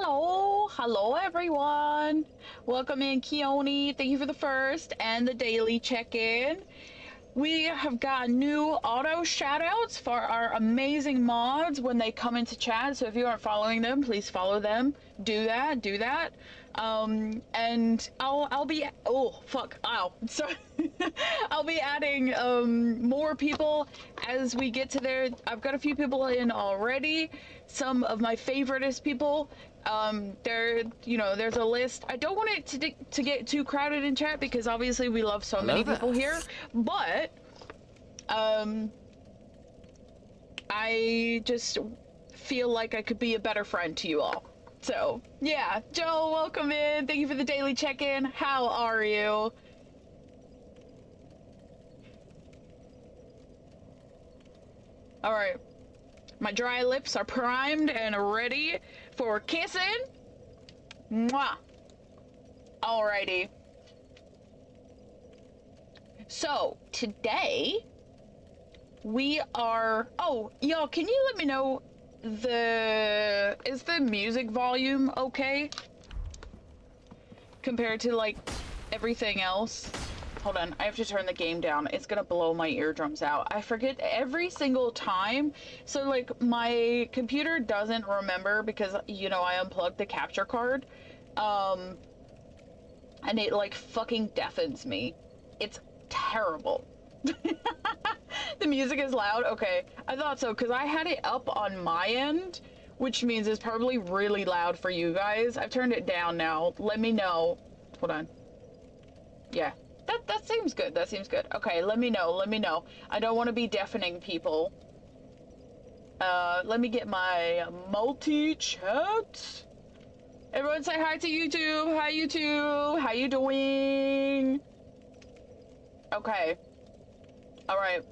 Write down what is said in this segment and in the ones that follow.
Hello everyone. Welcome in, Keone. Thank you for the first and the daily check-in. We have got new auto shoutouts for our amazing mods when they come into chat. So if you aren't following them, please follow them. Do that. And I'll be sorry. I'll be adding more people as we get to there. I've got a few people in already. Some of my favoriteest people. There's a list. I don't want it to get too crowded in chat because obviously we love so many people here, but I just feel like I could be a better friend to you all. So yeah, Joe, welcome in. Thank you for the daily check-in. How are you? All right. My dry lips are primed and ready for kissing. Mwah. Alrighty. So, today, we are... Oh, y'all, can you let me know is the music volume okay? Compared to, like, everything else? Hold on, I have to turn the game down. It's gonna blow my eardrums out. I forget every single time. So, like, my computer doesn't remember because, you know, I unplugged the capture card. And it, like, fucking deafens me. It's terrible. The music is loud? Okay, I thought so, because I had it up on my end, which means it's probably really loud for you guys. I've turned it down now. Let me know. Hold on. Yeah. That seems good. That seems good. Okay, let me know. I don't want to be deafening people. Let me get my multi-chat. Everyone say hi to YouTube. Hi, YouTube. How you doing? Okay. Alright.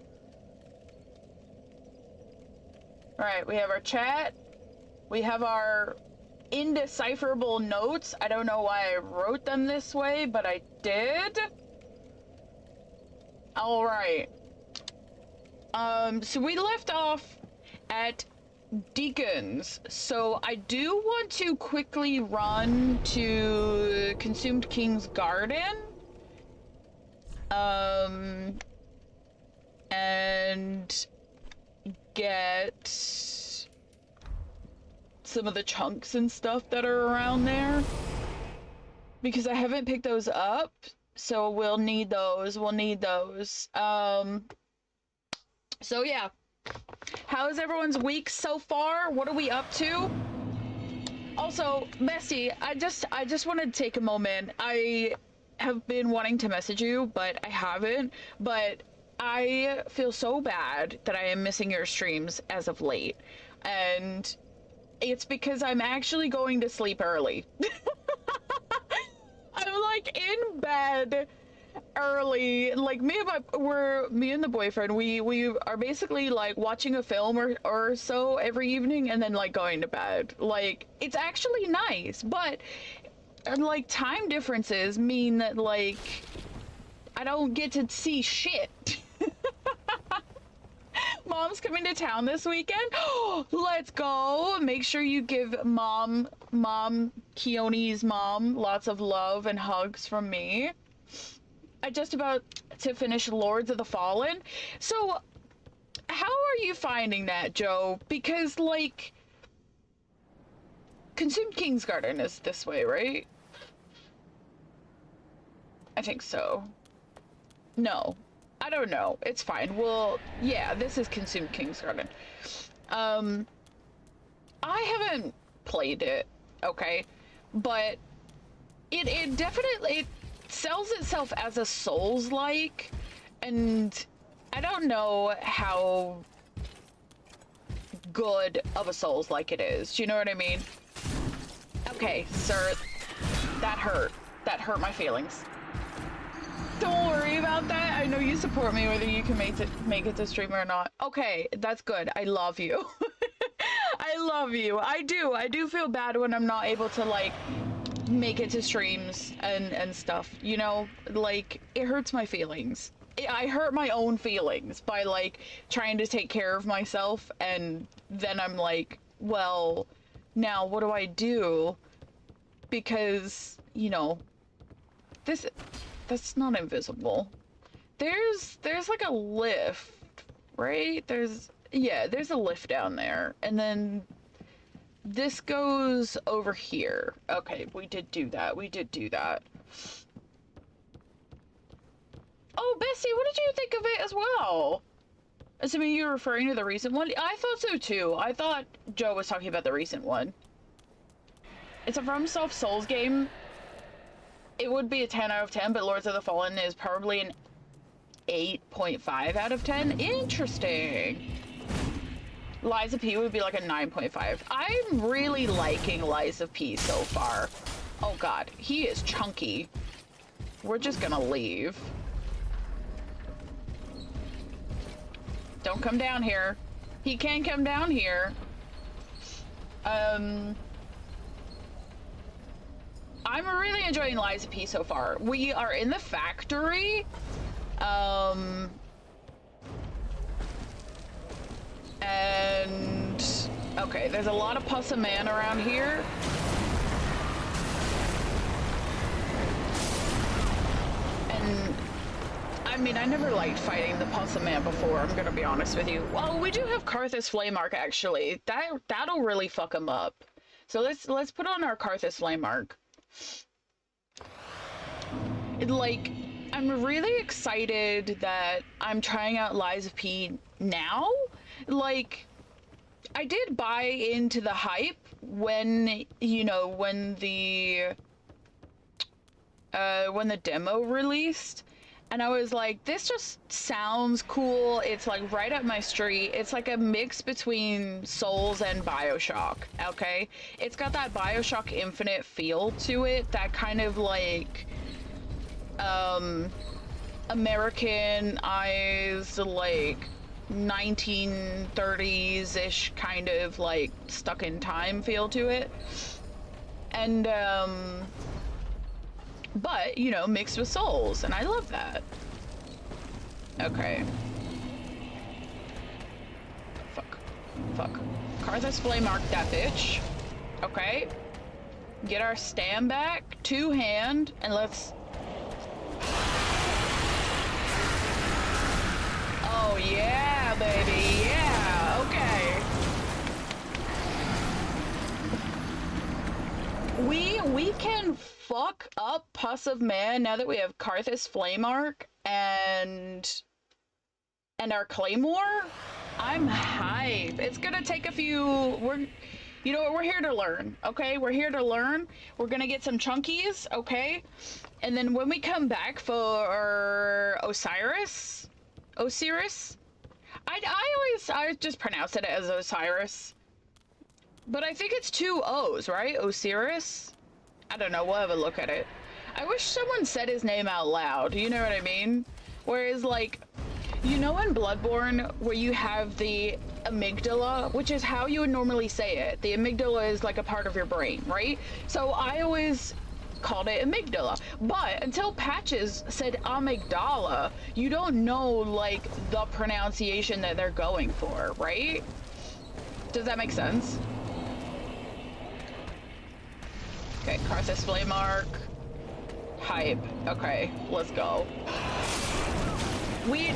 Alright, we have our chat. We have our indecipherable notes. I don't know why I wrote them this way, but I did. Alright. So we left off at Deacons. So I do want to quickly run to Consumed King's Garden. And get some of the chunks and stuff that are around there. Because I haven't picked those up. So we'll need those. So yeah. How is everyone's week so far? What are we up to? Also, Bestie, I just wanted to take a moment. I have been wanting to message you, but I haven't. But I feel so bad that I am missing your streams as of late. And it's because I'm actually going to sleep early. I'm like in bed early, like me and the boyfriend, we are basically like watching a film or so every evening and then like going to bed. Like, it's actually nice, but like time differences mean that like I don't get to see shit. Mom's coming to town this weekend. Let's go. Make sure you give Keone's mom, lots of love and hugs from me. I just about to finish Lords of the Fallen. So, how are you finding that, Joe? Because, like, Consumed King's Garden is this way, right? I think so. No. I don't know. It's fine. Well, yeah, this is Consumed King's Garden. I haven't played it, okay? But it definitely sells itself as a Souls-like, and I don't know how good of a Souls-like it is. Do you know what I mean? Okay, sir. That hurt. That hurt my feelings. Don't worry about that. I know you support me whether you can make it to stream or not. Okay, that's good. I love you. I love you. I do feel bad when I'm not able to like make it to streams and stuff, you know? Like, it hurts my feelings. I hurt my own feelings by like trying to take care of myself, and then I'm like, well, Now, what do I do? Because, you know, that's not invisible. There's like a lift, right? Yeah, there's a lift down there. And then this goes over here. Okay, we did do that. We did do that. Oh, Bessie, what did you think of it as well? Assuming you're referring to the recent one? I thought so too. I thought Joe was talking about the recent one. It's a FromSoft Souls game. It would be a 10 out of 10, but Lords of the Fallen is probably an 8.5 out of 10. Interesting. Lies of P would be like a 9.5. I'm really liking Lies of P so far. Oh god, he is chunky. We're just gonna leave. Don't come down here. He can come down here. I'm really enjoying Lies of P so far. We are in the factory. And okay, there's a lot of pus of man around here. And I mean, I never liked fighting the pus of man before, I'm gonna be honest with you. Well, we do have Karthus Flamemark actually. That'll really fuck him up. So let's put on our Karthus Flamemark. Like, I'm really excited that I'm trying out Lies of P now. Like, I did buy into the hype when, you know, when the demo released, and I was like, this just sounds cool. It's like right up my street. It's like a mix between Souls and BioShock, okay? It's got that BioShock Infinite feel to it, that kind of like Americanized, like 1930s-ish kind of like stuck in time feel to it. And but, you know, mixed with Souls, and I love that. Okay. Fuck. Karthus Flamemark that bitch. Okay. Get our stand back, two-hand, and let's... Oh yeah, baby, yeah, okay. We can fuck up Pus of Man now that we have Karthus Flamemark and our Claymore. I'm hype. It's gonna take a few, you know what, we're here to learn, okay? We're here to learn. We're gonna get some chunkies, okay? And then when we come back for Osiris, I just pronounce it as Osiris. But I think it's two O's, right? Osiris? I don't know, we'll have a look at it. I wish someone said his name out loud, you know what I mean? Whereas, like, you know in Bloodborne where you have the amygdala, which is how you would normally say it. The amygdala is like a part of your brain, right? So I always called it amygdala. But until Patches said amygdala, you don't know, like, the pronunciation that they're going for, right? Does that make sense? Okay, Karthus Flamemark. Hype. Okay, let's go. We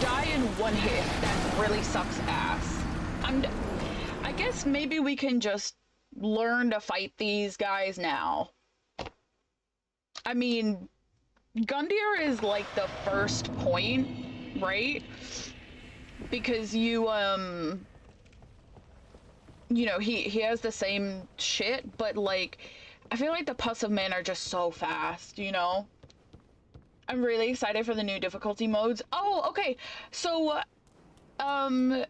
die in one hit. That really sucks ass. I guess maybe we can just learn to fight these guys now. I mean, Gundyr is like the first point, right? Because you know, he has the same shit, but like, I feel like the Pus of Men are just so fast, you know? I'm really excited for the new difficulty modes. Oh, okay. So, can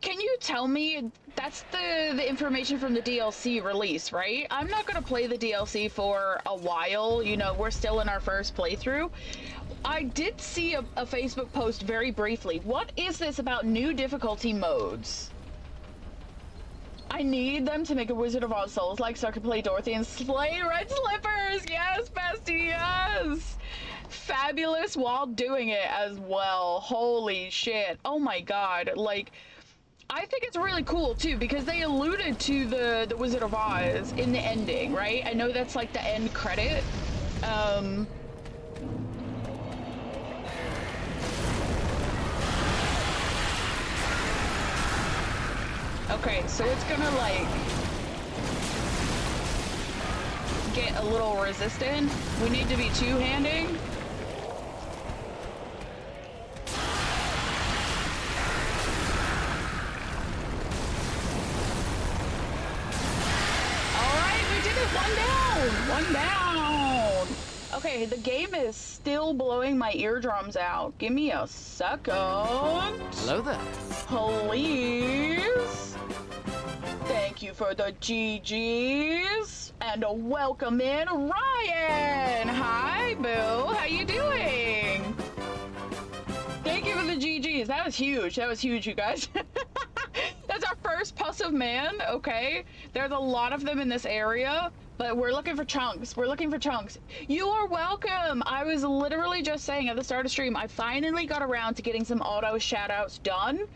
you tell me, that's the information from the DLC release, right? I'm not gonna play the DLC for a while, you know, we're still in our first playthrough. I did see a Facebook post very briefly. What is this about new difficulty modes? I need them to make a Wizard of Oz Souls like so I can play Dorothy and slay Red Slippers! Yes, bestie, yes! Fabulous while doing it as well. Holy shit. Oh my god. Like, I think it's really cool too because they alluded to the Wizard of Oz in the ending, right? I know that's like the end credit. Okay, so it's gonna like get a little resistant. We need to be two-handing. One down. Okay, the game is still blowing my eardrums out. Give me a second. Hello there. Please. Thank you for the GGs. And a welcome in Ryan. Hi, Boo. How you doing? Thank you for the GGs. That was huge. That was huge, you guys. That's our first Puss of Man, okay? There's a lot of them in this area, but we're looking for chunks. We're looking for chunks. You are welcome. I was literally just saying at the start of stream, I finally got around to getting some auto shoutouts done.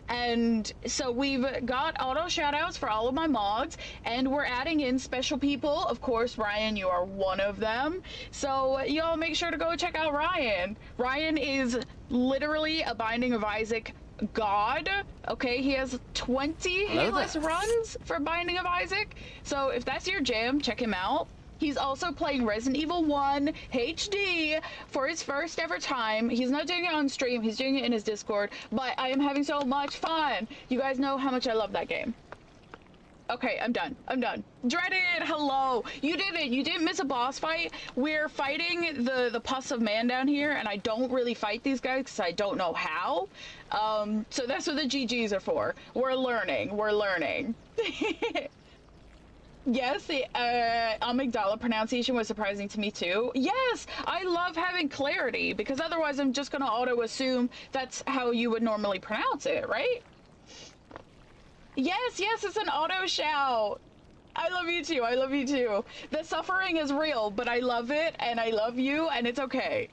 And so we've got auto shoutouts for all of my mods, and we're adding in special people. Of course, Ryan, you are one of them. So y'all make sure to go check out Ryan. Ryan is literally a Binding of Isaac god. Okay, he has 20 hitless runs for Binding of Isaac, so if that's your jam, check him out. He's also playing Resident Evil 1 HD for his first ever time. He's not doing it on stream, he's doing it in his Discord, but I am having so much fun. You guys know how much I love that game. Okay, I'm done. Dreaded, hello. You didn't miss a boss fight. We're fighting the Puss of Man down here, and I don't really fight these guys because I don't know how. So that's what the GGs are for. We're learning. Yes, the amygdala pronunciation was surprising to me too. Yes, I love having clarity because otherwise I'm just gonna auto-assume that's how you would normally pronounce it, right? Yes, it's an auto shout. I love you too. The suffering is real, but I love it, and I love you, and it's okay.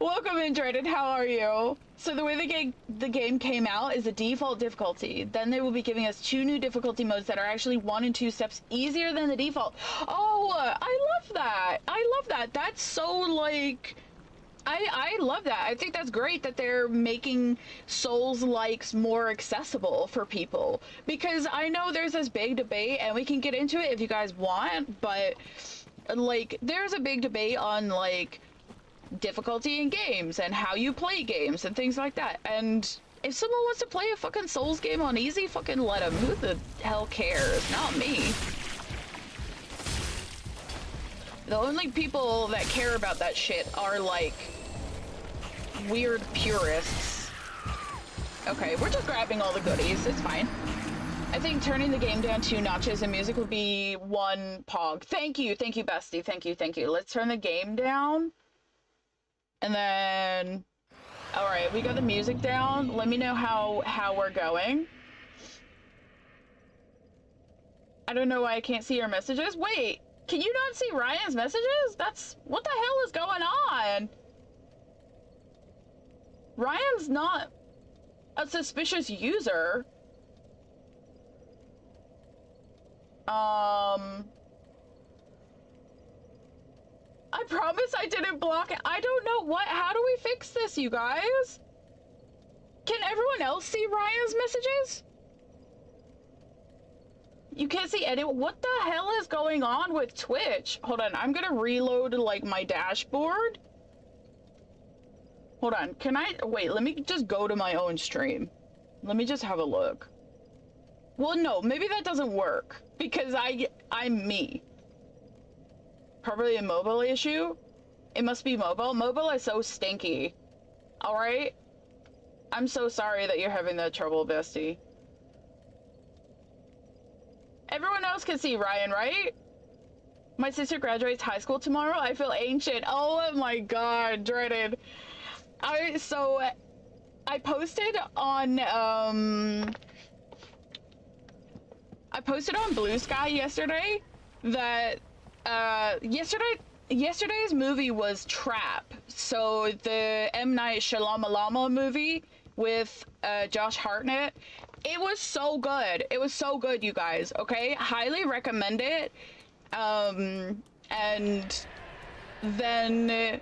Welcome in, Dreaded. How are you? So the way the game came out is the default difficulty. Then they will be giving us 2 new difficulty modes that are actually 1 and 2 steps easier than the default. Oh, I love that. That's so, like... I love that. I think that's great that they're making Souls-likes more accessible for people, because I know there's this big debate, and we can get into it if you guys want, but like there's a big debate on like difficulty in games and how you play games and things like that. And if someone wants to play a fucking Souls game on easy, fucking let them. Who the hell cares? Not me. The only people that care about that shit are, like, weird purists. Okay, we're just grabbing all the goodies. It's fine. I think turning the game down 2 notches in music would be 1 pog. Thank you, bestie. Thank you. Let's turn the game down. And then... Alright, we got the music down. Let me know how we're going. I don't know why I can't see your messages. Wait! Can you not see Ryan's messages? What the hell is going on? Ryan's not a suspicious user. I promise I didn't block it. I don't know how do we fix this, you guys? Can everyone else see Ryan's messages? You can't see any. What the hell is going on with Twitch? Hold on, I'm gonna reload like my dashboard. Hold on, wait, let me just go to my own stream. Let me just have a look. Well, no, maybe that doesn't work because I'm me. Probably a mobile issue. It must be mobile. Mobile is so stinky. All right. I'm so sorry that you're having that trouble, bestie. Everyone else can see Ryan, right? My sister graduates high school tomorrow. I feel ancient. Oh my god, Dreaded. I posted on Blue Sky yesterday that yesterday's movie was Trap. So the M. Night Shyamalan movie with Josh Hartnett. It was so good. It was so good, you guys. Okay, highly recommend it. And then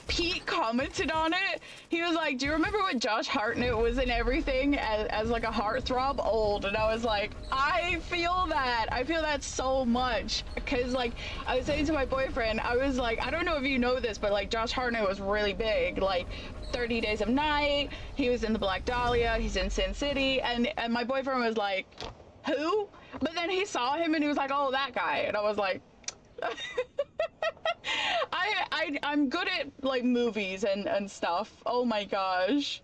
Pete commented on it. He was like, do you remember when Josh Hartnett was in everything as like a heartthrob old? And I was like, I feel that. I feel that so much. Because like, I was saying to my boyfriend, I was like, I don't know if you know this, but like Josh Hartnett was really big. Like 30 Days of Night, he was in the Black Dahlia, he's in Sin City. And my boyfriend was like, who? But then he saw him and he was like, oh, that guy. And I was like, I'm good at like movies and stuff. Oh my gosh.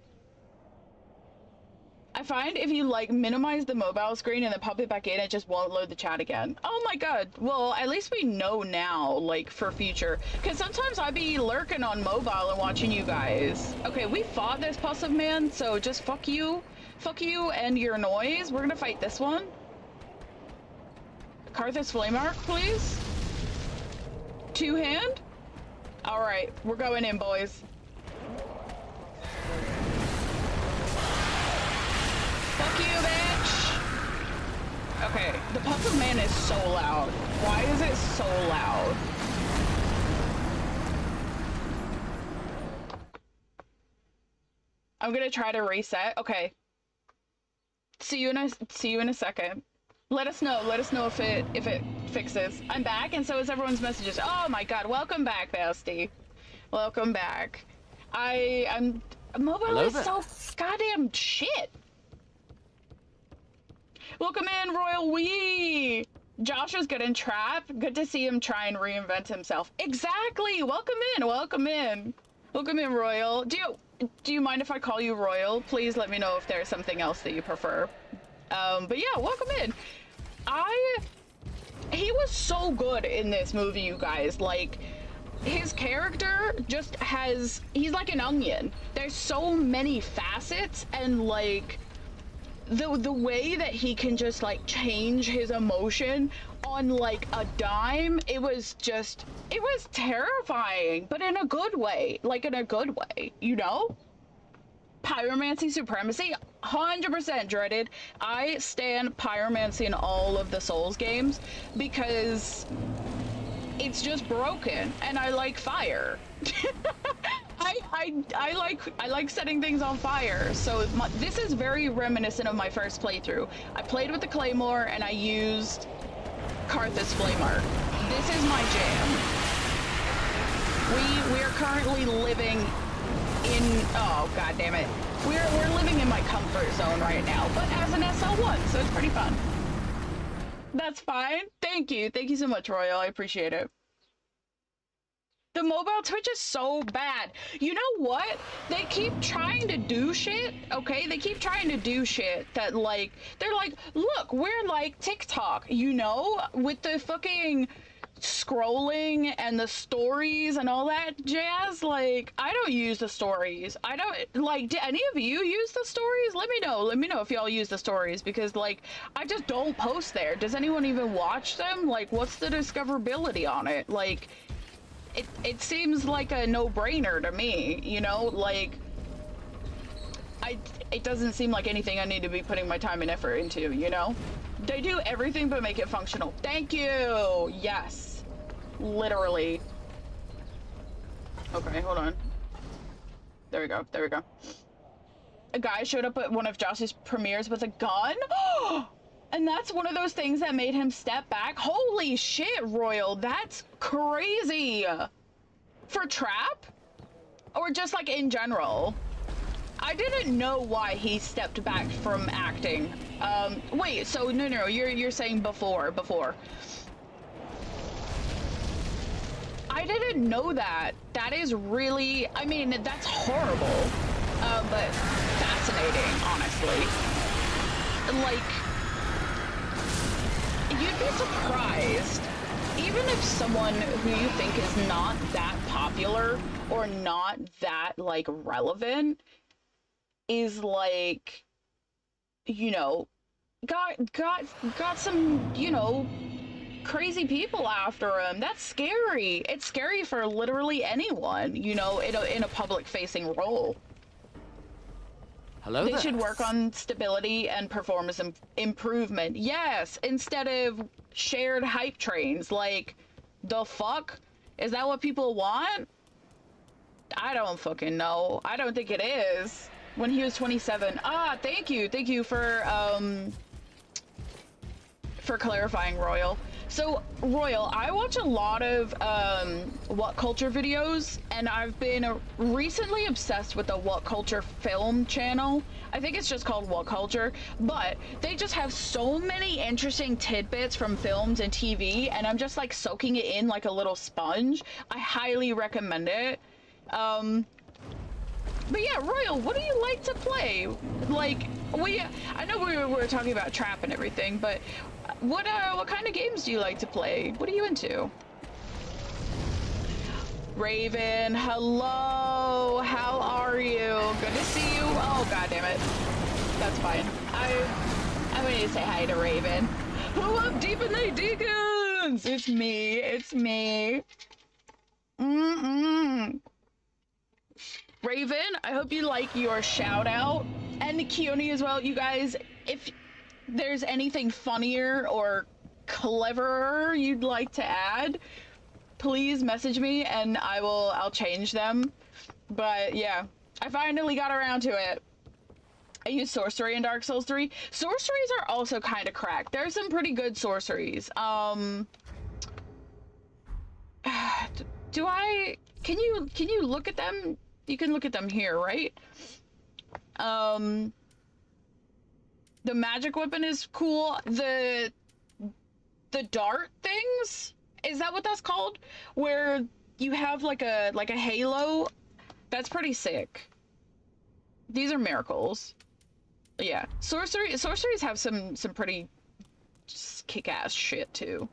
I find if you like minimize the mobile screen and then pop it back in, it just won't load the chat again. Oh my god. Well, at least we know now, like for future. Cause sometimes I be lurking on mobile and watching you guys. Okay, we fought this Pussive Man, so just fuck you. Fuck you and your noise. We're gonna fight this one. Karthus Flame Arc, please. Two hand? Alright, we're going in, boys. Fuck you, bitch! Okay, the Puff Man is so loud. Why is it so loud? I'm gonna try to reset. Okay. See you in a second. Let us know if it fixes. I'm back, and so is everyone's messages. Oh my god, welcome back, Basti. Welcome back. I'm mobile Hello is there. so goddamn shit. Welcome in, Royal Wee. Josh is good in Trap. Good to see him try and reinvent himself. Exactly. Welcome in. Welcome in. Welcome in, Royal. Do you mind if I call you Royal? Please let me know if there's something else that you prefer. But yeah, welcome in. He was so good in this movie, you guys. Like, his character just he's like an onion. There's so many facets, and like, the way that he can just like change his emotion on like a dime, it was terrifying, but in a good way. Like, in a good way, you know? Pyromancy Supremacy, 100% dreaded. I stand Pyromancy in all of the Souls games because it's just broken, and I like fire. I like setting things on fire. So this is very reminiscent of my first playthrough. I played with the Claymore and I used Karthus Flame Arc. This is my jam. We are currently living in, oh god damn it, we're living in my comfort zone right now, but as an SL1, so it's pretty fun. That's fine. Thank you so much, Royal. I appreciate it. The mobile Twitch is so bad. You know what? They keep trying to do shit, okay? They keep trying to do shit that, like, they're like, look, we're like TikTok, you know? With the fucking scrolling and the stories and all that jazz. Like, I don't use the stories. I don't, like, do any of you use the stories? Let me know if y'all use the stories, because like, I just don't post there. Does anyone even watch them? Like, what's the discoverability on it? Like, it seems like a no-brainer to me, you know? Like, it doesn't seem like anything I need to be putting my time and effort into, you know? They do everything but make it functional. Thank you! Yes. Literally. Okay, hold on. There we go. A guy showed up at one of Josh's premieres with a gun? And that's one of those things that made him step back? Holy shit, Royal. That's crazy. For Trap? Or just like in general? I didn't know why he stepped back from acting. Wait, so no, you're saying before. I didn't know that. That is really, I mean, that's horrible, but fascinating, honestly. Like, you'd be surprised, even if someone who you think is not that popular or not that, like, relevant is, like, you know, got some, you know, crazy people after him. That's scary. It's scary for literally anyone, you know, in a public facing role. Hello They there. should work on stability and performance improvement. Yes, instead of shared hype trains. Like, the fuck? Is that what people want? I don't fucking know. I don't think it is. When he was 27. Ah, thank you. Thank you for clarifying, Royal. So, Royal, I watch a lot of What Culture videos, and I've been recently obsessed with the What Culture film channel. I think it's just called What Culture, but they just have so many interesting tidbits from films and TV, and I'm just like soaking it in like a little sponge. I highly recommend it. But yeah, Royal, what do you like to play? Like, I know we were talking about trap and everything, but what kind of games do you like to play? What are you into? Raven, hello, how are you? Good to see you. Oh, god damn it. That's fine. I'm going to say hi to Raven. Who up deep in the Deacons? It's me. It's me. Raven, I hope you like your shout out. And Keone as well. You guys, if there's anything funnier or cleverer you'd like to add, please message me and I'll change them. But yeah, I finally got around to it. I use sorcery in Dark Souls 3. Sorceries are also kind of cracked. There's some pretty good sorceries. Can you look at them? You can look at them here, right? The magic weapon is cool. The dart things, is that what that's called? Where you have like a halo? That's pretty sick. These are miracles. Yeah, sorceries have some pretty kick-ass shit too.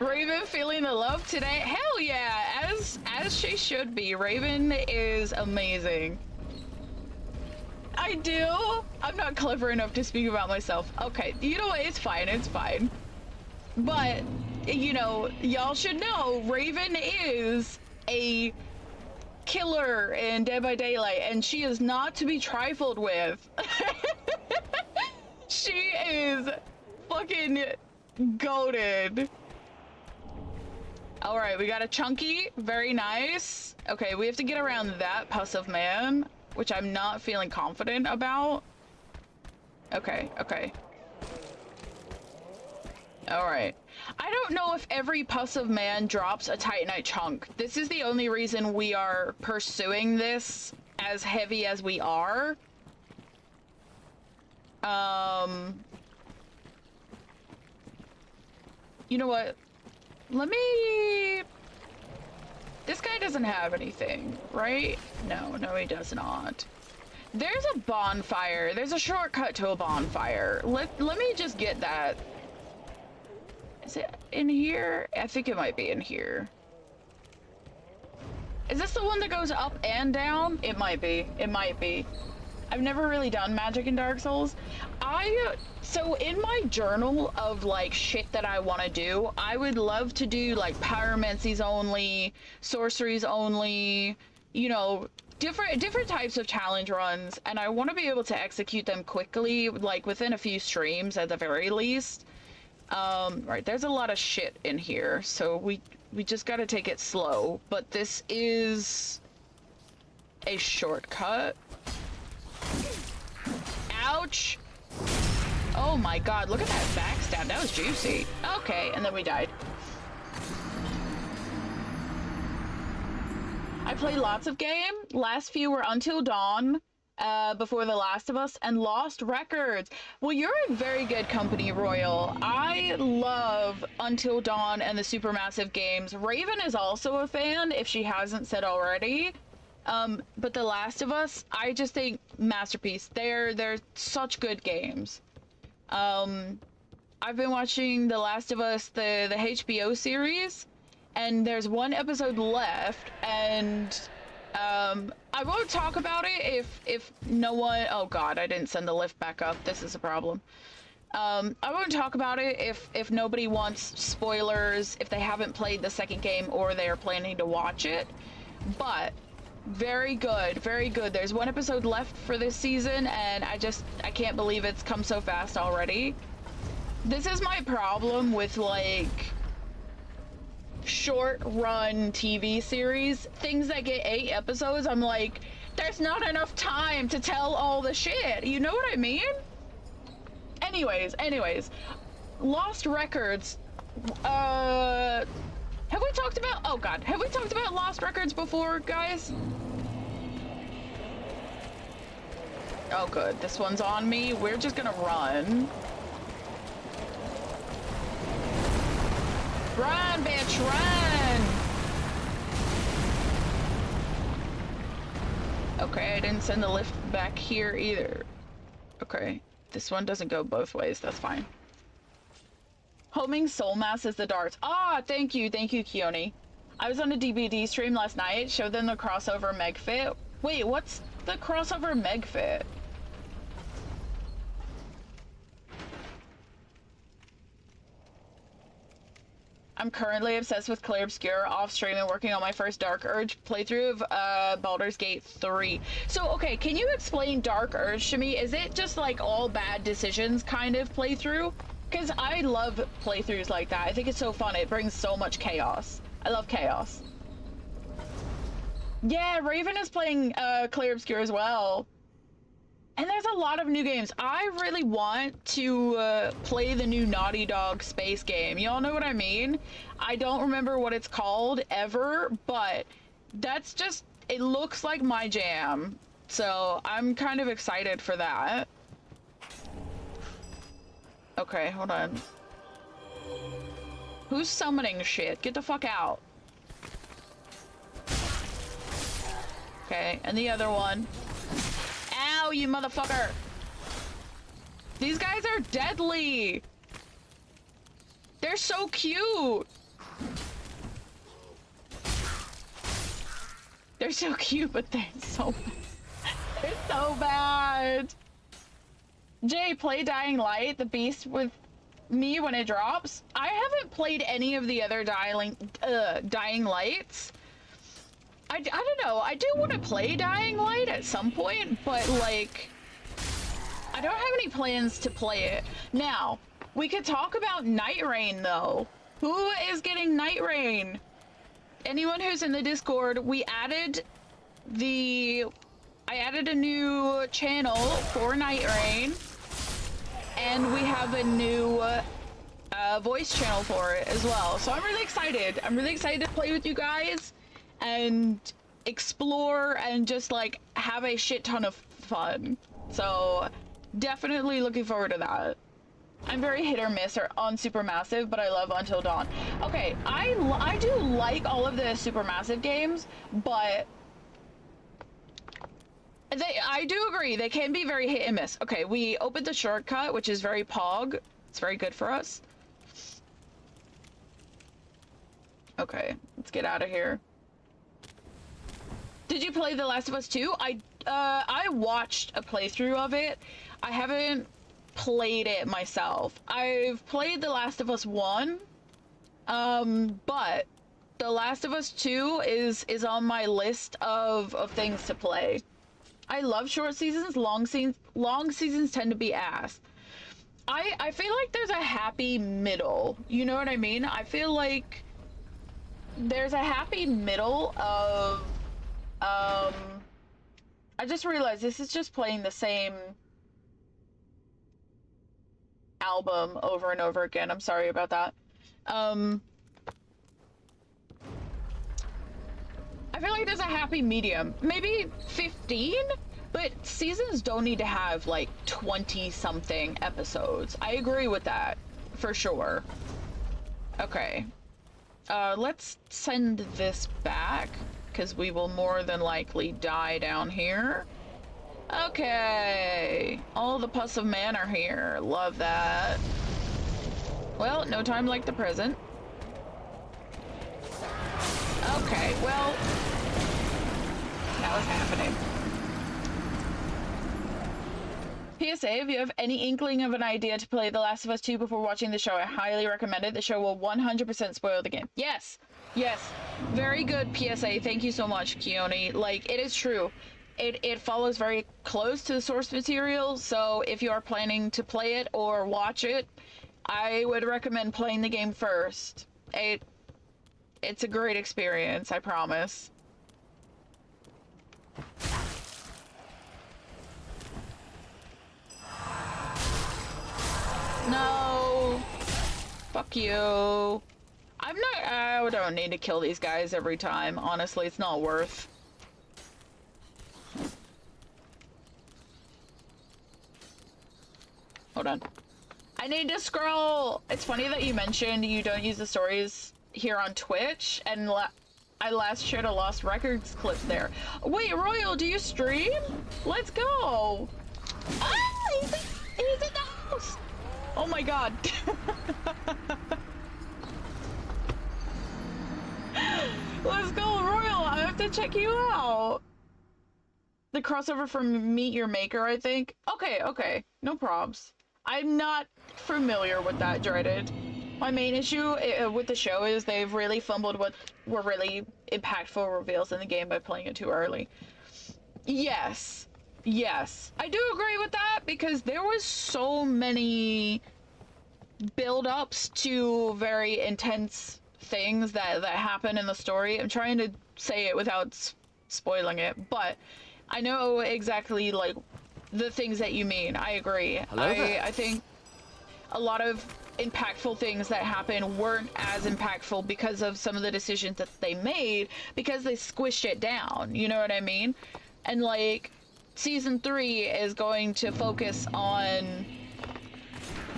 Raven feeling the love today? Hell yeah, as she should be. Raven is amazing. I do? I'm not clever enough to speak about myself. Okay, you know what? It's fine, it's fine. But, you know, y'all should know Raven is a killer in Dead by Daylight, and she is not to be trifled with. She is fucking goated. All right, we got a chunky, very nice. Okay, we have to get around that puss of man, which I'm not feeling confident about. Okay, okay. All right. I don't know if every puss of man drops a Titanite chunk. This is the only reason we are pursuing this as heavy as we are. You know what? Let me... This guy doesn't have anything, right? No, he does not. There's a bonfire. There's a shortcut to a bonfire. Let me just get that. Is it in here? I think it might be in here. Is this the one that goes up and down? It might be. It might be. I've never really done magic in Dark Souls. So in my journal of like shit that I want to do, I would love to do like pyromancies only, sorceries only, you know, different types of challenge runs, and I want to be able to execute them quickly, like within a few streams at the very least. Right, there's a lot of shit in here, so we just got to take it slow, but this is a shortcut. Ouch! Oh my god, look at that backstab. That was juicy. Okay, and then we died. I play lots of game. Last few were Until Dawn, before The Last of Us, and Lost Records. Well, you're in very good company, Royal. I love Until Dawn and the Supermassive games. Raven is also a fan, if she hasn't said already. But The Last of Us, I just think masterpiece. They're such good games. I've been watching The Last of Us, the HBO series, and there's one episode left, and I won't talk about it if no one... Oh god, I didn't send the lift back up. This is a problem. I won't talk about it if nobody wants spoilers, if they haven't played the second game or they're planning to watch it, but Very good, very good. There's one episode left for this season, and I can't believe it's come so fast already. This is my problem with, like, short-run TV series. Things that get 8 episodes, I'm like, there's not enough time to tell all the shit. You know what I mean? Anyways. Lost Records. Have we talked about... Oh, God. Have we talked about Lost Records before, guys? Oh, good. This one's on me. We're just gonna run. Run, bitch, run! Okay, I didn't send the lift back here either. Okay, this one doesn't go both ways. That's fine. Homing soul mass is the darts. Ah, thank you, Keone. I was on a DBD stream last night. Showed them the crossover megfit. Wait, what's the crossover megfit? I'm currently obsessed with Clear Obscure off stream and working on my first Dark Urge playthrough of Baldur's Gate 3. So, okay, can you explain Dark Urge to me? Is it just like all bad decisions kind of playthrough? Because I love playthroughs like that. I think it's so fun. It brings so much chaos. I love chaos. Yeah, Raven is playing Clear Obscure as well. And there's a lot of new games. I really want to play the new Naughty Dog space game. Y'all know what I mean? I don't remember what it's called ever, but that's just, it looks like my jam. So I'm kind of excited for that. Okay, hold on. Who's summoning shit? Get the fuck out. Okay, and the other one. Ow, you motherfucker! These guys are deadly! They're so cute! They're so cute, but they're so bad. Jay, play Dying Light, the beast with me when it drops. I haven't played any of the other Dying Lights. I don't know. I do want to play Dying Light at some point, but, like, I don't have any plans to play it. Now, we could talk about Night Rain, though. Who is getting Night Rain? Anyone who's in the Discord, I added a new channel for Night Rain, and we have a new voice channel for it as well. So I'm really excited. I'm really excited to play with you guys and explore and just like have a shit ton of fun. So definitely looking forward to that. I'm very hit or miss on Supermassive, but I love Until Dawn. Okay, I do like all of the Supermassive games, but I do agree they can be very hit and miss. Okay, we opened the shortcut, which is very pog. It's very good for us. Okay, let's get out of here. Did you play The Last of Us 2? I watched a playthrough of it. I haven't played it myself. I've played The Last of Us 1, but The Last of Us 2 is on my list of things to play. I love short seasons. Long seasons tend to be ass. I feel like there's a happy middle. You know what I mean? I feel like there's a happy middle of I just realized this is just playing the same album over and over again. I'm sorry about that. I feel like there's a happy medium. Maybe 15? But seasons don't need to have like 20-something episodes. I agree with that, for sure. Okay. Let's send this back, because we will more than likely die down here. Okay. All the pus of man are here. Love that. Well, no time like the present. Okay, well, that was happening. PSA, if you have any inkling of an idea to play The Last of Us 2 before watching the show, I highly recommend it. The show will 100% spoil the game. Yes! Yes, very good PSA. Thank you so much, Keone. Like, it is true. It follows very close to the source material, so if you are planning to play it or watch it, I would recommend playing the game first. It's a great experience, I promise. No! Fuck you. I don't need to kill these guys every time. Honestly, it's not worth. Hold on. I need to scroll. It's funny that you mentioned you don't use the stories here on Twitch, and I last shared a Lost Records clip there. Wait, Royal, do you stream? Let's go. Ah, he's in the house. Oh my god. Let's go, Royal. I have to check you out. The crossover from Meet Your Maker, I think. Okay, okay. No probs. I'm not familiar with that, Dreaded. My main issue with the show is they've really fumbled what were really impactful reveals in the game by playing it too early. Yes. Yes. I do agree with that because there was so many build-ups to very intense things that happen in the story. I'm trying to say it without spoiling it, but I know exactly, like, the things that you mean. I agree. I think a lot of impactful things that happen weren't as impactful because of some of the decisions that they made, because they squished it down, you know what I mean? And like, season 3 is going to focus on,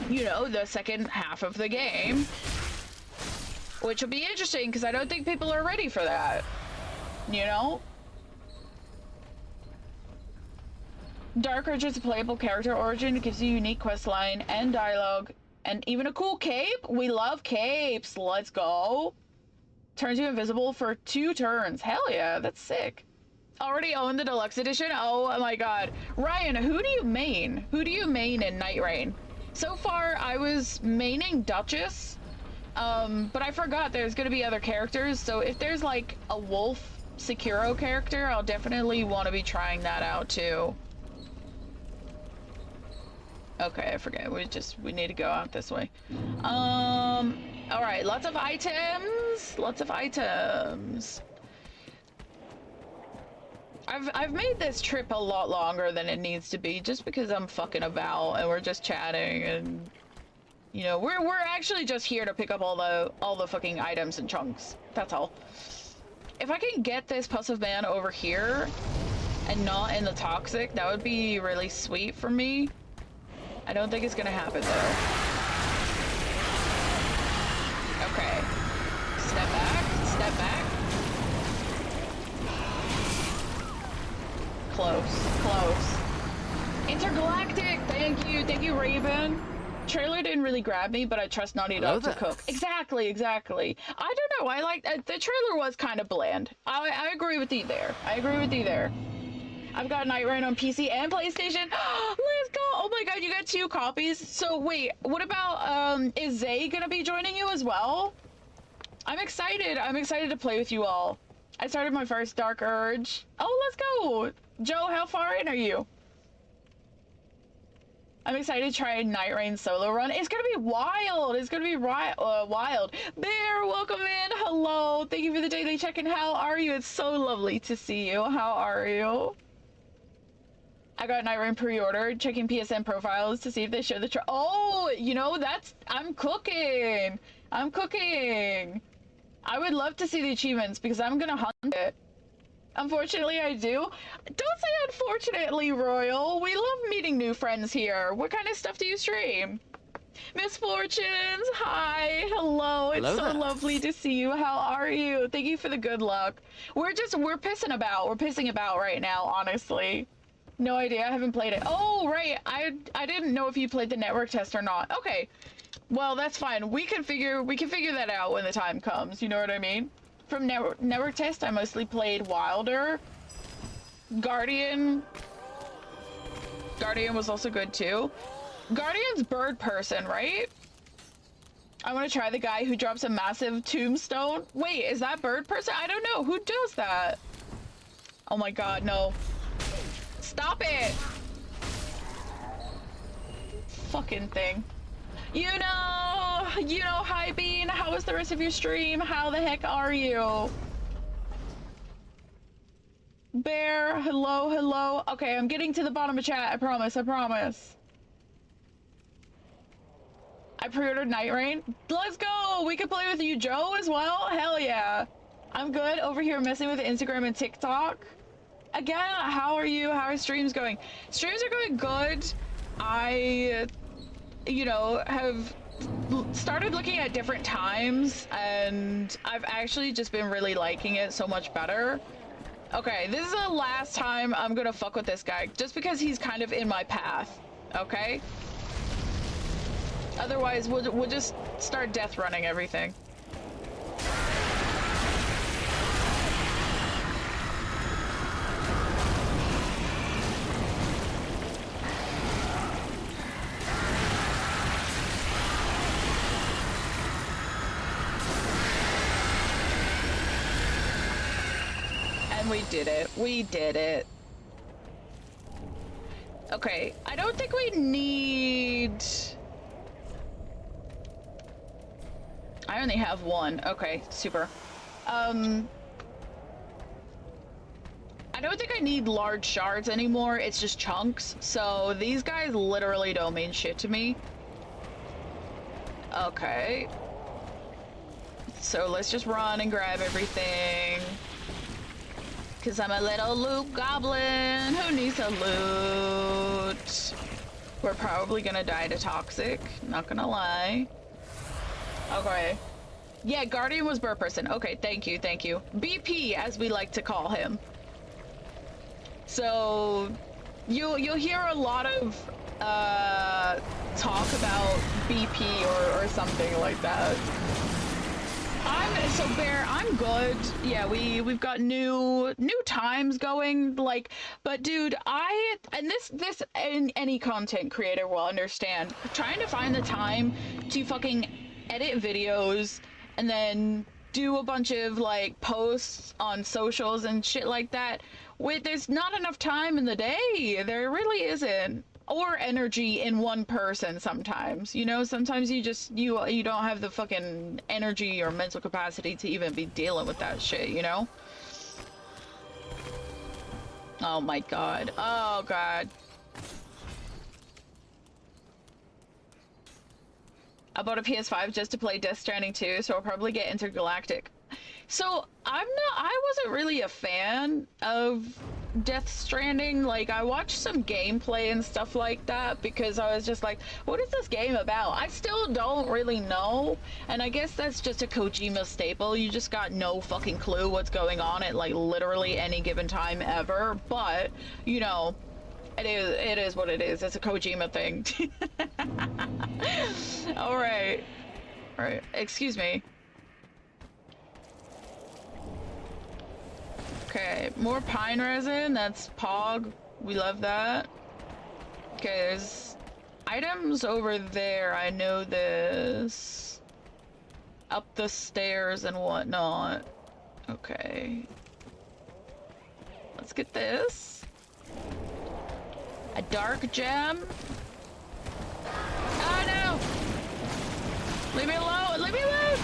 you know, the second half of the game, which will be interesting because I don't think people are ready for that, you know? Dark Urge is a playable character origin. It gives you a unique quest line and dialogue and even a cool cape. We love capes. Let's go. Turns you invisible for 2 turns. Hell yeah, that's sick. Already own the deluxe edition? Oh my god. Ryan, who do you main? Who do you main in Night Rain? So far, I was maining Duchess, but I forgot there's gonna be other characters, so if there's like a Wolf Sekiro character, I'll definitely want to be trying that out too. Okay, I forget. We need to go out this way. All right, lots of items. Lots of items. I've made this trip a lot longer than it needs to be just because I'm fucking about and we're just chatting and, you know, we're actually just here to pick up all the fucking items and chunks. That's all. If I can get this Pussive Man over here and not in the toxic, that would be really sweet for me. I don't think it's gonna happen though. Okay. Step back, step back. Close, close. Intergalactic, thank you, Raven. Trailer didn't really grab me, but I trust Naughty Dog to cook. Exactly, exactly. I don't know, I like, the trailer was kind of bland. I agree with you there. I agree with you there. I've got Night Rain on PC and PlayStation. Let's go! Oh my god, you got 2 copies? So wait, what about, is Zay gonna be joining you as well? I'm excited to play with you all. I started my first Dark Urge. Oh, let's go! Joe, how far in are you? I'm excited to try a Night Rain solo run. It's gonna be wild! It's gonna be wild. Bear, welcome in! Hello! Thank you for the daily check-in. How are you? It's so lovely to see you. How are you? I got Night Rain pre-order, checking PSN profiles to see if they show the oh, you know, I'm cooking. I'm cooking. I would love to see the achievements because I'm gonna hunt it. Unfortunately, I do. Don't say unfortunately, Royal. We love meeting new friends here. What kind of stuff do you stream? Misfortunes, hi, hello. It's so lovely to see you. How are you? Thank you for the good luck. We're pissing about. We're pissing about right now, honestly. No idea, I haven't played it. Oh, right, I didn't know if you played the network test or not. Okay, well, that's fine. We can figure that out when the time comes, you know what I mean? From network test, I mostly played Wilder. Guardian was also good too. Guardian's bird person, right? I want to try the guy who drops a massive tombstone. Wait, is that bird person? I don't know. Who does that? Oh my god, no. Stop it! Fucking thing. You know, hi Bean, how was the rest of your stream? How the heck are you? Bear, hello, hello. Okay, I'm getting to the bottom of chat, I promise, I promise. I pre-ordered Night Rain. Let's go! We can play with you, Joe, as well? Hell yeah. I'm good over here messing with Instagram and TikTok. Again, how are you? How are streams going? Streams are going good. I, you know, have started looking at different times, and I've actually just been really liking it so much better. Okay, this is the last time I'm gonna fuck with this guy, just because he's kind of in my path, okay? Otherwise, we'll just start death running everything. And we did it. We did it. Okay, I don't think we need... I only have one. Okay, super. I don't think I need large shards anymore. It's just chunks. So these guys literally don't mean shit to me. Okay. So let's just run and grab everything. Cause I'm a little loot goblin who needs a loot. We're probably gonna die to toxic, not gonna lie. Okay. Yeah, Guardian was bird person. Okay, thank you, thank you. BP, as we like to call him. So, you'll hear a lot of talk about BP or something like that. So Bear, I'm good. Yeah, we've got new times going, like, but dude, this any content creator will understand. Trying to find the time to fucking edit videos and then do a bunch of like posts on socials and shit like that. There's not enough time in the day. There really isn't. Or energy in one person sometimes, you know? Sometimes you just, you don't have the fucking energy or mental capacity to even be dealing with that shit, you know? Oh my god. Oh god. I bought a PS5 just to play Death Stranding 2, so I'll probably get Intergalactic. So, I wasn't really a fan of Death Stranding. Like, I watched some gameplay and stuff like that because I was just like, what is this game about? I still don't really know, and I guess that's just a Kojima staple. You just got no fucking clue what's going on at, like, literally any given time ever, but, you know, it is what it is. It's a Kojima thing. Alright. Alright, excuse me. Okay, more pine resin. That's Pog. We love that. Okay, there's items over there. I know this. Up the stairs and whatnot. Okay. Let's get this. A dark gem. Oh no! Leave me alone! Leave me alone!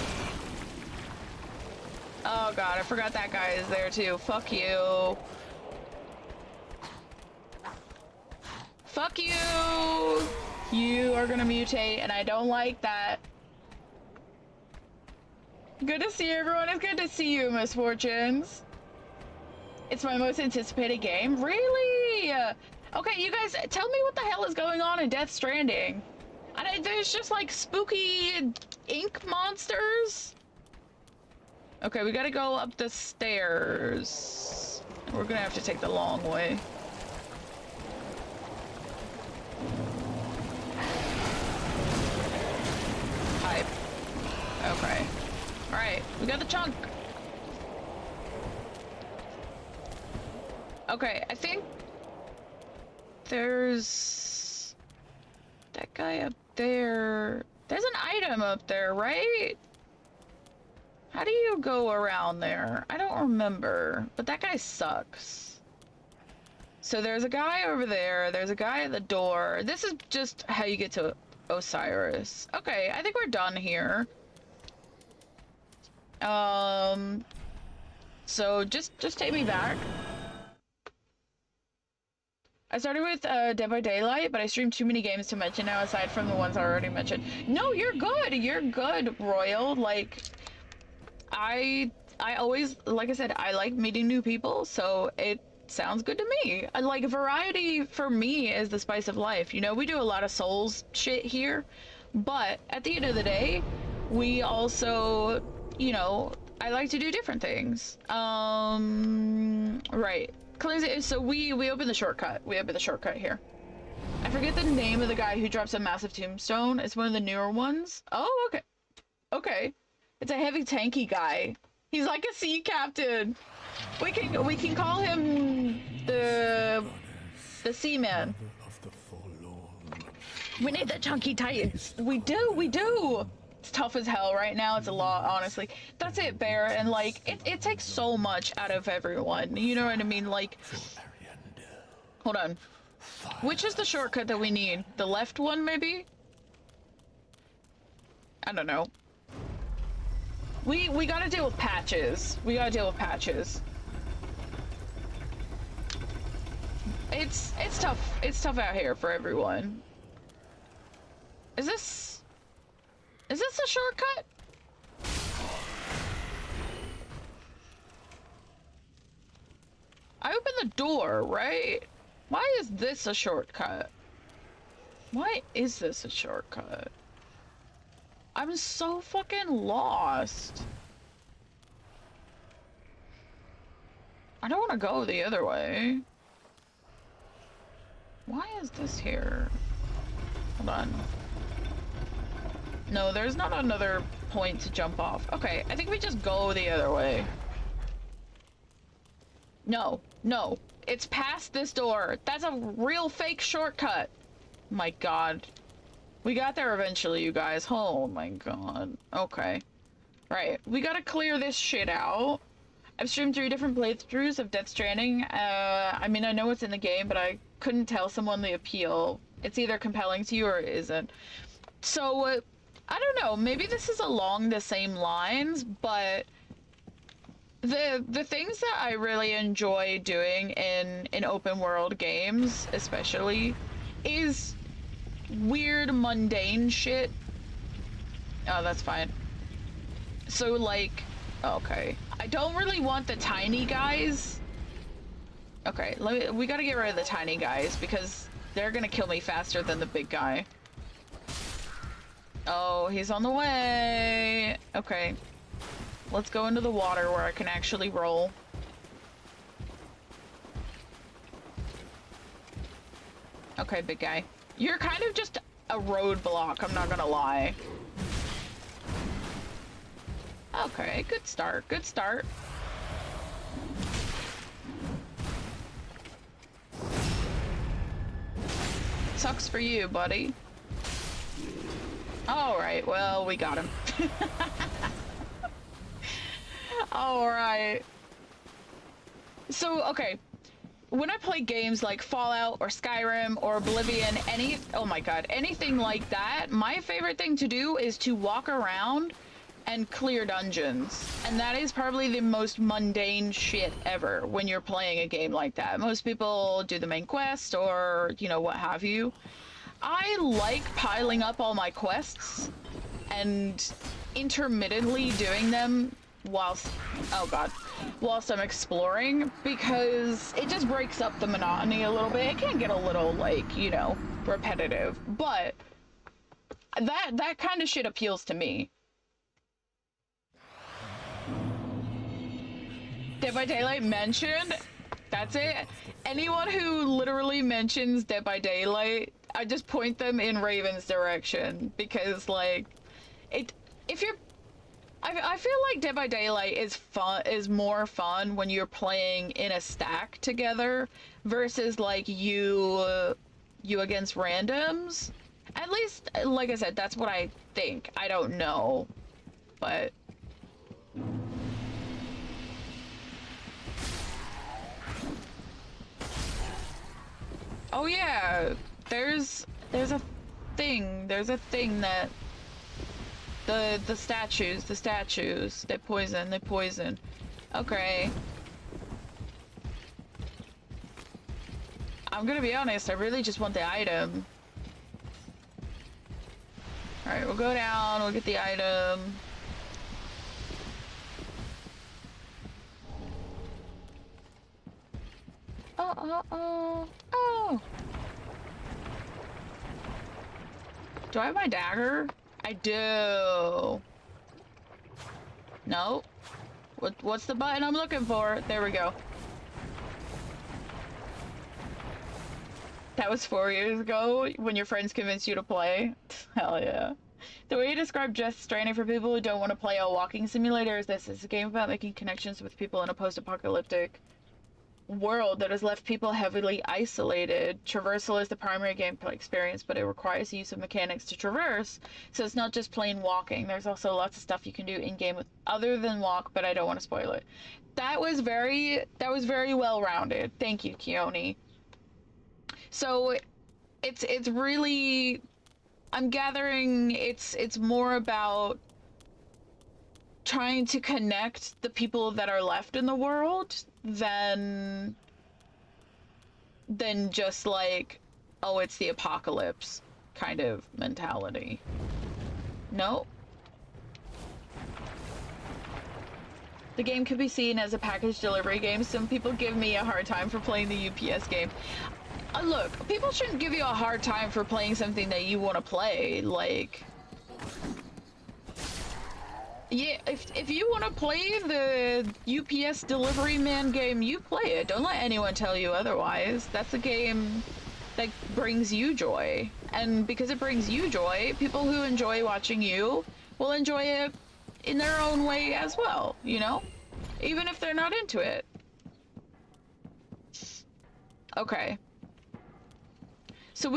Oh god, I forgot that guy is there too. Fuck you. Fuck you! You are gonna mutate, and I don't like that. Good to see you, everyone. It's good to see you, Misfortunes. It's my most anticipated game. Really? Okay, you guys, tell me what the hell is going on in Death Stranding. There's just like spooky ink monsters. Okay, we gotta go up the stairs. We're gonna have to take the long way. Hype. Okay. Alright, we got the chunk. Okay, I think there's that guy up there. There's an item up there, right? How do you go around there? I don't remember, but that guy sucks. So there's a guy over there. There's a guy at the door. This is just how you get to Osiris. Okay, I think we're done here. So just take me back. I started with Dead by Daylight, but I streamed too many games to mention now aside from the ones I already mentioned. No, you're good. You're good, Royal. Like, I always, like I said, I like meeting new people, so it sounds good to me. Like, variety for me is the spice of life. You know, we do a lot of Souls shit here, but at the end of the day, we also, you know, I like to do different things. Right. So we open the shortcut. We open the shortcut here. I forget the name of the guy who drops a massive tombstone. It's one of the newer ones. Oh, okay. Okay. It's a heavy tanky guy. He's like a sea captain. We can call him the seaman. We need the chunky titans. We do. It's tough as hell right now. It's a lot, honestly. That's it, Bear. And like, it takes so much out of everyone. You know what I mean? Like, hold on. Which is the shortcut that we need? The left one, maybe? I don't know. We gotta deal with patches. We gotta deal with patches. It's tough. It's tough out here for everyone. Is this a shortcut? I opened the door, right? Why is this a shortcut? Why is this a shortcut? I'm so fucking lost. I don't want to go the other way. Why is this here? Hold on. No, there's not another point to jump off. Okay, I think we just go the other way. No, no. It's past this door. That's a real fake shortcut. My god. We got there eventually, you guys. Oh my god. Okay. Right. We gotta clear this shit out. I've streamed 3 different playthroughs of Death Stranding. I mean, I know it's in the game, but I couldn't tell someone the appeal. It's either compelling to you or it isn't. So, I don't know, maybe this is along the same lines, but the things that I really enjoy doing in open world games, especially, is weird, mundane shit. Oh, that's fine. So, like, okay. I don't really want the tiny guys. Okay, we gotta get rid of the tiny guys because they're gonna kill me faster than the big guy. Oh, he's on the way. Okay. Let's go into the water where I can actually roll. Okay, big guy. You're kind of just a roadblock, I'm not gonna lie. Okay, good start, good start. Sucks for you, buddy. Alright, well, we got him. Alright. So, okay. When I play games like Fallout or Skyrim or Oblivion, oh my god, anything like that, my favorite thing to do is to walk around and clear dungeons. And that is probably the most mundane shit ever when you're playing a game like that. Most people do the main quest or, you know, what have you. I like piling up all my quests and intermittently doing them whilst, oh god, whilst I'm exploring, because it just breaks up the monotony a little bit. It can get a little, like, you know, repetitive, but that kind of shit appeals to me. Dead by Daylight mentioned, that's it. Anyone who literally mentions Dead by Daylight, I just point them in Raven's direction, because, like, I feel like Dead by Daylight is more fun when you're playing in a stack together versus like you against randoms. At least, like I said, that's what I think. I don't know, but... Oh yeah, there's a thing. There's a thing that the statues, they poison. Okay. I'm gonna be honest, I really just want the item. Alright, we'll go down, we'll get the item. Oh. Do I have my dagger? I do. No. What's the button I'm looking for? There we go. That was 4 years ago when your friends convinced you to play. Hell yeah. The way you describe Death Stranding for people who don't want to play a walking simulator is this. It's a game about making connections with people in a post-apocalyptic world that has left people heavily isolated. Traversal is the primary gameplay experience, but it requires the use of mechanics to traverse, so it's not just plain walking. There's also lots of stuff you can do in-game with other than walk, but I don't want to spoil it. That was very well-rounded. Thank you, Keone. So it's really, I'm gathering it's more about trying to connect the people that are left in the world than just like, oh, it's the apocalypse kind of mentality. No. The game could be seen as a package delivery game. Some people give me a hard time for playing the UPS game. Look, people shouldn't give you a hard time for playing something that you want to play. Like, yeah, if you want to play the UPS delivery man game, you play it. Don't let anyone tell you otherwise. That's a game that brings you joy. And because it brings you joy, people who enjoy watching you will enjoy it in their own way as well, you know? Even if they're not into it. Okay. So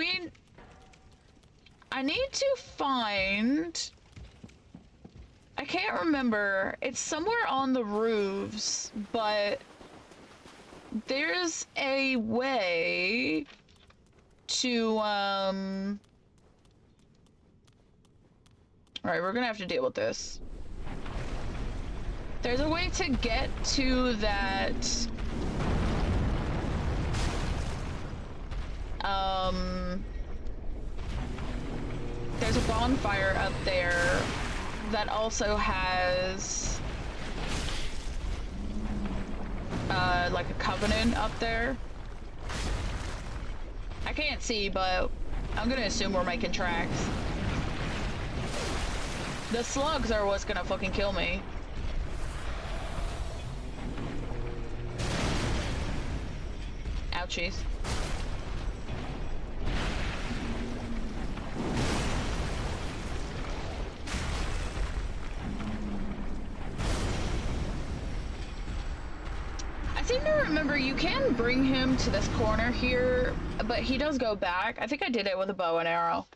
I need to find, I can't remember, it's somewhere on the roofs, but there's a way to, alright, we're gonna have to deal with this. There's a way to get to that, there's a bonfire up there that also has, like a covenant up there. I can't see, but I'm gonna assume we're making tracks. The slugs are what's gonna fucking kill me. Ouchies. I seem to remember you can bring him to this corner here, but he does go back. I think I did it with a bow and arrow.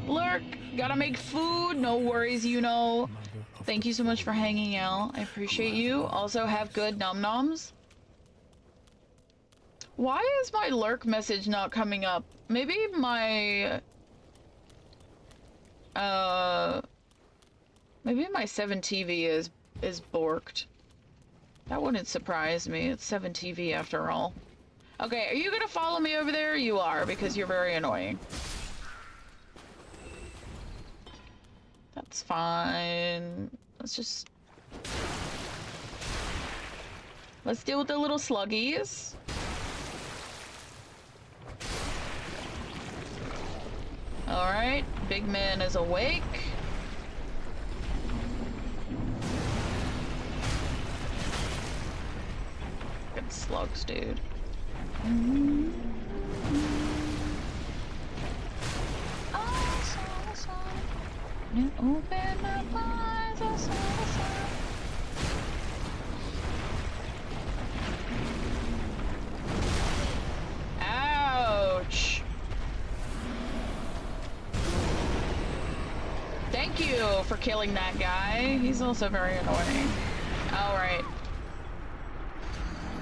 Lurk, gotta make food. No worries, you know. Thank you so much for hanging out. I appreciate you. Also, have good nom-noms. Why is my lurk message not coming up? Maybe my... maybe my 7TV is borked. That wouldn't surprise me. It's 7TV after all. Okay, are you gonna follow me over there? You are, because you're very annoying. That's fine. Let's deal with the little sluggies. Alright, big man is awake. Good slugs, dude. And open my eyes, I saw the sun. also for killing that guy. He's also very annoying. Alright.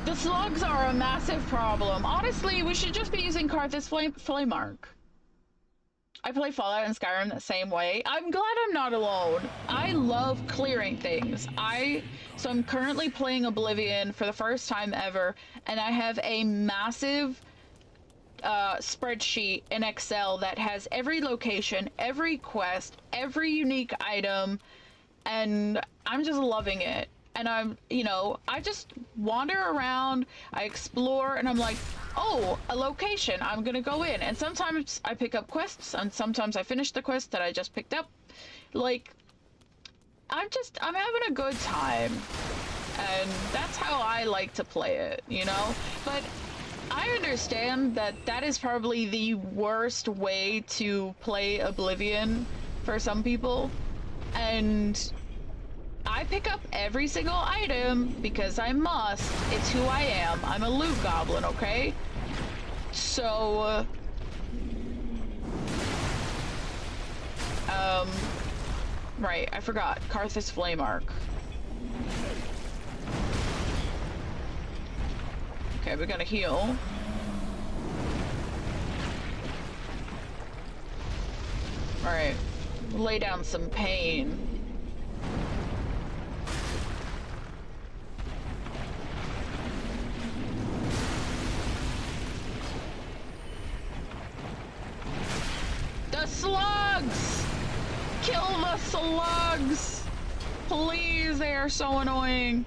The slugs are a massive problem. Honestly, we should just be using Karthus Flame Arc. I play Fallout and Skyrim the same way. I'm glad I'm not alone. I love clearing things. So I'm currently playing Oblivion for the first time ever, and I have a massive spreadsheet in Excel that has every location, every quest, every unique item, and I'm just loving it. And I'm, you know, I just wander around, I explore, and I'm like, oh, a location, I'm gonna go in. And sometimes I pick up quests, and sometimes I finish the quest that I just picked up. Like, I'm having a good time. And that's how I like to play it, you know? But I understand that that is probably the worst way to play Oblivion for some people. And I pick up every single item because I must. It's who I am. I'm a loot goblin, okay? So, right, I forgot. Karthus Flame Arc. Okay, we gotta heal. Alright, lay down some pain. The slugs! Kill the slugs! Please, they are so annoying.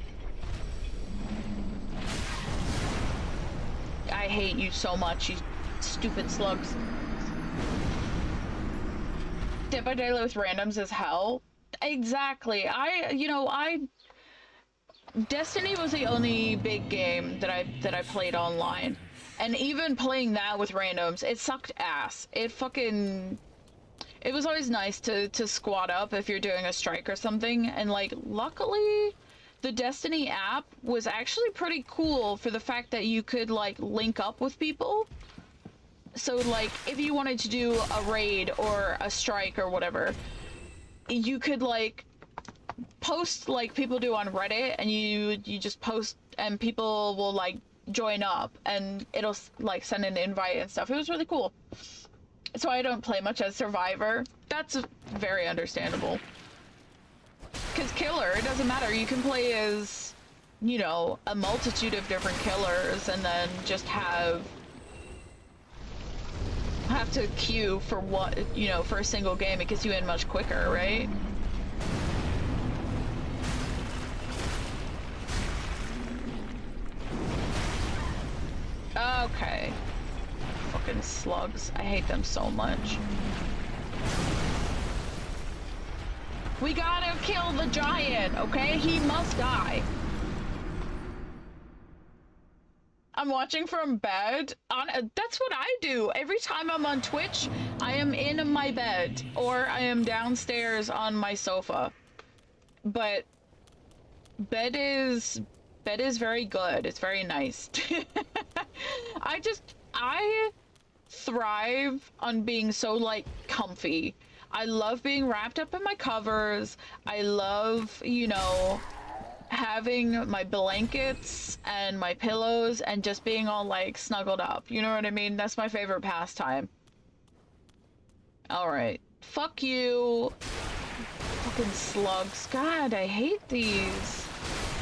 I hate you so much, you stupid slugs. Dead by Daylight with randoms is hell. Exactly. Destiny was the only big game that I played online. And even playing that with randoms, it sucked ass. It was always nice to squad up if you're doing a strike or something. And like, luckily, the Destiny app was actually pretty cool for the fact that you could like link up with people. So like, if you wanted to do a raid or a strike or whatever, you could like post like people do on Reddit, and you just post and people will like join up and it'll like send an invite and stuff. It was really cool. So I don't play much as Survivor. That's very understandable. Because Killer, it doesn't matter. You can play as, you know, a multitude of different killers and then just have to queue for what, you know, for a single game. It gets you in much quicker, right? Okay. Fucking slugs. I hate them so much. We gotta kill the giant, okay? He must die. I'm watching from bed. That's what I do. Every time I'm on Twitch, I am in my bed or I am downstairs on my sofa. But bed is very good. It's very nice. I thrive on being so like comfy. I love being wrapped up in my covers. I love, you know, having my blankets and my pillows and just being all like snuggled up. You know what I mean? That's my favorite pastime. Alright. Fuck you. Fucking slugs. God, I hate these.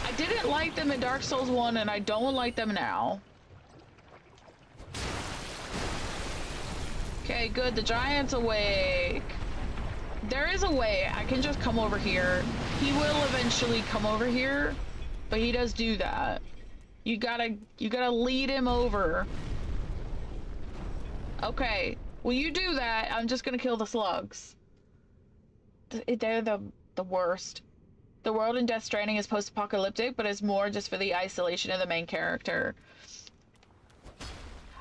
I didn't like them in Dark Souls 1 and I don't like them now. Okay, good. The giant's awake. There is a way. I can just come over here. He will eventually come over here, but he does do that. You gotta lead him over. Okay. Will you do that? I'm just gonna kill the slugs. They're the worst. The world in Death Stranding is post-apocalyptic, but it's more just for the isolation of the main character.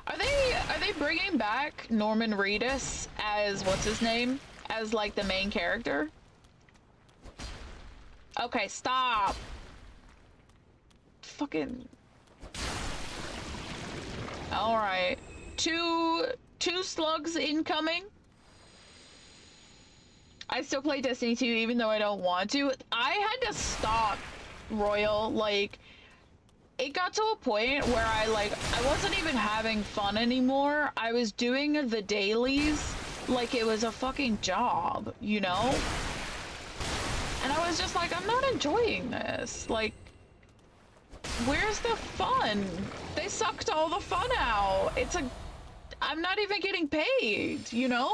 Are they bringing back Norman Reedus as what's his name? As like the main character? Okay, stop. Fucking. All right, two slugs incoming. I still play Destiny 2 even though I don't want to. I had to stop, Royal. Like, it got to a point where I wasn't even having fun anymore. I was doing the dailies like it was a fucking job, you know? And I was just like, I'm not enjoying this. Like, where's the fun? They sucked all the fun out. I'm not even getting paid, you know?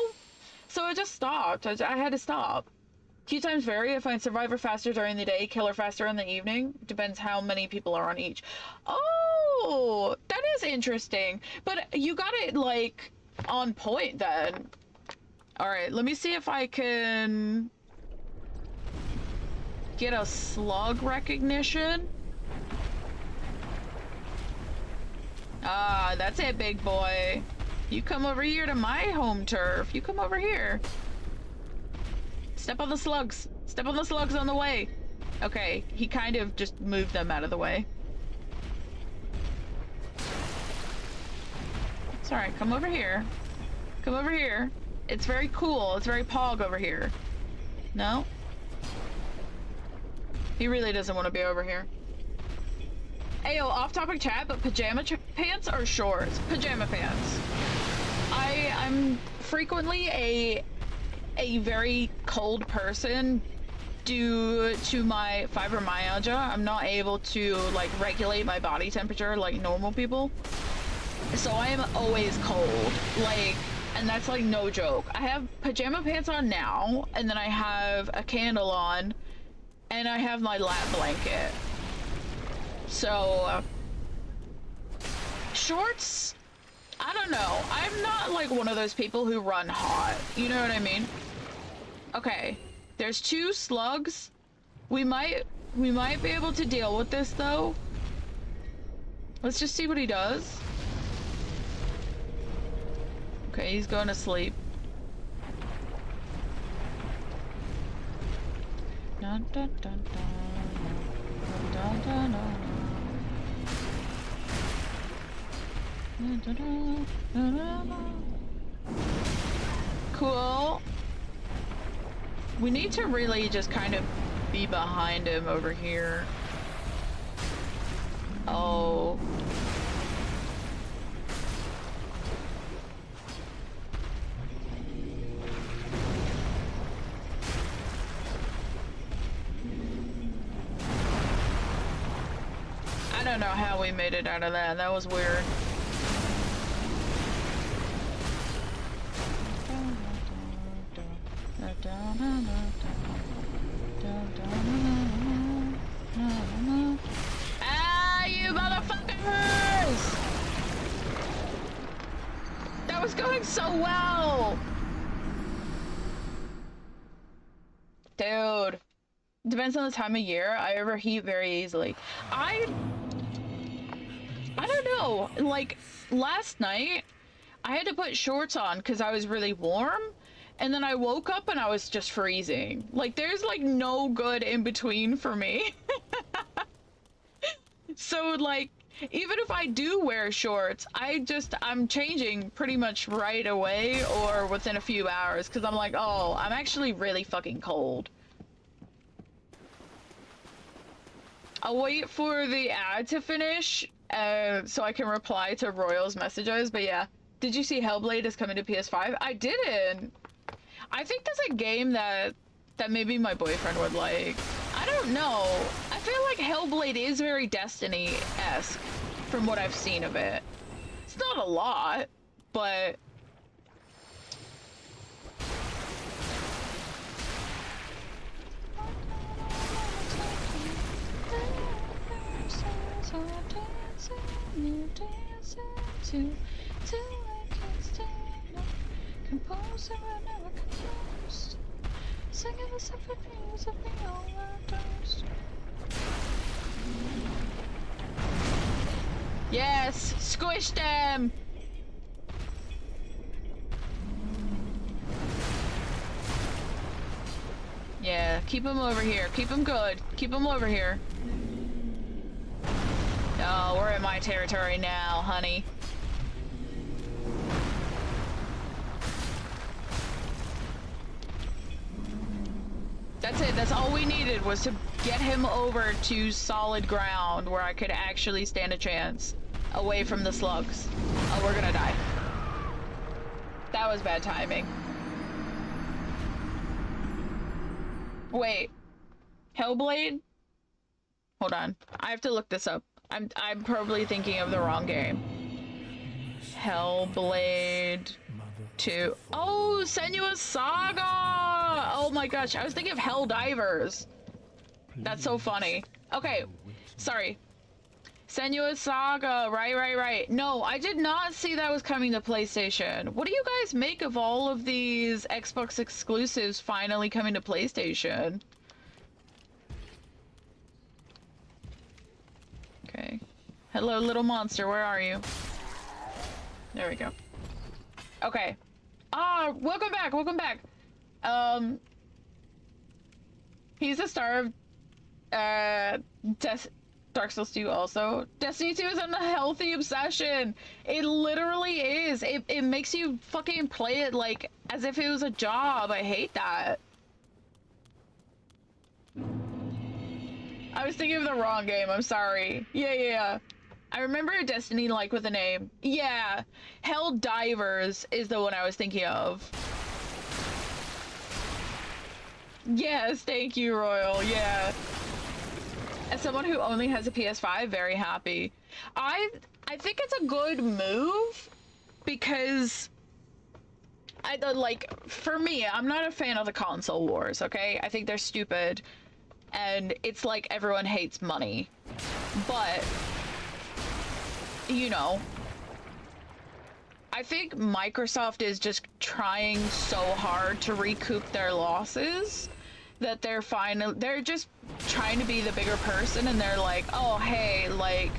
So I just stopped. I had to stop. Queue times vary. I find Survivor faster during the day, Killer faster in the evening. Depends how many people are on each. Oh, that is interesting. But you got it, like, on point then. Alright, let me see if I can get a slug recognition. Ah, that's it, big boy. You come over here to my home turf. You come over here. Step on the slugs. Step on the slugs on the way. Okay, he kind of just moved them out of the way. It's alright, come over here. Come over here. It's very cool. It's very pog over here. No? He really doesn't want to be over here. Ayo, off-topic chat, but pajama pants or shorts? Pajama pants. I'm frequently a very cold person due to my fibromyalgia. I'm not able to, like, regulate my body temperature like normal people. So I am always cold. Like, and that's like no joke. I have pajama pants on now, and then I have a candle on, and I have my lap blanket. So, shorts, I don't know. I'm not like one of those people who run hot. You know what I mean? Okay, there's 2 slugs. We might be able to deal with this though. Let's just see what he does. Okay, he's going to sleep. Dun, dun, dun, dun, dun, dun, dun. Cool. We need to really just kind of be behind him over here. Oh. I don't know how we made it out of that. That was weird. Ah, you motherfuckers! That was going so well! Dude. Depends on the time of year. I overheat very easily. I don't know. Like, last night, I had to put shorts on because I was really warm. And then I woke up and I was just freezing. Like, there's like no good in between for me. So, like, even if I do wear shorts, I'm changing pretty much right away or within a few hours because I'm like, oh, I'm actually really fucking cold. I'll wait for the ad to finish so I can reply to Royal's messages, but yeah. Did you see Hellblade is coming to PS5? I didn't. I think that's a game that maybe my boyfriend would like. I don't know. I feel like Hellblade is very Destiny-esque from what I've seen of it. It's not a lot, but... Composer I never composed, singing the symphonies of the overdose. Yes, squish them. Yeah, keep them over here. Keep them good. Keep them over here. Oh, we're in my territory now, honey. That's it. That's all we needed, was to get him over to solid ground where I could actually stand a chance away from the slugs. Oh, we're gonna die. That was bad timing. Wait. Hellblade? Hold on. I have to look this up. I'm probably thinking of the wrong game. Hellblade 2. Oh, Senua's Saga! Oh my gosh, I was thinking of Helldivers. That's so funny. Okay, sorry. Senua's Saga, right. No, I did not see that was coming to PlayStation. What do you guys make of all of these Xbox exclusives finally coming to PlayStation? Okay. Hello, little monster, where are you? There we go. Okay. Ah, welcome back. He's the star of, Dark Souls 2 also. Destiny 2 is an unhealthy obsession. It literally is. It makes you fucking play it like as if it was a job. I hate that. I was thinking of the wrong game. I'm sorry. Yeah. I remember a Destiny like with a name. Yeah. Helldivers is the one I was thinking of. Yes, thank you, Royal. Yeah. As someone who only has a PS5, very happy. I think it's a good move because for me, I'm not a fan of the console wars, okay? I think they're stupid and it's like everyone hates money. But you know, I think Microsoft is just trying so hard to recoup their losses that they're just trying to be the bigger person, and they're like, oh hey, like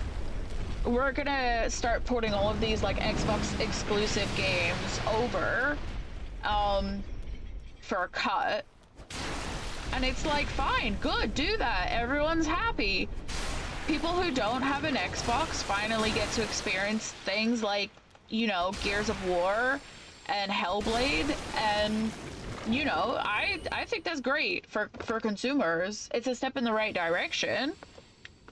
we're gonna start putting all of these like Xbox exclusive games over for a cut. And it's like, fine, good, do that, everyone's happy. People who don't have an Xbox finally get to experience things like, you know, Gears of War and Hellblade, and you know, I think that's great for consumers. It's a step in the right direction.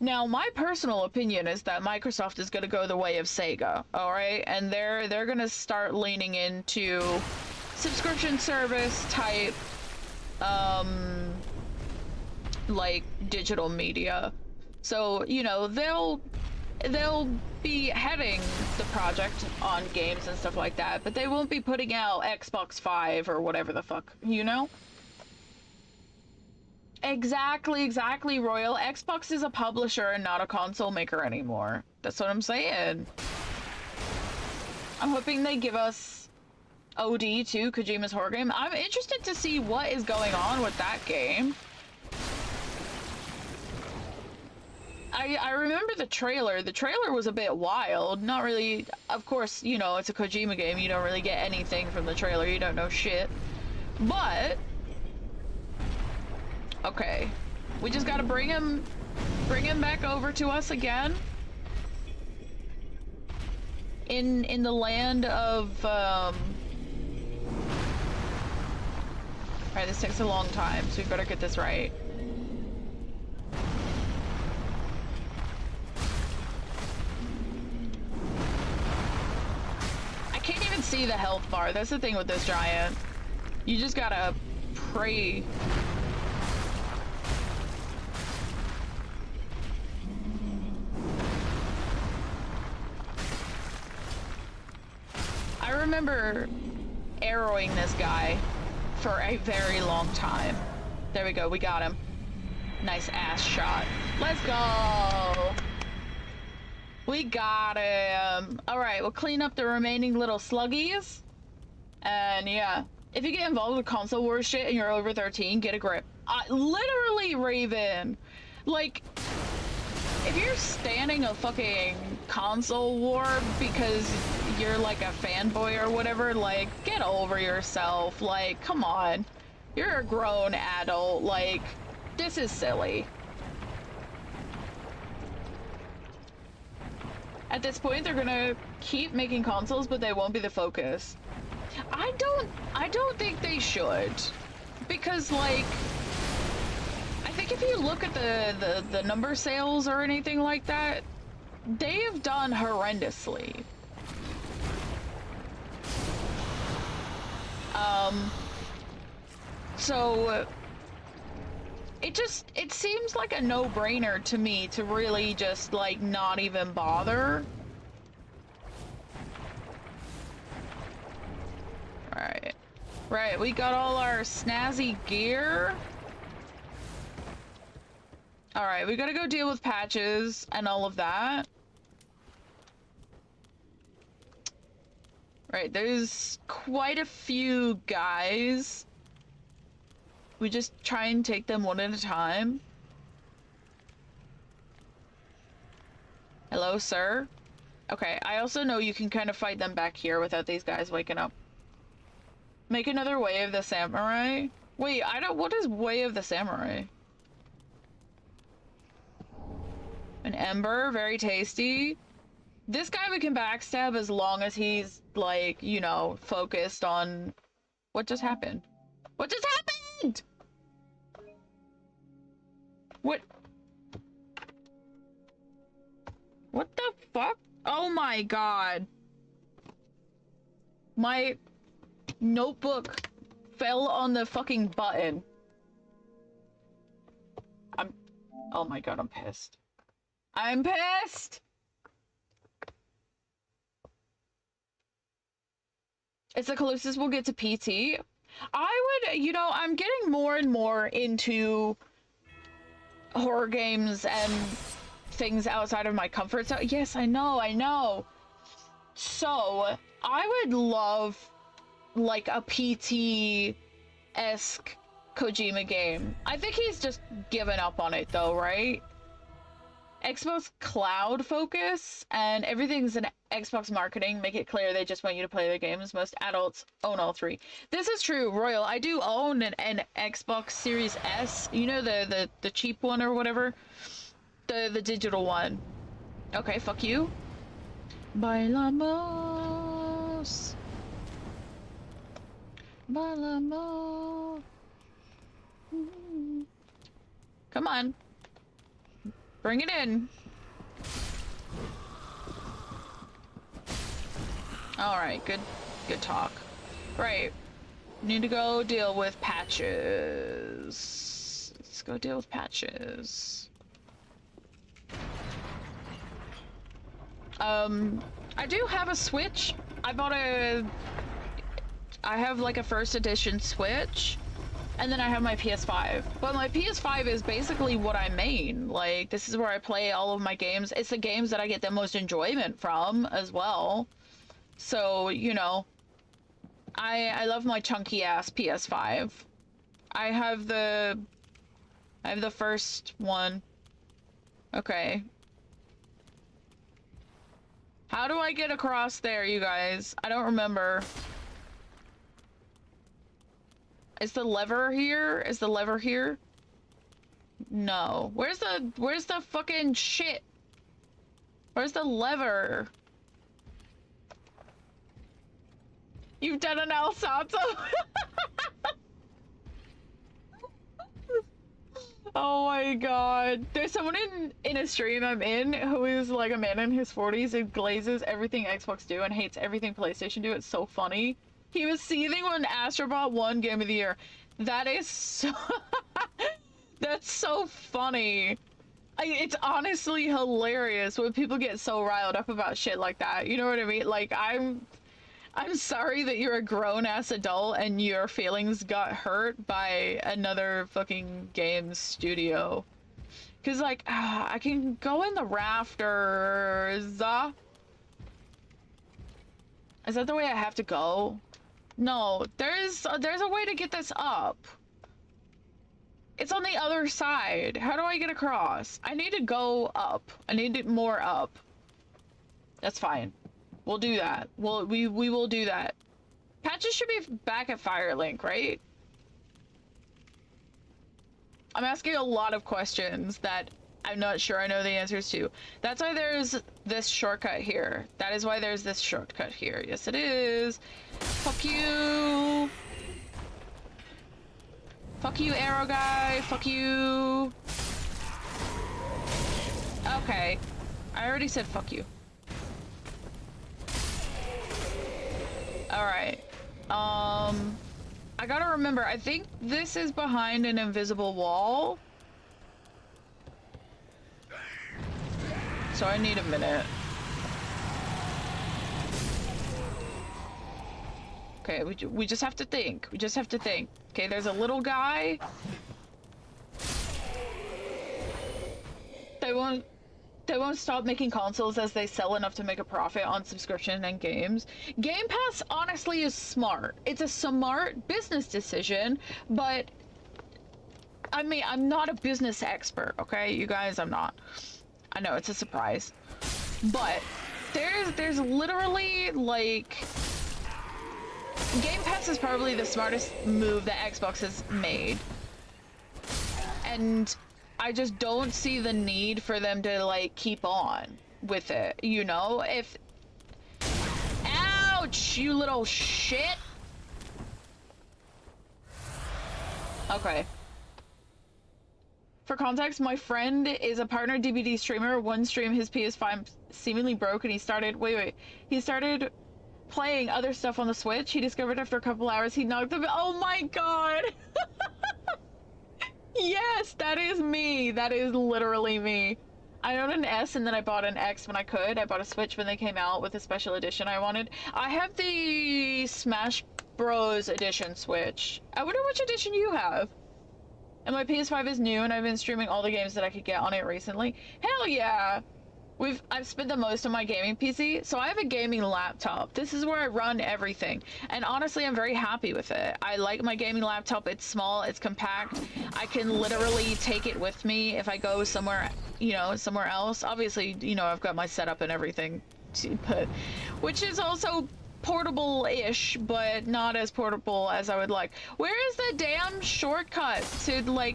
Now, my personal opinion is that Microsoft is going to go the way of Sega, all right? And they're going to start leaning into subscription service type like digital media. So, you know, they'll be heading the project on games and stuff like that, but they won't be putting out Xbox 5 or whatever the fuck, you know? Exactly, Royal. Xbox is a publisher and not a console maker anymore. That's what I'm saying. I'm hoping they give us OD too, Kojima's horror game. I'm interested to see what is going on with that game. I remember the trailer. The trailer was a bit wild. Not really, of course, you know, it's a Kojima game. You don't really get anything from the trailer. You don't know shit. But okay, we just gotta bring him back over to us again. In the land of Alright, this takes a long time, so we better get this right. I can't even see the health bar. That's the thing with this giant. You just gotta pray. I remember arrowing this guy for a very long time. There we go, we got him. Nice ass shot. Let's go! We got him! Alright, we'll clean up the remaining little sluggies. And yeah, if you get involved with console war shit and you're over 13, get a grip. Literally, Raven! Like, if you're standing a fucking console war because you're like a fanboy or whatever, like, get over yourself. Like, come on. You're a grown adult. Like, this is silly. At this point, they're gonna keep making consoles, but they won't be the focus. I don't think they should. Because, like, if you look at the number sales or anything like that, they have done horrendously. So it seems like a no-brainer to me to really just like not even bother. Right, we got all our snazzy gear. All right, we gotta go deal with patches and all of that. Right, there's quite a few guys. We just try and take them one at a time. Hello, sir. Okay, I also know you can kind of fight them back here without these guys waking up. Make another Way of the Samurai? Wait, what is Way of the Samurai? An ember, very tasty. This guy we can backstab as long as he's, like, you know, focused on... What just happened? What just happened? What? What the fuck? Oh my god. My notebook fell on the fucking button. Oh my god, I'm pissed. I'm pissed! It's the closest we'll get to PT. I would, you know, I'm getting more and more into horror games and things outside of my comfort zone. Yes, I know. So, I would love, like, a PT-esque Kojima game. I think he's just given up on it, though, right? Xbox Cloud focus, and everything's in Xbox marketing. Make it clear they just want you to play their games. Most adults own all three. This is true, Royal. I do own an Xbox Series S. You know, the cheap one or whatever? The digital one. Okay, fuck you. Bailamos. Bailamos. Come on. Bring it in. Alright, good talk. Right. Need to go deal with patches. Let's go deal with patches. I do have a Switch. I have like a first edition Switch. And then I have my PS5. But my PS5 is basically what I main. Like, this is where I play all of my games. It's the games that I get the most enjoyment from as well. So, you know, I love my chunky ass PS5. I have the first one. Okay. How do I get across there, you guys? I don't remember. Is the lever here? Is the lever here? No. Where's the fucking shit? Where's the lever? You've done an Alsato? Oh my god. There's someone in a stream I'm in who is like a man in his 40s who glazes everything Xbox do and hates everything PlayStation do. It's so funny. He was seething when Astrobot won Game of the Year. That is so... That's so funny. It's honestly hilarious when people get so riled up about shit like that. You know what I mean? Like, I'm sorry that you're a grown-ass adult and your feelings got hurt by another fucking game studio. Cause, like, I can go in the rafters. Is that the way I have to go? No, there's a way to get this up. It's on the other side. How do I get across? I need to go up. I need it more up. That's fine. We'll do that. We will do that. Patches should be back at Firelink, right? I'm asking a lot of questions that I'm not sure I know the answers to. That's why there's this shortcut here. That is why there's this shortcut here. Yes, it is. Fuck you. Fuck you, arrow guy. Fuck you. Okay. I already said fuck you. Alright. I gotta remember, I think this is behind an invisible wall. So I need a minute. Okay, we just have to think. We just have to think. Okay, there's a little guy. They won't stop making consoles as they sell enough to make a profit on subscription and games. Game Pass honestly is smart. It's a smart business decision, but I mean, I'm not a business expert, okay? You guys, I'm not. I know, it's a surprise. But there's literally like Game Pass is probably the smartest move that Xbox has made. And I just don't see the need for them to like keep on with it, you know? If ouch, you little shit. Okay. For context, my friend is a partner DVD streamer. One stream his PS5 seemingly broke and he started he started playing other stuff on the Switch. He discovered after a couple hours he knocked the oh my god. Yes, that is me. That is literally me. I owned an S and then I bought an X when I could. I bought a Switch when they came out with a special edition I wanted. I have the Smash Bros. Edition Switch. I wonder which edition you have. And my PS5 is new and I've been streaming all the games that I could get on it recently. Hell yeah! I've spent the most on my gaming PC, so I have a gaming laptop. This is where I run everything. And honestly, I'm very happy with it. I like my gaming laptop. It's small, it's compact. I can literally take it with me if I go somewhere, you know, somewhere else. Obviously, you know, I've got my setup and everything to put, which is also portable-ish, but not as portable as I would like. Where is the damn shortcut to, like,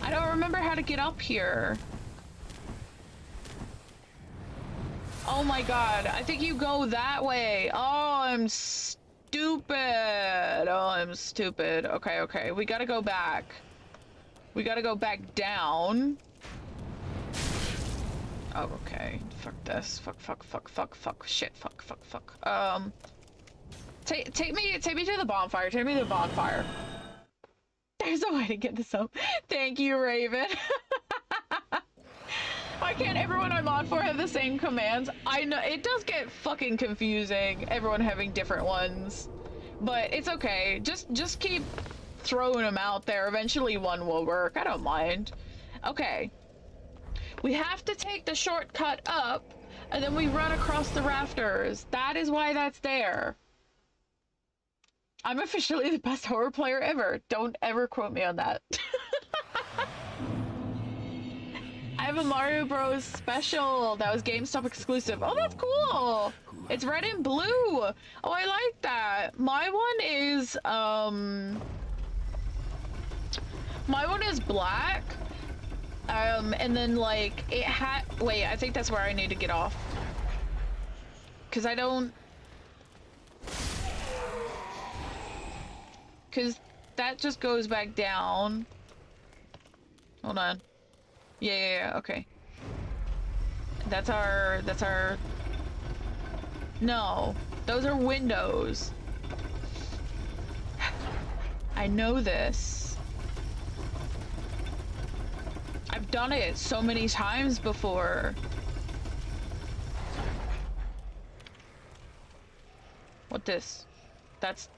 I don't remember how to get up here. Oh my god, I think you go that way. Oh, I'm stupid. Oh, I'm stupid. Okay, okay, we gotta go back. We gotta go back down. Oh, okay. Fuck this. Fuck. Shit, fuck. Take me to the bonfire. Take me to the bonfire. There's a way to get this up. Thank you, Raven. Why can't everyone I'm on for have the same commands? I know, it does get fucking confusing, everyone having different ones. But it's okay, just keep throwing them out there. Eventually one will work, I don't mind. Okay. We have to take the shortcut up, and then we run across the rafters. That is why that's there. I'm officially the best horror player ever. Don't ever quote me on that. I have a Mario Bros. Special that was GameStop exclusive. Oh, that's cool. It's red and blue. Oh, I like that. My one is black. And then like it had. Wait, I think that's where I need to get off. Cause I don't. Cause that just goes back down. Hold on. Yeah, okay. That's our... No, those are windows. I know this. I've done it so many times before. What this? That's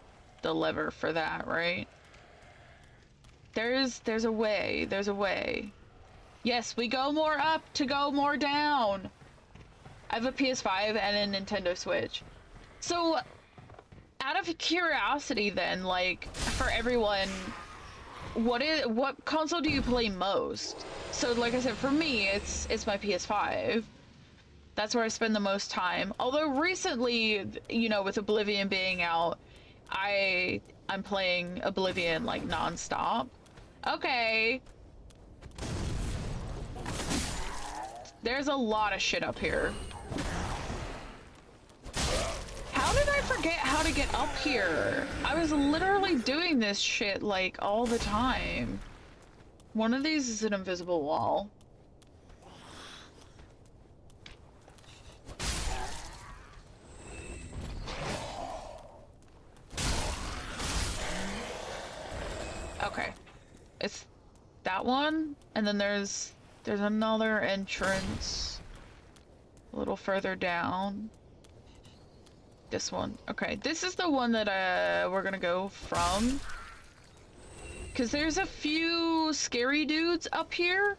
the lever for that, right? There's a way. There's a way. Yes, we go more up to go more down. I have a PS5 and a Nintendo Switch. So, out of curiosity then, like, for everyone, what console do you play most? So, like I said, for me, it's my PS5. That's where I spend the most time. Although recently, you know, with Oblivion being out, I'm playing Oblivion, like, non-stop. Okay. There's a lot of shit up here. How did I forget? forget how to get up here. I was literally doing this shit, like, all the time. One of these is an invisible wall. Okay. It's that one, and then there's another entrance a little further down. This one. Okay, this is the one that we're gonna go from. Cause there's a few scary dudes up here.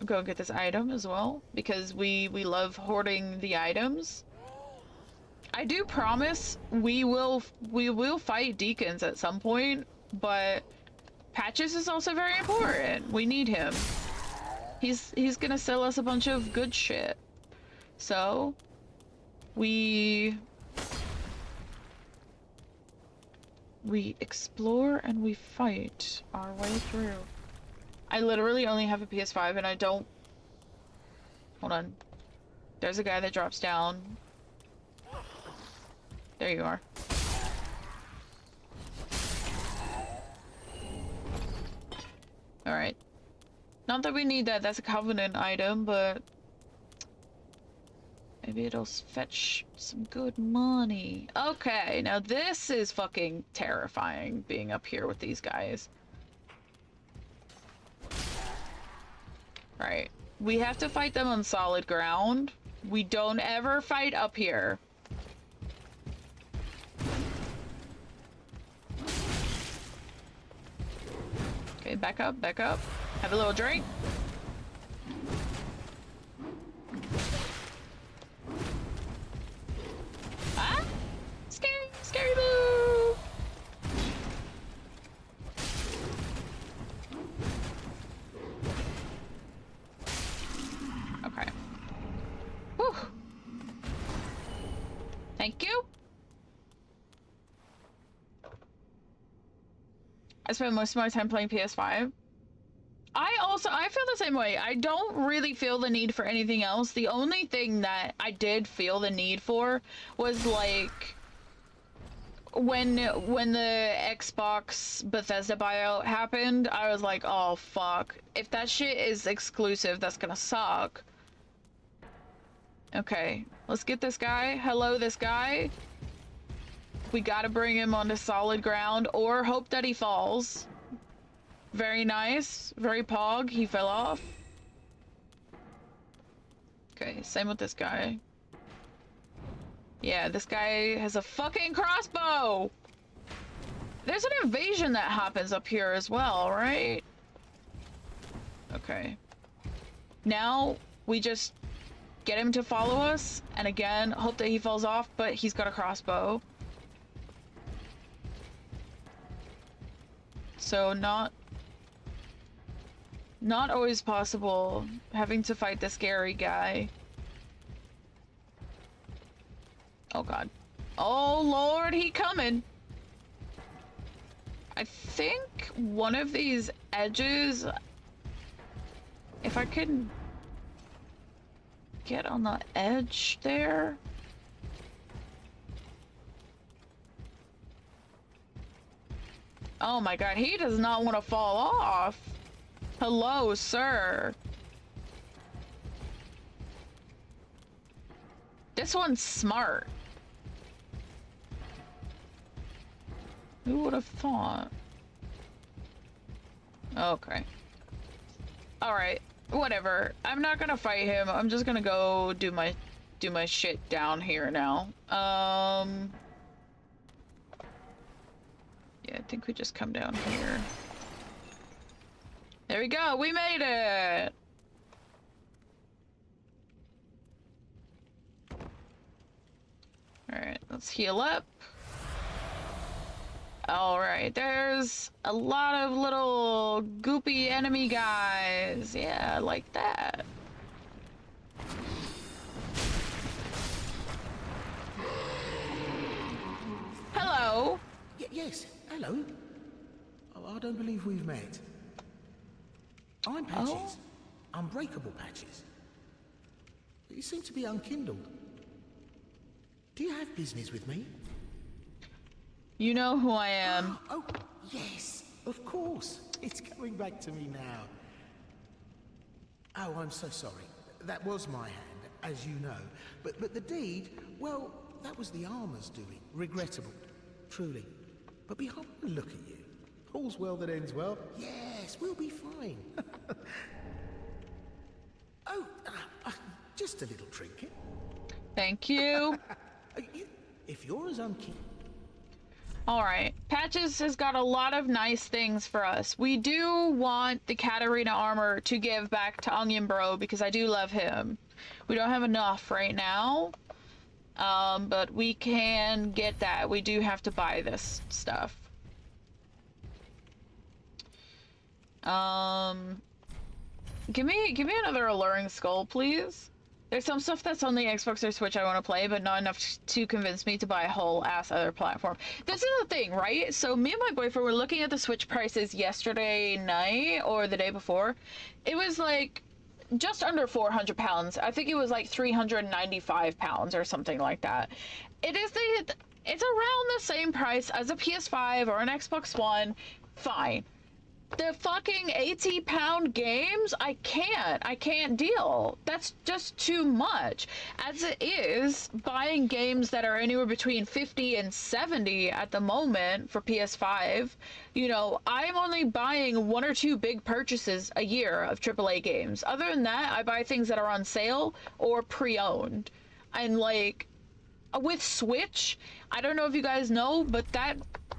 Go get this item as well, because we love hoarding the items. I do promise we will fight Deacons at some point, but Patches is also very important. We need him. He's gonna sell us a bunch of good shit. So we explore and we fight our way through. I literally only have a PS5 and I don't... Hold on. There's a guy that drops down. There you are. Alright. Not that we need that, that's a Covenant item, but... maybe it'll fetch some good money. Okay, now this is fucking terrifying, being up here with these guys. Right. We have to fight them on solid ground. We don't ever fight up here. Okay, back up, back up. Have a little drink. Ah! Scary, scary move! Okay. Whew. Thank you. I spend most of my time playing PS5. I feel the same way. I don't really feel the need for anything else. The only thing that I did feel the need for was like when the Xbox Bethesda buyout happened, I was like, oh fuck. If that shit is exclusive, that's gonna suck. Okay, let's get this guy. Hello, this guy. We gotta bring him onto solid ground or hope that he falls. Very nice. Very pog. He fell off. Okay, same with this guy. Yeah, this guy has a fucking crossbow! There's an invasion that happens up here as well, right? Okay. Now, we just get him to follow us, and again, hope that he falls off, but he's got a crossbow. So not always possible having to fight the scary guy. Oh god. Oh lord, he coming! I think one of these edges, if I can get on the edge there. Oh my god, he does not want to fall off. Hello, sir. This one's smart. Who would have thought? Okay. Alright, whatever. I'm not gonna fight him. I'm just gonna go do my shit down here now. Yeah, I think we just come down here. There we go, we made it! Alright, let's heal up. Alright, there's a lot of little goopy enemy guys. Yeah, like that. Hello. Yes, hello. Oh, I don't believe we've met. I'm Patches. Oh. Unbreakable Patches. You seem to be unkindled. Do you have business with me? You know who I am. Oh, yes, of course. It's coming back to me now. Oh, I'm so sorry. That was my hand, as you know. But the deed, well, that was the armor's doing. Regrettable, truly. But behold, look at you. All's well that ends well. Yes, we'll be fine. Oh, just a little trinket. Thank you. If you're as unkeen... Alright, Patches has got a lot of nice things for us. We do want the Katarina armor to give back to Onion Bro because I do love him. We don't have enough right now, but we can get that. We do have to buy this stuff. Give me another alluring skull, please. There's some stuff that's on the Xbox or Switch I want to play, but not enough to convince me to buy a whole ass other platform. This is the thing, right? So me and my boyfriend were looking at the Switch prices yesterday night or the day before. It was like just under £400. I think it was like £395 or something like that. It's around the same price as a PS5 or an Xbox One. Fine. The fucking 80-pound games, I can't deal. That's just too much. As it is, buying games that are anywhere between 50 and 70 at the moment for PS5, you know, I'm only buying 1 or 2 big purchases a year of AAA games. Other than that, I buy things that are on sale or pre-owned. And like, with Switch, I don't know if you guys know, but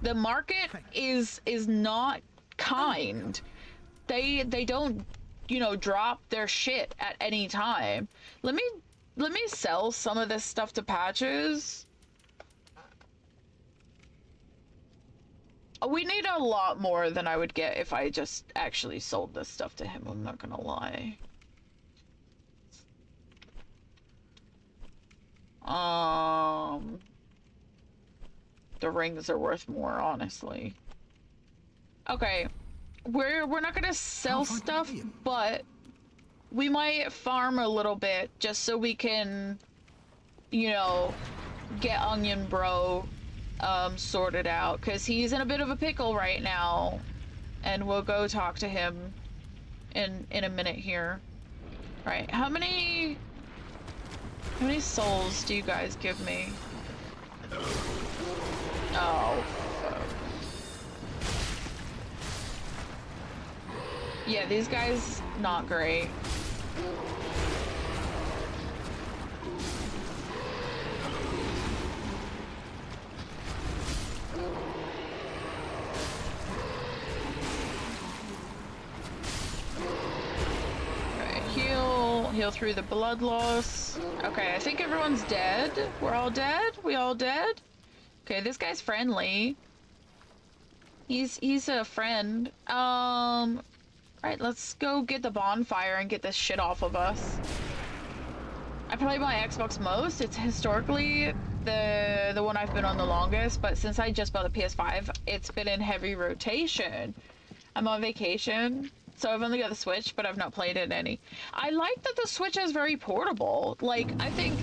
the market is not kind. They don't, you know, drop their shit at any time. Let me sell some of this stuff to Patches. We need a lot more than I would get if I just actually sold this stuff to him, I'm not gonna lie. The rings are worth more, honestly. Okay, we're not gonna sell stuff, but we might farm a little bit just so we can, you know, get Onion Bro sorted out, because he's in a bit of a pickle right now, and we'll go talk to him in a minute here. All right, how many souls do you guys give me? Oh. Yeah, these guys, not great. Alright, heal through the blood loss. Okay, I think everyone's dead. We're all dead? We all dead? Okay, this guy's friendly. He's a friend. Alright, let's go get the bonfire and get this shit off of us. I play my Xbox most. It's historically the one I've been on the longest, but since I just bought the PS5, it's been in heavy rotation. I'm on vacation, so I've only got the Switch, but I've not played it any. I like that the Switch is very portable. Like, I think,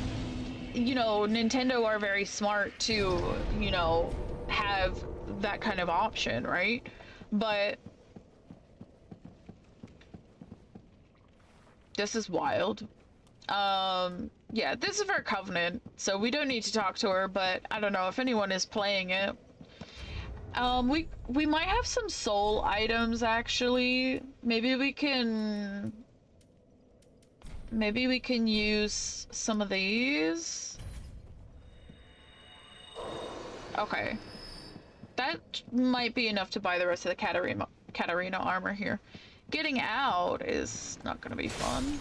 you know, Nintendo are very smart to, you know, have that kind of option, right? But this is wild. Yeah, this is for Covenant, so we don't need to talk to her, but I don't know if anyone is playing it. We might have some soul items, actually. Maybe we can use some of these. Okay. That might be enough to buy the rest of the Katarina armor here. Getting out is not gonna be fun.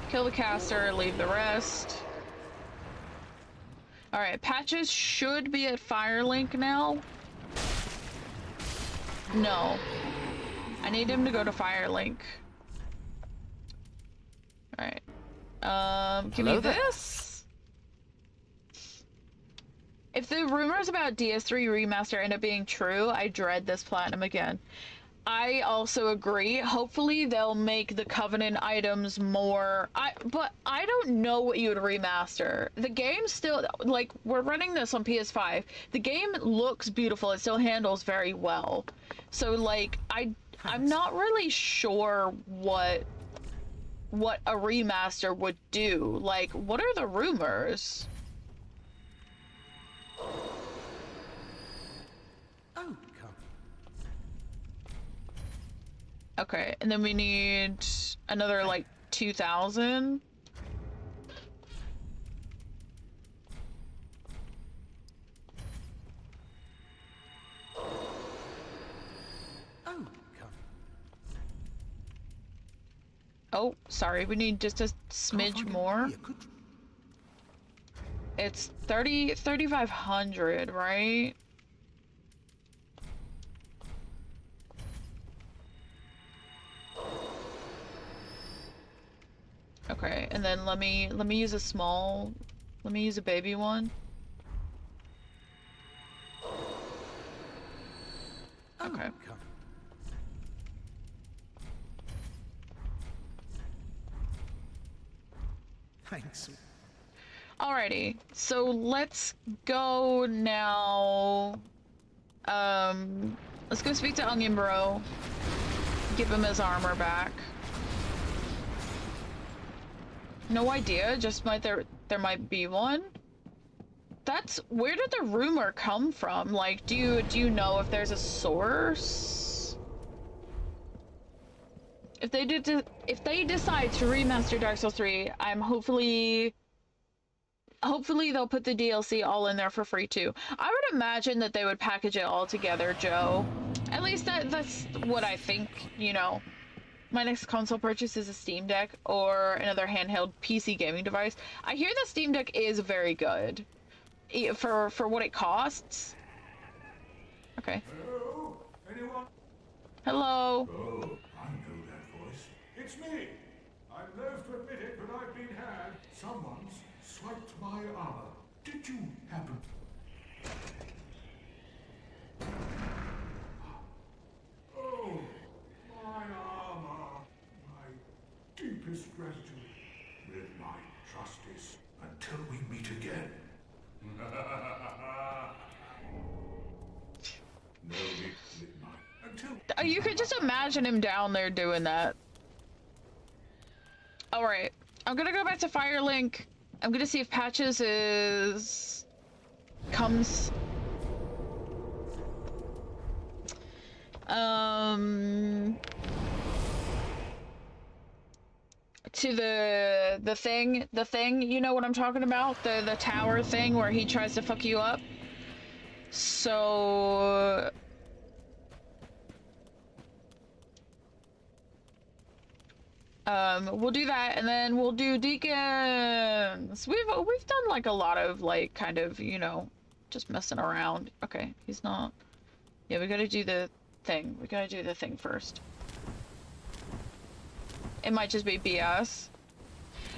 Kill the caster, leave the rest. Alright, Patches should be at Firelink now. No. I need him to go to Firelink. Alright. Give me this. If the rumors about DS3 Remaster end up being true, I dread this platinum again. I also agree. Hopefully they'll make the Covenant items more... But I don't know what you would remaster. The game still... Like, we're running this on PS5. The game looks beautiful. It still handles very well. So, like, I'm not really sure what a remaster would do. Like, what are the rumors? Oh, come. Okay, and then we need another, like, 2,000. Oh, come. Oh, sorry, we need just a smidge more. Good. It's 3,500, right? Okay, and then let me use a small, let me use a baby one. Okay. Oh, come. Thanks. Alrighty, so let's go now. Let's go speak to Onion Bro. Give him his armor back. No idea, just there might be one. Where did the rumor come from? Like, do you know if there's a source? If they decide to remaster Dark Souls 3, I'm hopefully they'll put the DLC all in there for free too. I would imagine that they would package it all together, Joe. At least that's what I think, you know. My next console purchase is a Steam Deck or another handheld PC gaming device. I hear the Steam Deck is very good for what it costs. Okay. Hello? Anyone? Hello. Oh, I know that voice. It's me. I'm loath to admit it, but I've been had. Someone's swiped my armor. Did you happen? Oh, my armor. My deepest gratitude. Midnight justice until we meet again. No midnight until. You could just imagine him down there doing that. Alright, I'm gonna go back to Firelink. I'm gonna see if Patches comes to the thing, you know what I'm talking about? The tower thing where he tries to fuck you up. So we'll do that, and then we'll do Deacons. We've done like a lot of like kind of, you know, just messing around. Okay, he's not. Yeah, we gotta do the thing. We gotta do the thing first. It might just be BS.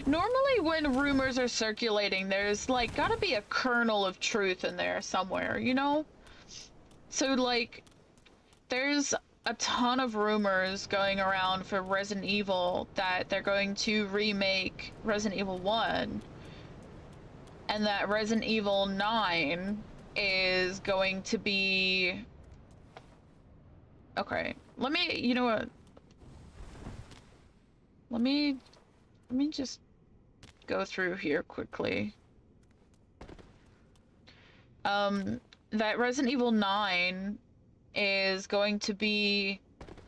Normally when rumors are circulating, there's like gotta be a kernel of truth in there somewhere, you know? So like, there's a ton of rumors going around for Resident Evil that they're going to remake Resident Evil 1 and that Resident Evil 9 is going to be... Okay, let me, you know what? Let me just go through here quickly. That Resident Evil 9 is going to be,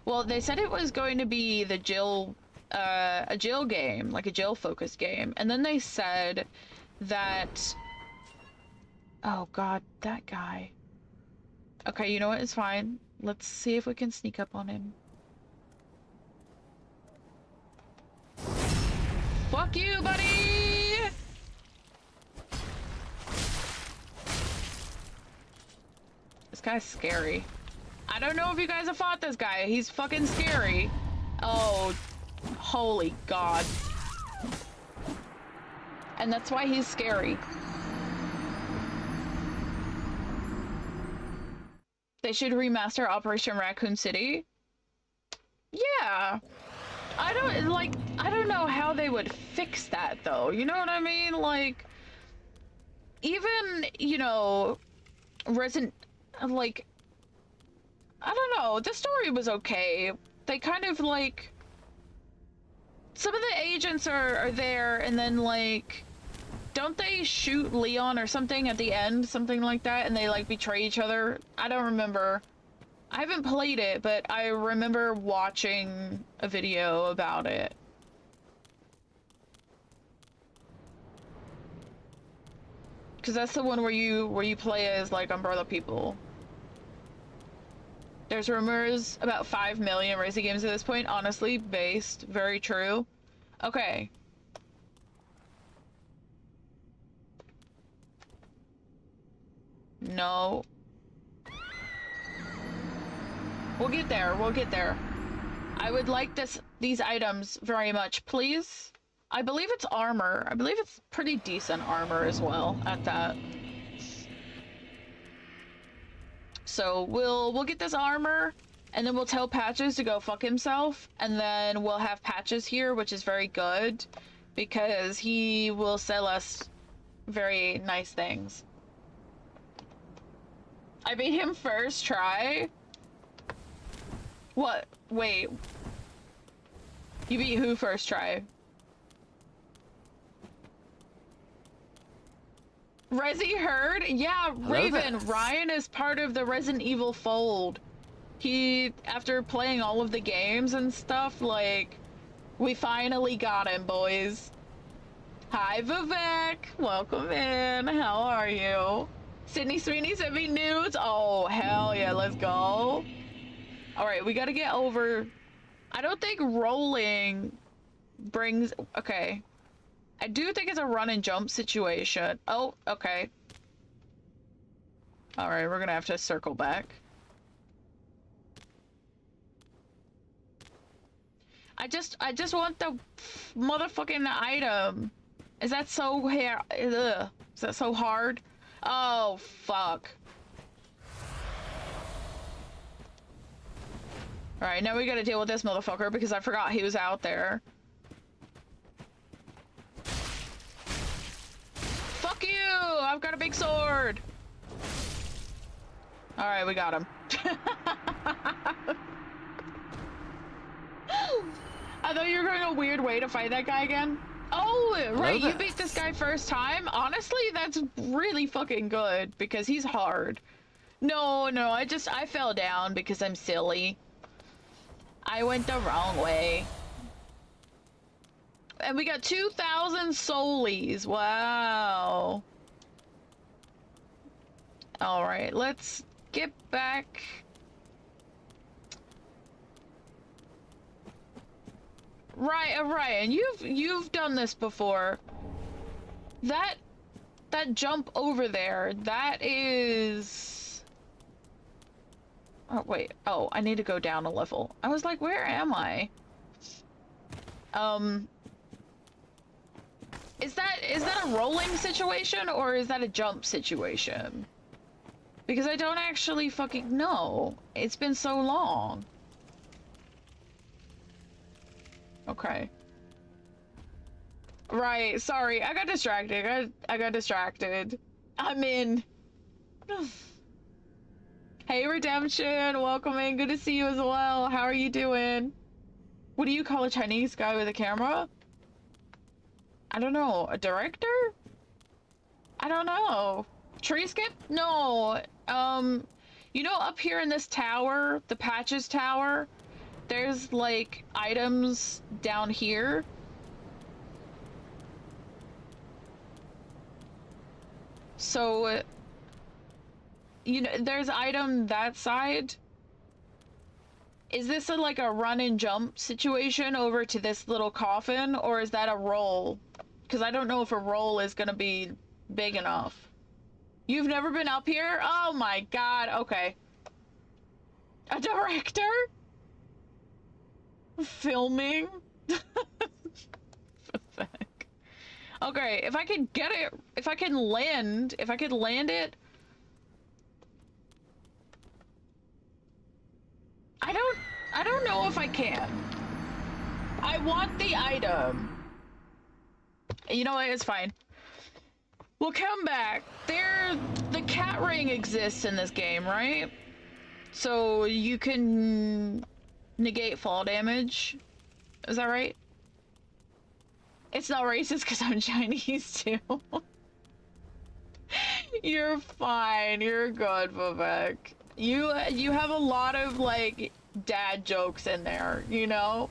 well, they said it was going to be the Jill, a Jill game, like a Jill focused game, and then they said that, oh god, that guy. Okay, you know what, it's fine. Let's see if we can sneak up on him. Fuck you, buddy! This guy's scary. I don't know if you guys have fought this guy. He's fucking scary. Oh, holy god. And that's why he's scary. They should remaster Operation Raccoon City. Yeah. I don't know how they would fix that though. You know what I mean? Like, even, you know, Resident, like, I don't know, the story was okay. They kind of like, some of the agents are there and then like, don't they shoot Leon or something at the end? Something like that, and they like betray each other? I don't remember. I haven't played it, but I remember watching a video about it. Because that's the one where you play as like umbrella people. There's rumors about 5 million racing games at this point. Honestly, based. Very true. Okay. No. We'll get there. We'll get there. I would like these items very much, please. I believe it's armor. I believe it's pretty decent armor as well at that. So we'll get this armor, and then we'll tell Patches to go fuck himself, and then we'll have Patches here, which is very good because he will sell us very nice things. I beat him first try. What? Wait. You beat who first try? Resi heard? Yeah, Raven. Ryan is part of the Resident Evil fold. He, after playing all of the games and stuff, like, we finally got him, boys. Hi, Vivek. Welcome in. How are you? Sydney Sweeney sent me nudes. Oh, hell yeah, let's go. Alright, we gotta get over... I don't think rolling brings... Okay. I do think it's a run and jump situation. Oh, okay. Alright, we're gonna have to circle back. I just want the motherfucking item. Is that so Ugh. Is that so hard? Oh, fuck. Alright, now we gotta deal with this motherfucker because I forgot he was out there. Fuck you! I've got a big sword! Alright, we got him. I thought you were going a weird way to fight that guy again. Oh, right, you beat this guy first time? Honestly, that's really fucking good because he's hard. No, I fell down because I'm silly. I went the wrong way. And we got 2,000 soulies. Wow. Alright, let's get back. Right, Ryan, you've done this before. That jump over there, that is... Oh, wait. Oh, I need to go down a level. I was like, where am I? Is that a rolling situation or is that a jump situation? Because I don't actually fucking know. It's been so long. Okay. Right, sorry. I got distracted. I got distracted. I'm in. Hey, Redemption. Welcome in. Good to see you as well. How are you doing? What do you call a Chinese guy with a camera? I don't know. A director? I don't know. Tree skip? No. You know up here in this tower, the Patches Tower, there's like items down here. So, you know, there's item that side. Is this like a run and jump situation over to this little coffin, or is that a roll? Because I don't know if a roll is gonna be big enough. You've never been up here? Oh my god, okay. A director? Filming? Pathetic. Okay, if I can get it, if I could land it. I don't know if I can. I want the item. You know what? It's fine. We'll come back. The cat ring exists in this game, right? So you can negate fall damage. Is that right? It's not racist because I'm Chinese too. You're fine. You're good, Vivek. You have a lot of like dad jokes in there, you know?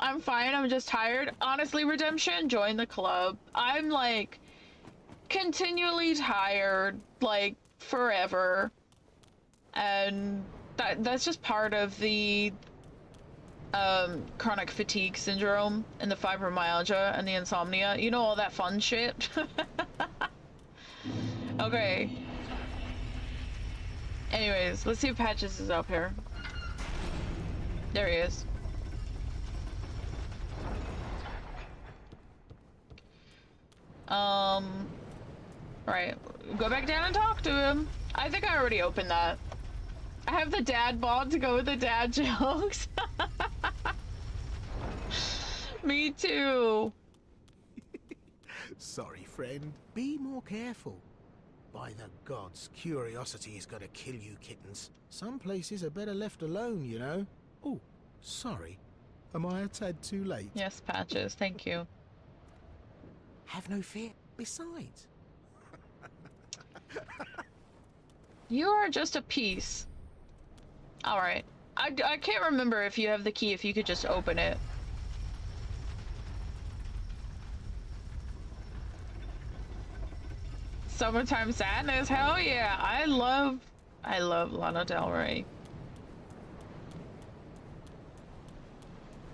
I'm fine. I'm just tired. Honestly, Redemption, join the club. I'm like continually tired, like forever. And that's just part of the chronic fatigue syndrome and the fibromyalgia and the insomnia. You know, all that fun shit. Okay. Anyways, let's see if Patches is up here. There he is. Right. Go back down and talk to him. I think I already opened that. I have the dad bod to go with the dad jokes. Me too. Sorry, friend. Be more careful. By the gods, curiosity is gonna kill you kittens. Some places are better left alone, you know. Oh, sorry. Am I a tad too late? Yes, Patches. Thank you. Have no fear. Besides... You are just a piece. Alright. I can't remember if you have the key, if you could just open it. Summertime Sadness, hell yeah! I love Lana Del Rey.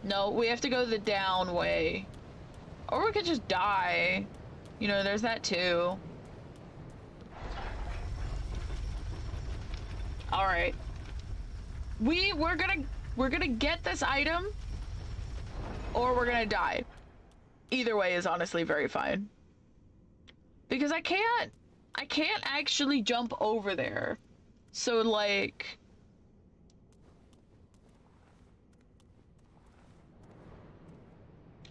No, we have to go the down way. Or we could just die. You know, there's that too. Alright. We're gonna get this item, or we're gonna die. Either way is honestly very fine. Because I can't actually jump over there. So like...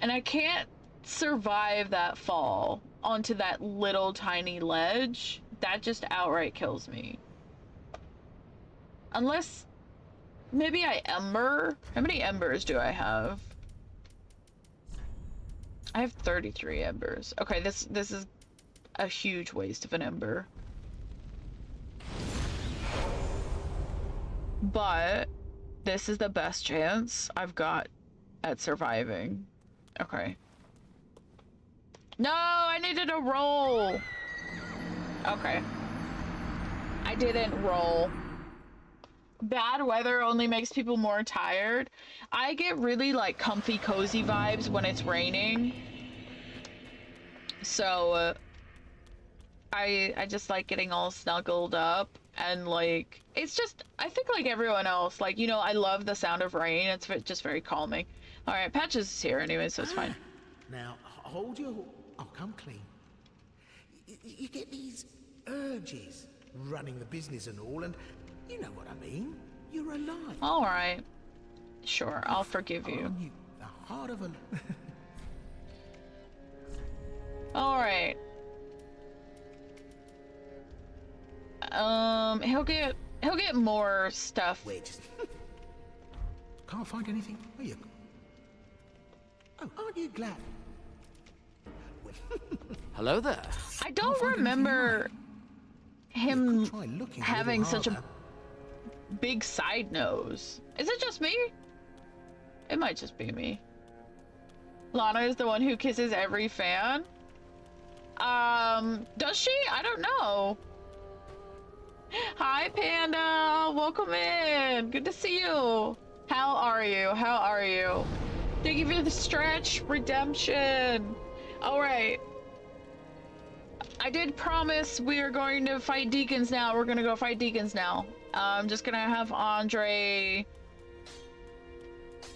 And I can't survive that fall onto that little tiny ledge. That just outright kills me. Unless... Maybe I ember? How many embers do I have? I have 33 embers. Okay, this is a huge waste of an ember. But this is the best chance I've got at surviving. Okay. No, I needed a roll. Okay. I didn't roll. Bad weather only makes people more tired. I get really like comfy, cozy vibes when it's raining. So, I just like getting all snuggled up and like, it's just, I think like everyone else, like, you know, I love the sound of rain. It's just very calming. All right, Patches is here anyway, so it's fine. Now, hold your... Oh, come clean. You get these urges, running the business and all, and you know what I mean. You're alive. All right. Sure, I'll forgive you. The heart of a... All right. He'll get more stuff. Wait. Can't find anything, are you? Oh, aren't you glad? Hello there. I don't remember him looking having such a harder. big side nose. Is it just me? It might just be me. Lana is the one who kisses every fan. Does she? I don't know. Hi, Panda. Welcome in. Good to see you. How are you? How are you? Thank you for the stretch. Redemption. All right. I did promise we are going to fight Deacons now. We're going to go fight Deacons now. I'm just going to have Andre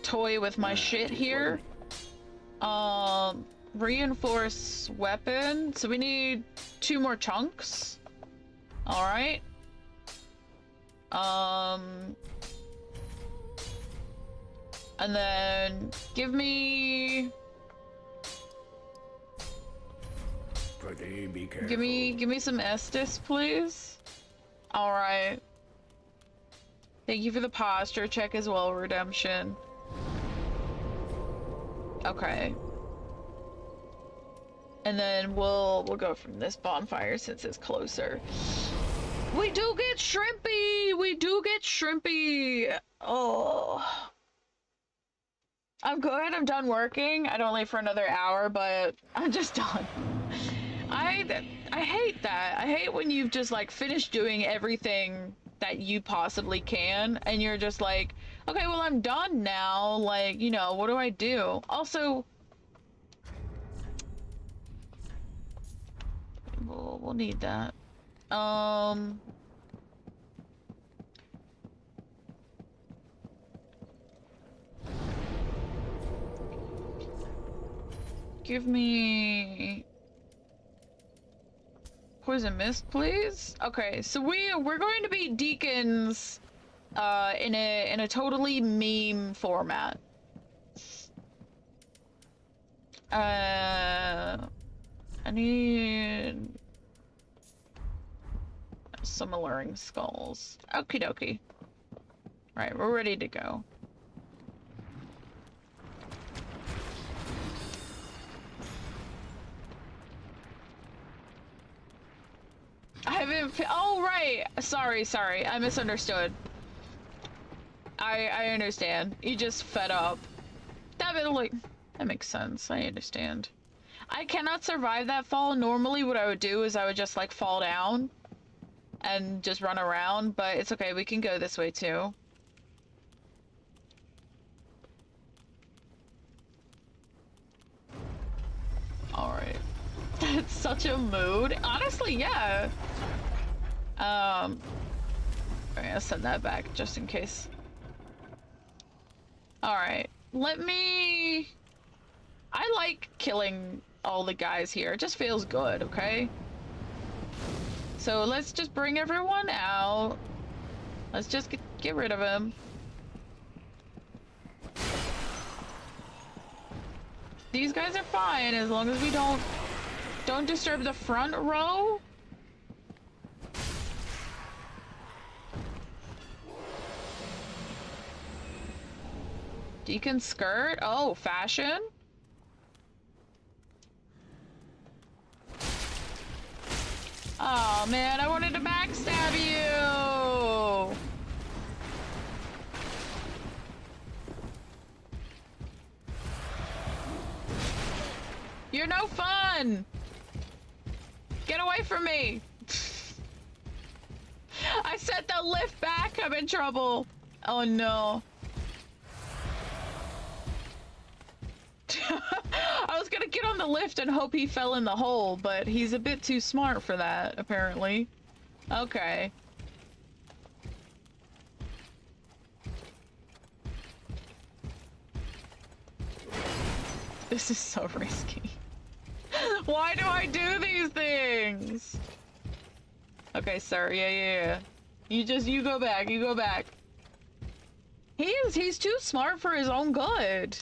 toy with my shit here. Reinforce weapon. So we need 2 more chunks. All right. And then give me... Pretty, be careful. Give me some Estus, please. All right. Thank you for the posture check as well, Redemption. Okay. And then we'll go from this bonfire since it's closer. We do get shrimpy! We do get shrimpy! Oh. I'm good, I'm done working. I don't leave for another hour, but I'm just done. I hate that. I hate when you've just like finished doing everything that you possibly can and you're just like, okay, well I'm done now. Like, you know, what do I do? Also, we'll need that. Give me poison mist, please. Okay, so we're going to be deacons in a totally meme format. I need some alluring skulls. Okie dokie. Right, we're ready to go. I haven't. Oh, right. Sorry. I misunderstood. I understand. You just fed up. That makes sense. I understand. I cannot survive that fall. Normally, what I would do is I would just like fall down and just run around, but it's okay. We can go this way too. All right. That's such a mood. Honestly, yeah. Alright, I'll send that back just in case. Alright, I like killing all the guys here. It just feels good, okay? So let's just bring everyone out. Let's just get rid of him. These guys are fine as long as we don't disturb the front row. Deacon skirt? Oh, fashion? Oh man, I wanted to backstab you! You're no fun! Get away from me! I set the lift back, I'm in trouble! Oh no. I was gonna get on the lift and hope he fell in the hole, but he's a bit too smart for that, apparently. Okay. This is so risky. Why do I do these things? Okay, sir. Yeah. You go back. He's too smart for his own good.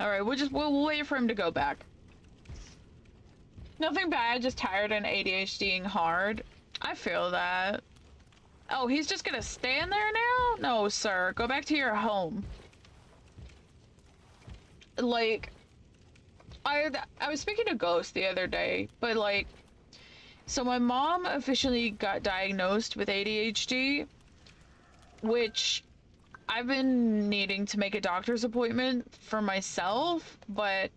Alright, we'll wait for him to go back. Nothing bad, just tired and ADHDing hard. I feel that. Oh, he's just gonna stand there now? No, sir. Go back to your home. Like, I was speaking to Ghost the other day, but like, so my mom officially got diagnosed with ADHD, which I've been needing to make a doctor's appointment for myself, but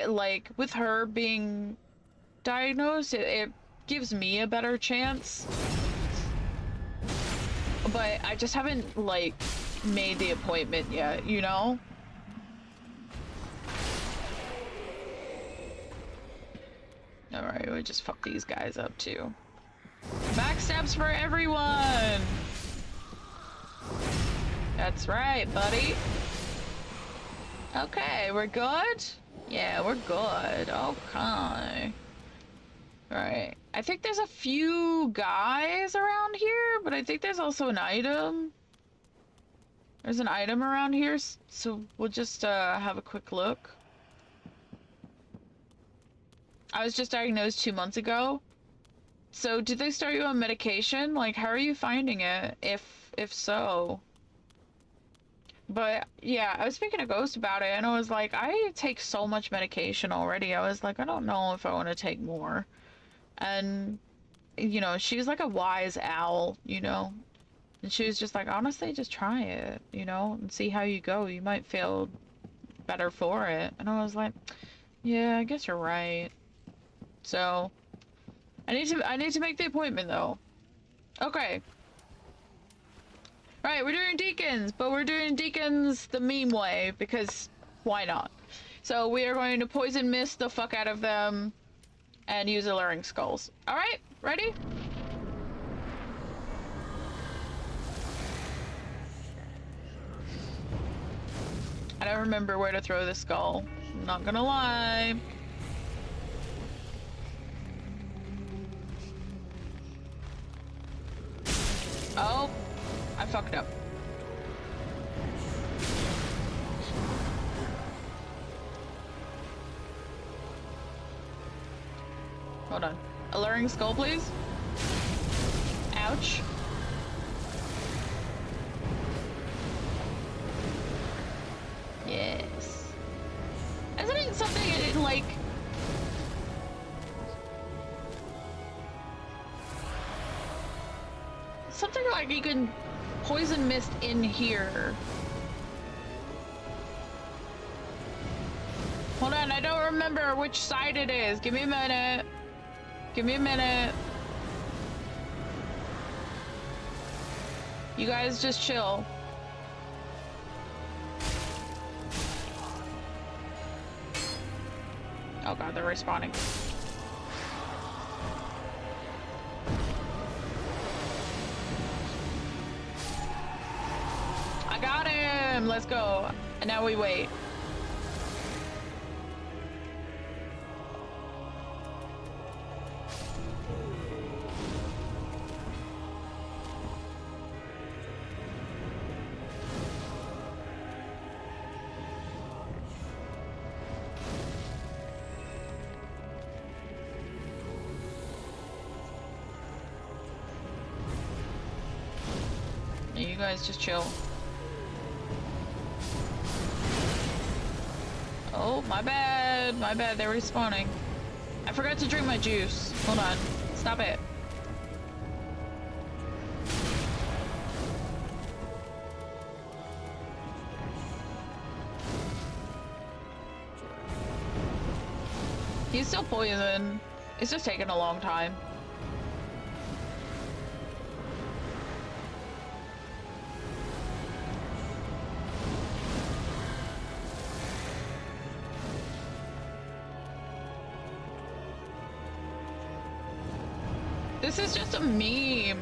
like with her being diagnosed, it gives me a better chance. But I just haven't like made the appointment yet, you know? Alright, we just fuck these guys up too. Backstabs for everyone! That's right, buddy. Okay, we're good? Yeah, we're good. Okay. Alright. I think there's a few guys around here, but I think there's also an item. There's an item around here, so we'll just have a quick look. I was just diagnosed 2 months ago. So did they start you on medication? Like, how are you finding it, if so? But yeah, I was speaking to Ghost about it, and I was like, I take so much medication already. I was like, I don't know if I want to take more. And, you know, she's like a wise owl, you know? And she was just like, honestly, just try it, you know, and see how you go. You might feel better for it. And I was like, yeah, I guess you're right. So, I need to make the appointment, though. Okay. Right, we're doing Deacons, but we're doing Deacons the meme way, because why not? So we are going to poison mist the fuck out of them and use alluring skulls. Alright, ready? I don't remember where to throw the skull. I'm not gonna lie. Oh, I fucked up. Hold on. Alluring skull, please. Ouch. Yes. Isn't it something like... something like you can poison mist in here? Hold on, I don't remember which side it is. Give me a minute. Give me a minute. You guys just chill. Oh god, they're respawning. I got him! Let's go. And now we wait. You guys just chill. Oh, my bad. My bad, they're respawning. I forgot to drink my juice. Hold on. Stop it. He's still poisoned. It's just taking a long time. This is just a meme.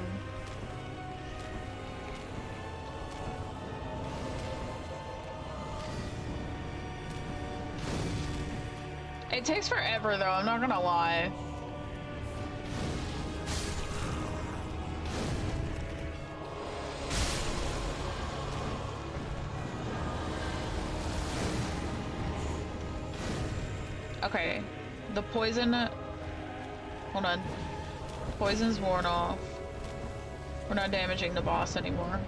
It takes forever though, I'm not gonna lie. Okay, the poison... Hold on. Poison's worn off. We're not damaging the boss anymore.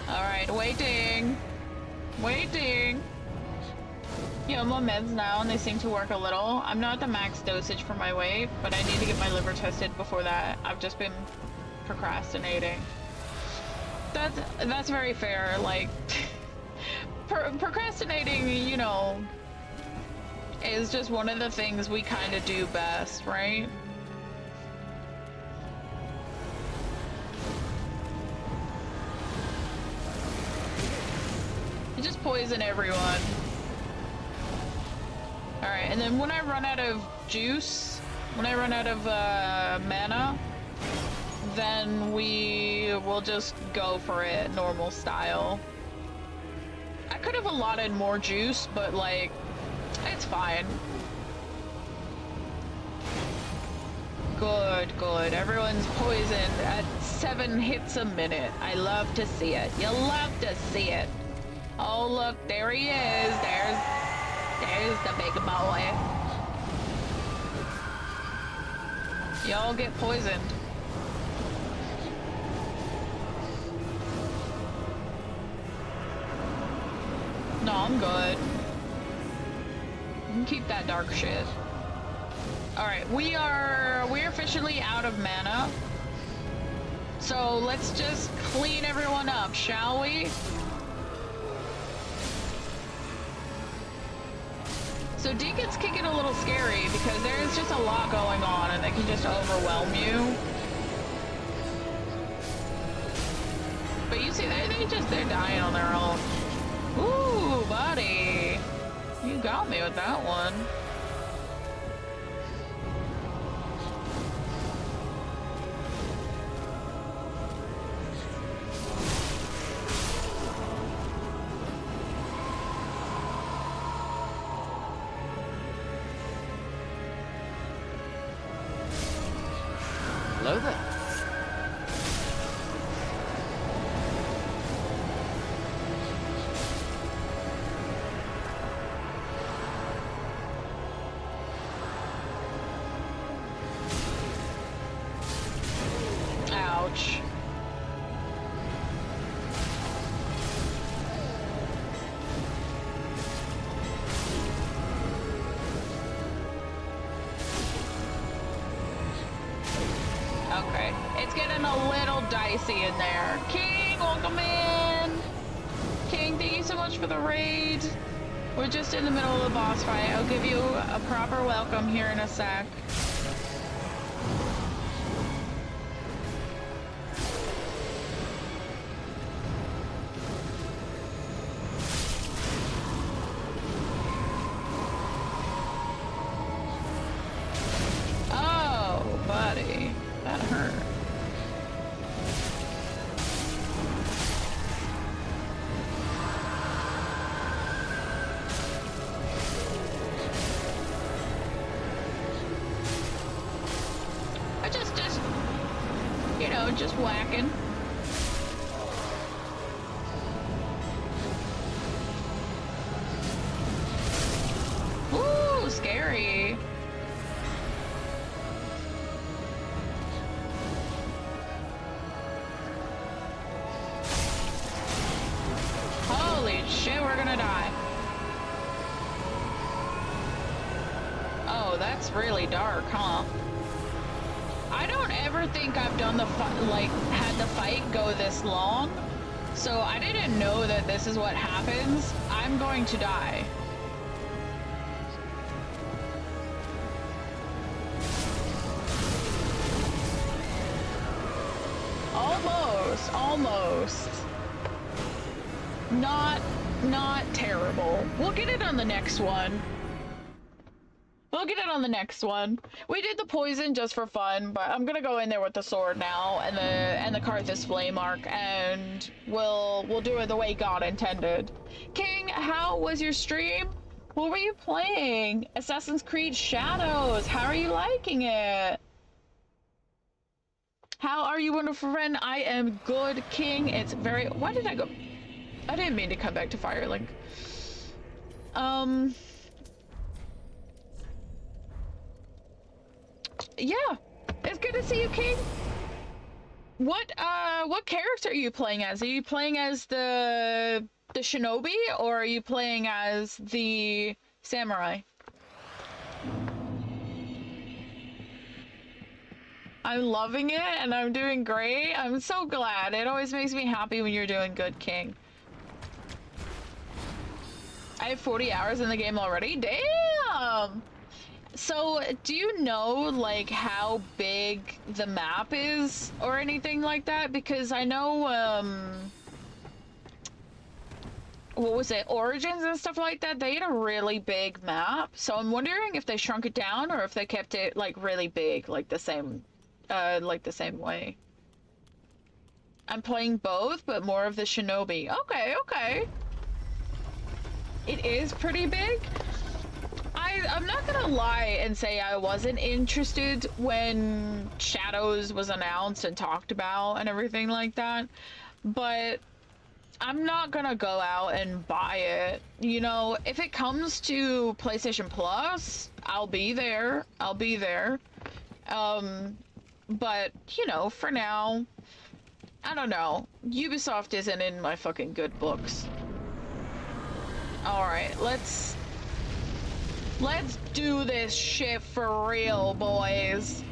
Alright, waiting. Waiting. Yeah, I'm on meds now and they seem to work a little. I'm not at the max dosage for my weight, but I need to get my liver tested before that. I've just been procrastinating. That's very fair. Like, procrastinating, you know, is just one of the things we kind of do best, right? You just poison everyone. Alright, and then when I run out of juice, when I run out of mana, then we will just go for it normal style. I could have allotted more juice, but like, it's fine. Good, good. Everyone's poisoned at 7 hits a minute. I love to see it. You love to see it. Oh, look, there he is. There's the big boy. Y'all get poisoned. No, I'm good. You can keep that dark shit. Alright, we're officially out of mana. So let's just clean everyone up, shall we? So Deacons can get a little scary because there's just a lot going on and they can just overwhelm you. But you see, they're dying on their own. Ooh, buddy. You got me with that one. Hello there. Ouch. Okay, it's getting a little dicey in there. King, welcome in! King, thank you so much for the raid. We're just in the middle of the boss fight. I'll give you a proper welcome here in a sec. Oh, buddy. That hurt. I just, you know, just whacking. Ooh, scary. Holy shit, we're gonna die. Oh, that's really dark, huh? I don't ever think I've done the had the fight go this long, so I didn't know that this is what happens. I'm going to die. Almost. Not terrible. We'll get it on the next one. We did the poison just for fun, but I'm gonna go in there with the sword now and the Karthus flame arc, and we'll do it the way God intended. King, how was your stream? What were you playing? Assassin's Creed Shadows. How are you liking it? How are you, wonderful friend? I am good, King. It's very... Why did I go... I didn't mean to come back to Firelink. Yeah. It's good to see you, King. What character are you playing as? Are you playing as the shinobi, or are you playing as the samurai? I'm loving it, and I'm doing great. I'm so glad. It always makes me happy when you're doing good, King. I have 40 hours in the game already? Damn! So, do you know, like, how big the map is, or anything like that? Because I know, what was it, Origins and stuff like that, they had a really big map. So I'm wondering if they shrunk it down, or if they kept it, like, really big, like the same way. I'm playing both, but more of the shinobi. Okay, okay. It is pretty big. I'm not gonna lie and say I wasn't interested when Shadows was announced and talked about and everything like that, but I'm not gonna go out and buy it. You know, if it comes to PlayStation Plus, I'll be there. I'll be there. But, you know, for now, I don't know. Ubisoft isn't in my fucking good books. Alright, let's do this shit for real, boys.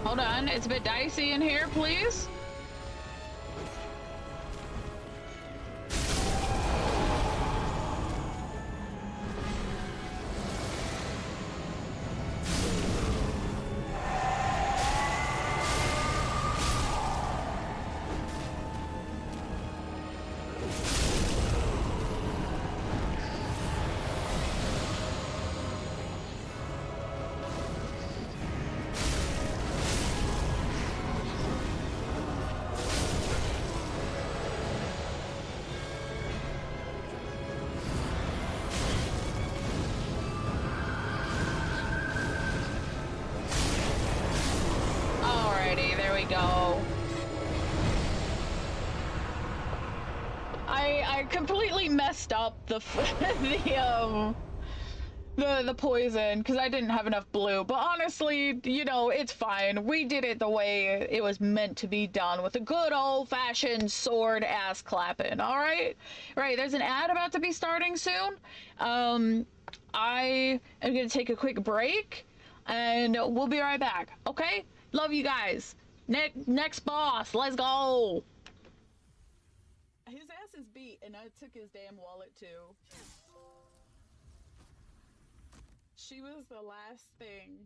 Hold on, it's a bit dicey in here, please. Alrighty, there we go. I completely messed up the the poison because I didn't have enough blue, but honestly, you know, it's fine. We did it the way it was meant to be done, with a good old-fashioned sword ass clapping. All right, right. There's an ad about to be starting soon. I am gonna take a quick break, and we'll be right back. Okay, love you guys. Next boss, let's go. His ass is beat, and I took his damn wallet too. She was the last thing.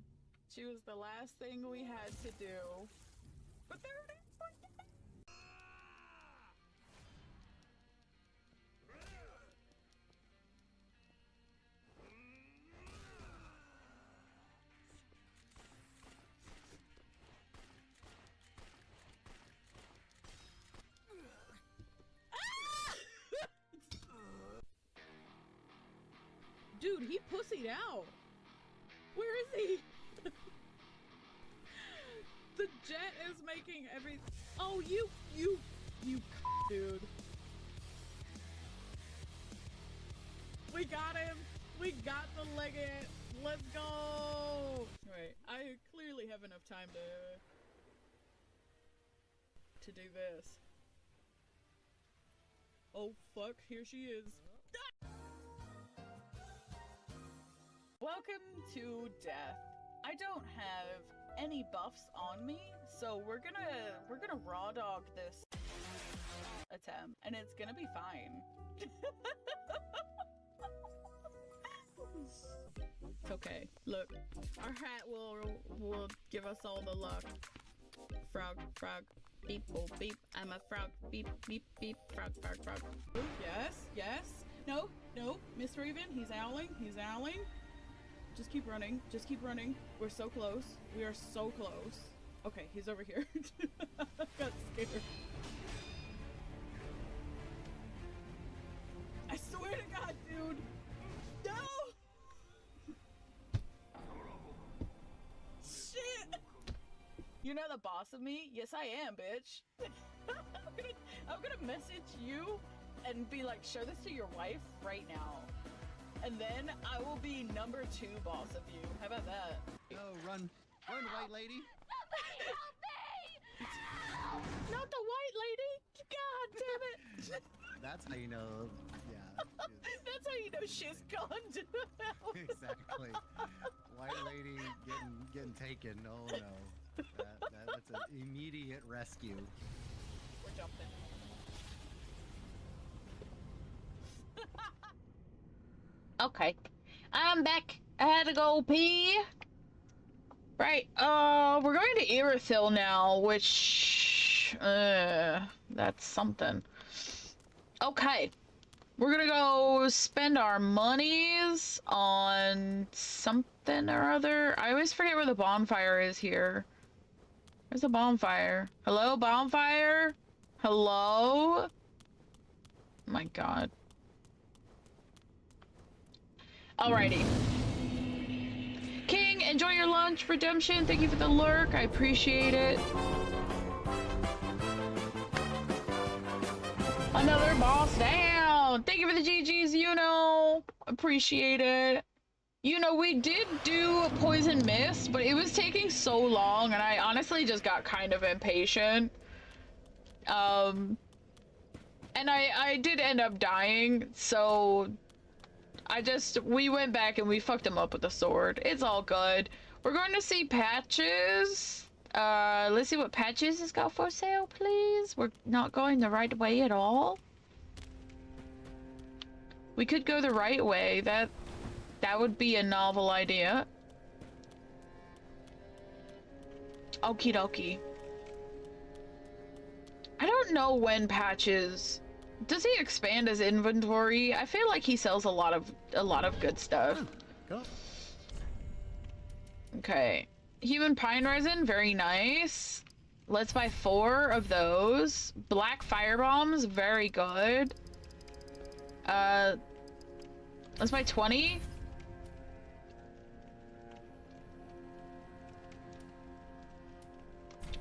She was the last thing we had to do. But there it is. Dude, he pussied out. Where is he? The jet is making every. Oh, you, dude. We got him. We got the Legate. Let's go. Wait, I clearly have enough time to do this. Oh fuck, here she is. Welcome to death. I don't have any buffs on me, so we're gonna raw dog this attempt, and it's gonna be fine. It's okay. Look, our hat will give us all the luck. Frog, frog, beep, oh beep. I'm a frog, beep, beep, beep. Frog, frog, frog. Yes, yes. No, no, Miss Raven. He's owling. He's owling. Just keep running. Just keep running. We're so close. We are so close. Okay, he's over here. Got scared. I swear to God, dude. No! Shit! You're not the boss of me? Yes, I am, bitch. I'm gonna message you and be like, show this to your wife right now. And then I will be number 2 boss of you. How about that? Oh, run, white lady. Somebody help me! Not the white lady! God damn it! That's how you know, yeah. That's how you know she's gone to hell. Exactly. White lady getting taken. Oh no. That's an immediate rescue. We're jumping. Okay. I'm back. I had to go pee. Right, we're going to Irithyll now, which, that's something. Okay. We're gonna go spend our monies on something or other. I always forget where the bonfire is here. Where's the bonfire? Hello, bonfire? Hello? My god. Alrighty. King, enjoy your lunch, Redemption. Thank you for the lurk. I appreciate it. Another boss down. Thank you for the GGs, appreciate it. We did do Poison Mist, but it was taking so long, and I honestly just got kind of impatient. And I did end up dying, so we went back and we fucked him up with the sword. It's all good. We're going to see Patches. Let's see what Patches has got for sale, please. We're not going the right way at all. We could go the right way. That would be a novel idea. Okie dokie. I don't know when Patches... Does he expand his inventory? I feel like he sells a lot of good stuff. Go. Okay. Human pine resin, very nice. Let's buy 4 of those. Black fire bombs, very good. Let's buy 20.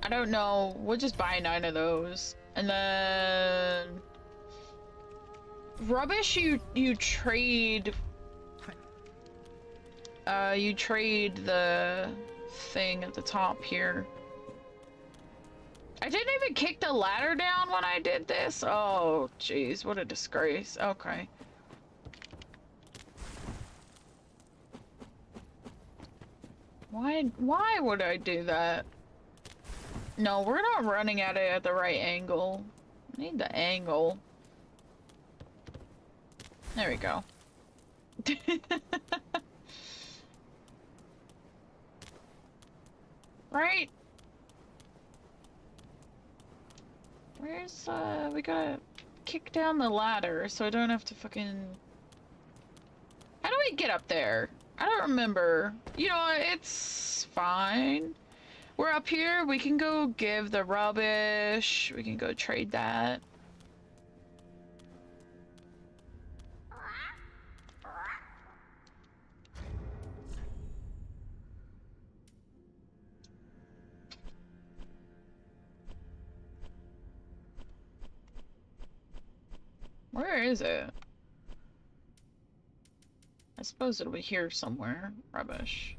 I don't know. We'll just buy 9 of those. And then... Rubbish, you trade... you trade the thing at the top here. I didn't even kick the ladder down when I did this. Oh, jeez, what a disgrace. Okay. Why would I do that? No, we're not running at it at the right angle. I need the angle. There we go. Right? Where's, we gotta kick down the ladder so I don't have to fucking... How do we get up there? I don't remember. You know what? It's fine. We're up here. We can go give the rubbish. We can go trade that. Where is it? I suppose it'll be here somewhere. Rubbish.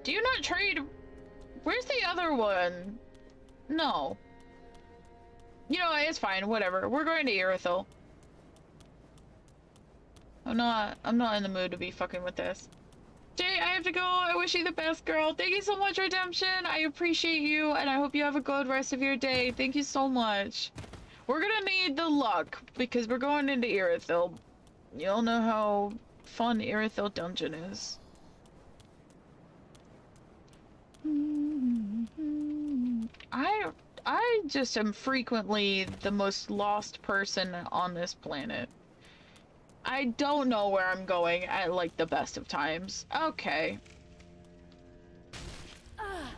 Do you not trade? Where's the other one? No. You know, it's fine. Whatever. We're going to Irithyll. I'm not in the mood to be fucking with this. Jay, I have to go. I wish you the best, girl. Thank you so much, Redemption. I appreciate you, and I hope you have a good rest of your day. Thank you so much. We're gonna need the luck, because we're going into Irithyll. You all know how fun Irithyll Dungeon is. I just am frequently the most lost person on this planet. I don't know where I'm going at, like, the best of times. Okay.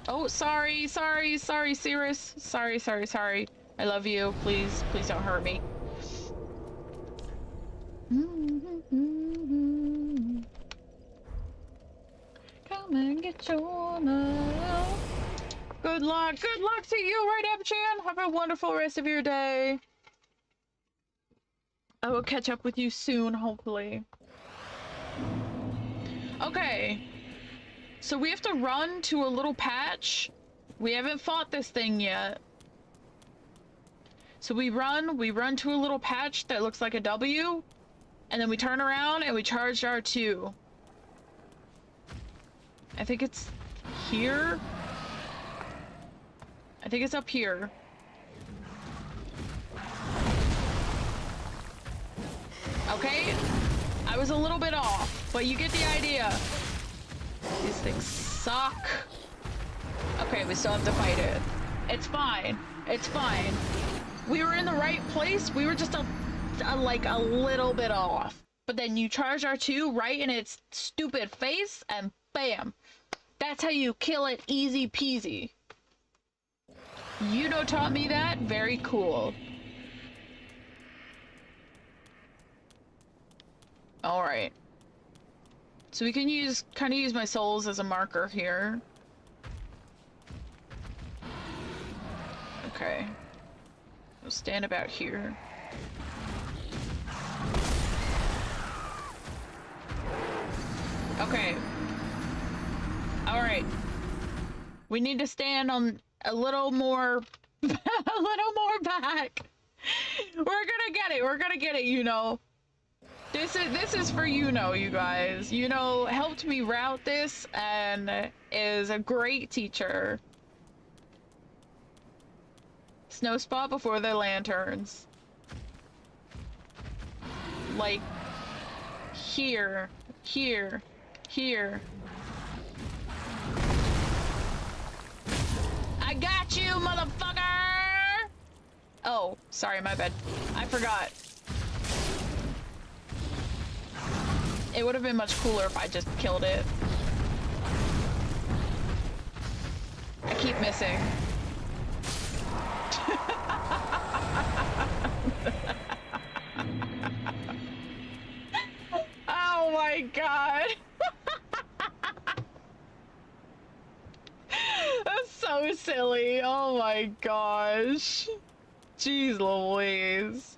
Oh, sorry, Cirrus. Sorry. I love you. Please don't hurt me. Come and get your love. Good luck to you, Redemption. Have a wonderful rest of your day. I will catch up with you soon, hopefully. Okay. So we have to run to a little patch. We haven't fought this thing yet. So we run to a little patch that looks like a W, and then we turn around and we charge R2. I think it's here. I think it's up here. Okay, I was a little bit off, but you get the idea. These things suck. Okay, we still have to fight it. It's fine. It's fine. We were in the right place. We were just like a little bit off. But then you charge R2 right in its stupid face, and bam. That's how you kill it, easy peasy. Yuno taught me that. Very cool. All right. So we can kind of use my souls as a marker here. Okay. We'll stand about here. Okay. All right. We need to stand on a little more, a little more back. We're gonna get it. We're gonna get it, you know. This is for you guys. Helped me route this and is a great teacher. Snow spot before the lanterns. Like here, here, here. I got you, motherfucker! Oh, sorry, my bad. I forgot. It would have been much cooler if I just killed it. I keep missing. Oh my god. That's so silly. Oh my gosh. Jeez Louise.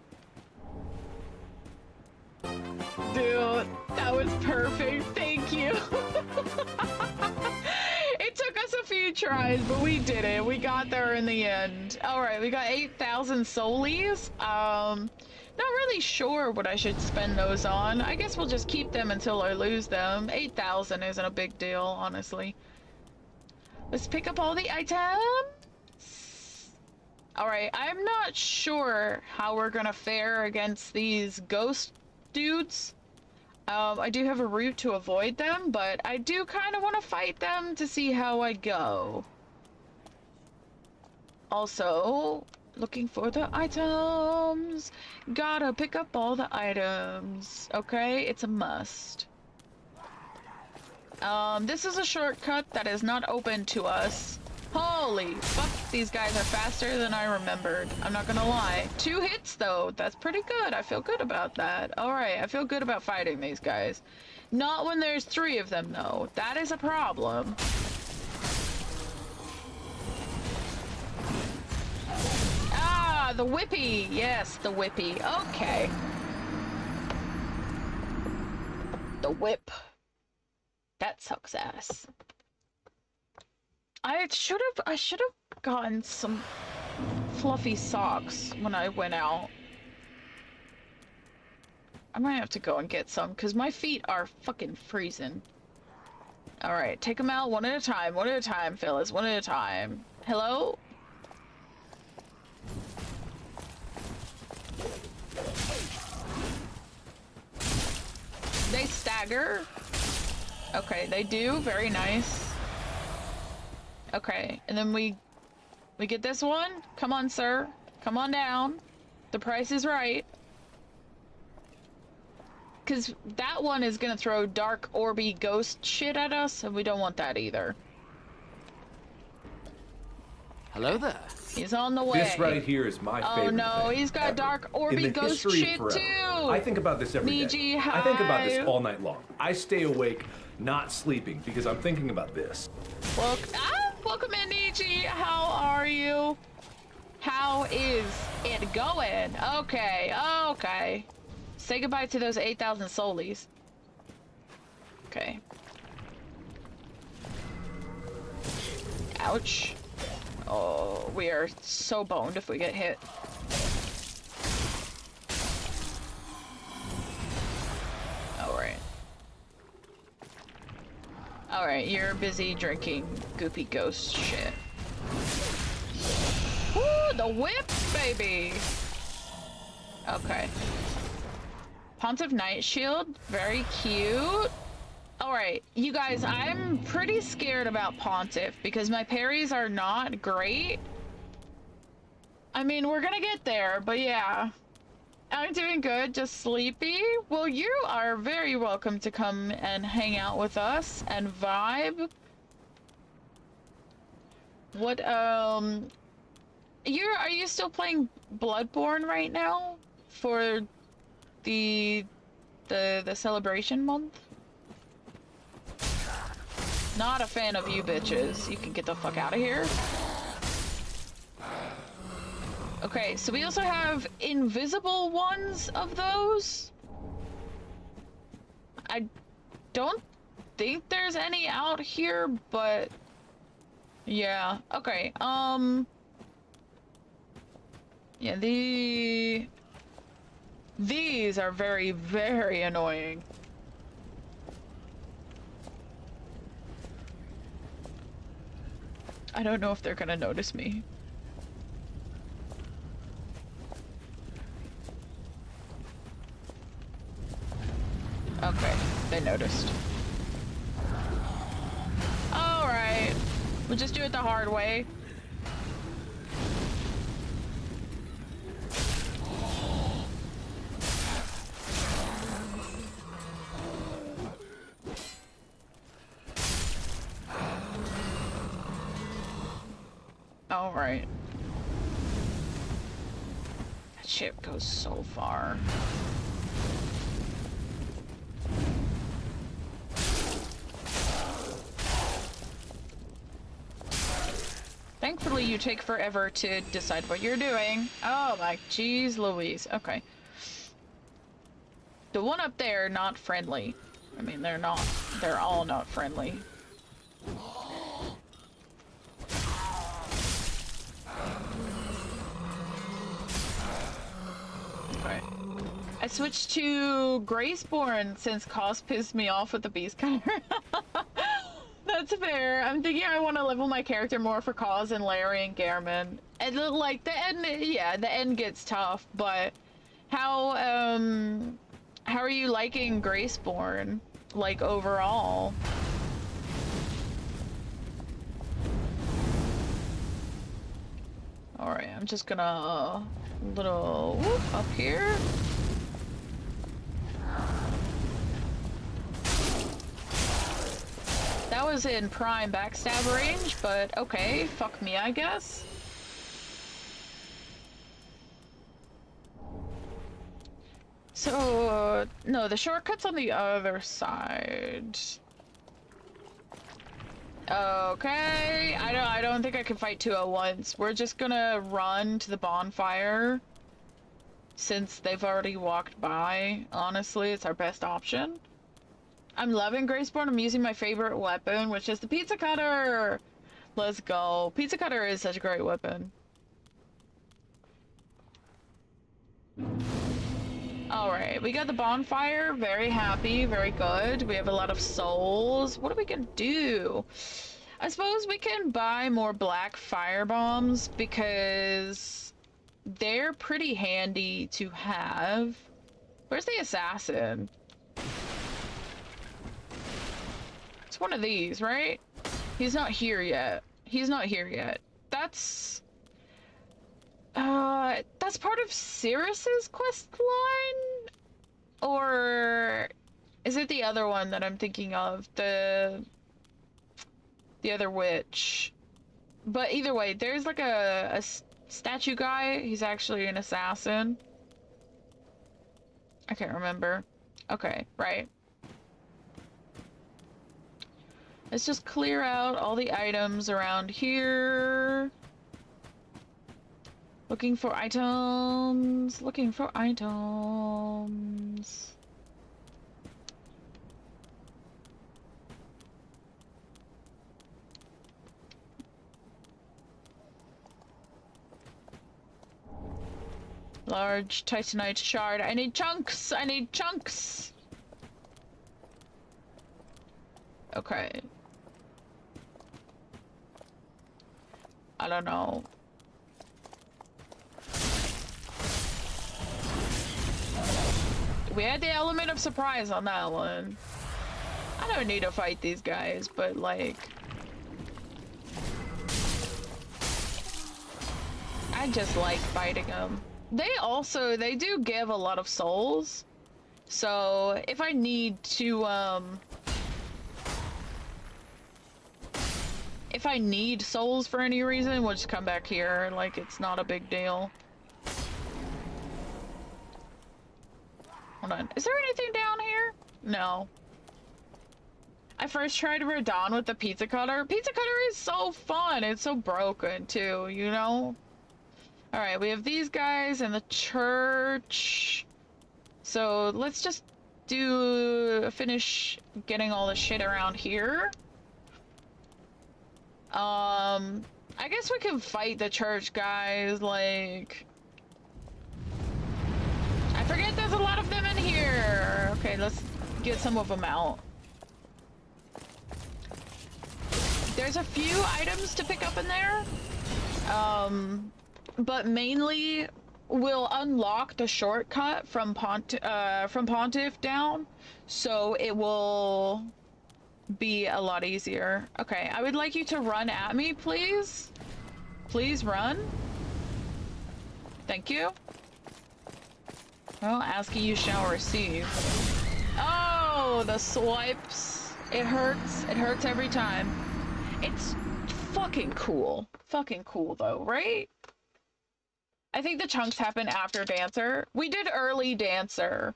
Dude, that was perfect. Thank you. It took us a few tries, but we did it. We got there in the end. All right, we got 8,000 solis. Not really sure what I should spend those on. I guess we'll just keep them until I lose them. 8,000 isn't a big deal, honestly. Let's pick up all the items. All right, I'm not sure how we're gonna fare against these ghost dudes. I do have a route to avoid them, but I do kind of want to fight them to see how I go. Also, looking for the items. Gotta pick up all the items. Okay, it's a must. This is a shortcut that is not open to us. Holy fuck, these guys are faster than I remembered. I'm not gonna lie. 2 hits though, that's pretty good. I feel good about that. Alright, I feel good about fighting these guys. Not when there's 3 of them though. That is a problem. Ah, the whippy. Yes, the whippy. Okay. The whip. That sucks ass. I should have gotten some fluffy socks when I went out. I might have to go and get some because my feet are fucking freezing. All right, take them out one at a time, fellas, one at a time. Hello? They stagger. Okay, they do. Very nice. Okay, and then we get this one. Come on, sir. Come on down. The price is right. Because that one is going to throw dark, orby ghost shit at us, and we don't want that either. Hello there. He's on the way. This right here is my favorite. Oh no, thing he's got ever. dark, orby In the ghost history of shit forever. too. I think about this every day. Niji, I think about this hi. all night long. I stay awake, not sleeping, because I'm thinking about this. Welcome in, Niji. How are you? How is it going? Okay, okay. Say goodbye to those 8,000 solis. Okay. Ouch. Oh, we are so boned if we get hit. Alright. Alright, you're busy drinking goopy ghost shit. Woo, the whip, baby! Okay. Pontiff Night Shield, very cute. Alright, you guys, I'm pretty scared about Pontiff because my parries are not great. I mean, we're gonna get there, but yeah. I'm doing good, just sleepy. Well, you are very welcome to come and hang out with us and vibe. What, are you still playing Bloodborne right now? For the celebration month? Not a fan of you bitches. You can get the fuck out of here. Okay, so we also have invisible ones of those. I don't think there's any out here, but yeah. Okay, yeah, these are very, very annoying. I don't know if they're gonna notice me. Okay, they noticed. Alright. We'll just do it the hard way. Alright. That ship goes so far. Thankfully, you take forever to decide what you're doing. Oh my jeez Louise. Okay. The one up there, not friendly. I mean, they're not. They're all not friendly. Okay. I switched to Graceborn since Cos pissed me off with the Beast Cutter. That's fair. I'm thinking I want to level my character more for Cos and Larry and Gehrman. And like the end, yeah, the end gets tough. But how are you liking Graceborn, like overall? All right, I'm just gonna little whoop up here. That was in prime backstab range, but okay, fuck me, I guess. So, no, the shortcut's on the other side. Okay, I don't think I can fight two at once. We're just gonna run to the bonfire since they've already walked by. Honestly, it's our best option. I'm loving Graceborn. I'm using my favorite weapon, which is the pizza cutter. Let's go. Pizza cutter is such a great weapon. Alright, we got the bonfire. Very happy, very good. We have a lot of souls. What are we gonna do? I suppose we can buy more black fire bombs because they're pretty handy to have. Where's the assassin? It's one of these, right? He's not here yet. He's not here yet. That's part of Cirrus's quest line? Or is it the other one that I'm thinking of? The other witch. But either way, there's like a statue guy. He's actually an assassin. I can't remember. Okay, right. Let's just clear out all the items around here. Looking for items. Looking for items. Large titanite shard. I need chunks! I need chunks! Okay. I don't know. We had the element of surprise on that one. I don't need to fight these guys, but like... I just like fighting them. They do give a lot of souls. So if I need to, if I need souls for any reason, we'll just come back here. Like, it's not a big deal. Hold on. Is there anything down here? No. I first tried Radon with the pizza cutter. Pizza cutter is so fun. It's so broken, too, you know? Alright, we have these guys in the church. So, let's just finish getting all the shit around here. I guess we can fight the church guys, like... I forget there's a lot of them in here. Okay, let's get some of them out. There's a few items to pick up in there. But mainly we'll unlock the shortcut from Pontiff down, so it will be a lot easier. Okay, I would like you to run at me, please. Please run. Thank you. Well, asking you shall receive. Oh, the swipes. It hurts. It hurts every time. It's fucking cool. Fucking cool, though, right? I think the chunks happen after Dancer. We did early Dancer.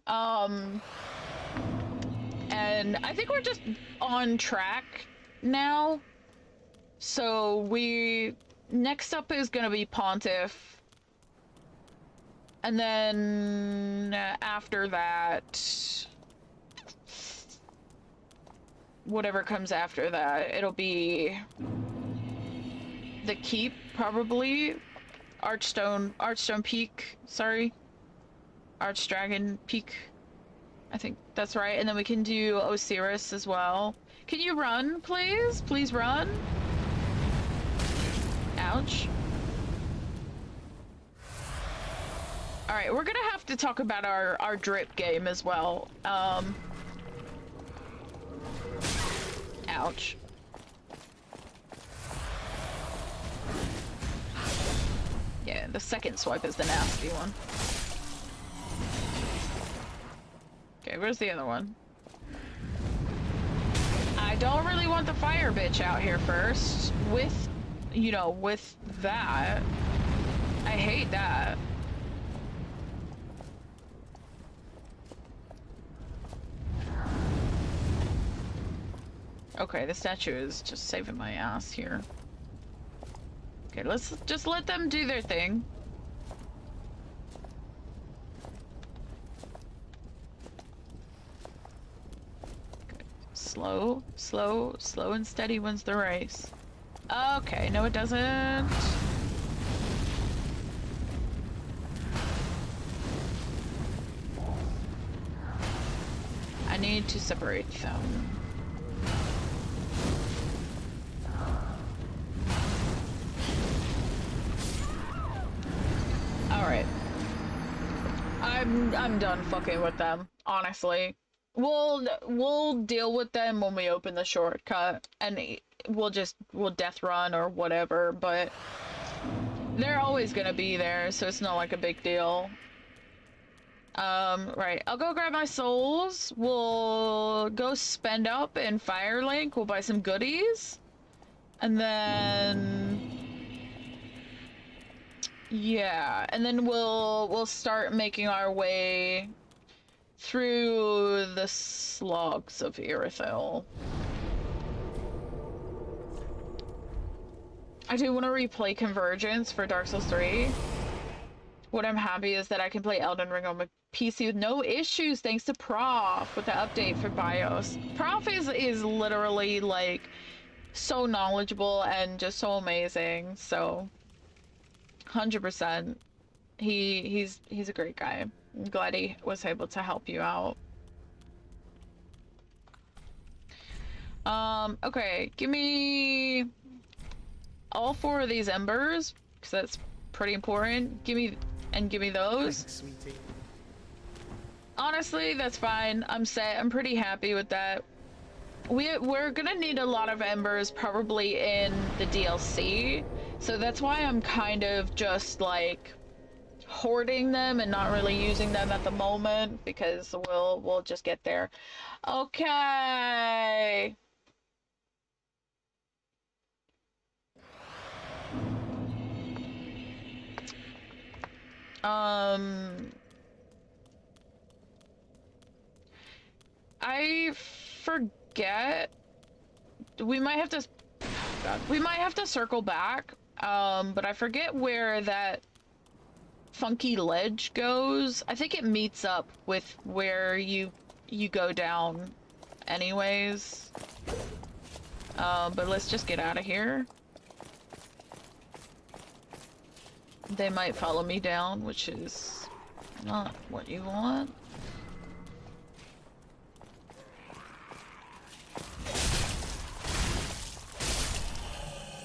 And I think we're just on track now. So next up is gonna be Pontiff. And then after that, whatever comes after that, it'll be the Keep, probably. Archstone Peak, sorry. Archdragon Peak. I think that's right. And then we can do Osiris as well. Can you run, please? Please run. Ouch. Alright, we're gonna have to talk about our drip game as well. Ouch. Yeah, the second swipe is the nasty one. Okay, where's the other one? I don't really want the fire bitch out here first. With, you know, with that. I hate that. Okay, the statue is just saving my ass here. Okay, let's just let them do their thing. Okay. Slow, slow, slow and steady wins the race. Okay, no it doesn't. I need to separate them. Alright. I'm done fucking with them, honestly. We'll deal with them when we open the shortcut, and we'll death run or whatever, but they're always gonna be there, so it's not like a big deal. Right, I'll go grab my souls. We'll go spend up in Firelink. We'll buy some goodies. And then... yeah, and then we'll start making our way through the slogs of Irithyll. I do want to replay Convergence for Dark Souls 3. What I'm happy is that I can play Elden Ring on my PC with no issues thanks to Prof with the update for BIOS. Prof is literally like so knowledgeable and just so amazing, so 100%. He's a great guy. I'm glad he was able to help you out. Okay, give me all 4 of these embers, because that's pretty important. Give me those. Thanks, sweetie. Honestly, that's fine. I'm set. I'm pretty happy with that. We're gonna need a lot of embers probably in the DLC, so that's why I'm kind of just like hoarding them and not really using them at the moment, because we'll just get there. Okay. I forget. We might have to, oh God, we might have to circle back. But I forget where that funky ledge goes. I think it meets up with where you go down anyways. But let's just get out of here. They might follow me down, which is not what you want.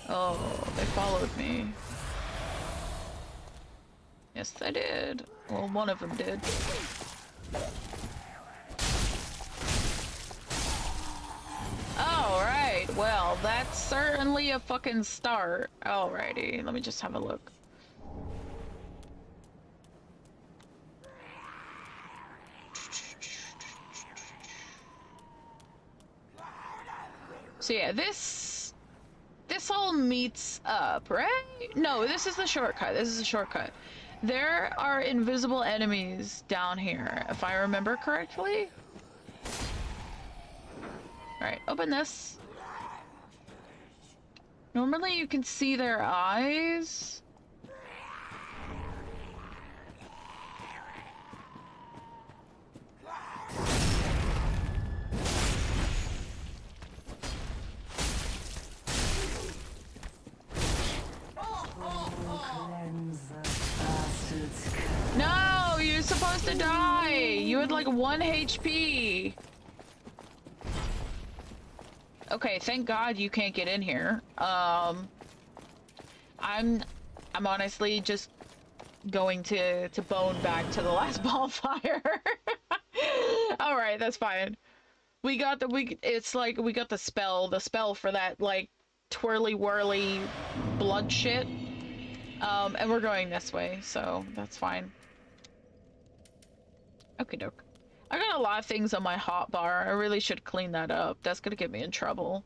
Oh, they followed me. Yes, they did. Well, one of them did. Alright, well, that's certainly a fucking start. Alrighty, let me just have a look. So yeah, this all meets up, right? No, this is the shortcut. This is a shortcut. There are invisible enemies down here, if I remember correctly. Alright, open this. Normally you can see their eyes. No, you're supposed to die. You had like 1 HP. Okay, thank God you can't get in here. I'm honestly just going to bone back to the last bonfire. All right, that's fine. We got it's like we got the spell for that like twirly whirly blood shit. And we're going this way, so that's fine. Okie doke. I got a lot of things on my hotbar. I really should clean that up. That's gonna get me in trouble.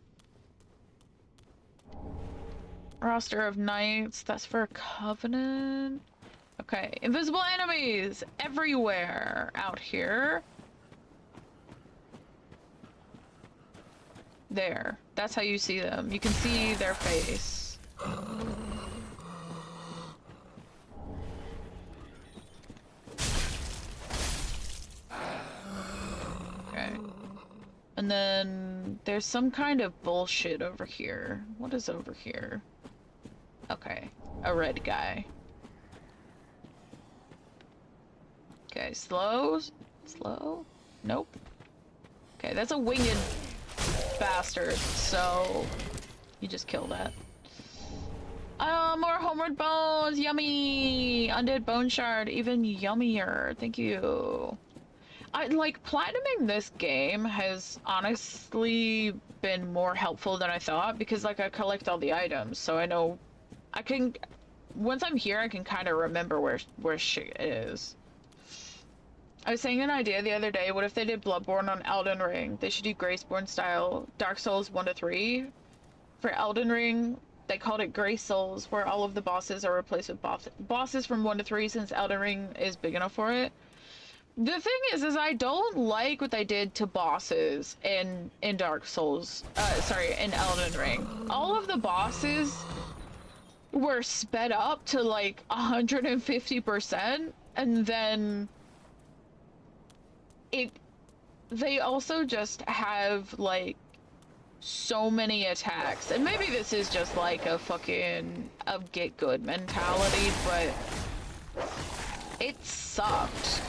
Roster of knights. That's for Covenant. Okay. Invisible enemies everywhere out here. There. That's how you see them. You can see their face. Okay. And then there's some kind of bullshit over here. What is over here? Okay. A red guy. Okay, slow? Slow? Nope. Okay, that's a winged bastard, so you just kill that. More homeward bones! Yummy! Undead bone shard, even yummier. Thank you. Like, platinuming this game has honestly been more helpful than I thought, because, like, I collect all the items, so I know I can... Once I'm here, I can kind of remember where shit is. I was saying an idea the other day, what if they did Bloodborne on Elden Ring? They should do Graceborn style, Dark Souls 1 to 3. For Elden Ring, they called it Grace Souls, where all of the bosses are replaced with bosses from 1 to 3, since Elden Ring is big enough for it. The thing is I don't like what they did to bosses in Dark Souls, in Elden Ring. All of the bosses were sped up to like 150%, and then they also just have like so many attacks, and maybe this is just like a fucking get good mentality, but it sucked.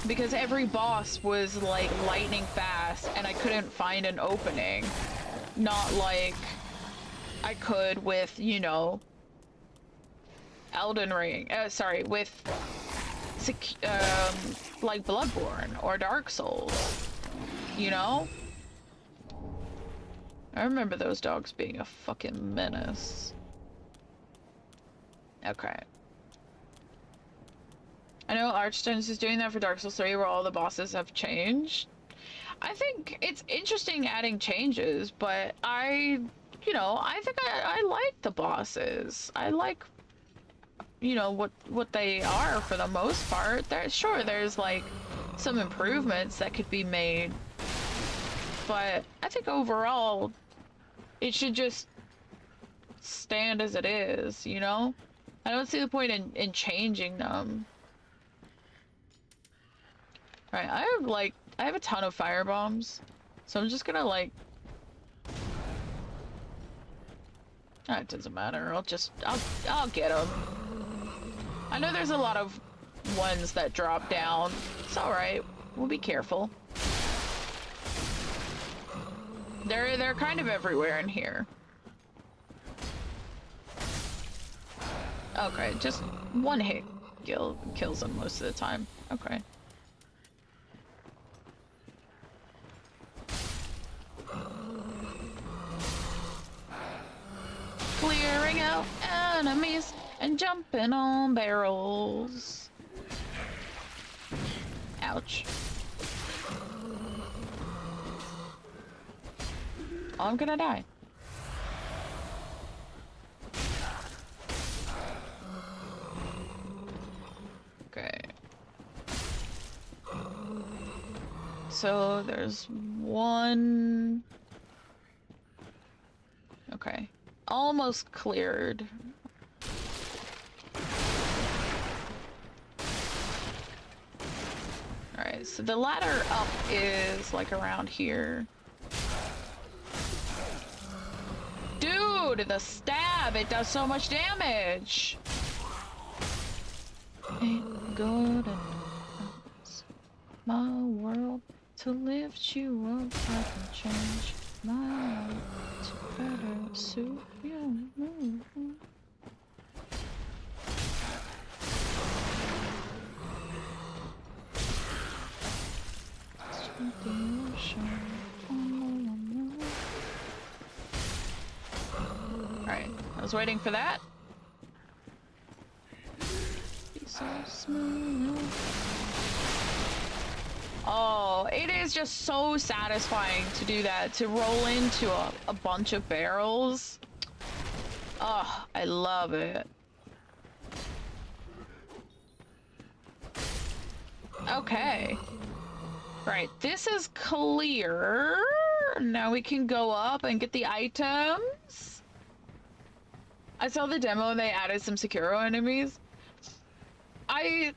Because every boss was like lightning fast and I couldn't find an opening. Not like I could with, you know, Elden Ring. Sorry, with like Bloodborne or Dark Souls. You know? I remember those dogs being a fucking menace. Okay. I know Archstones is doing that for Dark Souls 3 where all the bosses have changed. I think it's interesting adding changes, but I think I like the bosses. I like, you know, what they are for the most part. There's like some improvements that could be made, but I think overall it should just stand as it is, you know? I don't see the point in changing them. Alright, I have a ton of fire bombs, so I'm just gonna like... it doesn't matter, I'll get them. I know there's a lot of ones that drop down. It's alright, we'll be careful. They're kind of everywhere in here. Okay, just one hit kills them most of the time. Okay. Clearing out enemies and jumping on barrels. Ouch. Oh, I'm gonna die. Okay. So there's one... Okay. Almost cleared. Alright, so the ladder up is like around here. Dude, the stab, it does so much damage. Ain't good enough. It's my world to lift you up. I can change my life to better suit you. Alright, I was waiting for that. Be so smooth. Oh, it is just so satisfying to do that, to roll into a bunch of barrels. Oh, I love it. Okay. Right, this is clear. Now we can go up and get the items. I saw the demo and they added some Sekiro enemies. I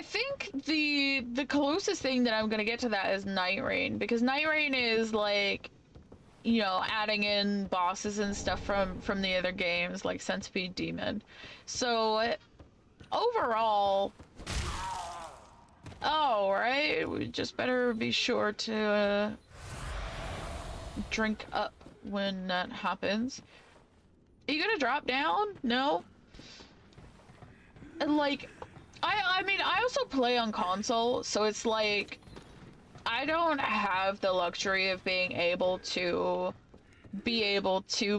think the closest thing that I'm gonna get to that is Night Rain, because Night Rain is like, you know, adding in bosses and stuff from the other games like Centipede Demon. So overall, oh, right, we just better be sure to drink up when that happens. Are you gonna drop down? No? And like, I mean, I also play on console, so it's like, I don't have the luxury of being able to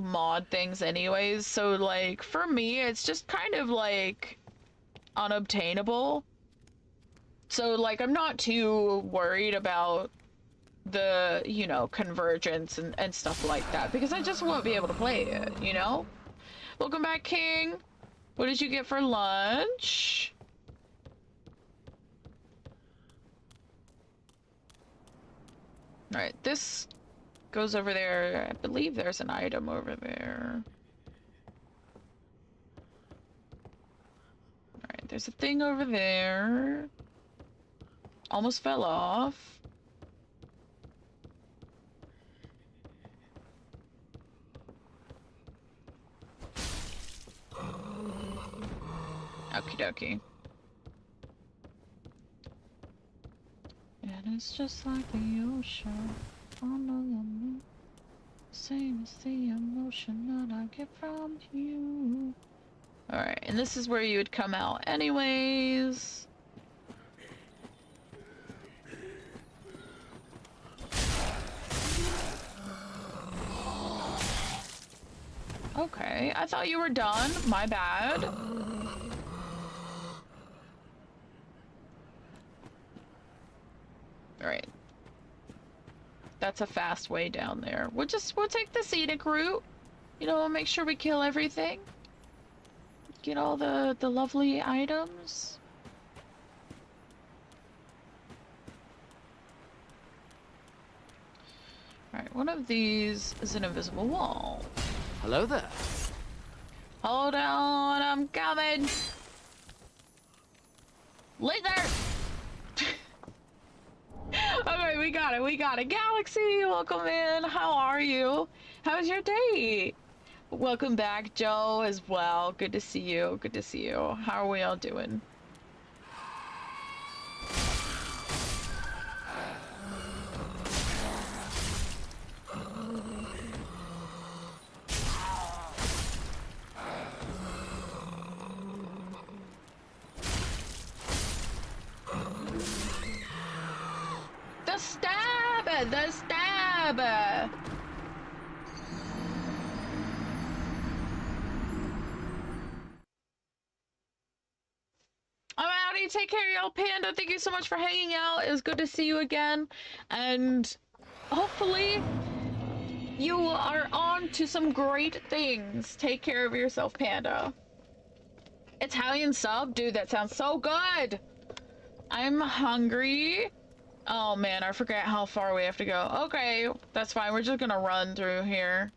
mod things anyways, so like, for me, it's just kind of like unobtainable. So like, I'm not too worried about the, you know, convergence and stuff like that, because I just won't be able to play it, you know? Welcome back, King. What did you get for lunch? Alright, this goes over there. I believe there's an item over there. Alright, there's a thing over there. Almost fell off. Okie dokie. And it's just like the ocean on the lonely, same as the emotion that I get from you. Alright, and this is where you would come out anyways. Okay, I thought you were done. My bad. Alright. That's a fast way down there. We'll take the scenic route. You know, make sure we kill everything. Get all the lovely items. Alright, one of these is an invisible wall. Hello there. Hold on, I'm coming. Laser! Okay, we got it. Galaxy, welcome in. How are you? How was your day? Welcome back, Joe, as well. Good to see you. How are we all doing? The stab! I'm outie. Take care, y'all. Panda, thank you so much for hanging out. It was good to see you again. And hopefully you are on to some great things. Take care of yourself, Panda. Italian sub? Dude, that sounds so good! I'm hungry. Oh man, I forgot how far we have to go. Okay, that's fine. We're just gonna run through here.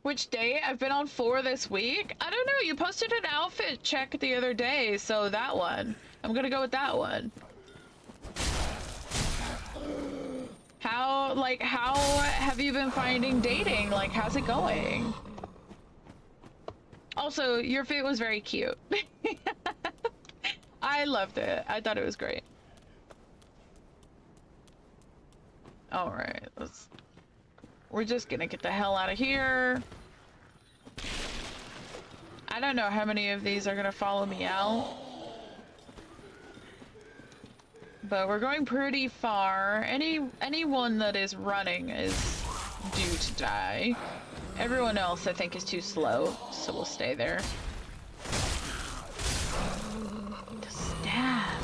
Which day? I've been on 4 this week? I don't know. You posted an outfit check the other day, so that one. I'm gonna go with that one. How have you been finding dating? Like, how's it going? Also, your fit was very cute. I loved it. I thought it was great. Alright, we're just gonna get the hell out of here. I don't know how many of these are gonna follow me out. But we're going pretty far. Anyone that is running is due to die. Everyone else, I think, is too slow, so we'll stay there. Stab.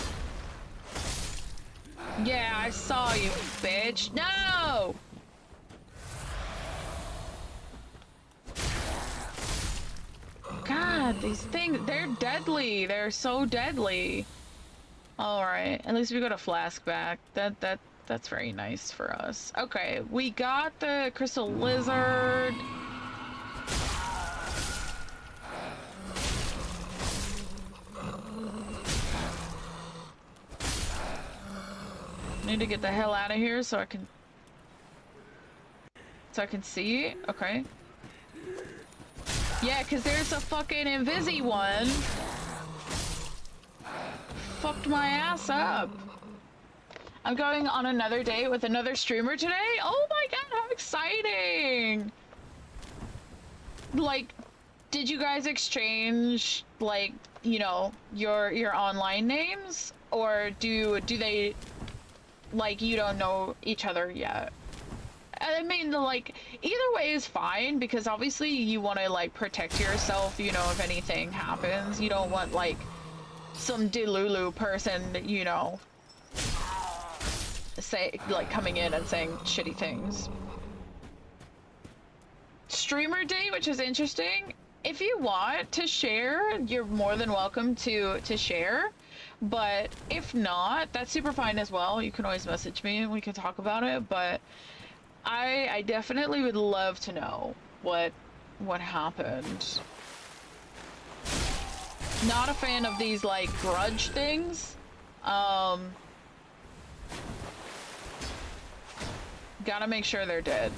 Yeah, I saw you, bitch. No! God, these things, they're deadly. They're so deadly. Alright, at least we got a flask back. That's very nice for us. Okay, we got the crystal lizard. Need to get the hell out of here so I can see. Okay. Yeah, because there's a fucking invisi one. Fucked my ass up. I'm going on another date with another streamer today. Oh my god, how exciting! Like, did you guys exchange, like, you know, your online names, or do they, like, you don't know each other yet? I mean, like, either way is fine, because obviously you want to, like, protect yourself, you know, if anything happens. You don't want, like, some delulu person, you know, say, like, coming in and saying shitty things. Streamer date, which is interesting. If you want to share, you're more than welcome to share. But if not, that's super fine as well. You can always message me and we can talk about it. But I definitely would love to know what happened. Not a fan of these, like, grudge things. Gotta make sure they're dead.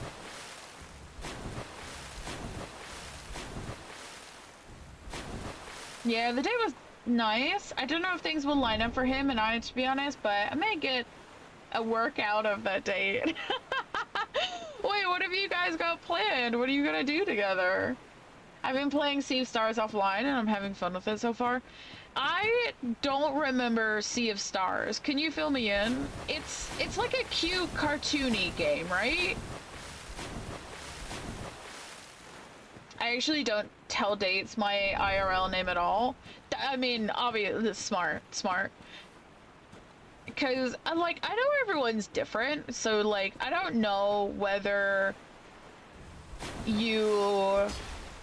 Yeah, the day was nice. I don't know if things will line up for him and I, to be honest, but I may get a workout of that date. Wait, what have you guys got planned? What are you gonna do together? I've been playing Sea of Stars offline and I'm having fun with it so far. I don't remember Sea of Stars. Can you fill me in? It's like a cute cartoony game, right? I actually don't tell dates my IRL name at all. I mean, obviously, smart. Because, I know everyone's different, so, like, I don't know whether you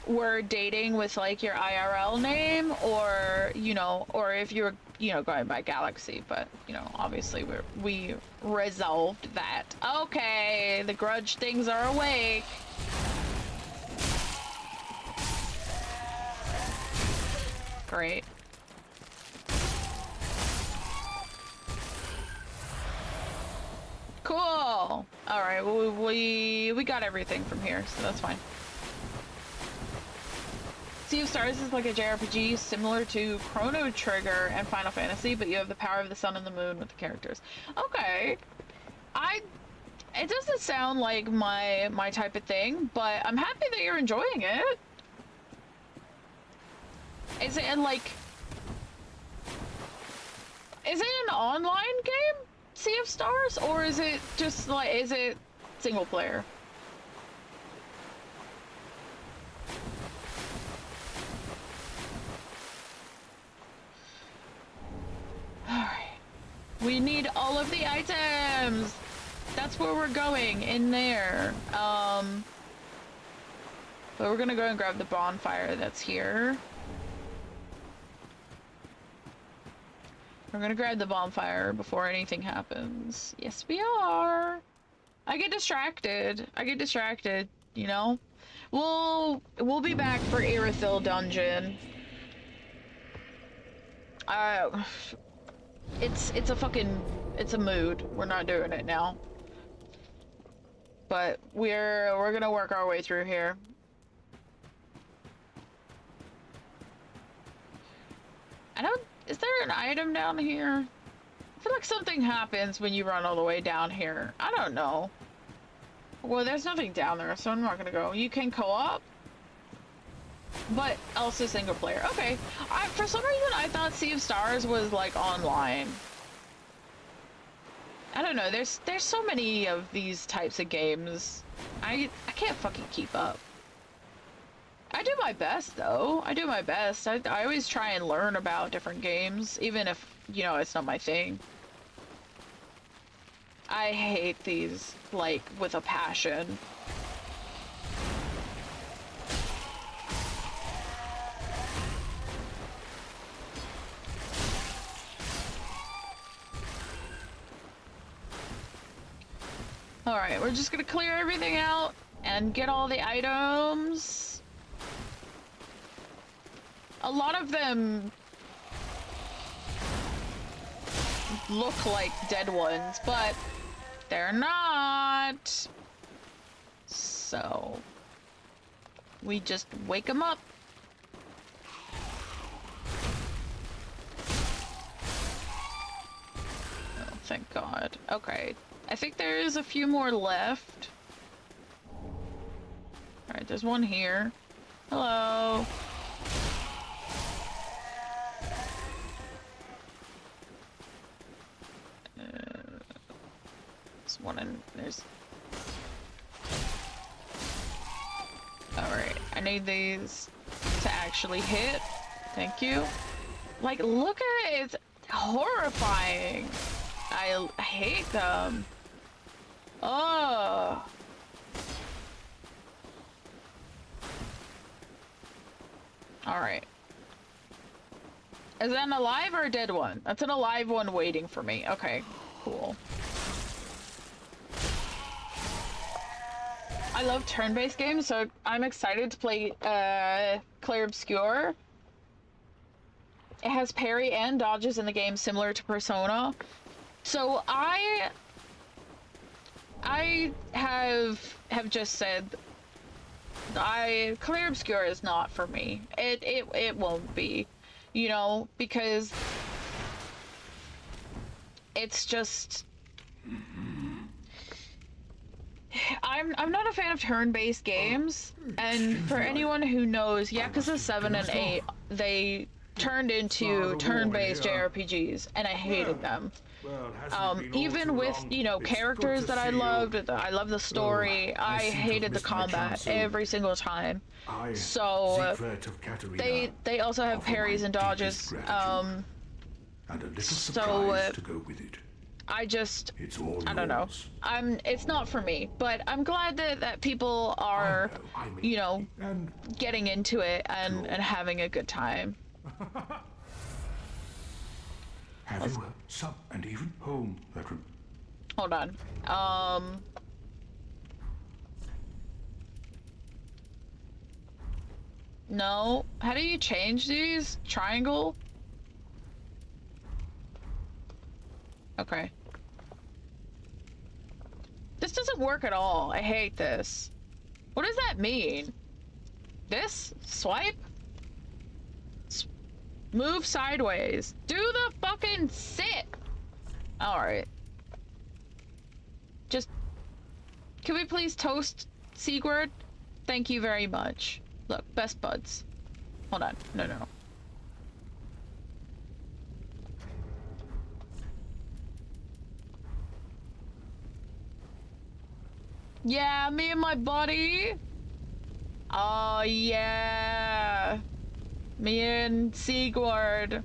were dating with, like, your IRL name, or, you know, or if you were, you know, going by Galaxy, but, you know, obviously we resolved that. Okay, the grudge things are awake. Great. Cool. All right. Well, we got everything from here, so that's fine. Sea of Stars is like a JRPG similar to Chrono Trigger and Final Fantasy, but you have the power of the sun and the moon with the characters. Okay. It doesn't sound like my type of thing, but I'm happy that you're enjoying it. Is it an online game, Sea of Stars, or is it just like, is it single player? Alright. We need all of the items! That's where we're going, in there. But we're gonna go and grab the bonfire that's here. We're gonna grab the bonfire before anything happens. Yes, we are. I get distracted, you know? We'll be back for Irithyll Dungeon. It's a mood. We're not doing it now. But we're gonna work our way through here. Is there an item down here? I feel like something happens when you run all the way down here. I don't know. Well, there's nothing down there, so I'm not gonna go. You can co-op, but also single player. Okay. For some reason, I thought Sea of Stars was like online. I don't know. There's so many of these types of games. I can't fucking keep up. I do my best, though. I do my best. I always try and learn about different games, even if, you know, it's not my thing. I hate these, like, with a passion. Alright, we're just gonna clear everything out and get all the items. A lot of them look like dead ones, but they're not. So we just wake them up. Oh, thank God. Okay. I think there is a few more left. Alright, there's one here. Hello. One and there's. Alright, I need these to actually hit. Thank you. Like, look at it, it's horrifying. I hate them. Oh. Alright. Is that an alive or a dead one? That's an alive one waiting for me. Okay, cool. I love turn-based games, so I'm excited to play Clair Obscur. It has parry and dodges in the game similar to Persona. So I have just said Clair Obscur is not for me. It won't be. you know, because it's just I'm not a fan of turn-based games, and for anyone who knows, Yakuza 7 and 8, they turned into turn-based JRPGs, and I hated them. Well, hasn't it been all Even too with, long? you know, It's characters good to that I see you. loved, I love the story, I I seem to have hated the missed my combat chance soon. every single time. I, So Siegfried of Katarina, they also have offer my parries and deepest dodges. gratitude, and a little so, surprise to go with it. I just, It's all I don't know. yours. It's not for me, but I'm glad that people are, I mean, you know, and getting into it and having a good time. having a sub and even home veteran. Hold on. No. How do you change these? Triangle? Okay. This doesn't work at all. I hate this. What does that mean? This? Swipe? Move sideways. Do the fucking sit! Alright. Just... Can we please toast Sigurd? Thank you very much. Look, best buds. Hold on. No. Yeah, me and my buddy. Oh, yeah. Me and Sigurd.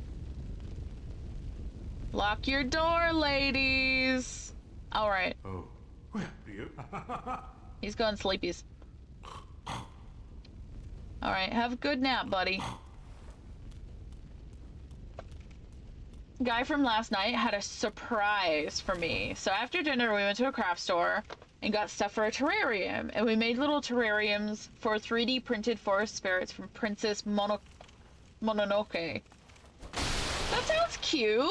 Lock your door, ladies. All right. Oh, well, you. He's going sleepies. All right, have a good nap, buddy. Guy from last night had a surprise for me. So after dinner, we went to a craft store and got stuff for a terrarium. And we made little terrariums for 3D printed forest spirits from Princess Mononoke. That sounds cute.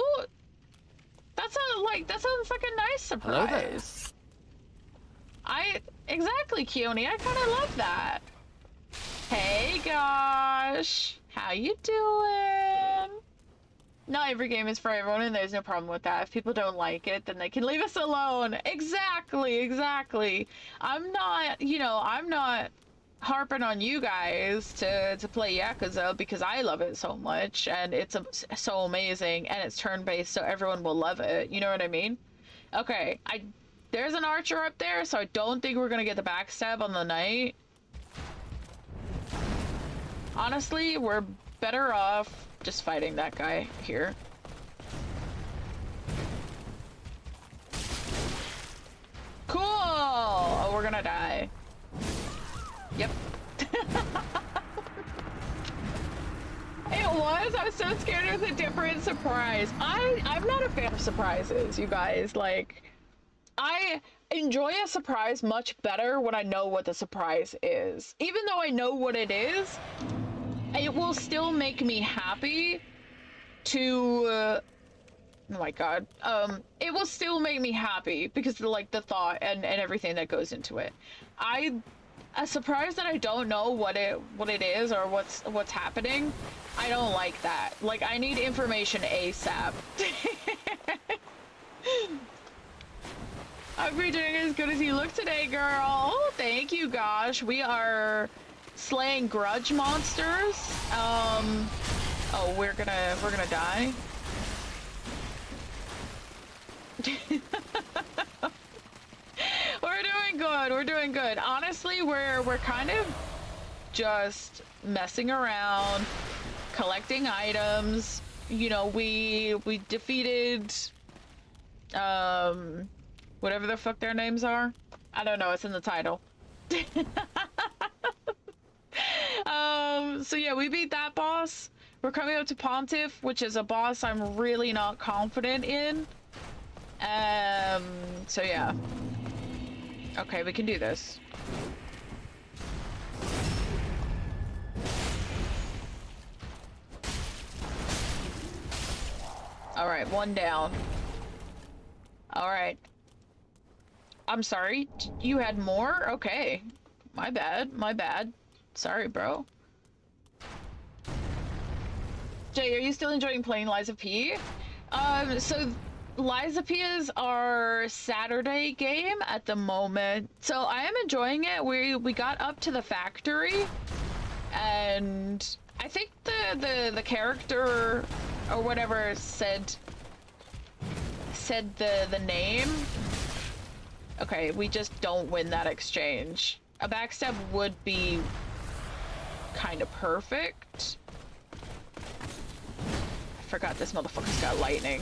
That sounds like a nice surprise. Exactly, Keone. I kind of love that. Hey, gosh. How you doing? Not every game is for everyone, and there's no problem with that. If people don't like it, then they can leave us alone. Exactly. I'm not harping on you guys to play Yakuza because I love it so much, and it's so amazing, and it's turn-based, so everyone will love it. You know what I mean? Okay, there's an archer up there, so I don't think we're gonna get the backstab on the knight. Honestly, we're better off just fighting that guy here. Cool! Oh, we're gonna die. Yep. I was so scared it was a different surprise. I'm not a fan of surprises, you guys. Like, I enjoy a surprise much better when I know what the surprise is. Even though I know what it is, it will still make me happy to, oh my god, it will still make me happy because like the thought and everything that goes into it. A surprise that I don't know what it is or what's happening, I don't like that. Like, I need information ASAP. I'll be doing as good as you look today, girl. Oh, thank you, gosh. We are slaying grudge monsters. Oh, we're gonna die. We're doing good. Honestly, we're kind of just messing around, collecting items. You know, we defeated whatever the fuck their names are. I don't know, it's in the title. So yeah, we beat that boss. We're coming up to Pontiff, which is a boss I'm really not confident in. So yeah. Okay, we can do this. All right, one down. All right. I'm sorry, you had more? Okay. My bad. Sorry, bro. Jay, are you still enjoying playing Lies of P? So Lies of P is our Saturday game at the moment. So I am enjoying it. We got up to the factory, and I think the character or whatever said the name. Okay, we just don't win that exchange. A backstab would be kind of perfect. I forgot this motherfucker's got lightning.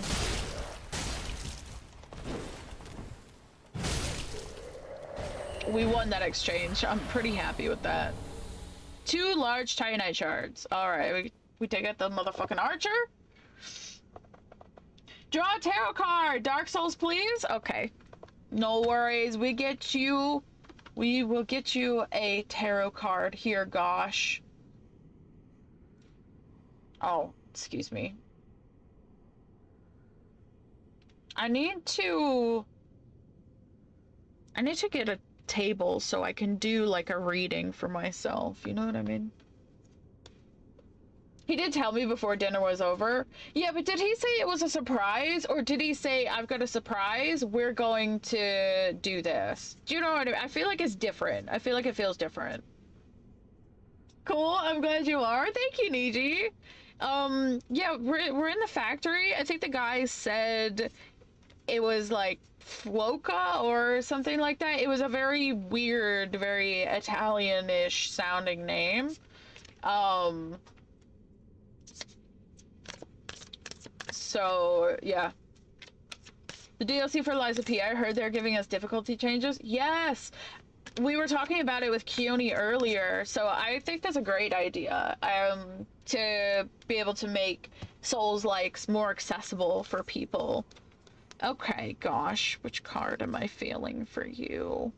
We won that exchange. I'm pretty happy with that. 2 large Titanite shards. Alright, we take out the motherfucking archer. Draw a tarot card! Dark Souls, please? Okay. No worries, we will get you a tarot card here, gosh. Oh, excuse me. I need to get a table so I can do like a reading for myself, you know what I mean? He did tell me before dinner was over. Yeah, but did he say it was a surprise, or did he say, I've got a surprise, we're going to do this? Do you know what I mean? I feel like it's different. I feel like it feels different. Cool, I'm glad you are. Thank you, Niji. Yeah, we're in the factory. I think the guy said it was like Floca or something like that. It was a very weird, very Italian-ish sounding name. So, yeah. The DLC for Lies of P, I heard they're giving us difficulty changes. Yes! We were talking about it with Keone earlier, so I think that's a great idea. To be able to make Souls-likes more accessible for people. Okay, gosh, which card am I feeling for you?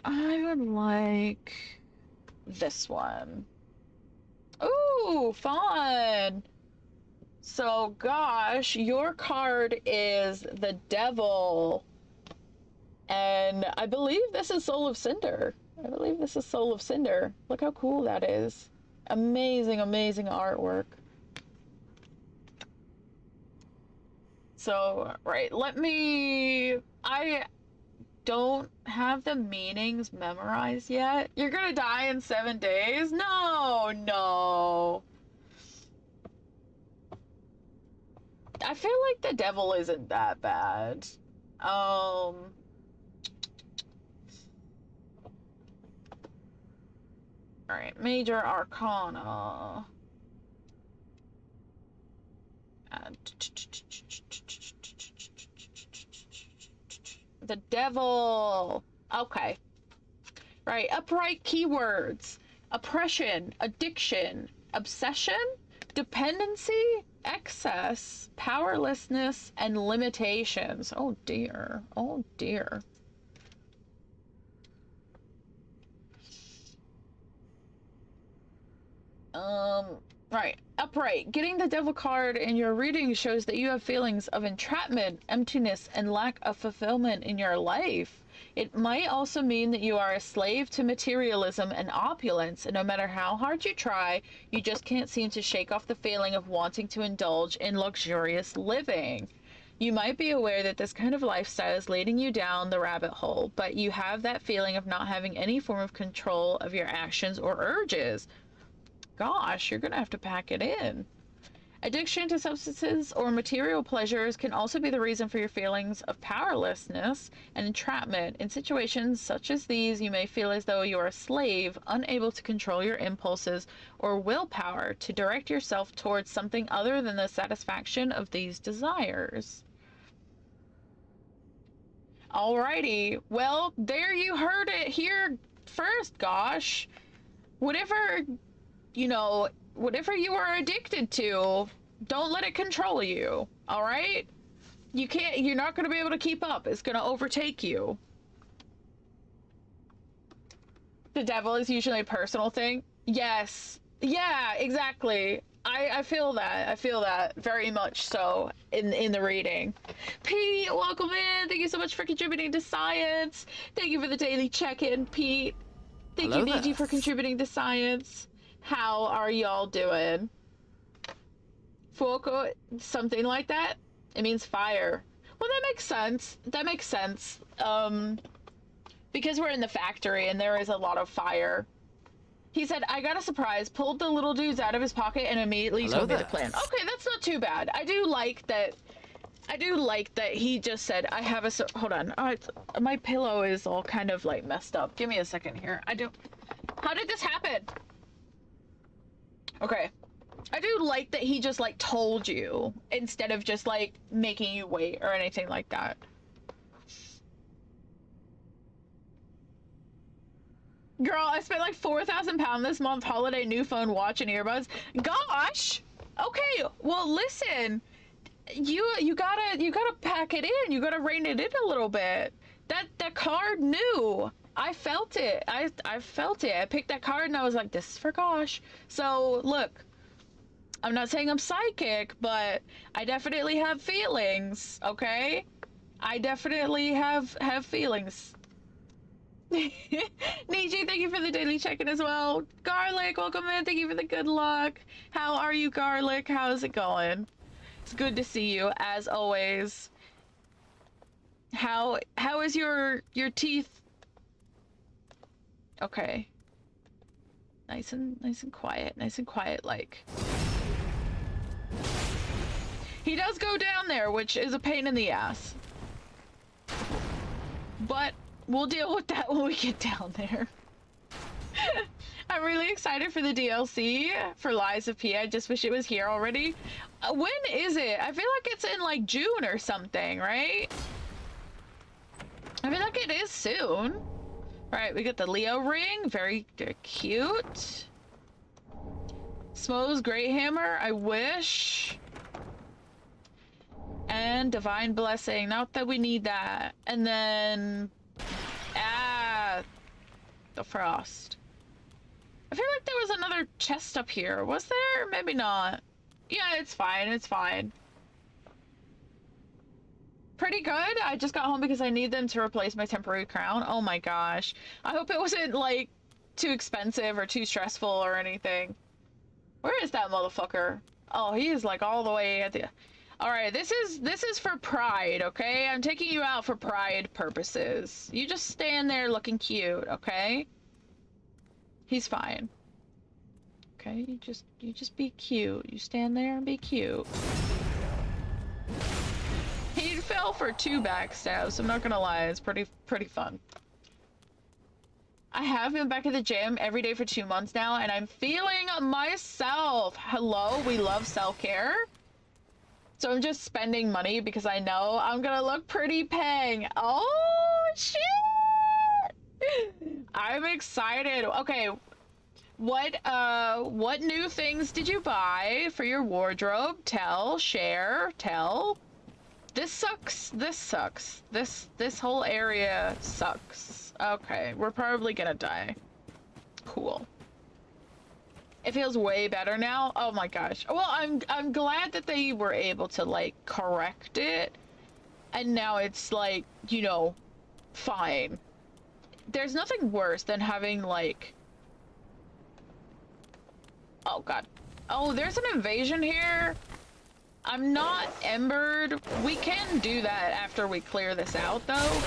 I would like this one. Ooh, fun! So, gosh, your card is the Devil. And I believe this is Soul of Cinder. I believe this is Soul of Cinder. Look how cool that is. Amazing, amazing artwork. So, right, I don't have the meanings memorized yet. You're gonna die in 7 days? No, no. I feel like the Devil isn't that bad. Alright, Major Arcana. The Devil. Okay. Right, upright keywords. Oppression, addiction, obsession, dependency, excess, powerlessness, and limitations. Oh dear. Oh dear. Right. Upright. Getting the Devil card in your reading shows that you have feelings of entrapment, emptiness, and lack of fulfillment in your life. It might also mean that you are a slave to materialism and opulence, and no matter how hard you try, you just can't seem to shake off the feeling of wanting to indulge in luxurious living. You might be aware that this kind of lifestyle is leading you down the rabbit hole, but you have that feeling of not having any form of control of your actions or urges. Gosh, you're gonna have to pack it in. Addiction to substances or material pleasures can also be the reason for your feelings of powerlessness and entrapment. In situations such as these, you may feel as though you are a slave, unable to control your impulses or willpower to direct yourself towards something other than the satisfaction of these desires. Alrighty, well, there you heard it here first, gosh. Whatever you are addicted to, don't let it control you, all right? You're not going to be able to keep up. It's going to overtake you. The Devil is usually a personal thing. Yes. Yeah, exactly. I feel that. I feel that very much so in the reading. Pete, welcome in. Thank you so much for contributing to science. Thank you for the daily check-in, Pete. Thank Hello you, Niji, there. for contributing to science. How are y'all doing? Fuoco, something like that? It means fire. Well, that makes sense. That makes sense. Because we're in the factory and there is a lot of fire. He said, I got a surprise, pulled the little dudes out of his pocket and immediately Hello told me the there. plan. Okay, that's not too bad. I do like that he just said, I have a hold on. My pillow is all kind of like messed up. Give me a second here. How did this happen? Okay. I do like that he just like told you instead of just like making you wait or anything like that. Girl, I spent like 4,000 pounds this month. Holiday new phone, watch, and earbuds. Gosh. Okay. Well, listen. You gotta pack it in. You gotta rein it in a little bit. That card knew. I felt it. I felt it. I picked that card and I was like, this is for Gosh. So look, I'm not saying I'm psychic, but I definitely have feelings. Okay, I definitely have feelings. Niji, thank you for the daily check-in as well. Garlic, welcome in. Thank you for the good luck. How are you, Garlic? How's it going? It's good to see you, as always. How is your teeth? Okay. Nice and quiet. Nice and quiet, like. He does go down there, which is a pain in the ass. But we'll deal with that when we get down there. I'm really excited for the DLC for Lies of P. I just wish it was here already. When is it? I feel like it's in like June or something, right? I feel like it is soon. Alright, we got the Leo ring. Very cute. Smo's Great Hammer. I wish. And Divine Blessing. Not that we need that. And then... the Frost. I feel like there was another chest up here. Was there? Maybe not. Yeah, it's fine. It's fine. Pretty good. I just got home because I need them to replace my temporary crown. Oh my gosh. I hope it wasn't, like, too expensive or too stressful or anything. Where is that motherfucker? Oh, he is, like, all the way at the... Alright, this is for pride, okay? I'm taking you out for pride purposes. You just stand there looking cute, okay? He's fine. Okay, you just be cute. You stand there and be cute. He fell for 2 backstabs, I'm not gonna lie, it's pretty fun. I have been back at the gym every day for 2 months now, and I'm feeling myself. Hello, we love self-care. So I'm just spending money because I know I'm gonna look pretty peng. Oh, shit! I'm excited. Okay, what new things did you buy for your wardrobe? Tell, share, tell. This sucks. This sucks. This whole area sucks. Okay, we're probably gonna die. Cool. It feels way better now. Oh my gosh. Well, I'm glad that they were able to like correct it, and now it's like, you know, fine. There's nothing worse than having like, oh god. Oh, there's an invasion here. I'm not embered. We can do that after we clear this out though.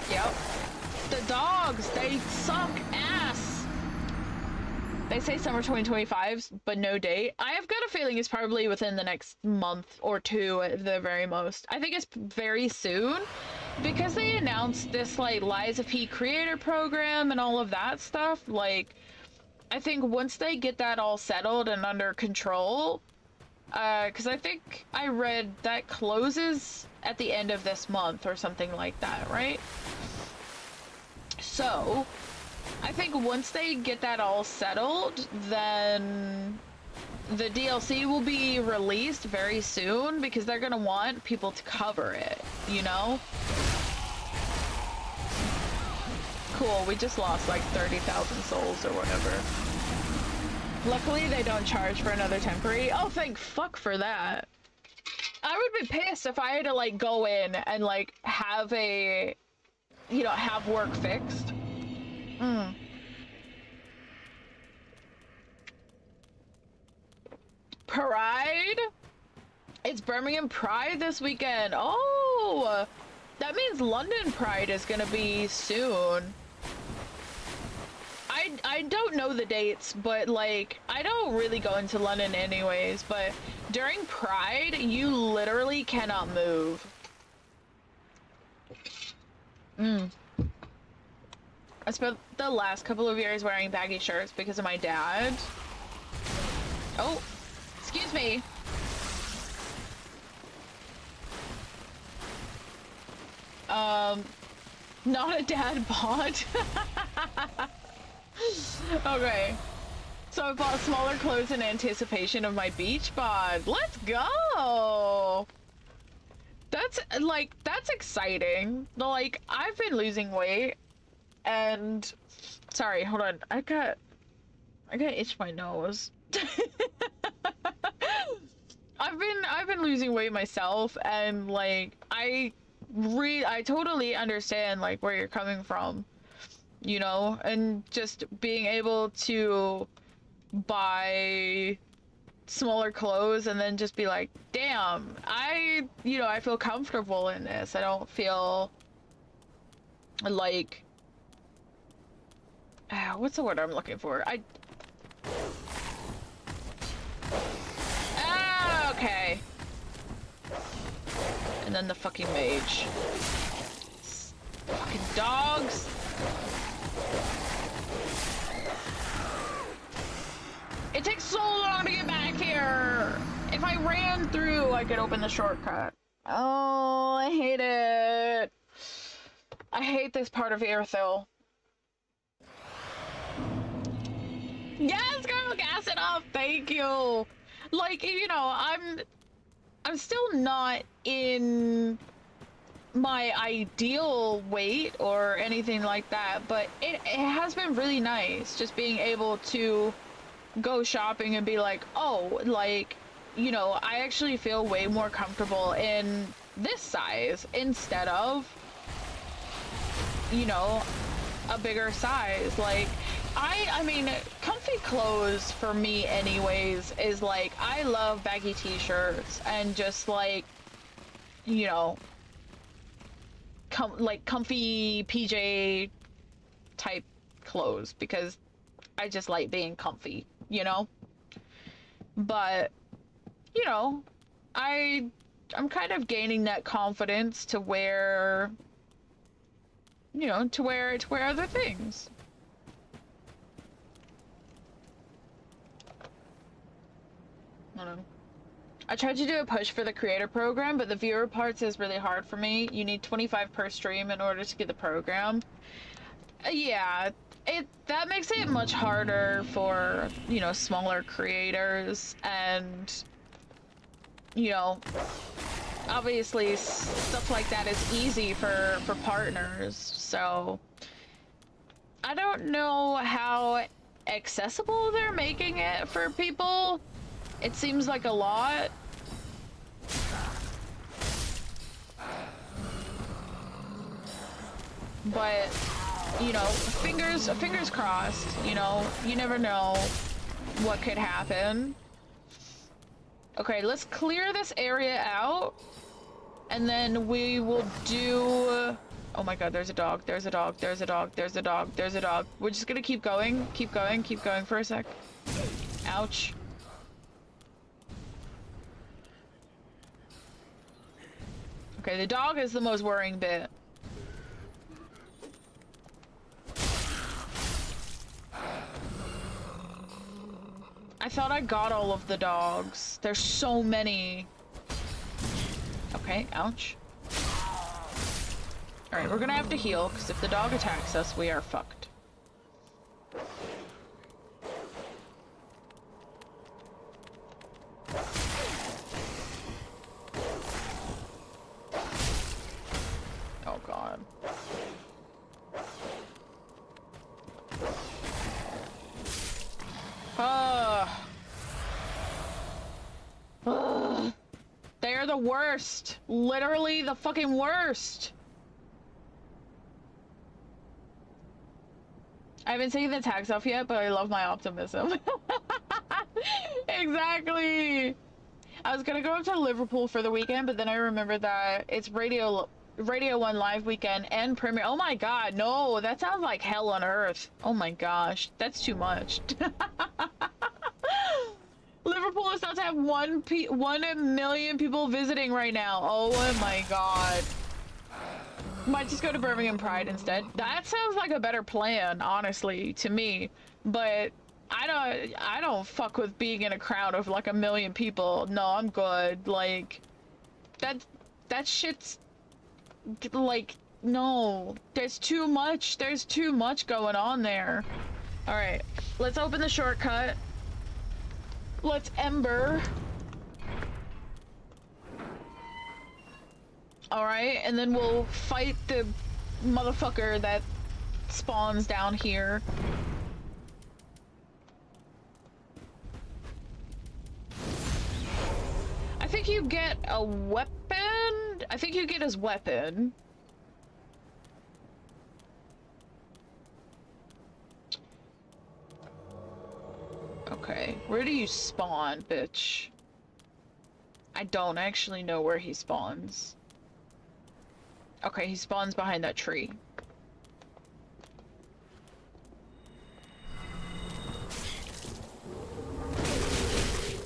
Yep. The dogs, they suck ass. They say summer 2025, but no date. I have got a feeling it's probably within the next month or 2 at the very most. I think it's very soon because they announced this like Lies of P creator program and all of that stuff. Like, I think once they get that all settled and under control, because I think I read that closes at the end of this month or something like that, right? So I think once they get that all settled, then the DLC will be released very soon because they're gonna want people to cover it, you know? Cool, we just lost like 30,000 souls or whatever. Luckily, they don't charge for another temporary. Oh, thank fuck for that. I would be pissed if I had to like go in and like have a, you know, have work fixed. Mm. Pride? It's Birmingham Pride this weekend. Oh, that means London Pride is gonna be soon. I don't know the dates, but like, I don't really go into London anyways, but during Pride, you literally cannot move. I spent the last couple of years wearing baggy shirts because of my dad. Oh, excuse me. Not a dad bod. Okay. So I bought smaller clothes in anticipation of my beach bod. Let's go! That's, like, that's exciting. Like, I've been losing weight, and... Sorry, hold on. I got itch my nose. I've been losing weight myself, and, like, I totally understand, like, where you're coming from. You know, and just being able to buy smaller clothes and then just be like, damn, I feel comfortable in this. I don't feel like, what's the word I'm looking for? Okay. And then the fucking mage. Fucking dogs. It takes so long to get back here. If I ran through, I could open the shortcut. Oh, I hate it. I hate this part of Airthil. Yes, girl, gas it up. Thank you. Like, you know, I'm still not in my ideal weight or anything like that, but it has been really nice just being able to go shopping and be like, oh, like, you know, I actually feel way more comfortable in this size instead of, you know, a bigger size. Like, I mean, comfy clothes for me anyways is like, I love baggy t-shirts and just like, you know, like comfy PJ type clothes because I just like being comfy, you know? But, you know, I'm kind of gaining that confidence to wear, you know, to wear other things. I don't know. I tried to do a push for the creator program, but the viewer parts is really hard for me. You need 25 per stream in order to get the program. Yeah, that makes it much harder for, you know, smaller creators, and, you know, obviously stuff like that is easy for partners, so I don't know how accessible they're making it for people. It seems like a lot. But, you know, fingers crossed, you know, you never know what could happen. Okay, let's clear this area out, and then we will do... Oh my god, there's a dog, there's a dog, there's a dog, there's a dog, there's a dog. We're just gonna keep going for a sec. Ouch. Okay, the dog is the most worrying bit. I thought I got all of the dogs. There's so many. Okay, ouch. Alright, we're gonna have to heal, because if the dog attacks us, we are fucked. Oh god. They're the worst. Literally the fucking worst. I haven't taken the tags off yet, but I love my optimism. Exactly. I was gonna go up to Liverpool for the weekend, but then I remembered that it's Radio 1 live weekend and premiere. Oh my god, no, that sounds like hell on earth. Oh my gosh, that's too much. Liverpool is about to have 1 million people visiting right now. Oh my god. Might just go to Birmingham Pride instead. That sounds like a better plan, honestly, to me. But I don't fuck with being in a crowd of like 1 million people. No, I'm good. Like that shit's like, no. There's too much going on there. All right, let's open the shortcut. Let's Ember. Alright, and then we'll fight the motherfucker that spawns down here. I think you get a weapon? I think you get his weapon. Okay, where do you spawn, bitch? I don't actually know where he spawns. Okay, he spawns behind that tree.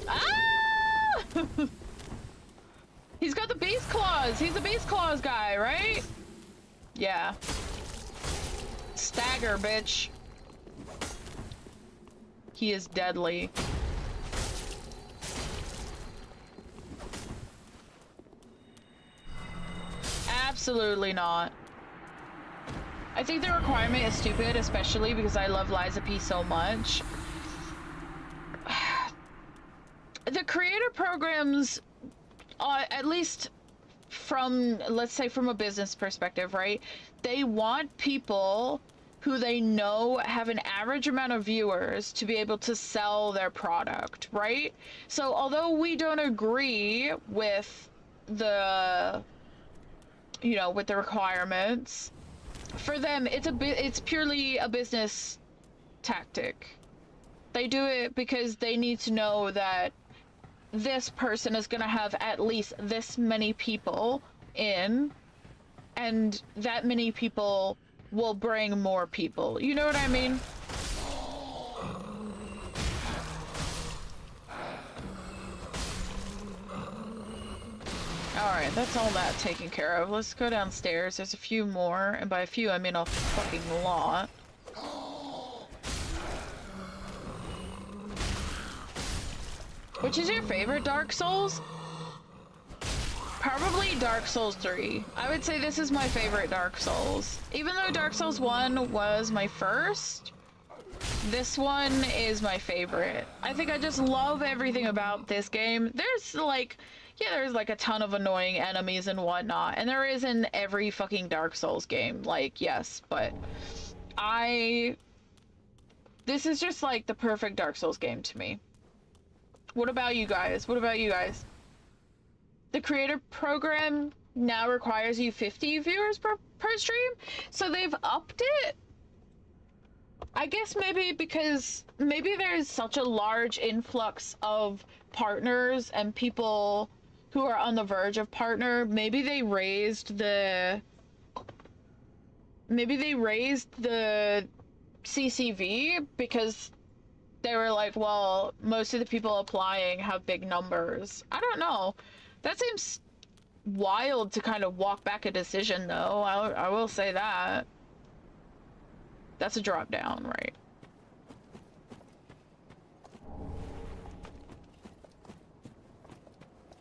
Ah! He's got the beast claws. He's a beast claws guy, right? Yeah. Stagger, bitch. He is deadly. Absolutely not. I think the requirement is stupid, especially because I love Liza P so much. The creator programs, at least from, let's say from a business perspective, right? They want people who they know have an average amount of viewers to be able to sell their product, right? So although we don't agree with the, you know, with the requirements, for them it's purely a business tactic. They do it because they need to know that this person is gonna have at least this many people in, and that many people will bring more people. You know what I mean? Alright, that's all that taken care of. Let's go downstairs. There's a few more, and by a few I mean a fucking lot. Which is your favorite Dark Souls? Probably Dark Souls 3. I would say this is my favorite Dark Souls. Even though Dark Souls 1 was my first, this one is my favorite. I think I just love everything about this game. There's like, yeah, there's like a ton of annoying enemies and whatnot, and there is in every fucking Dark Souls game, like, yes, but this is just like the perfect Dark Souls game to me. What about you guys? What about you guys? The creator program now requires you 50 viewers per stream, so they've upped it. I guess maybe because maybe there's such a large influx of partners and people who are on the verge of partner. Maybe they raised the CCV because they were like, well, most of the people applying have big numbers. I don't know. That seems wild to kind of walk back a decision, though. I will say that. That's a drop down, right?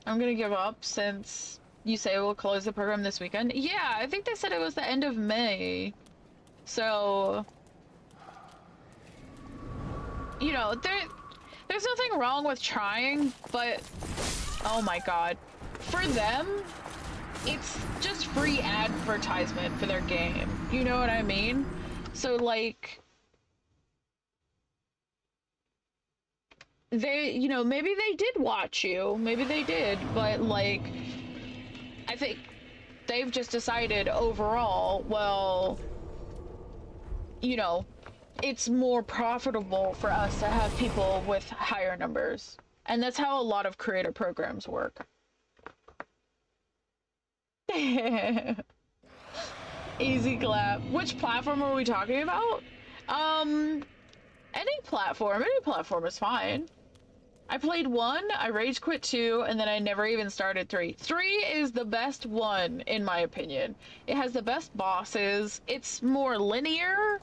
I'm gonna give up since you say we'll close the program this weekend. Yeah, I think they said it was the end of May. So, you know, there's nothing wrong with trying, but oh my god. For them, it's just free advertisement for their game. You know what I mean? So, like, they, you know, maybe they did watch you. Maybe they did, but, like, I think they've just decided overall, well, you know, it's more profitable for us to have people with higher numbers. And that's how a lot of creator programs work. Easy clap. Which platform are we talking about? Any platform is fine. I played 1, I rage quit 2, and then I never even started 3. 3 is the best one, in my opinion. It has the best bosses. It's more linear,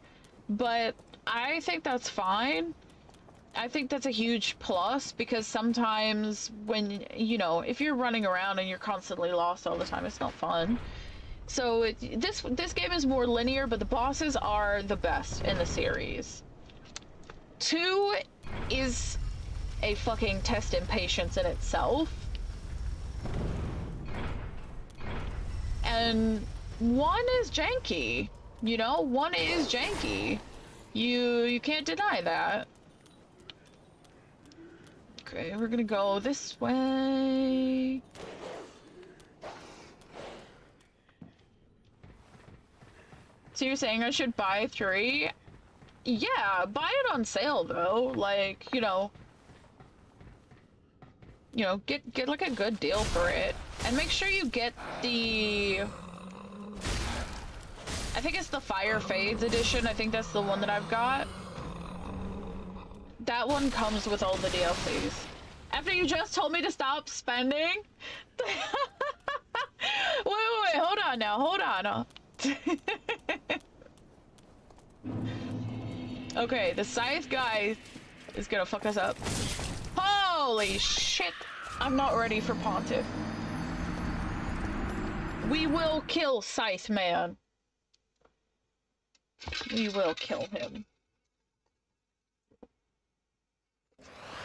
but I think that's fine. I think that's a huge plus, because sometimes when, you know, if you're running around and you're constantly lost all the time, it's not fun. So this game is more linear, but the bosses are the best in the series. 2 is a fucking test in patience in itself. And 1 is janky. You know, 1 is janky. You can't deny that. Okay, we're gonna go this way. So you're saying I should buy 3? Yeah, buy it on sale though. Like, you know, get like a good deal for it. And make sure you get the, I think it's the Fire Fades edition. I think that's the one that I've got. That one comes with all the DLCs. After you just told me to stop spending? wait, hold on now, hold on. Okay, the scythe guy is gonna fuck us up. Holy shit! I'm not ready for Pontiff. We will kill Scythe Man. We will kill him.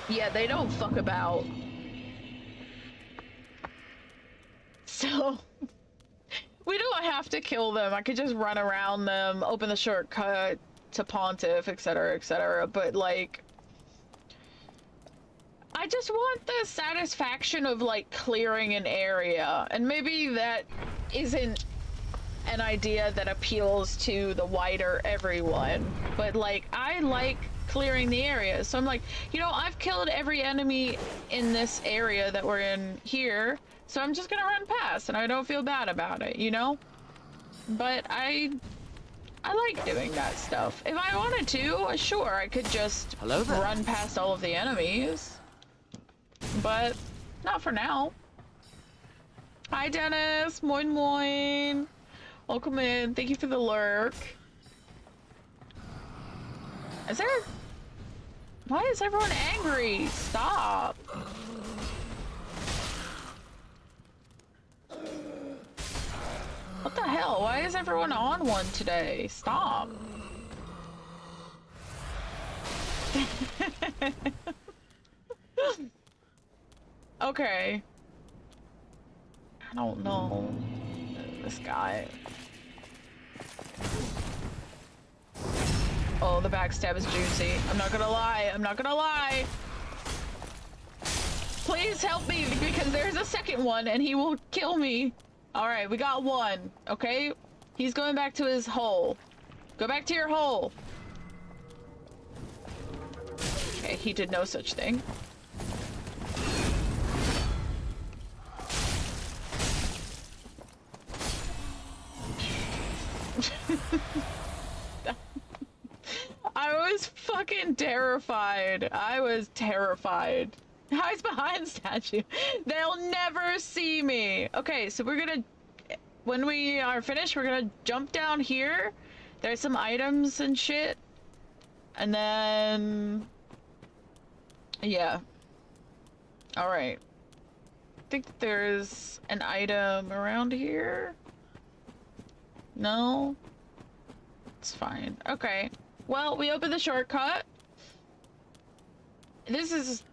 Yeah, they don't fuck about. So, we don't have to kill them. I could just run around them, open the shortcut to Pontiff, etc., etc. But, like, I just want the satisfaction of, like, clearing an area. And maybe that isn't an idea that appeals to the wider everyone. But, like, I like clearing the area. So I'm like, you know, I've killed every enemy in this area that we're in here. So I'm just gonna run past and I don't feel bad about it, you know? But I like doing that stuff. If I wanted to, sure, I could just run past all of the enemies. But not for now. Hi, Dennis. Moin moin. Welcome in. Thank you for the lurk. Is there... Why is everyone angry? Stop. What the hell? Why is everyone on one today? Stop. Okay. I don't know. This guy. Oh, the backstab is juicy. I'm not gonna lie. I'm not gonna lie. Please help me, because there's a second one and he will kill me. Alright, we got one. Okay? He's going back to his hole. Go back to your hole. Okay, he did no such thing. I was fucking terrified. I was terrified. Hides behind statue. They'll never see me. Okay, so we're gonna, when we are finished, we're gonna jump down here. There's some items and shit. And then, yeah. All right. I think there's an item around here. No? It's fine. Okay. Well, we opened the shortcut. This is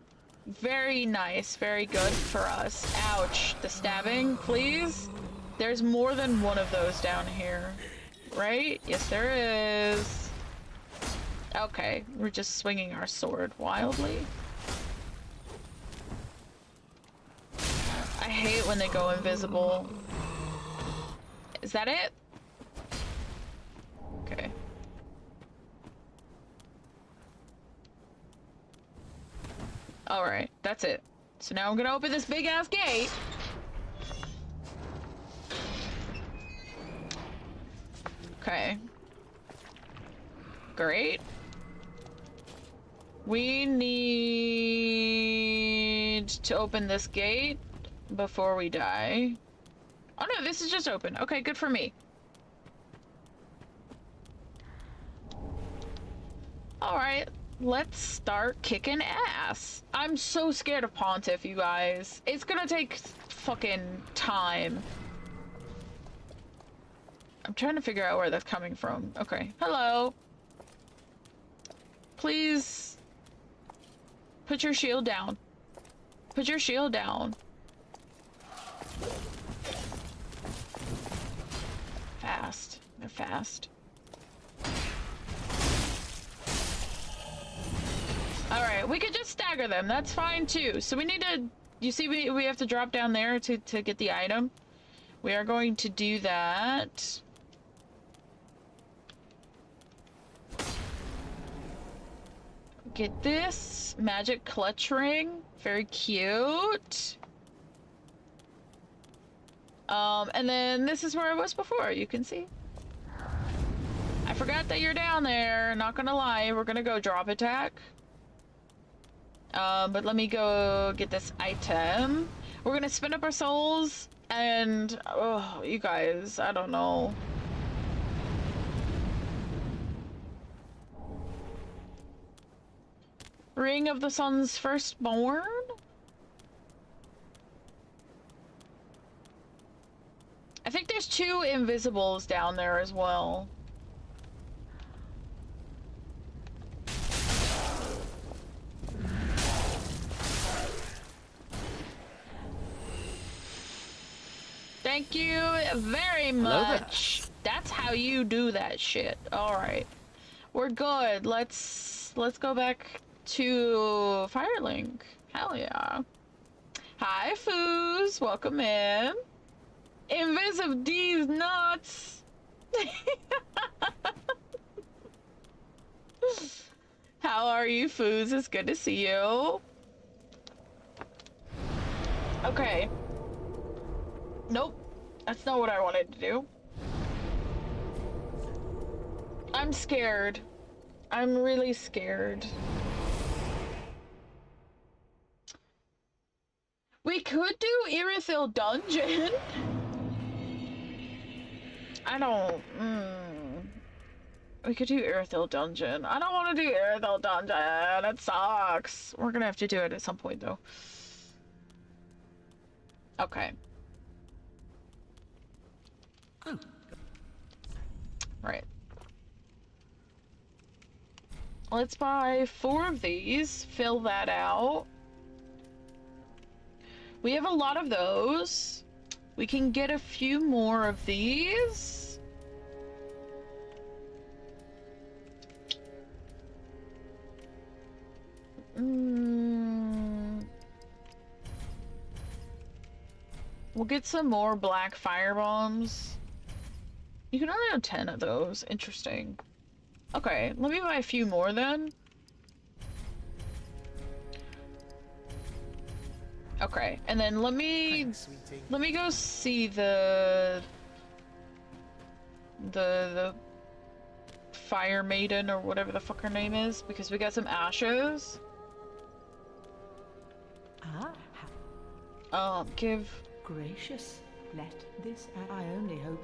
very nice, very good for us. Ouch. The stabbing, please. There's more than one of those down here. Right? Yes, there is. Okay, we're just swinging our sword wildly. I hate when they go invisible. Is that it? Okay. Alright, that's it. So now I'm gonna open this big ass gate. Okay. Great. We need to open this gate before we die. Oh no, this is just open. Okay, good for me. Alright, let's start kicking ass. I'm so scared of Pontiff, you guys. It's gonna take fucking time. I'm trying to figure out where that's coming from. Okay, hello. Please put your shield down. Put your shield down. Fast. They're fast. Alright, we could just stagger them. That's fine too. So we need to... You see we have to drop down there to get the item? We are going to do that. Get this magic clutch ring. Very cute. And then this is where I was before, you can see. I forgot that you're down there, not gonna lie. We're gonna go drop attack. But let me go get this item. We're gonna spin up our souls and, oh, you guys, I don't know. Ring of the Sun's Firstborn? I think there's 2 invisibles down there as well. Thank you very much. That's how you do that shit. Alright. We're good. Let's go back to Firelink. Hell yeah. Hi, Foos. Welcome in. Invisive D's nuts. How are you, Foos? It's good to see you. Okay. Nope. That's not what I wanted to do. I'm scared. I'm really scared. We could do Irithyll Dungeon. I don't... We could do Irithyll Dungeon. I don't want to do Irithyll Dungeon. It sucks. We're gonna have to do it at some point, though. Okay. Oh. Right. Let's buy 4 of these. Fill that out. We have a lot of those. We can get a few more of these. We'll get some more black fire bombs. You can only have 10 of those. Interesting. Okay, let me buy a few more then. Okay, and then let me go see the Fire Maiden or whatever the fuck her name is, because we got some ashes. Give Gracious, let this. I only hope.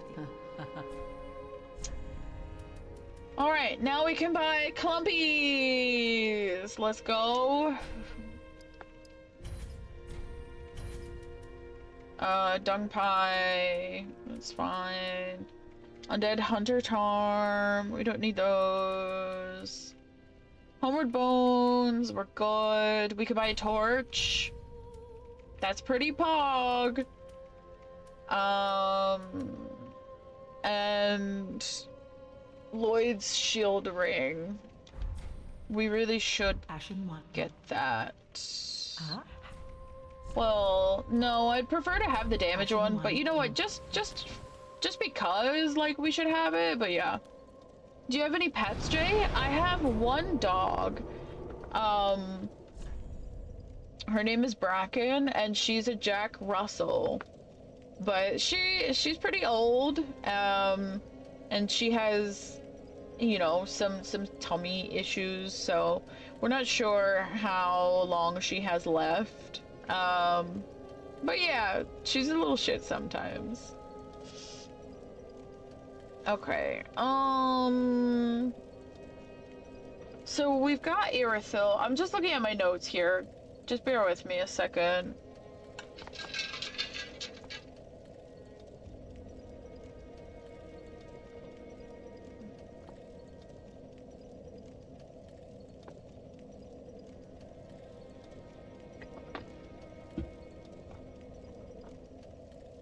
All right, now we can buy clumpies. Let's go. Dung pie. That's fine. Undead hunter charm. We don't need those. Homeward bones. We're good. We could buy a torch. That's pretty pog. And Lloyd's shield ring. We really should get that. Well, no, I'd prefer to have the damage one, but you know what? Just because, like, we should have it. But yeah. Do you have any pets, Jay? I have 1 dog. Her name is Bracken, and she's a Jack Russell. But she's pretty old, and she has, you know, some tummy issues, so we're not sure how long she has left. But yeah, she's a little shit sometimes. Okay, so we've got Irithyll. I'm just looking at my notes here. Just bear with me a second.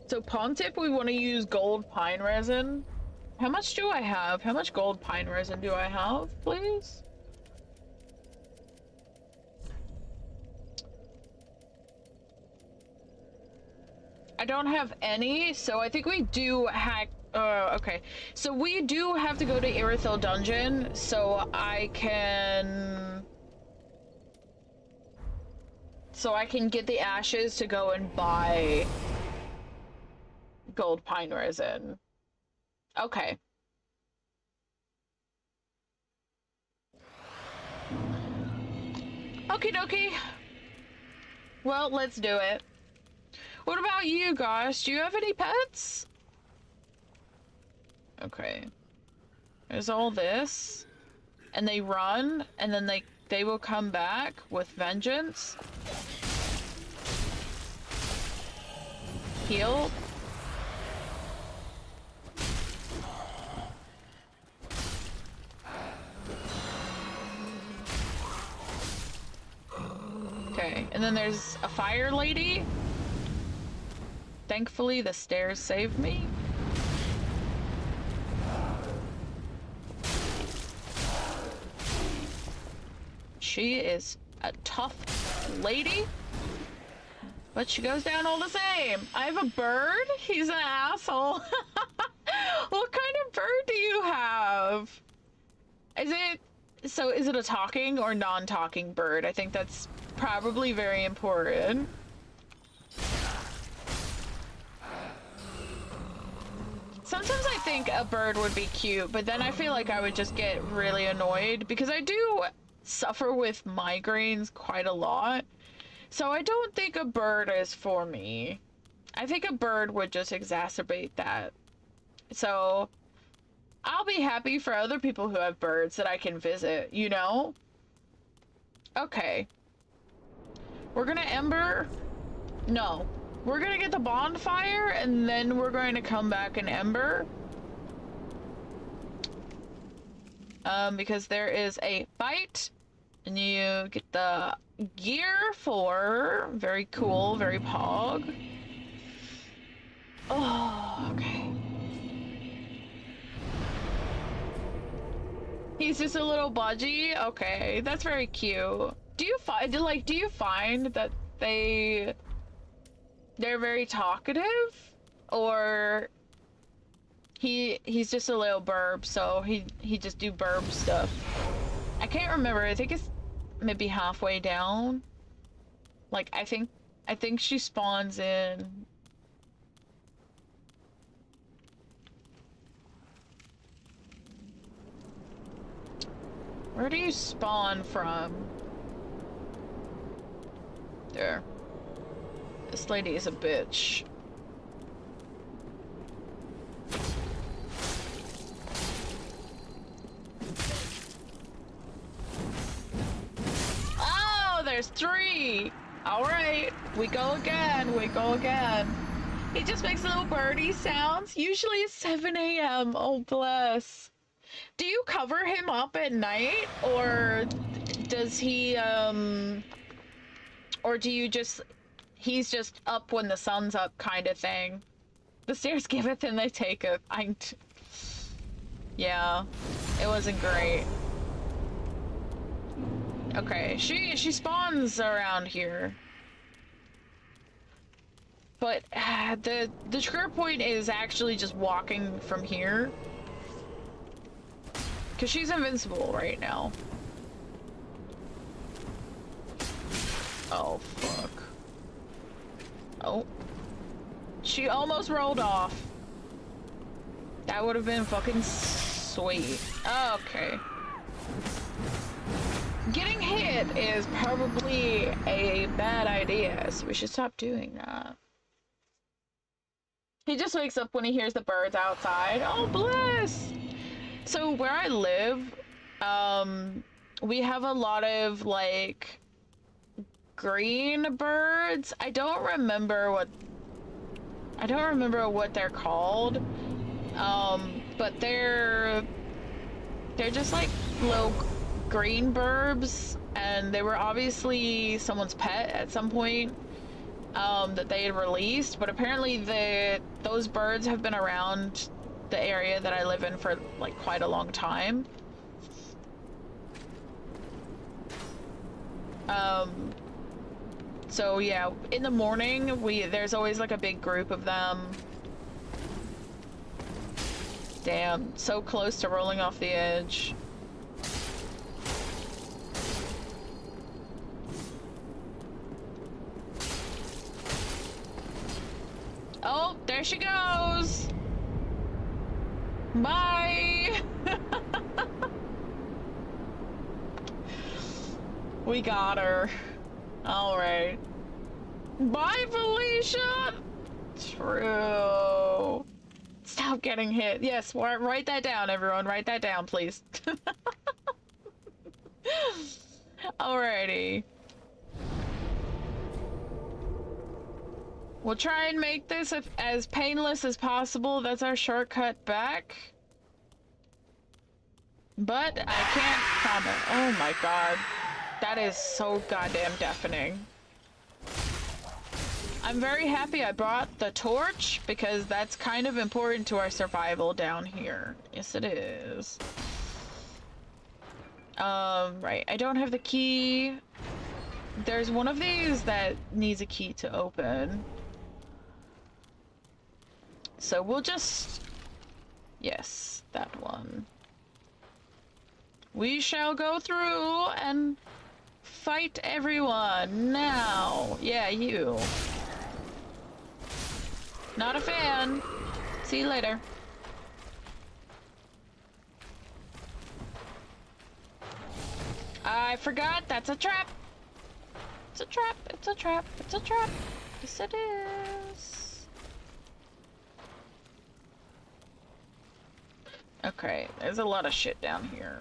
So Pontiff, we want to use gold pine resin. How much do I have? How much gold pine resin do I have, please? I don't have any, so I think we do hack. Okay. So we do have to go to Irithyll Dungeon, so I can get the ashes to go and buy gold pine resin. Okay. Okie dokie. Well, let's do it. What about you, Gosh? Do you have any pets? Okay. There's all this. And they run, and then they will come back with vengeance. Heal. Okay, and then there's a fire lady. Thankfully, the stairs saved me. She is a tough lady, but she goes down all the same. I have a bird? He's an asshole. What kind of bird do you have? Is it a talking or non-talking bird? I think that's probably very important. Sometimes I think a bird would be cute, but then I feel like I would just get really annoyed because I do suffer with migraines quite a lot. So I don't think a bird is for me. I think a bird would just exacerbate that. So I'll be happy for other people who have birds that I can visit, you know? Okay. We're gonna ember. No. We're gonna get the bonfire, and then we're going to come back and ember. Because there is a fight, and you get the gear for. Very cool, very pog. Oh, okay. He's just a little budgie? Okay, that's very cute. Do you find that they're very talkative, or he's just a little burb, so he just do burb stuff? I can't remember. I think it's maybe halfway down. Like I think she spawns in. Where do you spawn from? There. This lady is a bitch. Oh, there's 3! Alright, we go again, we go again. He just makes little birdie sounds. Usually it's 7 a.m. Oh, bless. Do you cover him up at night, or does he, or do you just... He's just up when the sun's up kind of thing? The stairs giveth and they taketh. Yeah, it wasn't great. Okay, she spawns around here. But the trigger point is actually just walking from here. Because she's invincible right now. Oh, fuck. Oh. She almost rolled off. That would have been fucking sweet. Okay. Getting hit is probably a bad idea, so we should stop doing that. He just wakes up when he hears the birds outside. Oh, bliss! So where I live, we have a lot of, like, green birds. I don't remember what they're called. But they're just like little green burbs, and they were obviously someone's pet at some point, that they had released, but apparently those birds have been around the area that I live in for like quite a long time. So yeah, in the morning there's always like a big group of them. Damn, so close to rolling off the edge. Oh, there she goes! Bye! We got her. Alright. Bye, Felicia! True. Stop getting hit. Yes, write that down, everyone. Write that down, please. Alrighty. We'll try and make this as painless as possible. That's our shortcut back. But I can't promise. Oh my god. That is so goddamn deafening. I'm very happy I brought the torch, because that's kind of important to our survival down here. Yes, it is. Right. I don't have the key. There's one of these that needs a key to open. So we'll just... Yes, that one. We shall go through and fight everyone now. Yeah, you. Not a fan. See you later. I forgot, that's a trap. It's a trap, it's a trap, it's a trap. Yes, it is. Okay, there's a lot of shit down here.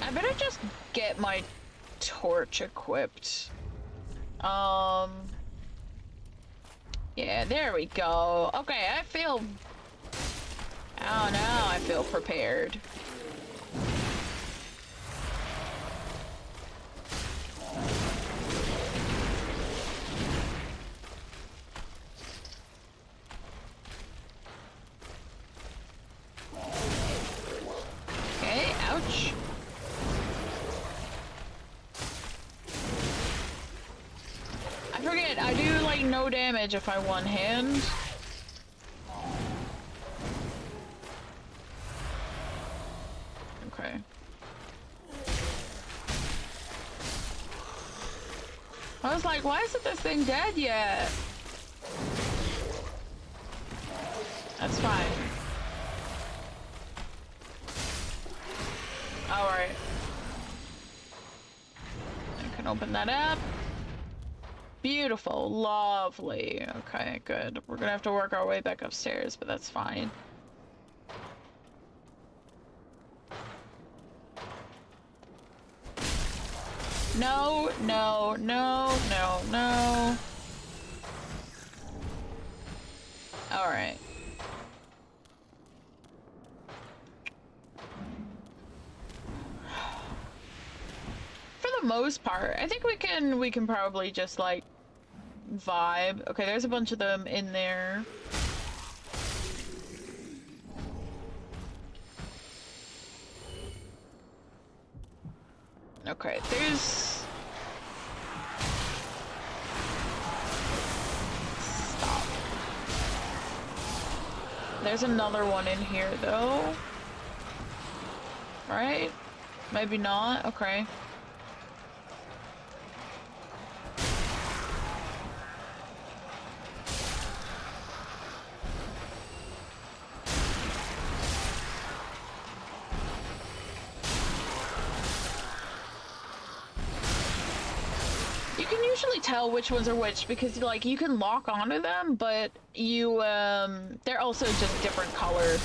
I better just get my torch equipped. Yeah, there we go. Okay, I feel... Oh, now I feel prepared. Okay, ouch. I forget, I do like no damage if I one hand. Okay. I was like, why isn't this thing dead yet? That's fine. Alright. I can open that up. Beautiful. Lovely. Okay, good. We're gonna have to work our way back upstairs, but that's fine. No, no, no, no, no. Alright. For the most part, I think we can probably just like vibe. Okay, there's a bunch of them in there. Okay, there's... Stop. There's another one in here, though. Right? Maybe not? Okay. You can usually tell which ones are which because, like, you can lock onto them, but you, they're also just different colored.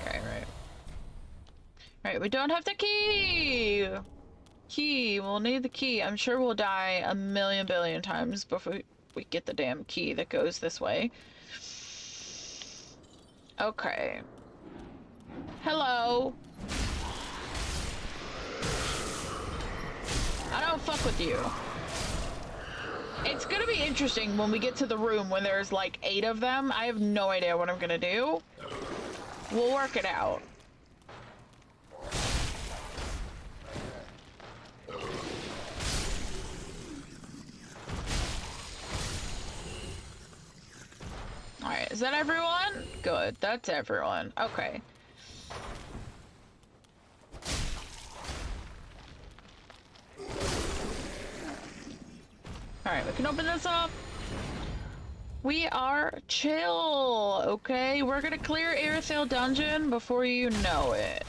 Okay, right. Right, we don't have the key! Key, we'll need the key. I'm sure we'll die a million billion times before we get the damn key that goes this way. Okay. Hello. I don't fuck with you. It's gonna be interesting when we get to the room when there's like 8 of them. I have no idea what I'm gonna do. We'll work it out. Alright, is that everyone? Good, that's everyone. Okay. Alright, we can open this up. We are chill, okay? We're gonna clear Airsail Dungeon before you know it.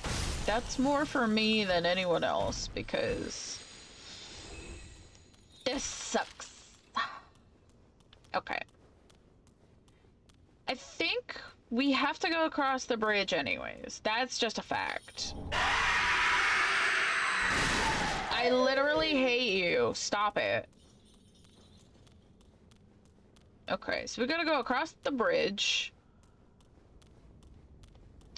That's more for me than anyone else, because this sucks. Okay. I think we have to go across the bridge anyways. That's just a fact. I literally hate you. Stop it. Okay, so we gotta go across the bridge.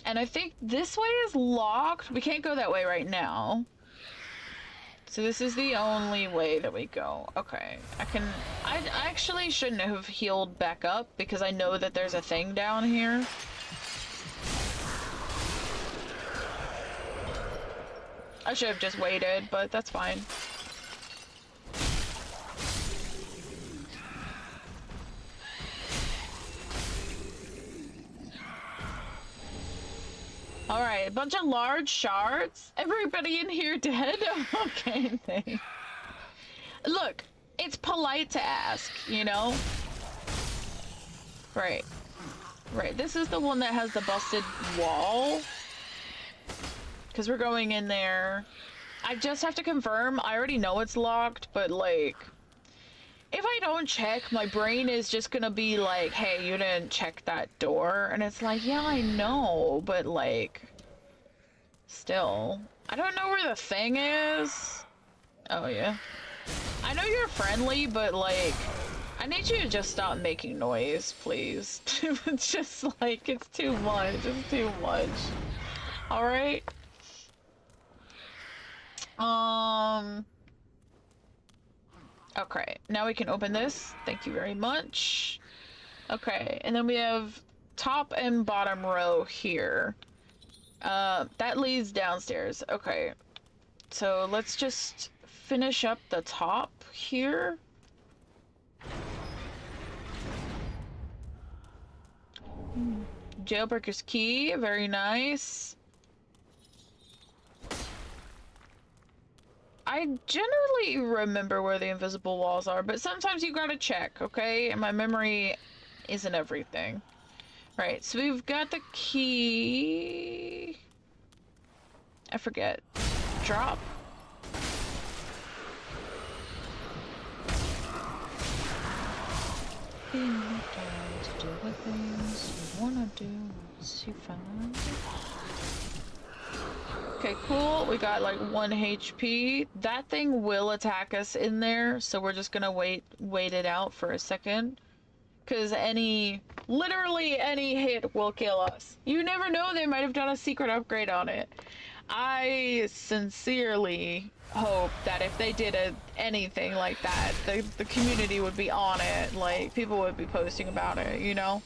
And I think this way is locked. We can't go that way right now. So this is the only way that we go. Okay, I actually shouldn't have healed back up because I know that there's a thing down here. I should have just waited, but that's fine. Alright, a bunch of large shards. Everybody in here dead? Okay, thanks. Look, it's polite to ask, you know? Right. Right, this is the one that has the busted wall. Because we're going in there. I just have to confirm. I already know it's locked, but like... if I don't check, my brain is just gonna be like, hey, you didn't check that door. And it's like, yeah, I know, but like... still. I don't know where the thing is. Oh, yeah. I know you're friendly, but like... I need you to just stop making noise, please. It's just like, it's too much. It's too much. Alright? Okay, now we can open this. Thank you very much. Okay, and then we have top and bottom row here. That leads downstairs. Okay, so let's just finish up the top here. Jailbreaker's key, very nice. I generally remember where the invisible walls are, but sometimes you gotta check, okay? And my memory isn't everything. Right, so we've got the key... I forget. Drop. Being to do the things you wanna do once you find it. Okay, cool. We got like 1 HP. That thing will attack us in there, so we're just gonna wait it out for a second. Because literally any hit will kill us. You never know, they might have done a secret upgrade on it. I sincerely hope that if they did anything like that, the community would be on it. Like, people would be posting about it, you know?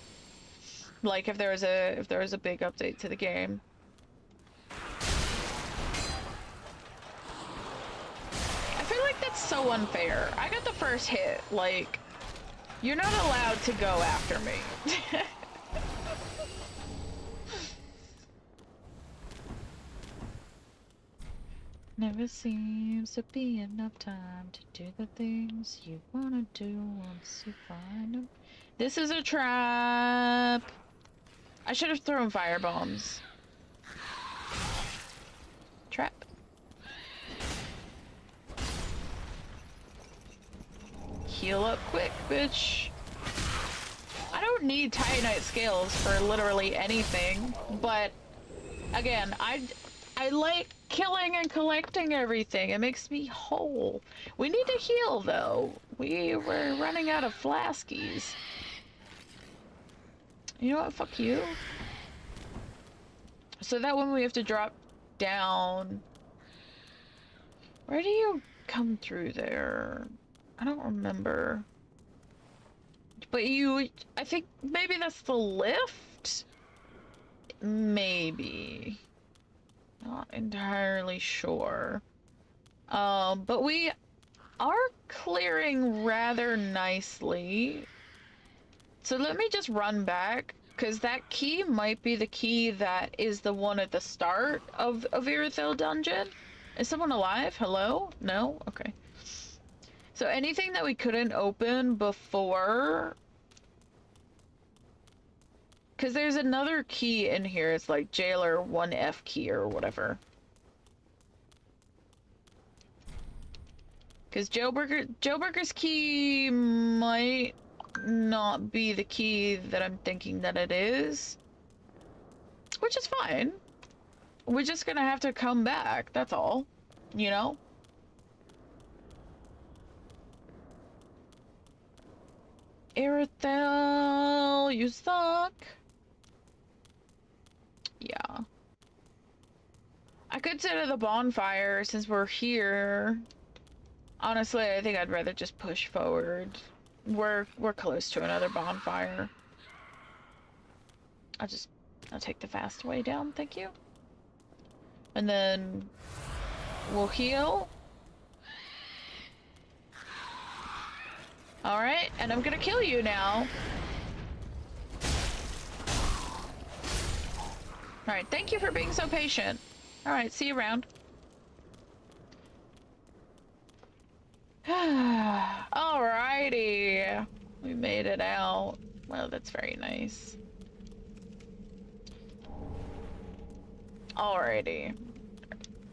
Like, if there was a big update to the game. I feel like that's so unfair. I got the first hit, like, you're not allowed to go after me. Never seems to be enough time to do the things you wanna do once you find them. This is a trap. I should have thrown fire bombs. Trap. Heal up quick, bitch. I don't need Titanite scales for literally anything, but again, I like killing and collecting everything. It makes me whole. We need to heal though. We were running out of flaskies. You know what? Fuck you. So that when we have to drop down, where do you come through there? I don't remember. But I think maybe that's the lift? Maybe. Not entirely sure. But we are clearing rather nicely. So let me just run back, because that key might be the key that is the one at the start of Irithel dungeon. Is someone alive? Hello? No? Okay. So anything that we couldn't open before... Because there's another key in here. It's like Jailer 1F key or whatever. Because Jailbreaker's key might not be the key that I'm thinking that it is. Which is fine. We're just gonna have to come back, that's all. You know? Irithel, you suck. Yeah. I could sit at the bonfire since we're here. Honestly, I think I'd rather just push forward. We're close to another bonfire. I'll take the fast way down, thank you. And then we'll heal. Alright, and I'm gonna kill you now. Alright, thank you for being so patient. Alright, see you around. Alrighty. We made it out. Well, that's very nice. Alrighty.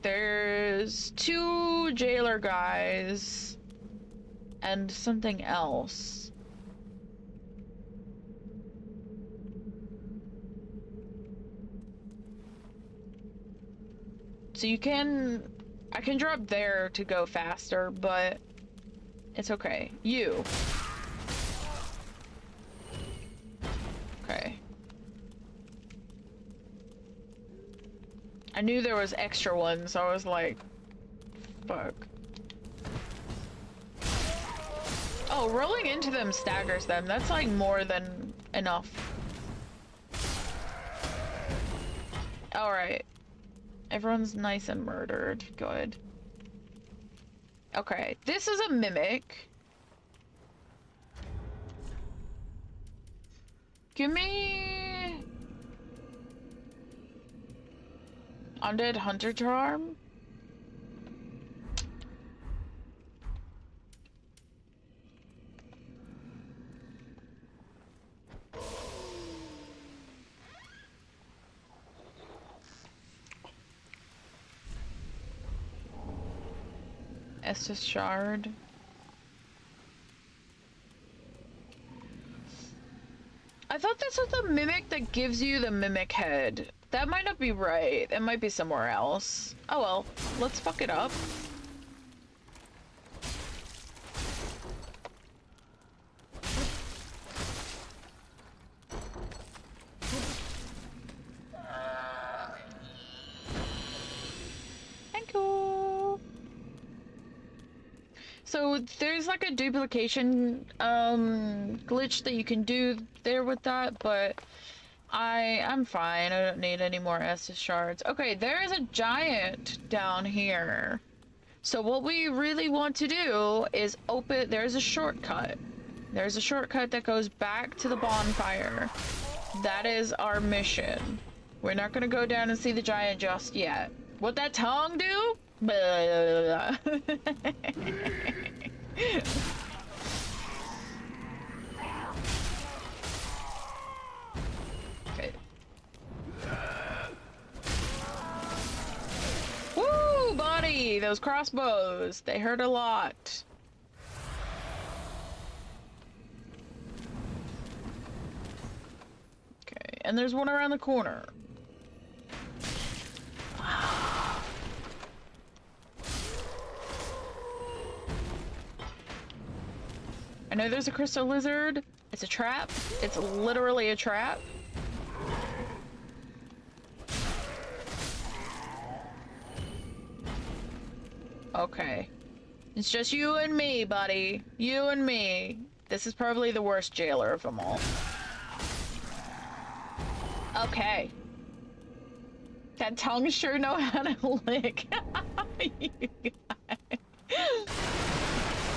There's 2 jailer guys and something else. So I can drop there to go faster, but it's okay. You. Okay. I knew there was extra ones, so I was like, fuck. Oh, rolling into them staggers them. That's like more than enough. Alright. Everyone's nice and murdered. Good. Okay, this is a mimic. Give me... Undead Hunter Charm? Estus Shard. I thought this was the mimic that gives you the mimic head. That might not be right. It might be somewhere else. Oh well, let's fuck it up. Thank you. So there's like a duplication glitch that you can do there with that, but I'm fine. I don't need any more Estus shards. Okay, there is a giant down here. So what we really want to do is open... There's a shortcut. There's a shortcut that goes back to the bonfire. That is our mission. We're not gonna go down and see the giant just yet. What that tongue do? Blah. Okay. Woo, buddy! Those crossbows, they hurt a lot. Okay, and there's one around the corner. I know there's a crystal lizard. It's a trap. It's literally a trap. Okay. It's just you and me, buddy. You and me. This is probably the worst jailer of them all. Okay. That tongue sure know how to lick. You guys.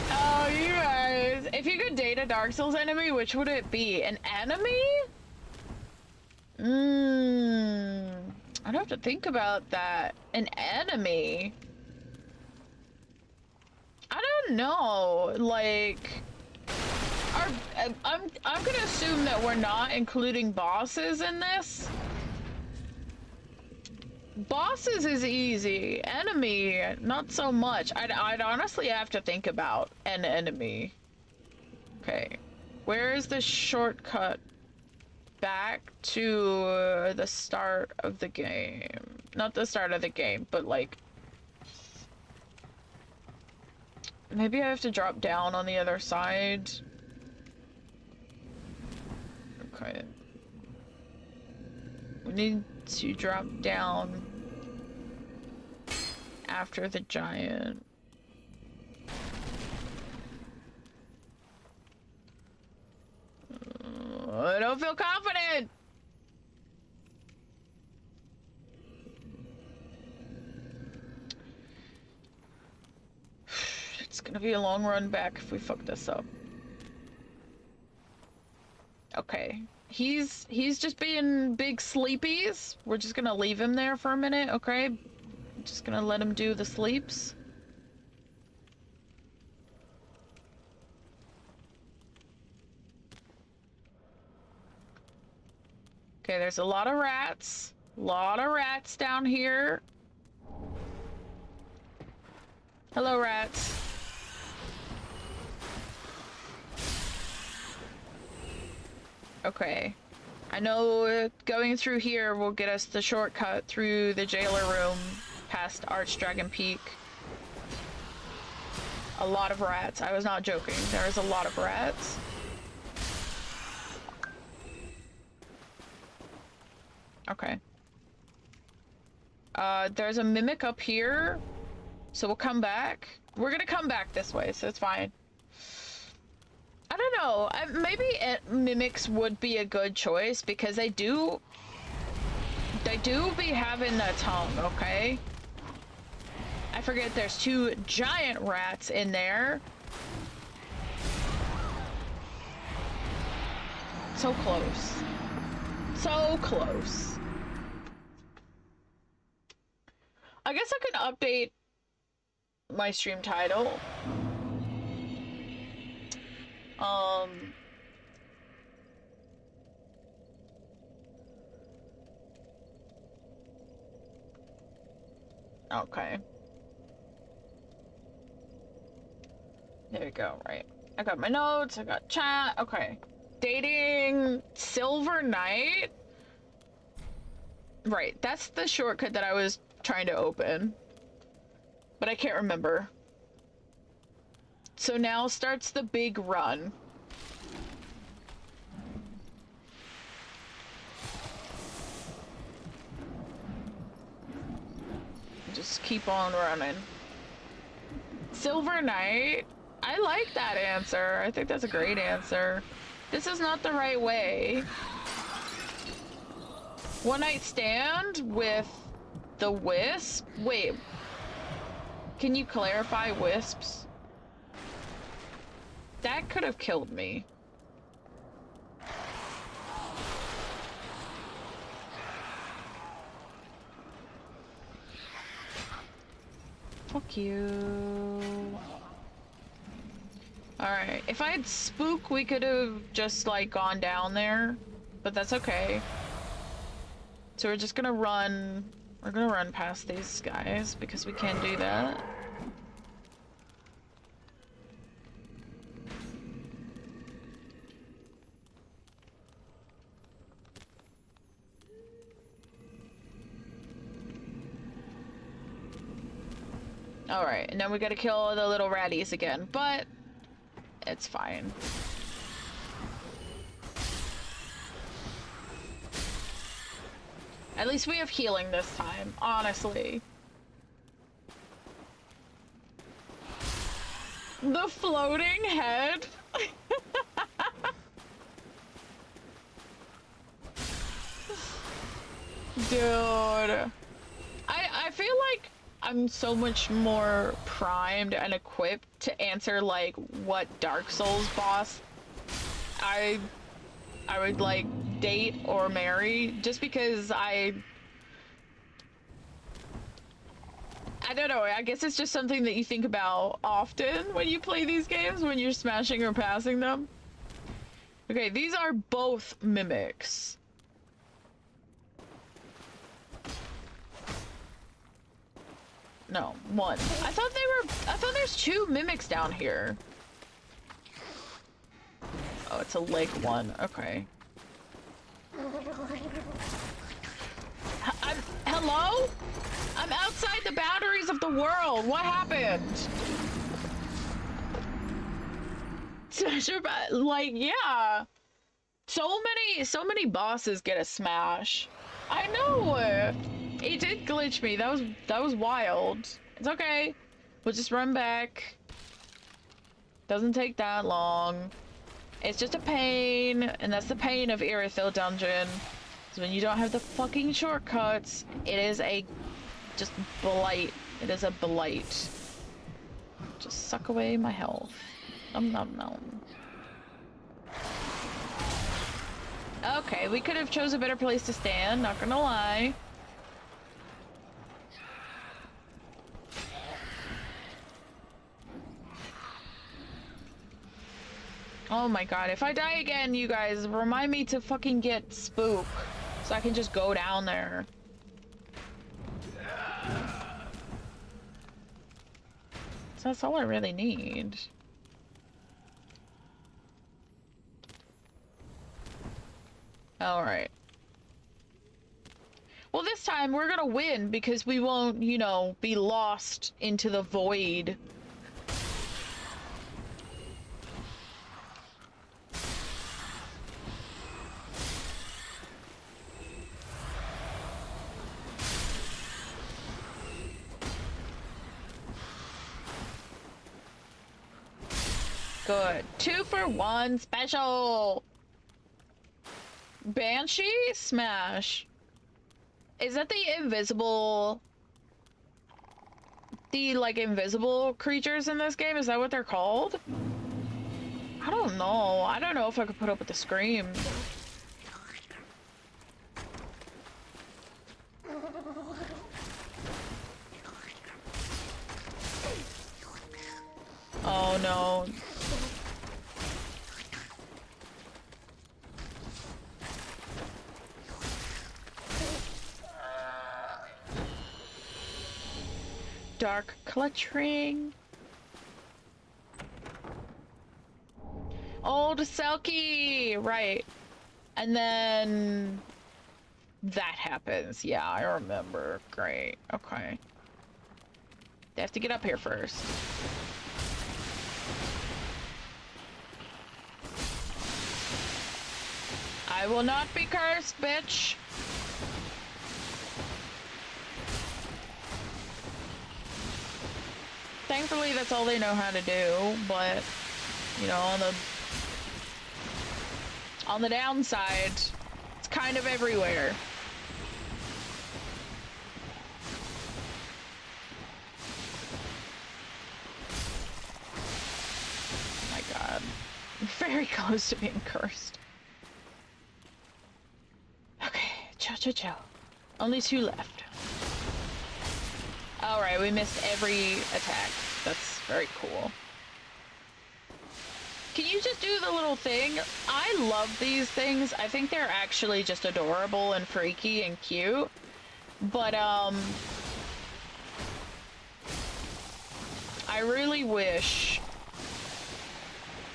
Oh, you guys. If you could date a Dark Souls enemy, which would it be? An enemy? I'd have to think about that. An enemy? I don't know. Like, I'm gonna assume that we're not including bosses in this. Bosses is easy. Enemy, not so much. I'd honestly have to think about an enemy. Okay. Where is the shortcut back to the start of the game? Not the start of the game, but like... Maybe I have to drop down on the other side. Okay. We need to drop down after the giant. I don't feel confident. It's gonna be a long run back if we fuck this up. Okay. He's just being big sleepies. We're just gonna leave him there for a minute, okay? Just gonna let him do the sleeps. Okay, there's a lot of rats. A lot of rats down here. Hello, rats. Okay. I know going through here will get us the shortcut through the jailer room past Archdragon Peak. A lot of rats. I was not joking. There is a lot of rats. Okay. There's a mimic up here, so we'll come back. We're gonna come back this way, so it's fine. I don't know. Maybe mimics would be a good choice because they do be having the tongue, okay? I forget there's 2 giant rats in there. So close. So close. I guess I could update my stream title. Okay. There we go, right. I got my notes, I got chat, okay. Dating Silver Knight? Right, that's the shortcut that I was trying to open. But I can't remember. So now starts the big run. Just keep on running. Silver Knight? I like that answer. I think that's a great answer. This is not the right way. One night stand with the wisp? Wait. Can you clarify wisps? That could have killed me. fuck you. Alright, if I had spook, we could have just, like, gone down there. But that's okay. So we're just gonna run... We're gonna run past these guys, because we can do that. Alright, and then we gotta kill the little ratties again, but it's fine. At least we have healing this time, honestly. The floating head? Dude. I feel like I'm so much more primed and equipped to answer, like, what Dark Souls boss I would, like, date or marry, just because I don't know, I guess it's just something that you think about often when you play these games, when you're smashing or passing them. Okay, these are both mimics. No, one. I thought there's two mimics down here. Oh, it's a leg one. Okay. Hello? I'm outside the boundaries of the world. What happened? Like, yeah. So many bosses get a smash. I know. It did glitch me. That was wild. It's okay. We'll just run back. Doesn't take that long. It's just a pain, and that's the pain of Irithyll Dungeon. So when you don't have the fucking shortcuts, it is a just blight. It is a blight. Just suck away my health. Nom nom nom. Okay, we could have chose a better place to stand, not gonna lie. Oh my god, if I die again, you guys, remind me to fucking get spook, so I can just go down there. So that's all I really need. Alright. Well, this time we're gonna win because we won't, you know, be lost into the void. Good. 2-for-1 special. Banshee smash. Is that the invisible? The like invisible creatures in this game? Is that what they're called? I don't know. I don't know if I could put up with the scream. Oh no. Dark clutch ring. Old Selkie, right. And then that happens. Yeah, I remember. Great. Okay. They have to get up here first. I will not be cursed, bitch. Thankfully, that's all they know how to do, but, you know, on the downside, it's kind of everywhere. Oh my god. I'm very close to being cursed. Okay, chill. Only 2 left. Alright, we missed every attack. That's very cool. Can you just do the little thing? I love these things. I think they're actually just adorable and freaky and cute. But, I really wish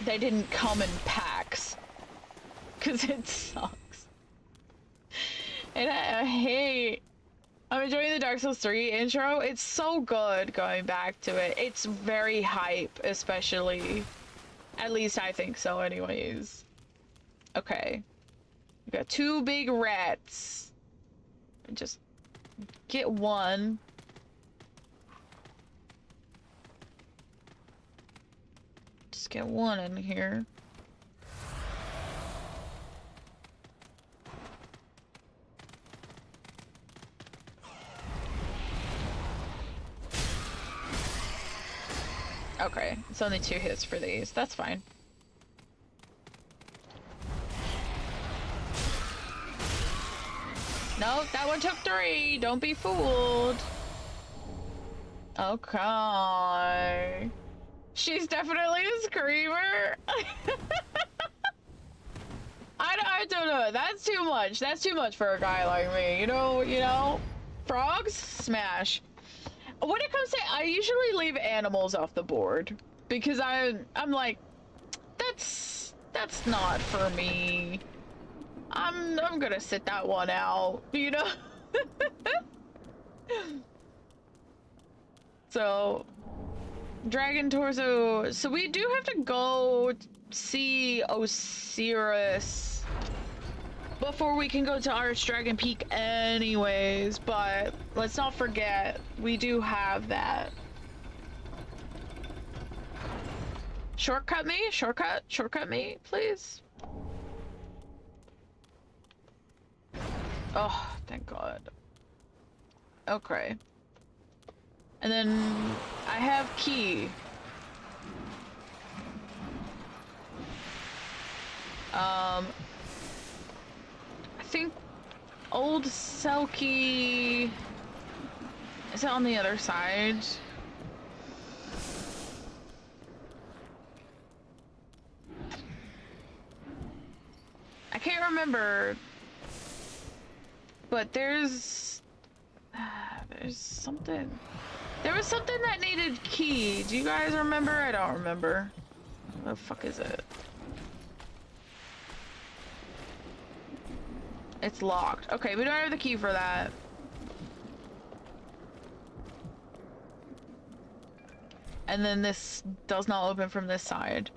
they didn't come in packs. Because it sucks. And I hate... I'm enjoying the Dark Souls 3 intro. It's so good going back to it. It's very hype, especially. At least I think so anyways. Okay. We got 2 big rats. Just get one. Just get one in here. Okay, it's only 2 hits for these. That's fine. No, that one took 3. Don't be fooled. Okay. She's definitely a screamer. I don't know. That's too much. That's too much for a guy like me. You know? Frogs? Smash. When it comes to, I usually leave animals off the board because I'm like, that's not for me. I'm gonna sit that one out, you know? So, dragon torso. So we do have to go see Osiris before we can go to Arch Dragon Peak anyways, but let's not forget, we do have that. Shortcut me? Shortcut me, please. Oh, thank God. Okay. And then I have key. I think old Selkie is it on the other side? I can't remember, but there's something. There was something that needed key. Do you guys remember? I don't remember. What the fuck is it? It's locked. Okay, we don't have the key for that. And then this does not open from this side.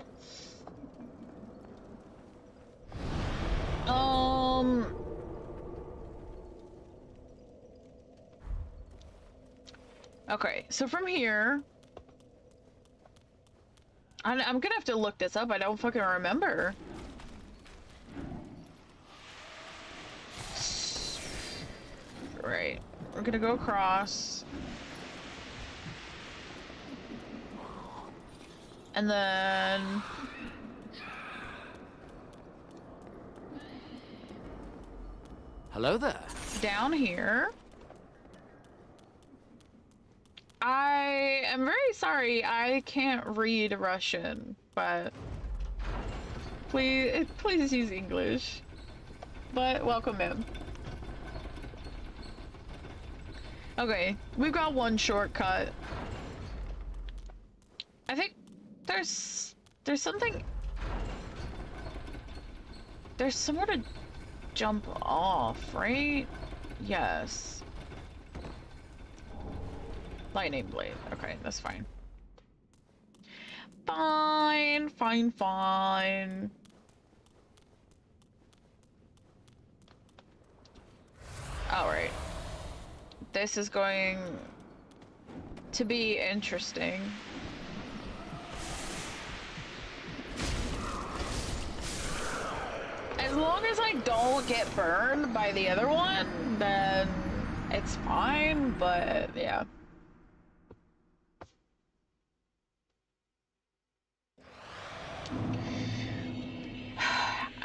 Okay, so from here... I'm gonna have to look this up. I don't fucking remember. Right. We're gonna go across. And then... Hello there. Down here. I am very sorry, I can't read Russian, but please use English. But welcome in. Okay, we've got one shortcut. I think there's something. There's somewhere to jump off, right? Yes. Lightning blade. Okay, that's fine. Fine. Alright. This is going to be interesting. As long as I don't get burned by the other one, then it's fine, but yeah.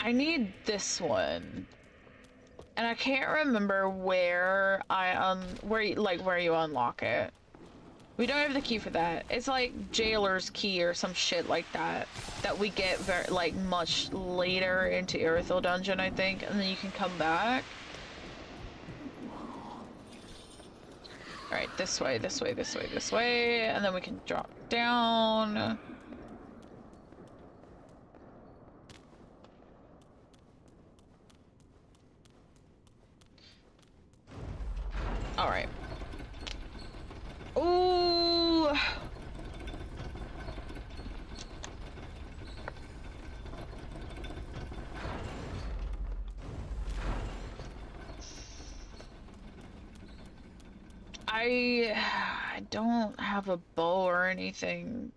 I need this one. And I can't remember where where you unlock it. We don't have the key for that. It's like jailer's key or some shit like that. That we get very, like, much later into Irithyll Dungeon, I think. And then you can come back. Alright, this way, this way, this way, this way. And then we can drop down. Alright. Ooh. I don't have a bow or anything.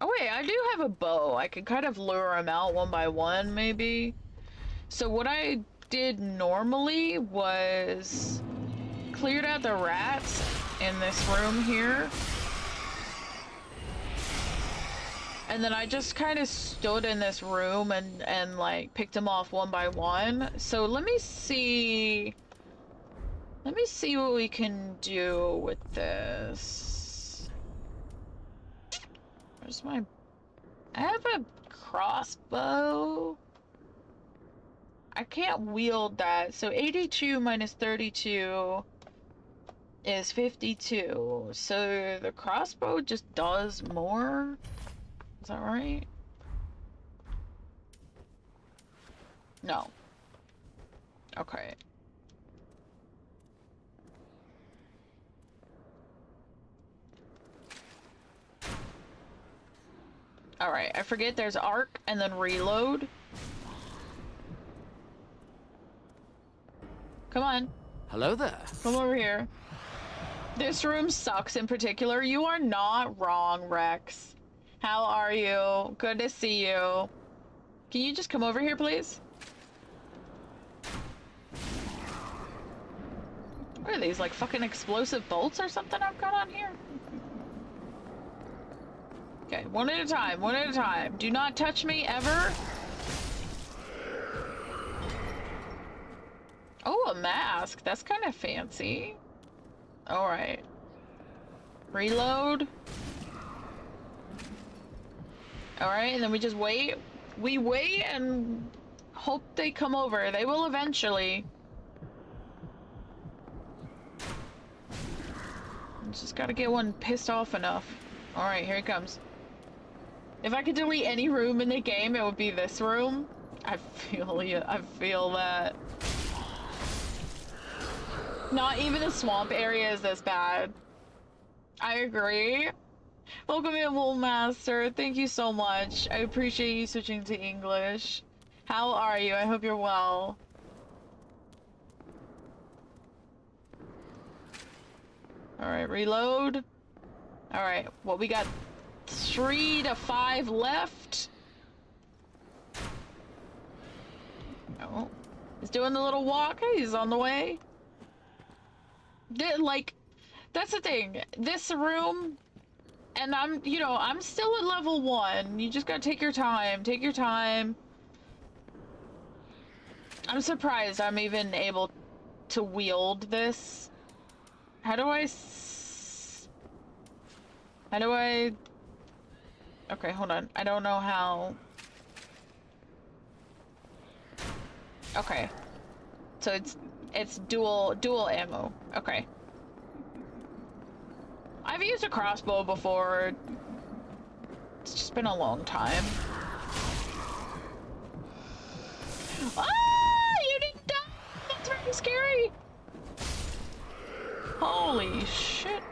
Oh wait, I do have a bow. I could kind of lure them out one by one, maybe. So what I did normally was cleared out the rats in this room here. And then I just kind of stood in this room and like picked them off one by one. So let me see what we can do with this. Where's my... I have a crossbow. I can't wield that. So 82 minus 32 is 52. So the crossbow just does more? Is that right? No. Okay. Alright, I forget there's arc and then reload. Come on. Hello there. Come over here. This room sucks in particular. You are not wrong, Rex. How are you? Good to see you. Can you just come over here, please? What are these, like fucking explosive bolts or something I've got on here? Okay, one at a time, one at a time. Do not touch me, ever. Oh, a mask. That's kind of fancy. Alright. Reload. Alright, and then we just wait. We wait and hope they come over. They will eventually. Just gotta get one pissed off enough. Alright, here he comes. If I could delete any room in the game, it would be this room. I feel you. I feel that. Not even the swamp area is this bad. I agree. Welcome in, Wool Master. Thank you so much. I appreciate you switching to English. How are you? I hope you're well. Alright, reload. Alright, well, we got 3 to 5 left. Oh, he's doing the little walk. He's on the way. Like, that's the thing. This room, and I'm still at level 1. You just gotta take your time. Take your time. I'm surprised I'm even able to wield this. How do I... Okay, hold on. I don't know how... Okay. So it's dual ammo. Okay. I've used a crossbow before. It's just been a long time. Ah! You didn't die! That's very scary! Holy shit.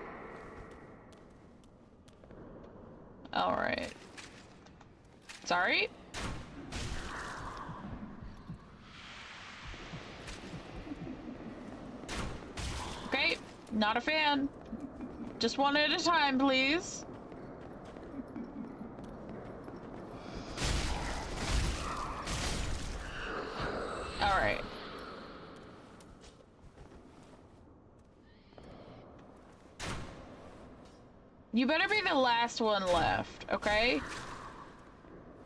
Alright. Sorry? Okay, not a fan. Just one at a time, please. Alright. You better be the last one left, okay?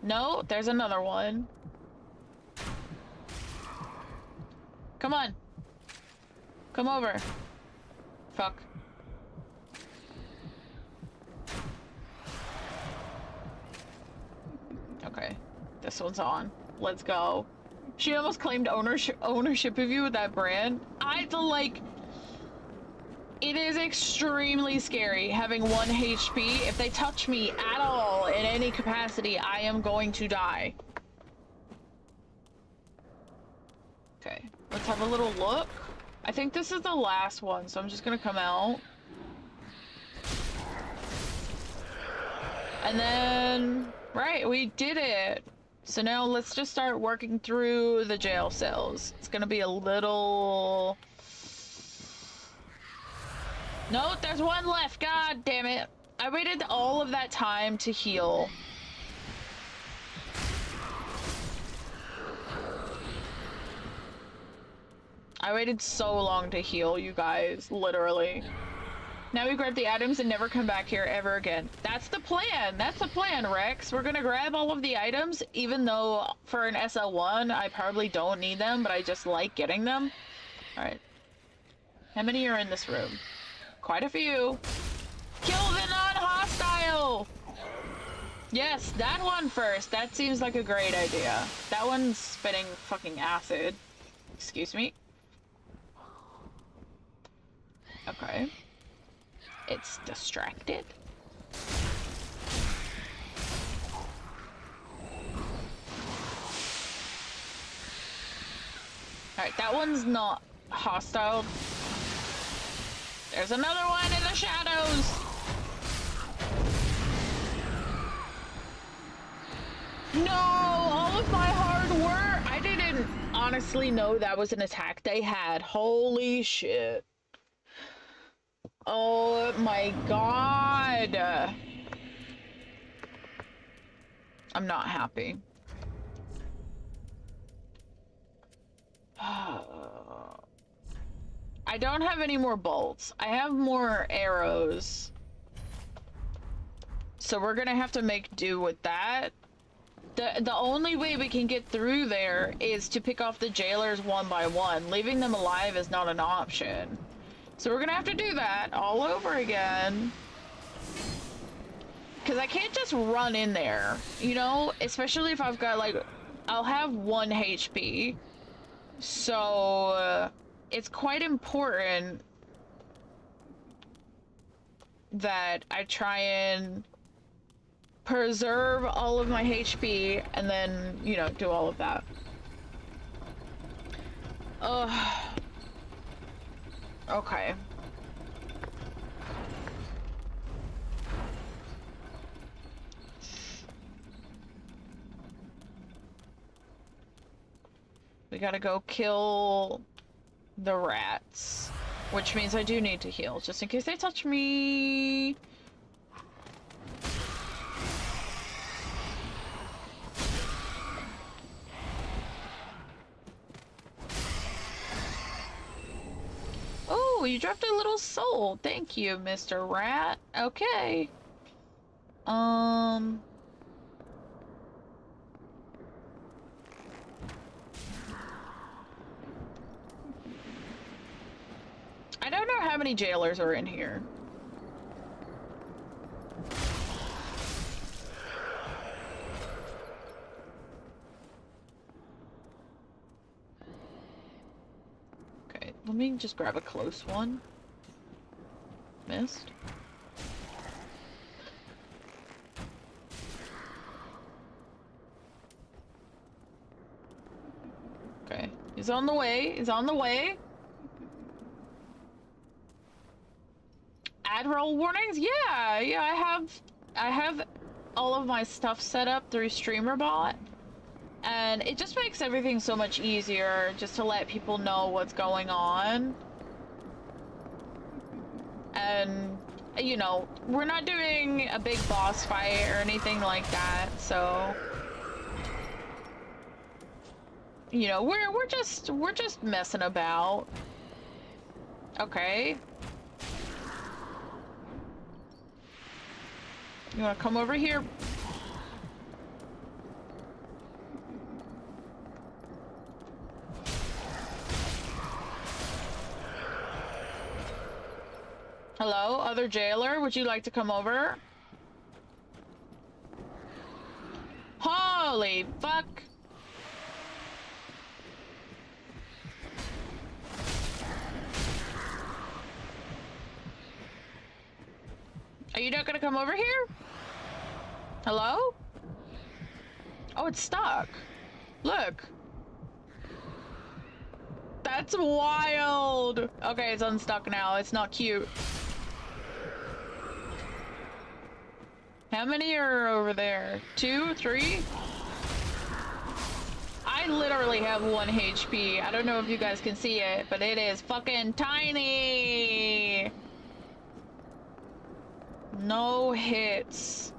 No, there's another one. Come on. Come over. Fuck. Okay, this one's on. Let's go. She almost claimed ownership of you with that brand. It is extremely scary having 1 HP. If they touch me at all in any capacity, I am going to die. Okay, let's have a little look. I think this is the last one, so I'm just gonna come out. And then, right, we did it. So now let's just start working through the jail cells. It's gonna be a little... No, there's one left. God damn it. I waited all of that time to heal. I waited so long to heal, you guys. Literally. Now we grab the items and never come back here ever again. That's the plan. That's the plan, Rex. We're gonna grab all of the items, even though for an SL1, I probably don't need them, but I just like getting them. Alright. How many are in this room? Quite a few. Kill the non-hostile! Yes, that one first. That seems like a great idea. That one's spitting fucking acid. Excuse me. Okay. It's distracted. Alright, that one's not hostile. There's another one in the shadows! No! All of my hard work! I didn't honestly know that was an attack they had. Holy shit. Oh my god. I'm not happy. I don't have any more bolts. I have more arrows. So we're gonna have to make do with that. The only way we can get through there is to pick off the jailers one by one. Leaving them alive is not an option. So we're gonna have to do that all over again. Because I can't just run in there, you know? Especially if I've got, like, I'll have 1 HP. So, it's quite important that I try and preserve all of my HP and then, you know, do all of that. Ugh. Okay. We gotta go kill the rats, which means I do need to heal, just in case they touch me. Oh, you dropped a little soul. Thank you, Mr. Rat. Okay. I don't know how many jailers are in here. Okay, let me just grab a close one. Missed. Okay, he's on the way. He's on the way. Ad roll warnings? Yeah, I have all of my stuff set up through StreamerBot, and it just makes everything so much easier just to let people know what's going on. And, you know, we're not doing a big boss fight or anything like that, so, you know, we're just messing about. Okay. You wanna come over here? Hello, other jailer, would you like to come over? Huh? Holy fuck. Are you not gonna come over here? Hello? Oh, it's stuck. Look. That's wild. Okay, it's unstuck now. It's not cute. How many are over there? 2, 3? I literally have 1 HP. I don't know if you guys can see it, but it is fucking tiny. No hits.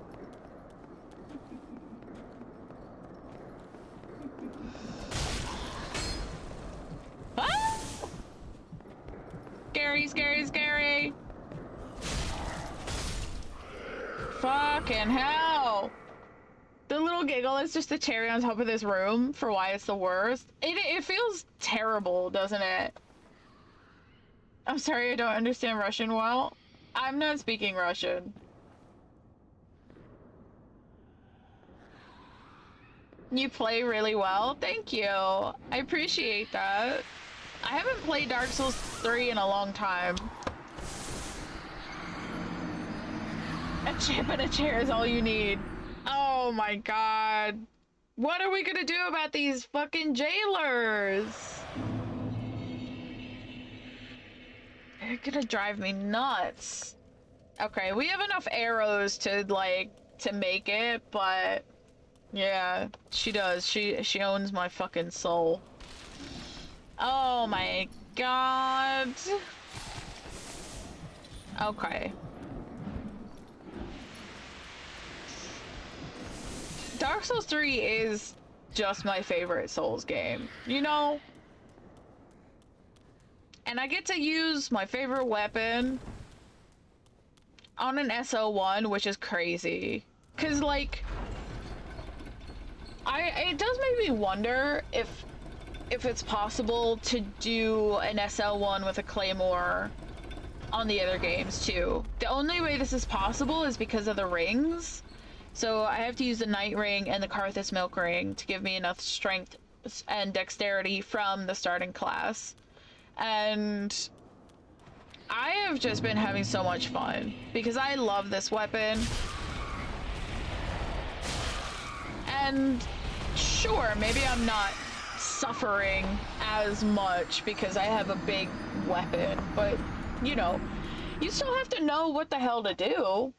Ah! Scary, scary, scary. Fucking hell. The little giggle is just the cherry on top of this room for why it's the worst. It feels terrible, doesn't it? I'm sorry I don't understand Russian well. I'm not speaking Russian. You play really well. Thank you. I appreciate that. I haven't played Dark Souls 3 in a long time. A chip and a chair is all you need. Oh my god. What are we gonna do about these fucking jailers? They're gonna drive me nuts. Okay, we have enough arrows to, like, to make it, but... yeah, she does. She owns my fucking soul. Oh my god. Okay. Dark Souls 3 is just my favorite Souls game, you know? And I get to use my favorite weapon on an SL1, which is crazy. 'Cause, like, it does make me wonder if it's possible to do an SL1 with a claymore on the other games too. The only way this is possible is because of the rings. So I have to use the Night Ring and the Karthus Milk Ring to give me enough strength and dexterity from the starting class. And I have just been having so much fun because I love this weapon. And sure, maybe I'm not suffering as much because I have a big weapon, but you know, you still have to know what the hell to do.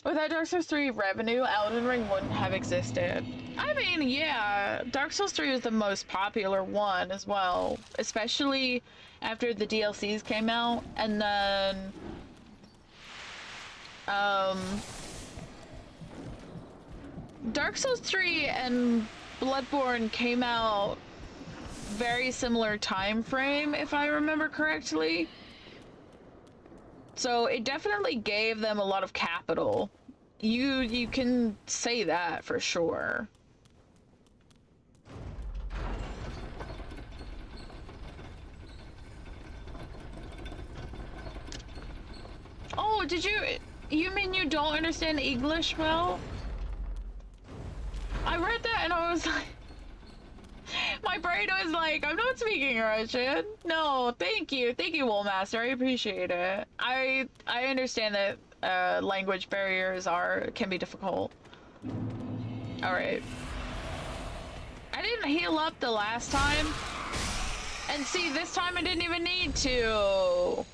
Without Dark Souls 3 revenue, Elden Ring wouldn't have existed. I mean, yeah, Dark Souls 3 was the most popular one as well, especially after the DLCs came out, and then Dark Souls 3 and Bloodborne came out very similar time frame, if I remember correctly. So it definitely gave them a lot of capital. You can say that for sure. Oh, you mean you don't understand English well? I read that and I was like, my brain was like, I'm not speaking Russian. No, thank you, Woolmaster. I appreciate it. I understand that language barriers can be difficult. All right. I didn't heal up the last time, and see, this time I didn't even need to.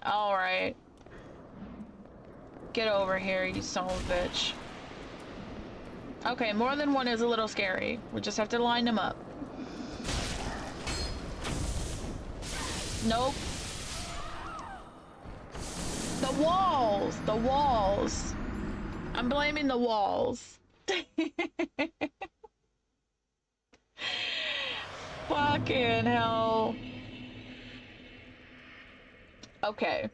All right. Get over here, you son of a bitch. Okay, more than one is a little scary. We just have to line them up. Nope. The walls! The walls! I'm blaming the walls. Fucking hell. Okay.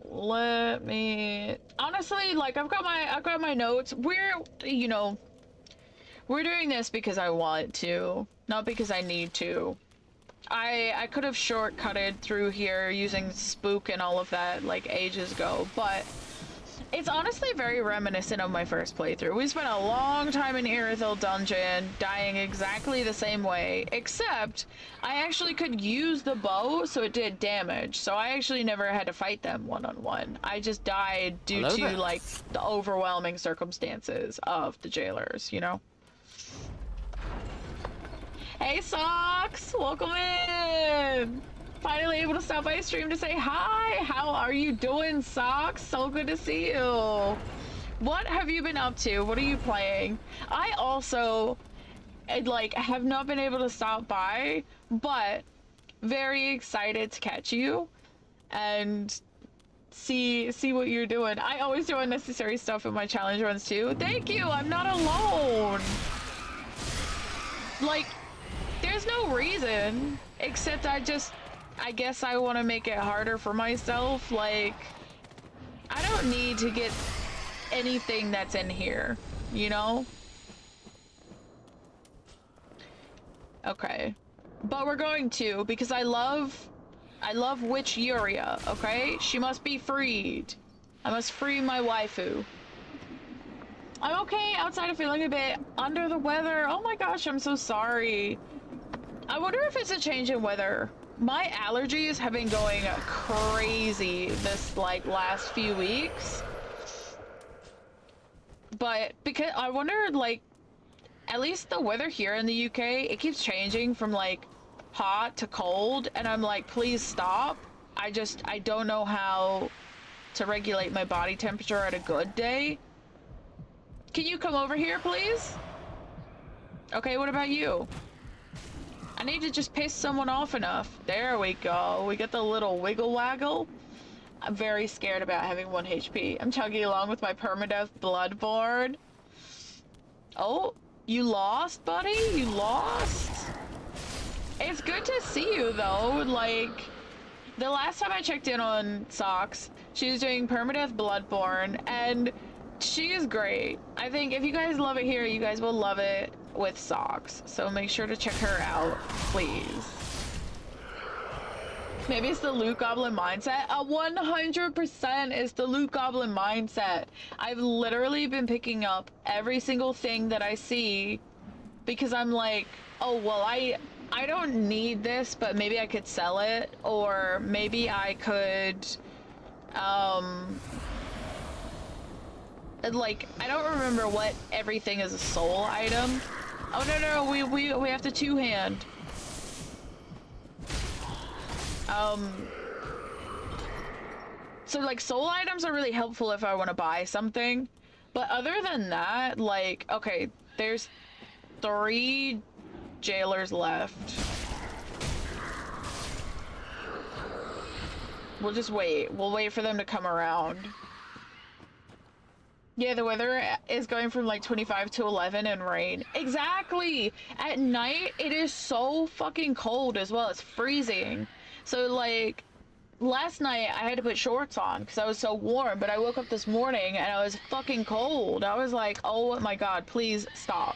Let me... honestly, like, I've got my notes. We're doing this because I want to, not because I need to. I could have shortcutted through here using Spook and all of that like ages ago, but it's honestly very reminiscent of my first playthrough. We spent a long time in Irithyll Dungeon, dying exactly the same way, except I actually could use the bow, so it did damage. So I actually never had to fight them one-on-one. I just died due Hello to, there. like, the overwhelming circumstances of the jailers, you know? Hey, Socks! Welcome in! Finally able to stop by stream to say hi! How are you doing, Socks? So good to see you! What have you been up to? What are you playing? I also, like, have not been able to stop by, but very excited to catch you and see what you're doing. I always do unnecessary stuff in my challenge runs too. Thank you! I'm not alone! Like, there's no reason, except I guess I want to make it harder for myself. Like, I don't need to get anything that's in here, you know? Okay. But we're going to, because I love Witch Yuria, okay? She must be freed. I must free my waifu. I'm okay outside of feeling a bit under the weather. Oh my gosh, I'm so sorry. I wonder if it's a change in weather. My allergies have been going crazy this, like, last few weeks. But because I wonder, like, at least the weather here in the UK, it keeps changing from, like, hot to cold. And I'm like, please stop. I don't know how to regulate my body temperature at a good day. Can you come over here, please? Okay, what about you? I need to just piss someone off enough. There we go. We get the little wiggle waggle. I'm very scared about having 1 HP. I'm chugging along with my permadeath Bloodborne. Oh, you lost, buddy? You lost? It's good to see you, though. Like, the last time I checked in on Socks, she was doing permadeath Bloodborne, and she is great. I think if you guys love it here, you guys will love it with Socks. So make sure to check her out, please. Maybe it's the loot goblin mindset. 100% is the loot goblin mindset. I've literally been picking up every single thing that I see because I'm like, oh, well, I don't need this, but maybe I could sell it, or maybe I could, like, I don't remember what everything is a soul item. Oh, no, we have to two-hand. So, like, soul items are really helpful if I want to buy something. But other than that, like, okay, there's 3 jailers left. We'll just wait. We'll wait for them to come around. Yeah, the weather is going from like 25 to 11 and rain. Exactly! At night, it is so fucking cold as well. It's freezing. So, like, last night I had to put shorts on because I was so warm, but I woke up this morning and I was fucking cold. I was like, oh my god, please stop.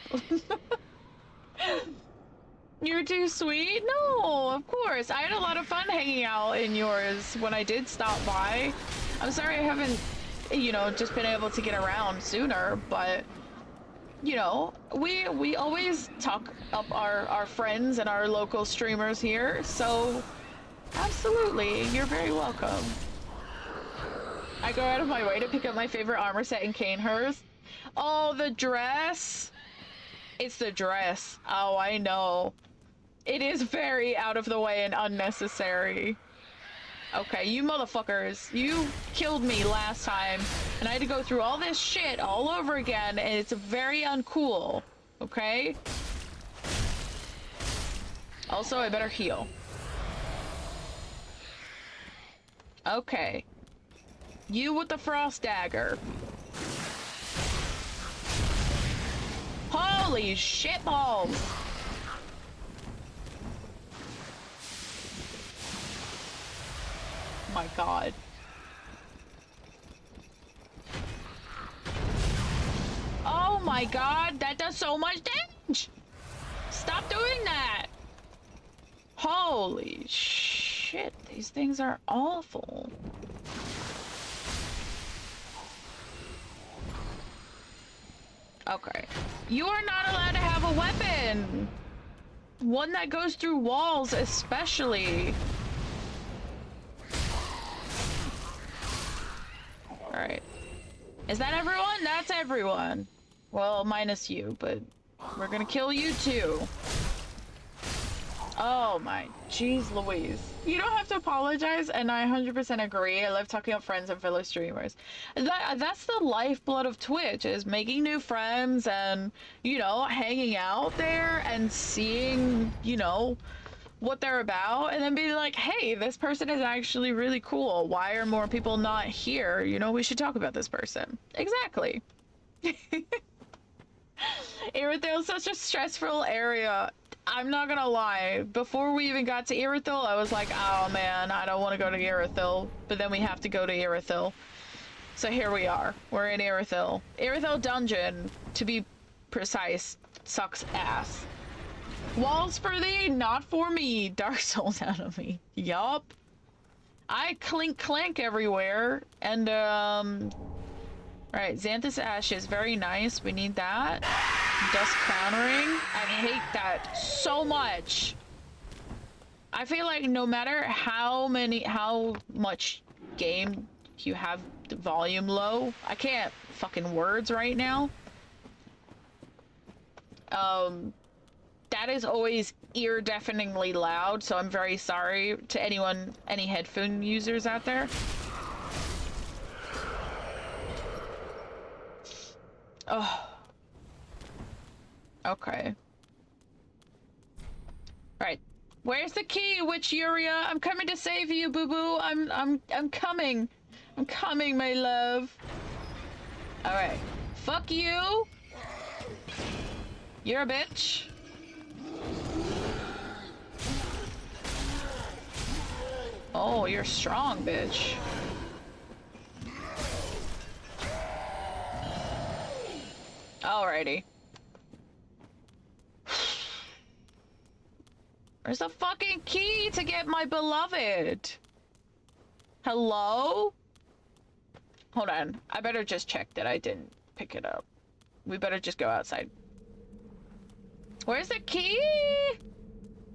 You're too sweet? No, of course. I had a lot of fun hanging out in yours when I did stop by. I'm sorry I haven't, you know, just been able to get around sooner, but, you know, we always talk up our friends and our local streamers here, so absolutely, you're very welcome. I go out of my way to pick up my favorite armor set in Canehurst. Oh, the dress! It's the dress. Oh, I know. It is very out of the way and unnecessary. Okay, you motherfuckers, you killed me last time, and I had to go through all this shit all over again, and it's very uncool, okay? Also, I better heal. Okay. You with the frost dagger. Holy shit balls! My god. Oh my god, that does so much damage! Stop doing that! Holy shit, these things are awful. Okay. You are not allowed to have a weapon! One that goes through walls, especially. Alright. Is that everyone? That's everyone. Well, minus you, but we're gonna kill you too. Oh my, jeez Louise. You don't have to apologize, and I 100% agree. I love talking with friends and fellow streamers. That's the lifeblood of Twitch, is making new friends and, you know, hanging out there and seeing, you know, what they're about, and then be like, hey, this person is actually really cool. Why are more people not here? You know, we should talk about this person. Exactly. Irithyll is such a stressful area. I'm not gonna lie. Before we even got to Irithyll, I was like, oh man, I don't want to go to Irithyll. But then we have to go to Irithyll. So here we are. We're in Irithyll. Irithyll Dungeon, to be precise, sucks ass. Walls for thee, not for me. Dark Souls out of me. Yup. I clink clank everywhere. And, Alright, Xanthus Ashes, very nice. We need that. Dust Countering. I hate that so much. I feel like no matter how much game you have the volume low, I can't fucking words right now. That is always ear-deafeningly loud, so I'm very sorry to anyone, any headphone users out there. Oh. Okay. Right. Where's the key, Witch Yuria? I'm coming to save you, boo-boo. I'm coming. I'm coming, my love. Alright. Fuck you. You're a bitch. Oh, you're strong, bitch. Alrighty. Where's the fucking key to get my beloved? Hello? Hold on. I better just check that I didn't pick it up. We better just go outside. Where's the key?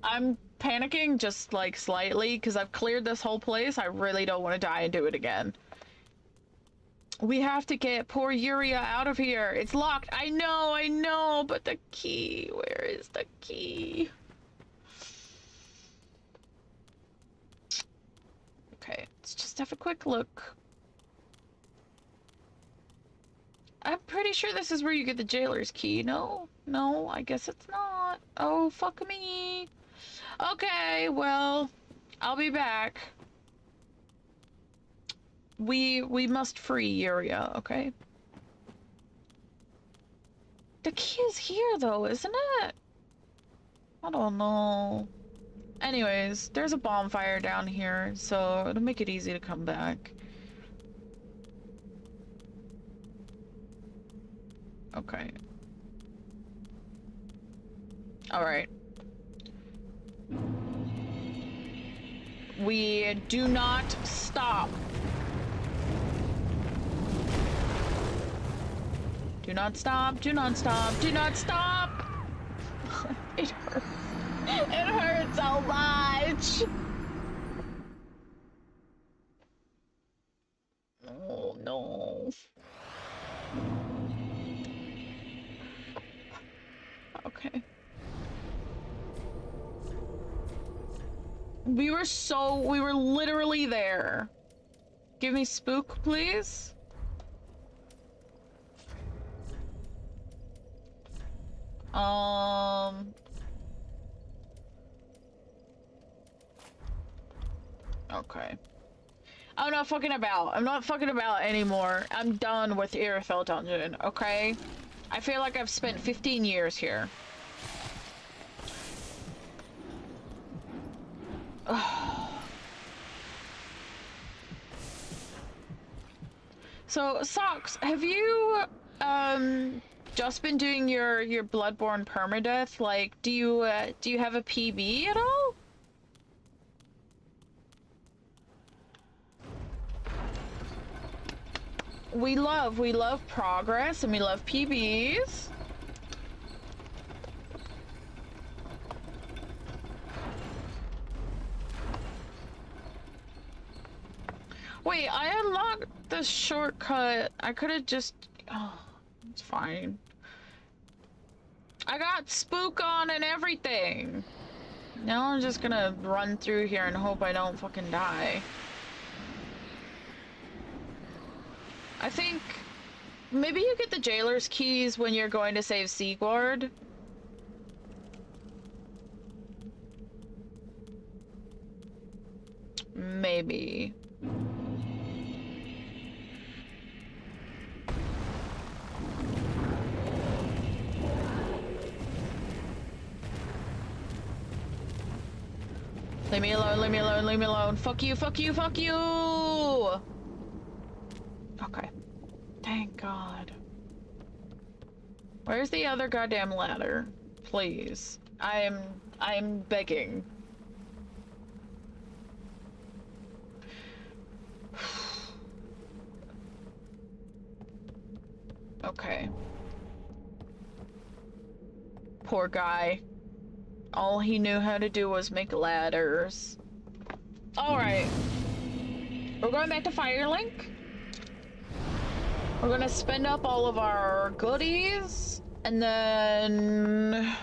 I'm panicking just like slightly because I've cleared this whole place. I really don't want to die and do it again. We have to get poor Yuria out of here. It's locked. I know, but the key, where is the key? Okay, let's just have a quick look. I'm pretty sure this is where you get the jailer's key. No, I guess it's not. Oh, fuck me. Okay, well, I'll be back. We must free Yuria, okay? The key is here, though, isn't it? I don't know. Anyways, there's a bonfire down here, so it'll make it easy to come back. Okay. Alright. We do not stop. Do not stop, do not stop, do not stop! It hurts. It hurts so much! Oh no. Okay. We were literally there. Give me spook, please. Okay. I'm not fucking about. I'm not fucking about anymore. I'm done with Irithyll Dungeon, okay? I feel like I've spent 15 years here. So, Socks, have you, just been doing your Bloodborne permadeath? Like, do you have a PB at all? we love progress and we love PBs. Wait, I unlocked the shortcut. I could have just... Oh, it's fine. I got spook on and everything. Now I'm just gonna run through here and hope I don't fucking die. I think... Maybe you get the jailer's keys when you're going to save Sigurd. Maybe. Leave me alone, leave me alone, leave me alone. Fuck you, fuck you, fuck you! Okay. Thank God. Where's the other goddamn ladder? Please. I'm begging. Okay. Poor guy. All he knew how to do was make ladders. Alright. We're going back to Firelink. We're gonna spend up all of our goodies, and then...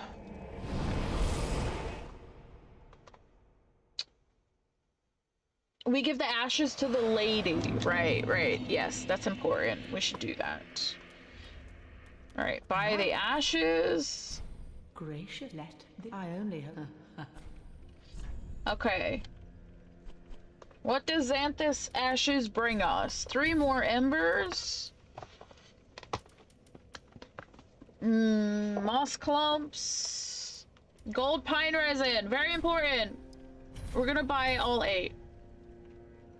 we give the ashes to the lady. Right, right. Yes, that's important. We should do that. Alright, buy the ashes. Gracious, let the I only have. Okay. What does Xanthus ashes bring us? 3 more embers? Moss clumps. Gold pine resin. Very important. We're gonna buy all 8.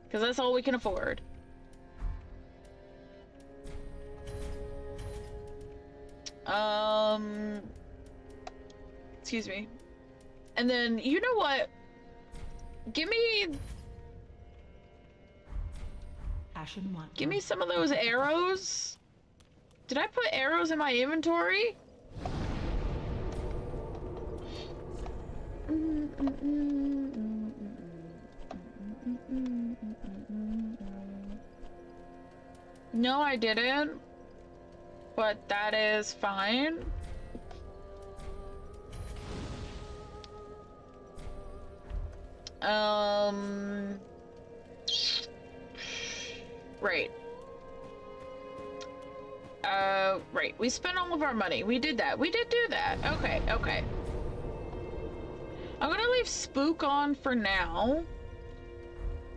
Because that's all we can afford. Excuse me. And then, you know what? Give me... Ashen one. Give me some of those arrows. Did I put arrows in my inventory? No, I didn't. But that is fine. Right. Right. We spent all of our money. We did that. We did do that. Okay, okay. I'm gonna leave Spook on for now.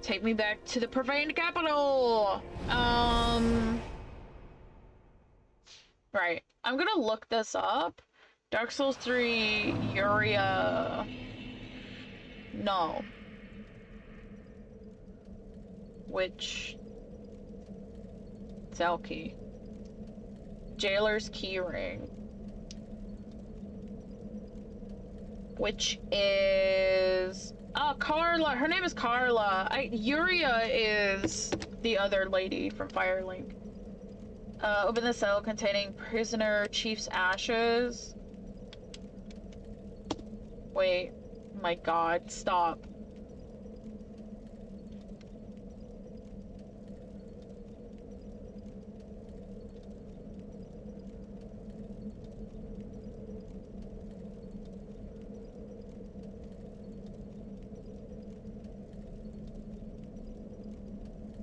Take me back to the profaned capital. Right. I'm gonna look this up. Dark Souls 3, Uria... No. Which... Zelki. Jailer's Keyring. Which is... Oh, Carla! Her name is Carla. Uria is the other lady from Firelink. Open the cell containing prisoner chief's ashes. Wait. My God, stop.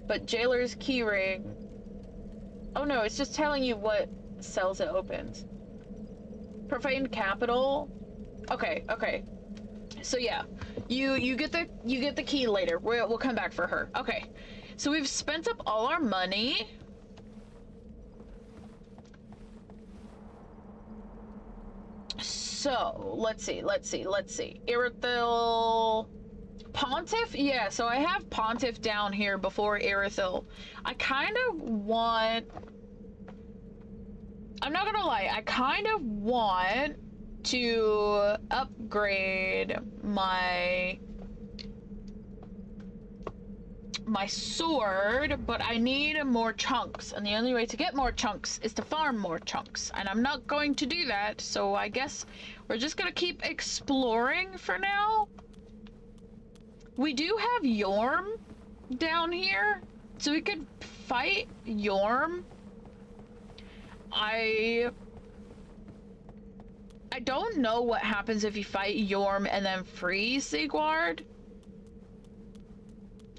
But Jailer's Keyring... Oh no, it's just telling you what cells it opens. Profaned Capital? Okay, okay. So yeah, you get the key later. We'll come back for her. Okay, so we've spent up all our money. So let's see. Irithyll, Pontiff. Yeah, so I have Pontiff down here before Irithyll. I kind of want. I'm not gonna lie. I kind of want to upgrade my my sword, but I need more chunks, and the only way to get more chunks is to farm more chunks, and I'm not going to do that, so I guess we're just gonna keep exploring for now. We do have Yorm down here, so we could fight Yorm. I don't know what happens if you fight Yorm and then free Sigward.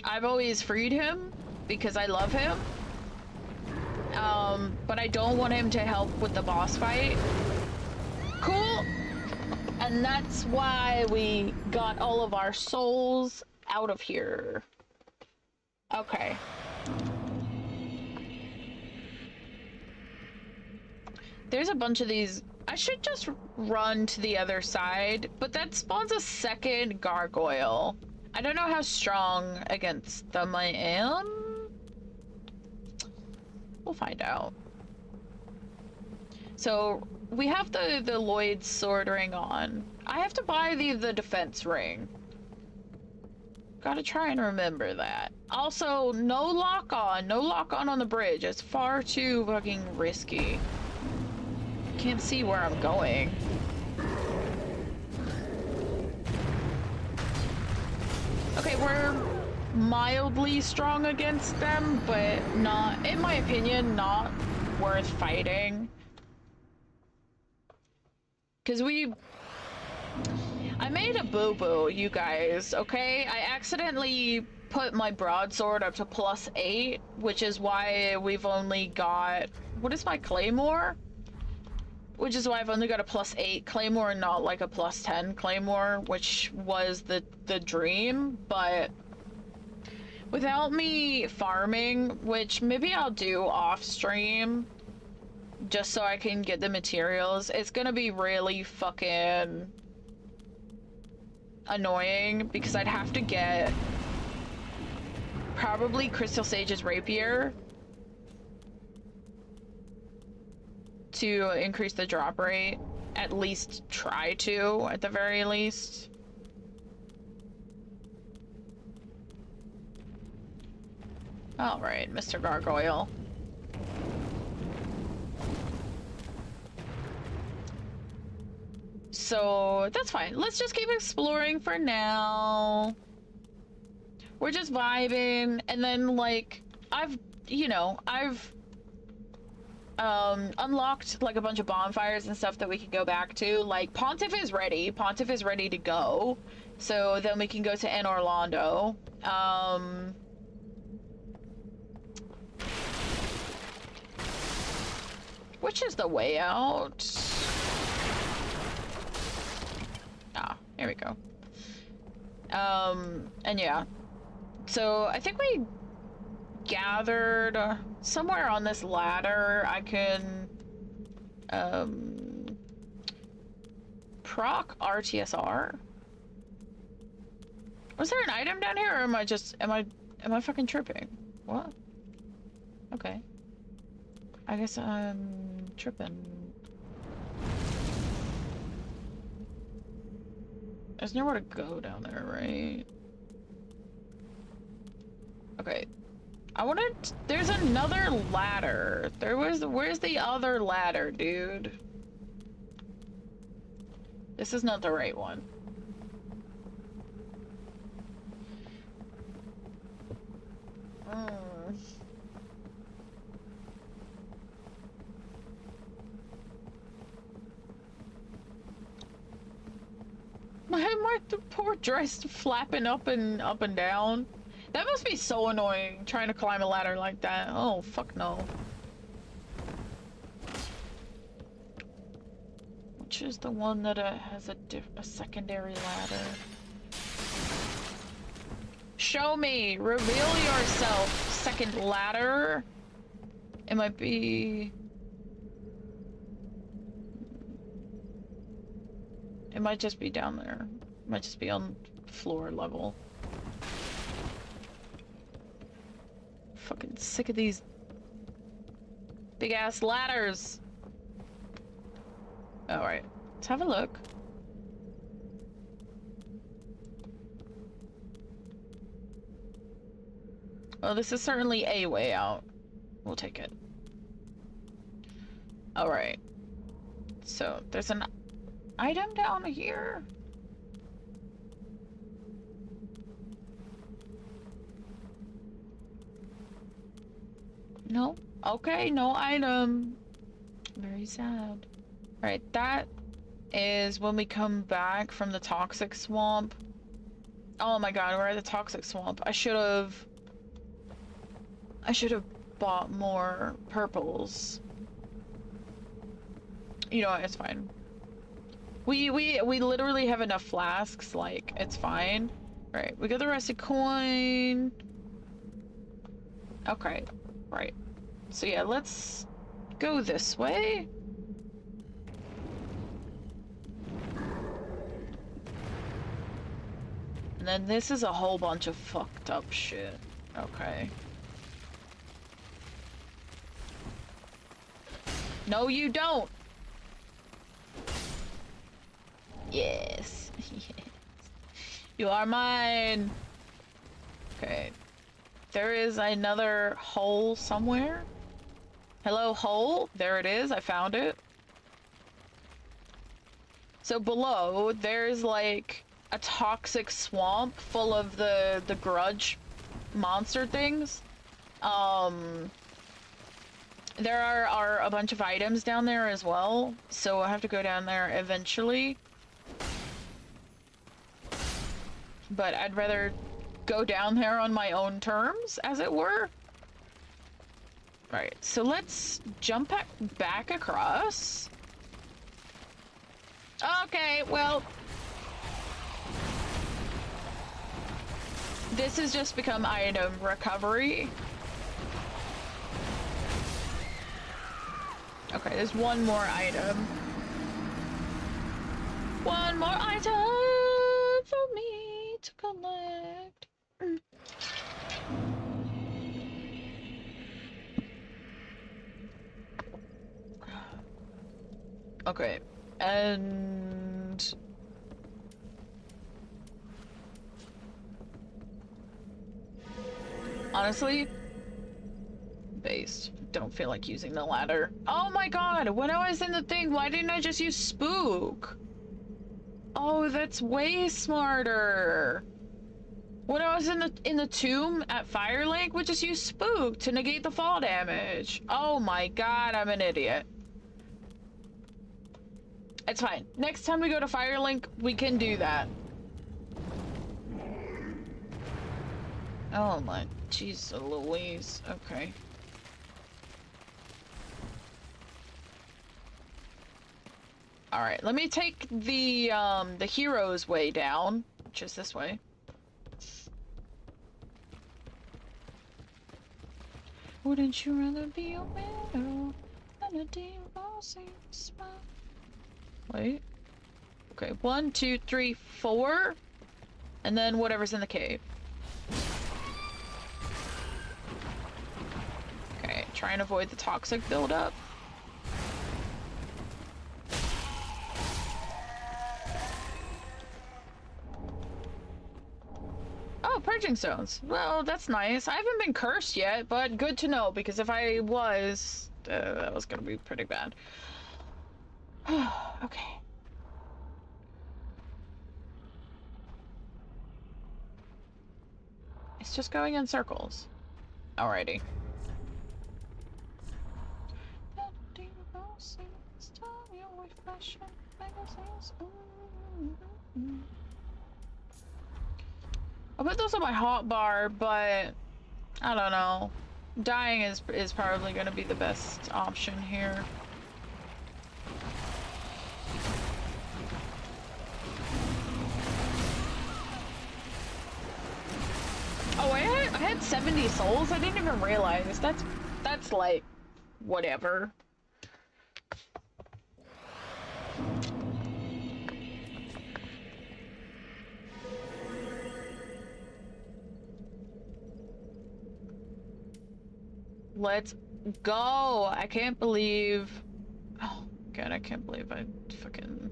I've always freed him because I love him. But I don't want him to help with the boss fight. Cool. And that's why we got all of our souls out of here. Okay. There's a bunch of these. I should just run to the other side, but that spawns a second gargoyle. I don't know how strong against them I am. We'll find out. So we have the Lloyd's sword ring on. I have to buy the defense ring. Gotta try and remember that. Also, no lock on. No lock on the bridge. It's far too fucking risky. Can't see where I'm going. Okay, we're mildly strong against them, but not, in my opinion, not worth fighting. Because I made a boo-boo, you guys, okay? I accidentally put my broadsword up to +8, which is why we've only got, what is my claymore? Which is why I've only got a +8 claymore, not like a +10 claymore, which was the dream, but without me farming, which maybe I'll do off stream, just so I can get the materials, it's gonna be really fucking annoying, because I'd have to get probably Crystal Sage's rapier to increase the drop rate. At least try to, at the very least. All right, Mr. Gargoyle. So that's fine. Let's just keep exploring for now. We're just vibing, and then like I've unlocked like a bunch of bonfires and stuff that we can go back to. Like Pontiff is ready. Pontiff is ready to go. So then we can go to N Orlando. Which is the way out? Ah, here we go. And yeah. So I think we gathered somewhere on this ladder. I can proc RTSR. Was there an item down here, or am I fucking tripping? What? Okay. I guess I'm tripping. There's nowhere to go down there, right? Okay. There's another ladder. Where's the other ladder, dude? This is not the right one. My poor dress flapping up and down. That must be so annoying, trying to climb a ladder like that. Oh, fuck no. Which is the one that has a secondary ladder? Show me! Reveal yourself, second ladder! It might be... It might just be down there. It might just be on floor level. Fucking sick of these big ass ladders. Alright, let's have a look. Well, this is certainly a way out. We'll take it. Alright. So, there's an item down here. No? Okay, no item. Very sad. Alright, that is when we come back from the toxic swamp. Oh my god, we're at the toxic swamp. I should have bought more purples. You know what, it's fine. We literally have enough flasks, like, it's fine. Right, we got the rusted coin. Okay, right. So yeah, let's go this way. And then this is a whole bunch of fucked up shit. Okay. No, you don't! Yes. Yes. You are mine! Okay. There is another hole somewhere. Hello, hole? There it is. I found it. So below, there's like a toxic swamp full of the grudge monster things. There are a bunch of items down there as well, so I have to go down there eventually. But I'd rather go down there on my own terms, as it were. Right, so let's jump back across. Okay, well, this has just become item recovery. Okay, there's one more item. One more item for me to collect. Okay, and honestly, based. Don't feel like using the ladder. Oh my god, when I was in the thing, why didn't I just use spook? Oh, that's way smarter. When I was in the tomb at Firelink, we just use spook to negate the fall damage. Oh my god, I'm an idiot. It's fine. Next time we go to Firelink, we can do that. Oh my, jeez Louise. Okay. All right, let me take the hero's way down, which is this way. Wouldn't you rather be a widow than a divorcing smile? Wait. Okay, 1, 2, 3, 4, and then whatever's in the cave. Okay, try and avoid the toxic buildup. Oh, purging stones. Well, that's nice. I haven't been cursed yet, but good to know, because if I was, that was gonna be pretty bad. Okay. It's just going in circles. Alrighty. I'll put those on my hotbar, but I don't know. Dying is probably going to be the best option here. Oh, I had 70 souls? I didn't even realize. That's like, whatever. Let's go! I can't believe... Oh, God, I can't believe I fucking...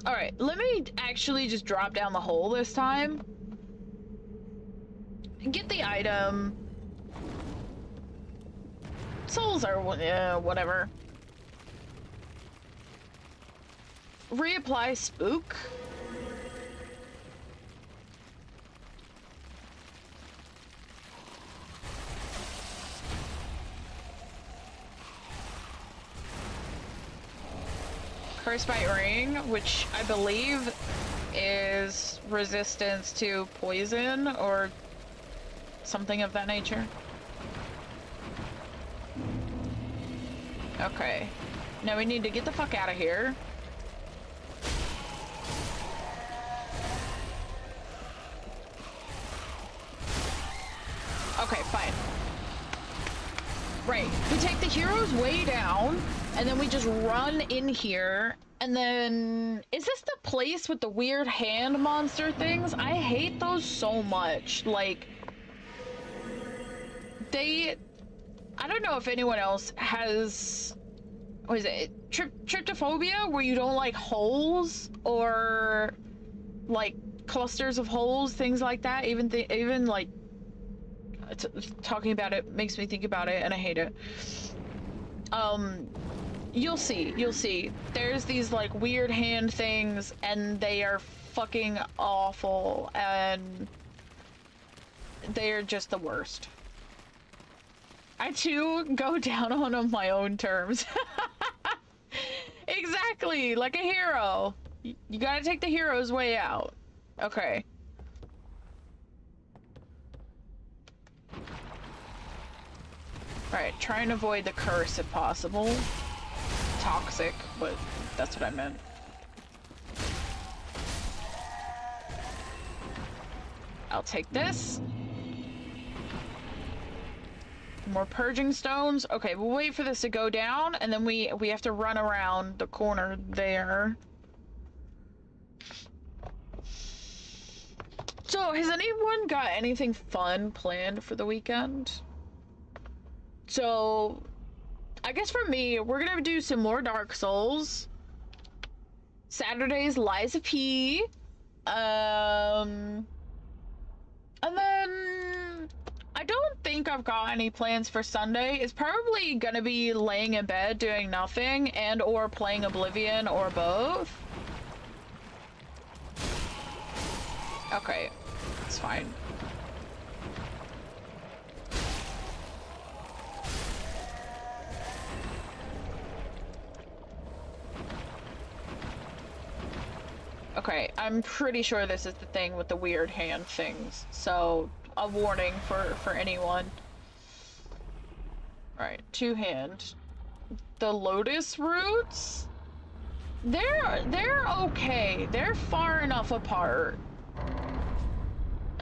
Alright, let me actually just drop down the hole this time. Get the item. Souls are whatever. Reapply spook. Curse Bite Ring, which I believe is resistance to poison or something of that nature. Okay. Now we need to get the fuck out of here. Okay, fine. Right. We take the heroes way down, and then we just run in here, and then... Is this the place with the weird hand monster things? I hate those so much. Like... They... I don't know if anyone else has... What is it? Tryptophobia? Where you don't like holes? Or... Like, clusters of holes? Things like that? Even like... Talking about it makes me think about it, and I hate it. You'll see. There's these like weird hand things, and they are fucking awful, and they're just the worst. I too go down on my own terms. Exactly, like a hero. You gotta take the hero's way out. Okay. Alright, try and avoid the curse if possible. Toxic, but that's what I meant. I'll take this. More purging stones. Okay, we'll wait for this to go down, and then we have to run around the corner there. So, has anyone got anything fun planned for the weekend? So, I guess for me, we're gonna do some more Dark Souls. Saturday's Liza P. And then I don't think I've got any plans for Sunday. It's probably gonna be laying in bed doing nothing and or playing Oblivion or both. Okay, it's fine. Okay, I'm pretty sure this is the thing with the weird hand things, so a warning for anyone. Alright, two hand. The lotus roots? They're okay. They're far enough apart.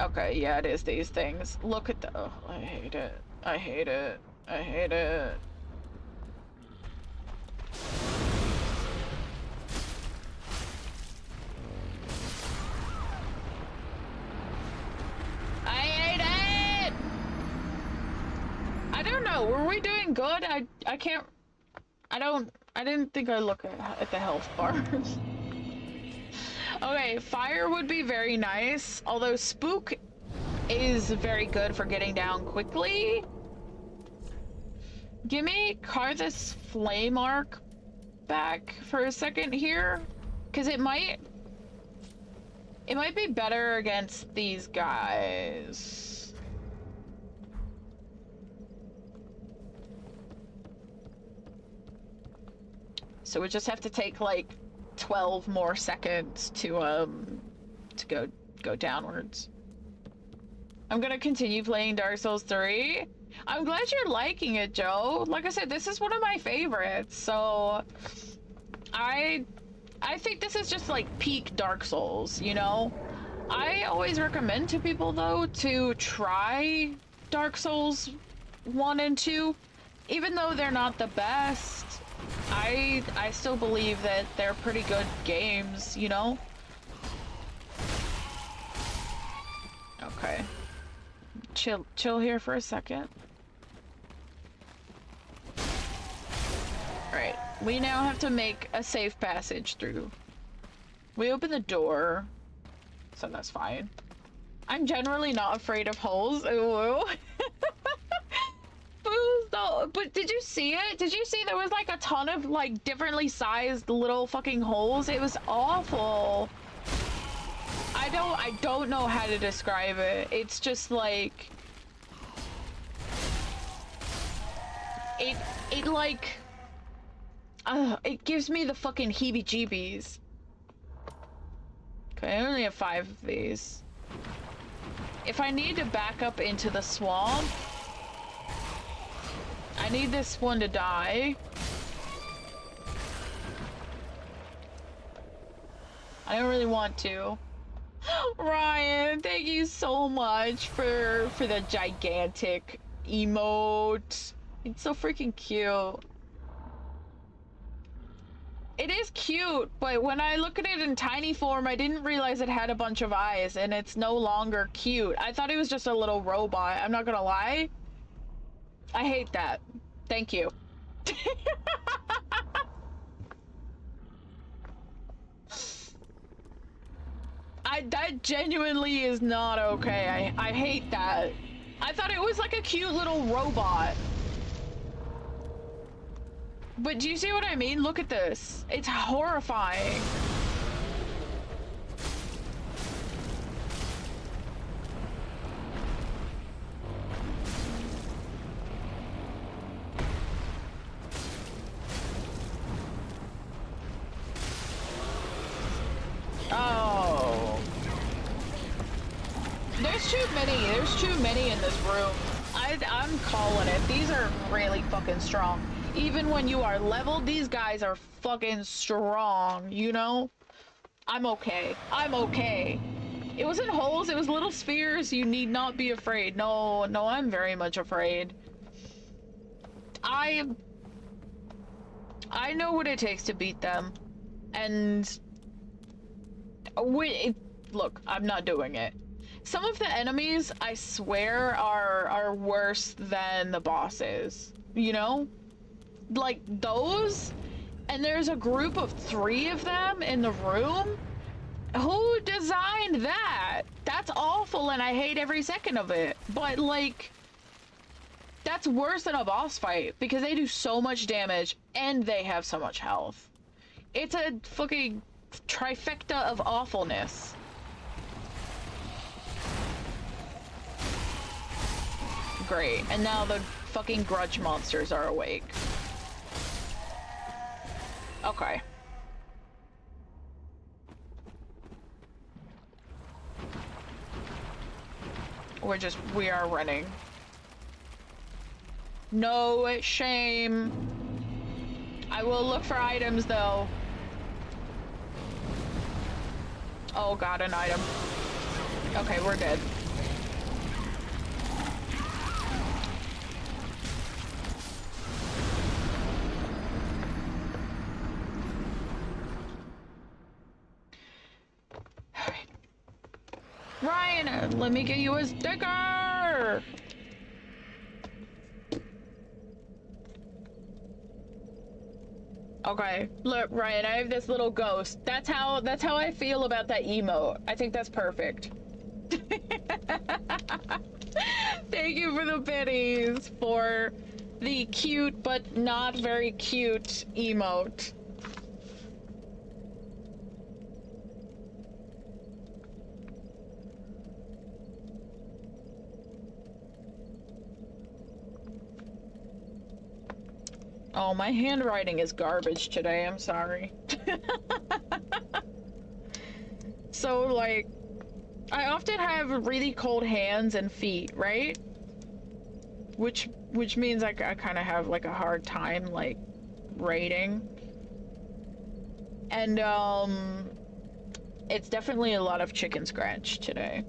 Okay, yeah, it is these things. Look at the... Oh, I hate it. I hate it. I hate it. I hate it! I don't know. Were we doing good? I can't... I didn't think I looked at the health bars. Okay, fire would be very nice, although spook is very good for getting down quickly. Gimme Karthus Flame Arc back for a second here, because it might be better against these guys. So we just have to take like 12 more seconds to go downwards. I'm gonna continue playing Dark Souls 3. I'm glad you're liking it, Joe. Like I said, this is one of my favorites, so I think this is just like peak Dark Souls, you know? I always recommend to people though to try Dark Souls 1 and 2. Even though they're not the best, I still believe that they're pretty good games, you know? Okay. Chill here for a second. Alright, we now have to make a safe passage through. We open the door, so that's fine. I'm generally not afraid of holes. Ooh. Booze though. But did you see it? Did you see there was like a ton of like differently sized little fucking holes? It was awful. I don't know how to describe it. It's just like it like it gives me the fucking heebie-jeebies. Okay, I only have 5 of these. If I need to back up into the swamp, I need this one to die. I don't really want to. Ryan, thank you so much for the gigantic emote. It's so freaking cute. It is cute, but when I look at it in tiny form, I didn't realize it had a bunch of eyes, and it's no longer cute. I thought it was just a little robot. I'm not gonna lie. I hate that. Thank you. That genuinely is not okay. I hate that. I thought it was like a cute little robot. But do you see what I mean? Look at this. It's horrifying. Oh. There's too many in this room. I'm calling it. These are really fucking strong. Even when you are leveled, these guys are fucking strong, you know? I'm okay. I'm okay. It wasn't holes, it was little spheres. You need not be afraid. No, I'm very much afraid. I know what it takes to beat them. And look, I'm not doing it. Some of the enemies, I swear, are worse than the bosses, you know? Like those, and there's a group of 3 of them in the room. Who designed that? That's awful, and I hate every second of it. But like, that's worse than a boss fight because they do so much damage and they have so much health. It's a fucking trifecta of awfulness. Great, and now the fucking grudge monsters are awake. Okay. We are running. No shame. I will look for items though. Oh god, an item. Okay, we're dead. Ryan, let me get you a sticker! Okay, look, Ryan, I have this little ghost. That's how I feel about that emote. I think that's perfect. Thank you for the biddies for the cute but not very cute emote. Oh, my handwriting is garbage today, I'm sorry. So, like, I often have really cold hands and feet, right? Which means I kind of have, like, a hard time, like, writing. And, it's definitely a lot of chicken scratch today.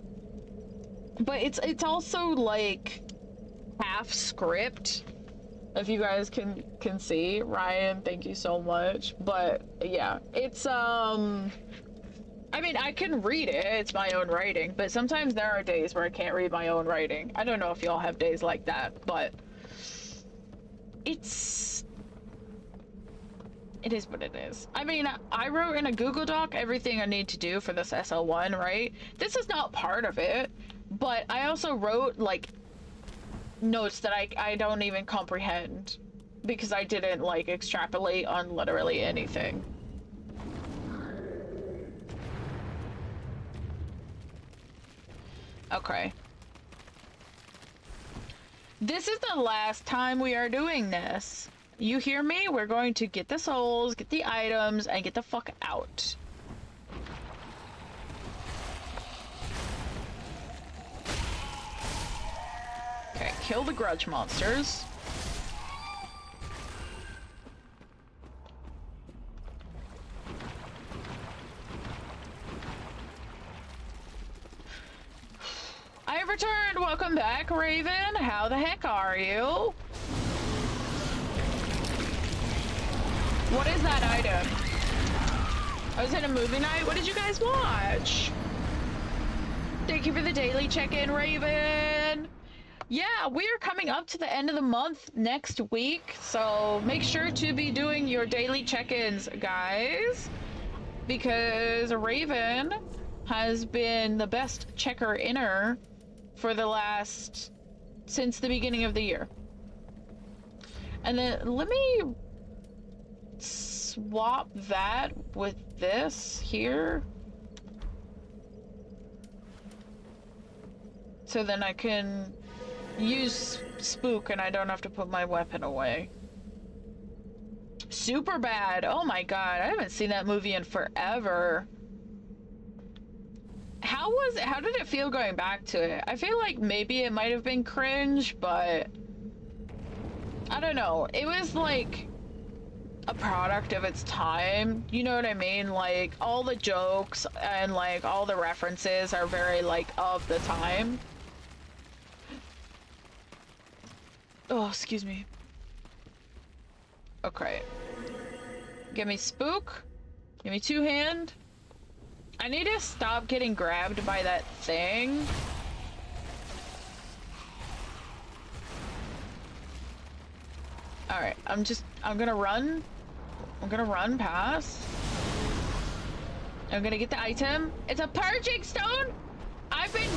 But it's also, like, half script. If you guys can see. Ryan, thank you so much. But yeah, it's I mean, I can read it, it's my own writing, but sometimes there are days where I can't read my own writing. I don't know if y'all have days like that, but it's It is what it is. I mean, I wrote in a Google Doc everything I need to do for this SL1, right? This is not part of it, but I also wrote, like, notes that I don't even comprehend because I didn't, like, extrapolate on literally anything. Okay. This is the last time we are doing this. You hear me? We're going to get the souls, get the items, and get the fuck out. Okay, kill the grudge monsters. I have returned! Welcome back, Raven! How the heck are you? What is that item? I was at a movie night. What did you guys watch? Thank you for the daily check-in, Raven. Yeah, we are coming up to the end of the month next week, so make sure to be doing your daily check-ins, guys, because Raven has been the best checker-inner for the since the beginning of the year. And then let me swap that with this here. So then I can use spook and I don't have to put my weapon away. Super bad. Oh my god, I haven't seen that movie in forever. How did it feel going back to it? I feel like maybe it might have been cringe, but I don't know. It was like a product of its time. You know what I mean? Like all the jokes and like all the references are very like of the time. Oh, excuse me. Okay. Give me spook. Give me two hand. I need to stop getting grabbed by that thing. Alright, I'm gonna run. I'm gonna run past. I'm gonna get the item. It's a purging stone! I've been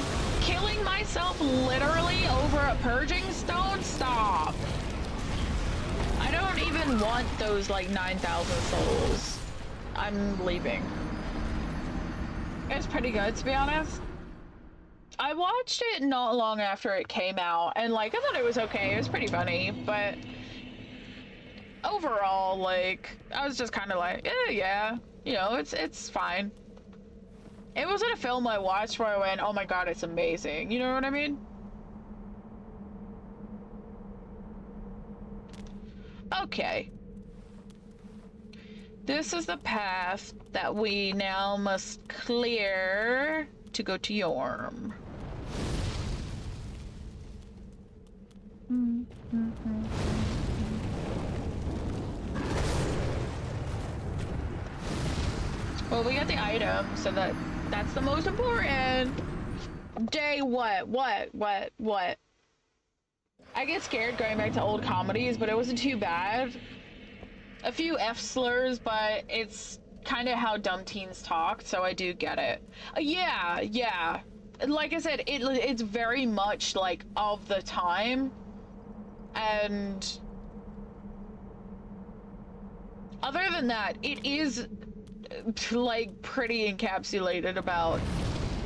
killing myself literally over a purging stone? Stop. I don't even want those like 9,000 souls. I'm leaving. It's pretty good, to be honest. I watched it not long after it came out, and like, I thought it was okay. It was pretty funny, but overall, like, I was just kind of like, yeah, you know, it's fine. It wasn't a film I watched where I went, oh my god, it's amazing. You know what I mean? Okay. This is the path that we now must clear to go to Yorm. Well, we got the item, so that's the most important. Day what? What? I get scared going back to old comedies, but it wasn't too bad. A few F slurs, but it's kind of how dumb teens talk, so I do get it. Yeah. Like I said, it's very much like of the time, and other than that, it is like pretty encapsulated about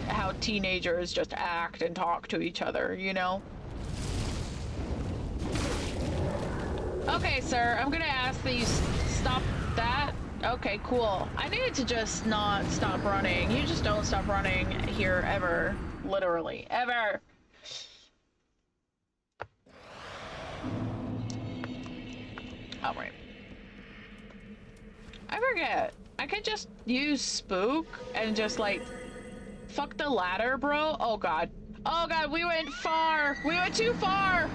how teenagers just act and talk to each other, you know? Okay, sir, I'm gonna ask that you stop that. Okay, cool. I needed to just not stop running. You just don't stop running here ever. Literally, ever. Alright. I forget. I could just use spook and just like fuck the ladder, bro. Oh god. Oh god, we went far. We went too far.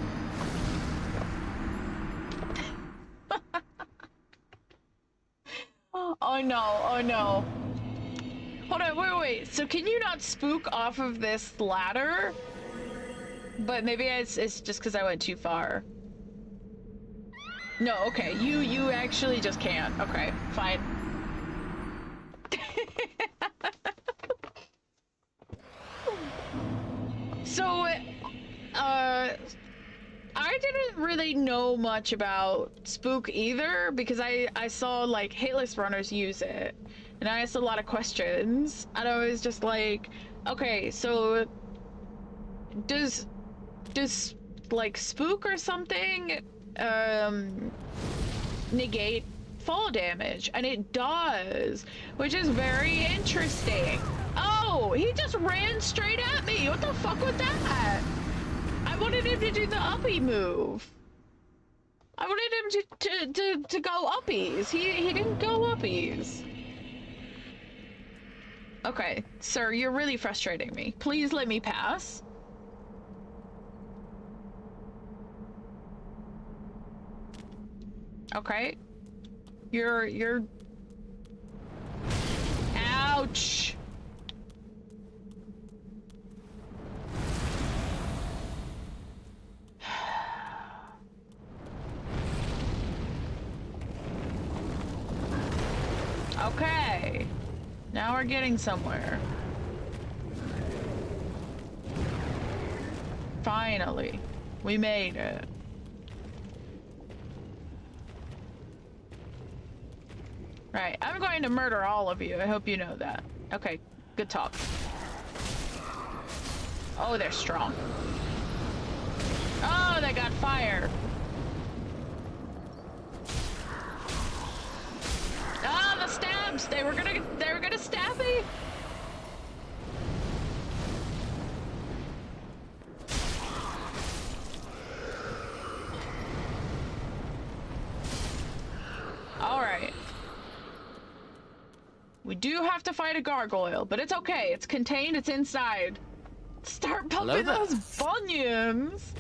Oh no. Hold on, wait. So can you not spook off of this ladder? But maybe it's just because I went too far. No, okay, you actually just can't. Okay, fine. So, I didn't really know much about Spook either because I saw like hitless runners use it, and I asked a lot of questions, and I was just like, okay, so does like Spook or something negate fall damage? And it does, which is very interesting. Oh, he just ran straight at me. What the fuck was that? I wanted him to do the uppy move. I wanted him to go uppies. He didn't go uppies. Okay, sir, you're really frustrating me. Please let me pass. Okay. You're... Ouch! Okay. Now we're getting somewhere. Finally. We made it. Right, I'm going to murder all of you. I hope you know that. Okay, good talk. Oh, they're strong. Oh, they got fire. Ah, the stabs! They were gonna stab me. All right. We do have to fight a gargoyle, but it's okay. It's contained. It's inside. Start pumping those bunions.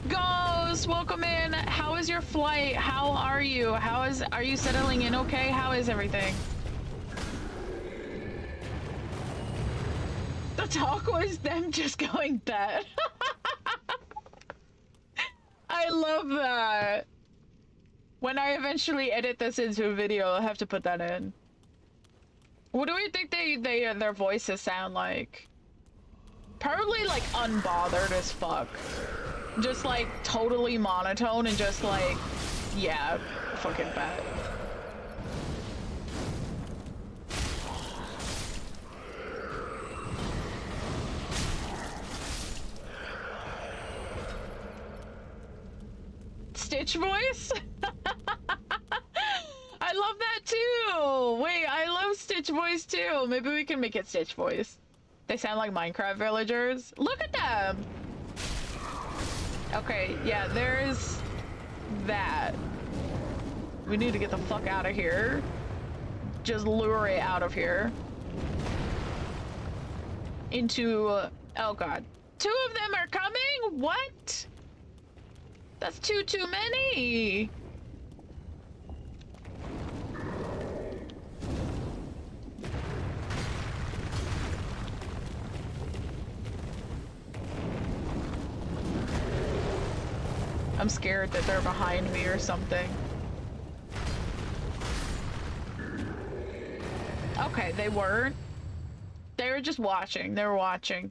Ghost, welcome in. How is your flight? How are you? Are you settling in okay? How is everything? The talk was them just going bad. I love that. When I eventually edit this into a video, I'll have to put that in. What do we think their voices sound like? Probably like unbothered as fuck. Just like totally monotone and just like, yeah, fucking bad. Stitch voice? I love that too! Wait, I love Stitch voice too. Maybe we can make it Stitch voice. They sound like Minecraft villagers. Look at them! Okay, yeah, there's that. We need to get the fuck out of here. Just lure it out of here. Into, oh god. 2 of them are coming? What? That's too many! I'm scared that they're behind me or something. Okay, they weren't. They were just watching. They were watching.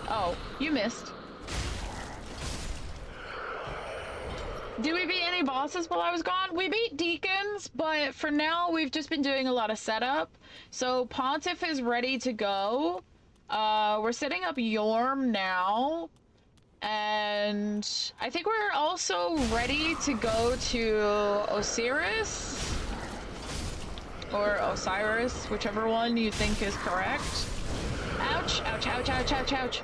Oh, you missed. Did we beat any bosses while I was gone? We beat Deacons, but for now we've just been doing a lot of setup. So Pontiff is ready to go. We're setting up Yorm now. And I think we're also ready to go to Osiris. Or Osiris, whichever one you think is correct. Ouch, ouch, ouch, ouch, ouch, ouch.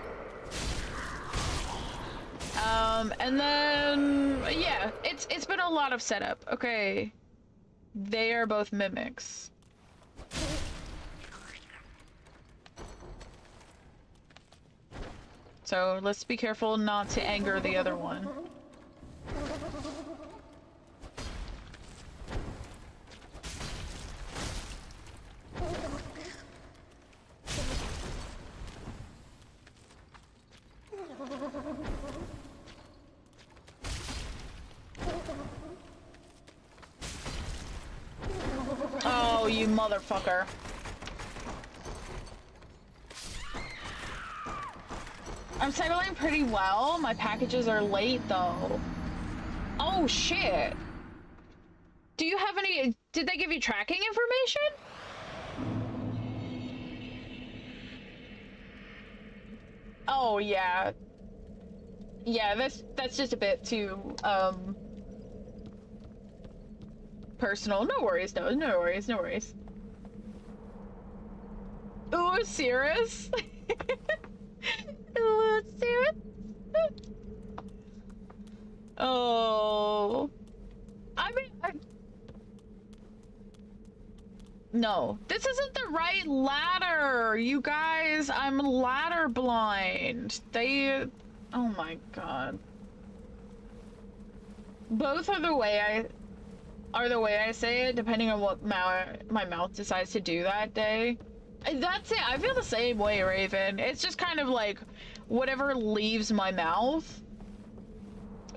And then, yeah, it's been a lot of setup. Okay. They are both mimics. So let's be careful not to anger the other one. Oh, you motherfucker. I'm settling pretty well. My packages are late, though. Oh, shit. Do you have any... Did they give you tracking information? Oh, yeah. Yeah, that's just a bit too, personal. No worries, no worries, no worries. Ooh, Cirrus? Ooh, Cirrus? Oh. I mean, no, this isn't the right ladder, you guys. I'm ladder blind. Oh my god. Both are the way I say it, depending on what my mouth decides to do that day. That's it. I feel the same way, Raven. It's just kind of like whatever leaves my mouth.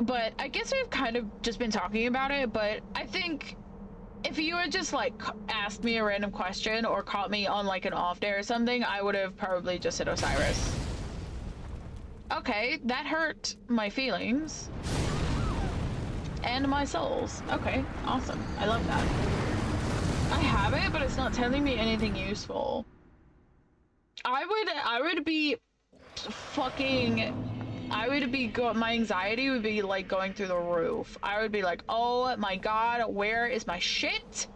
But I guess we've kind of just been talking about it, but I think if you had just like asked me a random question or caught me on like an off day or something, I would have probably just said Osiris. Okay, that hurt my feelings. And my souls. Okay, awesome. I love that. I have it, but it's not telling me anything useful. I would be my anxiety would be like going through the roof. I would be like, oh my god, where is my shit?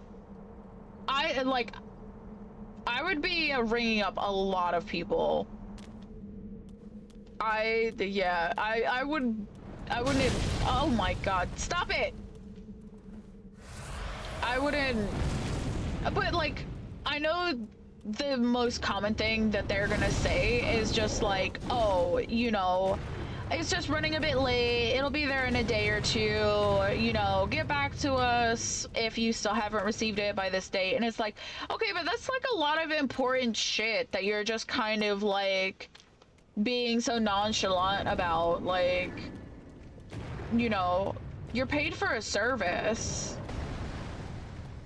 I would be ringing up a lot of people. I wouldn't, oh my god, stop it! I wouldn't, but like, I know the most common thing that they're gonna say is just like, oh, you know, it's just running a bit late, it'll be there in a day or two, you know, get back to us if you still haven't received it by this date. And it's like, okay, but that's like a lot of important shit that you're just kind of like being so nonchalant about. Like, you know, you're paid for a service.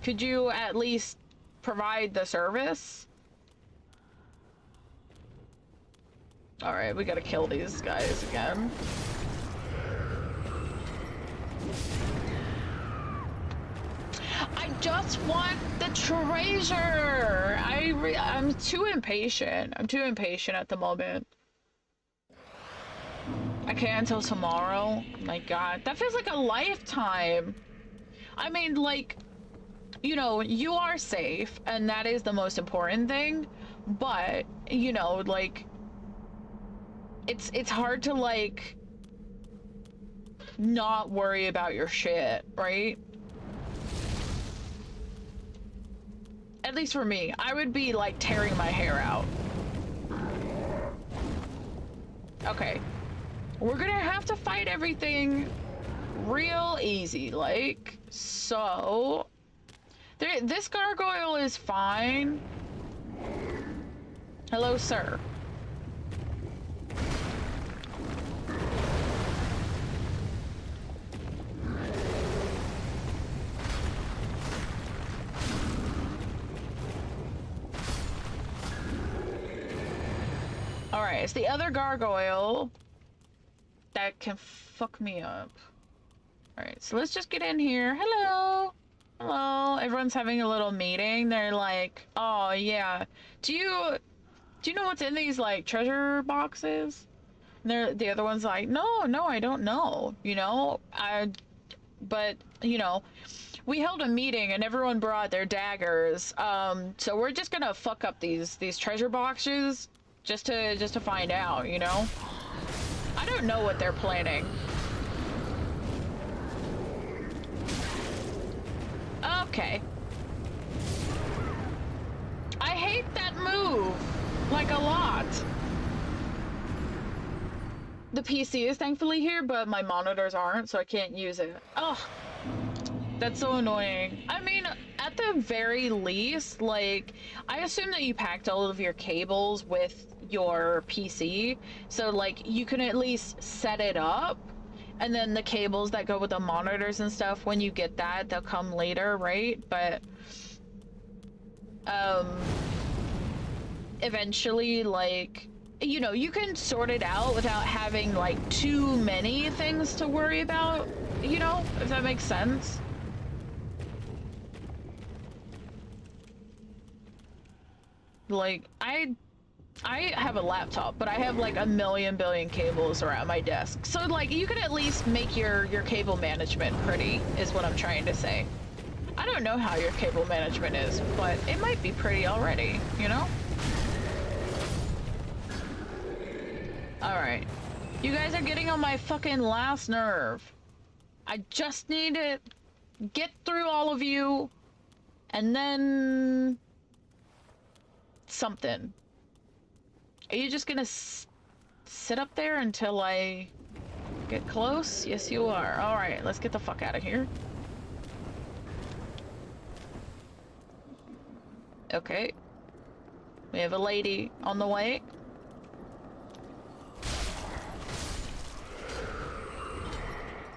Could you at least provide the service? Alright, we gotta kill these guys again. I just want the treasure! I'm too impatient. I'm too impatient at the moment. I can't until tomorrow. My god, that feels like a lifetime. I mean, like, you know, you are safe, and that is the most important thing, but, you know, like, it's hard to, like, not worry about your shit, right? At least for me, I would be, like, tearing my hair out. Okay. We're gonna have to fight everything real easy, like, so... This gargoyle is fine. Hello, sir. Alright, it's the other gargoyle that can fuck me up. Alright, so let's just get in here. Hello! Hello, everyone's having a little meeting. They're like, oh yeah, do you know what's in these like treasure boxes? And the other one's like, no, I don't know, you know, but you know, we held a meeting and everyone brought their daggers, so we're just gonna fuck up these treasure boxes just to find out, you know. I don't know what they're planning. Okay. I hate that move, like, a lot. The PC is thankfully here, but my monitors aren't, so I can't use it. Ugh. That's so annoying. I mean, at the very least, like, I assume that you packed all of your cables with your PC. So like you can at least set it up, and then the cables that go with the monitors and stuff, when you get that, they'll come later, right? But eventually, like, you know, you can sort it out without having like too many things to worry about, you know, if that makes sense. Like, I have a laptop, but I have like a million billion cables around my desk. So like you can at least make your cable management pretty, is what I'm trying to say. I don't know how your cable management is, but it might be pretty already, you know? Alright. You guys are getting on my fucking last nerve. I just need to get through all of you, and then something. Are you just gonna sit up there until I get close? Yes, you are. Alright, let's get the fuck out of here. Okay. We have a lady on the way.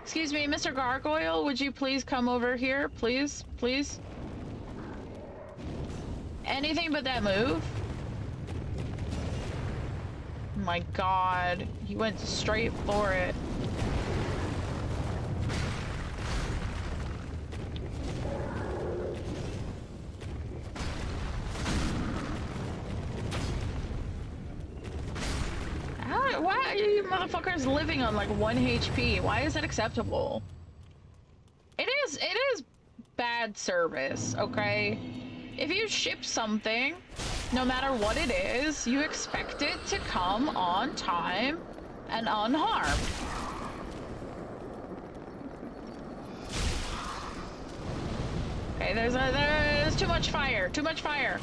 Excuse me, Mr. Gargoyle, would you please come over here? Please? Please? Anything but that move? My god, he went straight for it. Why are you motherfuckers living on like 1 HP? Why is that acceptable? It is bad service, okay? If you ship something, no matter what it is, you expect it to come on time and unharmed. Okay, there's too much fire. Too much fire.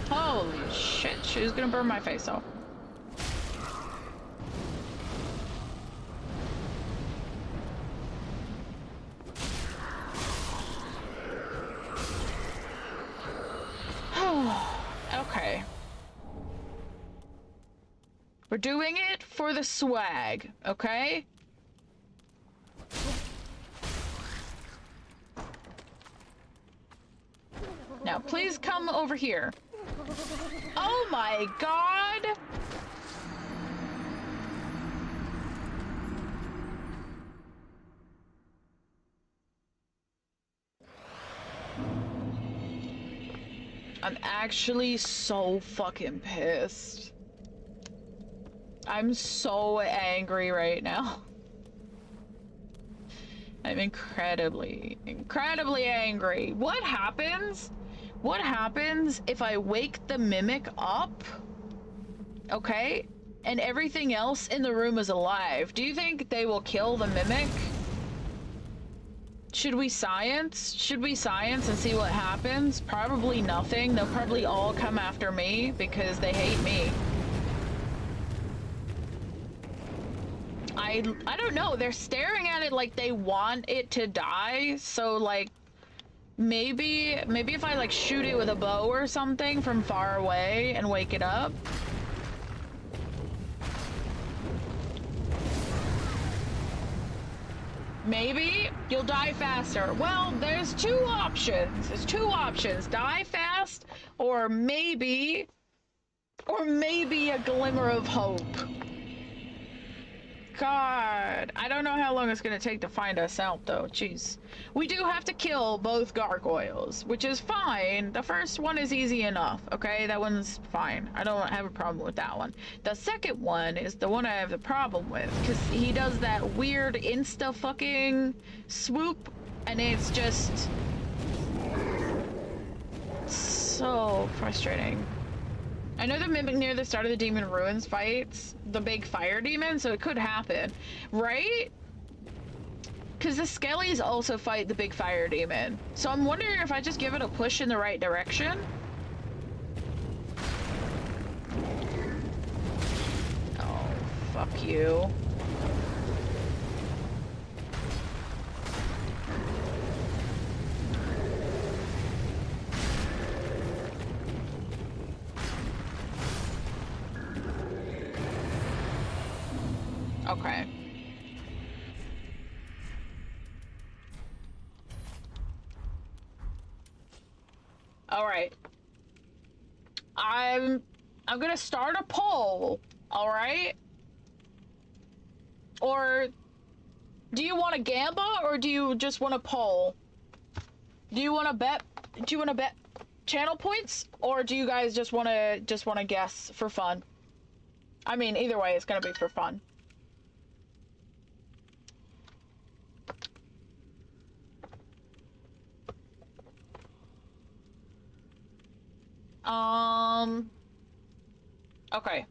Holy shit, she was gonna burn my face off. Okay. We're doing it for the swag, okay? Now, please come over here. Oh my god! I'm actually so fucking pissed. I'm so angry right now. I'm incredibly angry. What happens? What happens if I wake the mimic up? Okay? And everything else in the room is alive. Do you think they will kill the mimic? Should we science? Should we science and see what happens? Probably nothing. They'll probably all come after me because they hate me. I don't know. They're staring at it like they want it to die. So like maybe if I like shoot it with a bow or something from far away and wake it up. Maybe you'll die faster. Well, there's two options. There's two options. Die fast or maybe a glimmer of hope. God, I don't know how long it's gonna take to find us out though. Jeez. We do have to kill both gargoyles, which is fine. The first one is easy enough, okay? That one's fine. I don't have a problem with that one. The second one is the one I have the problem with, because he does that weird insta fucking swoop, and it's just so frustrating. I know the mimic near the start of the Demon Ruins fights the big fire demon, so it could happen, right? Because the Skellies also fight the big fire demon. So I'm wondering if I just give it a push in the right direction. Oh, fuck you. Okay. All right. I'm gonna start a poll. All right. Or do you want to gamble or do you just want to poll? Do you want to bet? Do you want to bet channel points or do you guys just want to guess for fun? I mean, either way, it's gonna be for fun. Okay.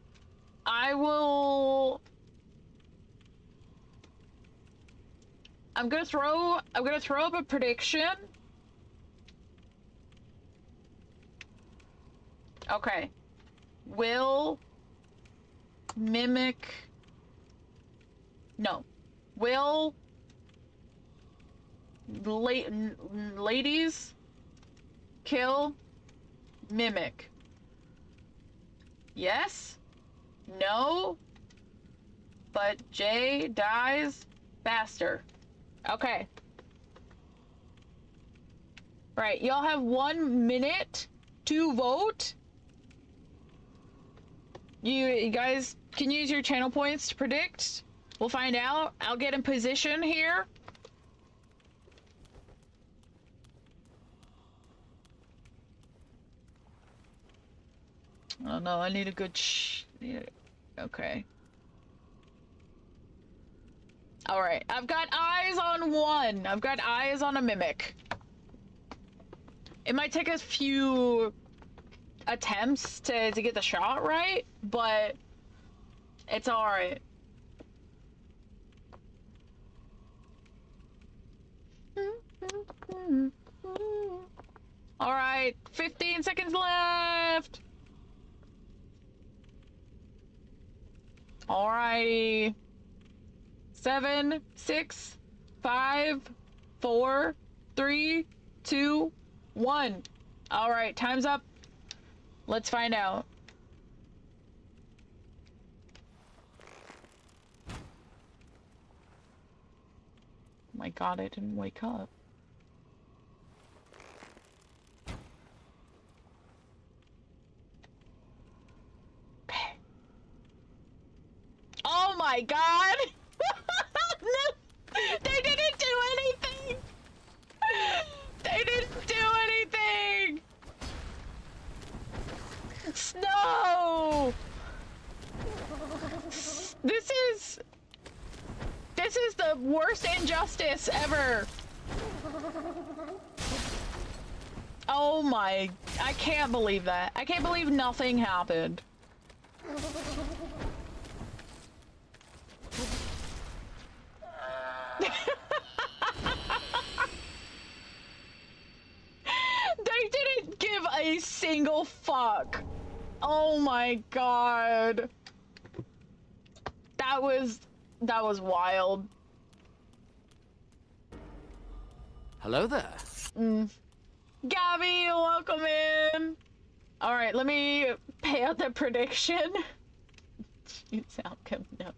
I'm gonna throw up a prediction. Okay. Will mimic... No. Will ladies kill mimic? Yes? No? But Jay dies faster. Okay. Right, y'all have 1 minute to vote. You guys can use your channel points to predict. We'll find out. I'll get in position here. Oh no, I need a good okay. Alright, I've got eyes on one. I've got eyes on a mimic. It might take a few attempts to get the shot right, but it's alright. Alright, 15 seconds left. Alrighty. 7, 6, 5, 4, 3, 2, 1. Alright, time's up. Let's find out. Oh my god, I didn't wake up. Oh my god! No, they didn't do anything! They didn't do anything! No! This is the worst injustice ever! Oh my... I can't believe that. I can't believe nothing happened. They didn't give a single fuck. Oh my god. That was wild. Hello there. Gabby, welcome in. All right, let me pay out the prediction. It's outcome, no.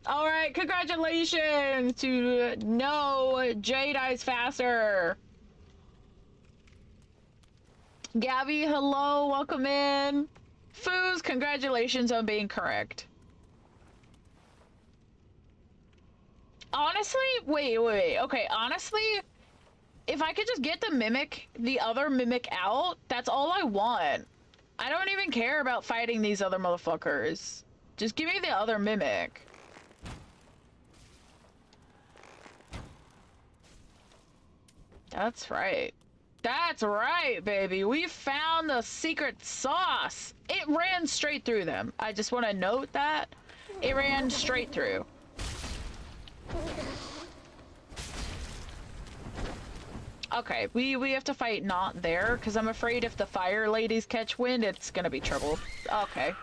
All right, congratulations to No, Jay dies faster. Gabby, hello, welcome in. Foos, congratulations on being correct. Honestly, wait, okay, honestly, if I could just get the other mimic out, that's all I want. I don't even care about fighting these other motherfuckers. Just give me the other mimic. That's right. That's right, baby. We found the secret sauce. It ran straight through them. I just want to note that. It ran straight through. Okay, we have to fight not there, because I'm afraid if the fire ladies catch wind, it's gonna be trouble. Okay.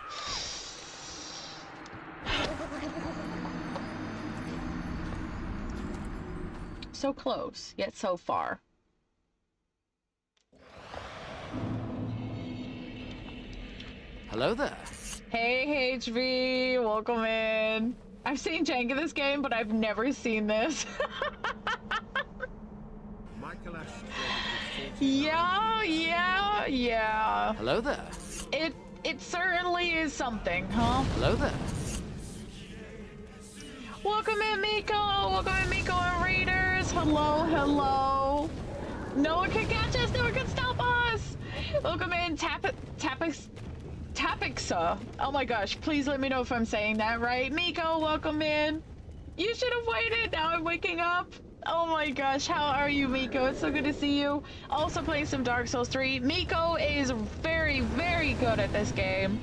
So close, yet so far. Hello there. Hey, HV, welcome in. I've seen Jank in this game, but I've never seen this. Yeah. Hello there. It certainly is something, huh? Hello there. Welcome in, Miko. Welcome in, Miko and Raiders. Hello. No one can catch us. No one can stop us. Welcome in, Tapixa. Oh my gosh, please let me know if I'm saying that right. Miko, welcome in. You should have waited. Now I'm waking up. Oh my gosh, how are you, Miko? It's so good to see you. Also playing some Dark Souls 3. Miko is very, very good at this game.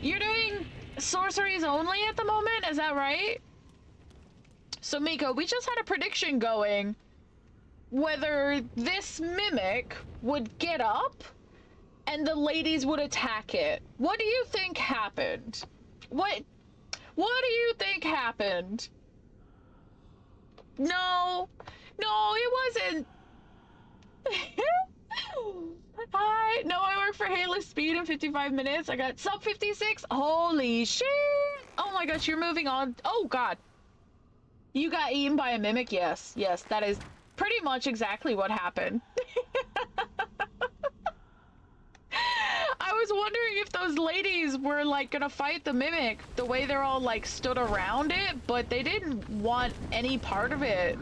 You're doing sorceries only at the moment, is that right? So Miko, we just had a prediction going whether this mimic would get up and the ladies would attack it. What do you think happened? What do you think happened? No, it wasn't. Hi. No, I work for Halo Speed in 55 minutes. I got sub 56. Holy shit. Oh my gosh, you're moving on. Oh god. You got eaten by a mimic? Yes, that is pretty much exactly what happened. I was wondering if those ladies were like gonna fight the mimic the way they're all like stood around it, but they didn't want any part of it.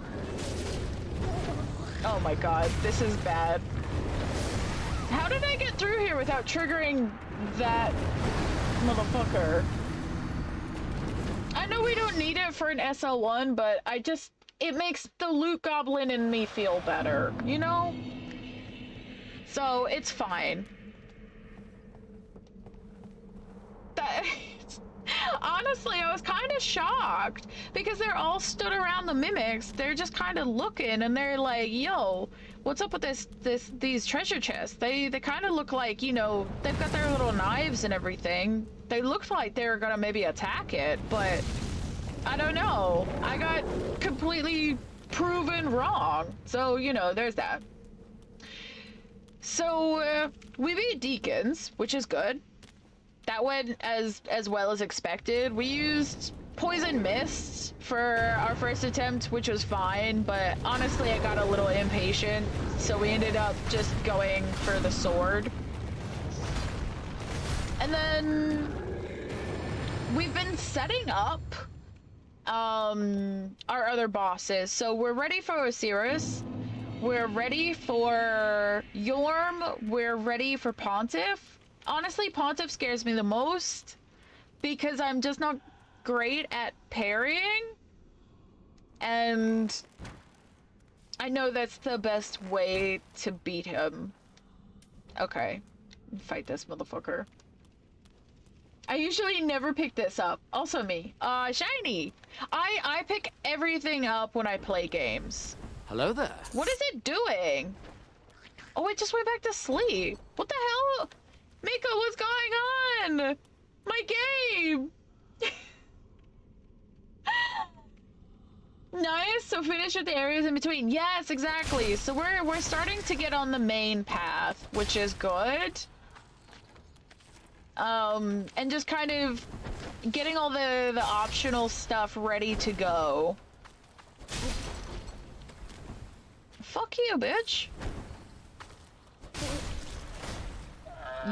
Oh my god, this is bad. How did I get through here without triggering that motherfucker? I know we don't need it for an SL1, but it makes the loot goblin in me feel better, you know? So, it's fine. Honestly, I was kind of shocked because they're all stood around the mimics. They're just kind of looking and they're like, yo, what's up with these treasure chests? They kind of look like, you know, they've got their little knives and everything. They looked like they were gonna maybe attack it, but I don't know. I got completely proven wrong. So, you know, there's that. So, we beat Deacons, which is good. That went as well as expected. We used Poison Mist for our first attempt, which was fine, but honestly I got a little impatient, so we ended up just going for the sword. And then we've been setting up our other bosses. So we're ready for Osiris, we're ready for Yorm, we're ready for Pontiff. Honestly, Pontiff scares me the most because I'm just not great at parrying, and I know that's the best way to beat him. Okay, fight this motherfucker. I usually never pick this up. Also me. Shiny! I pick everything up when I play games. Hello there. What is it doing? Oh, it just went back to sleep. What the hell? Miko, what's going on? My game! Nice, so finish with the areas in between. Yes, exactly. So we're starting to get on the main path, which is good. And just kind of getting all the optional stuff ready to go. Fuck you, bitch.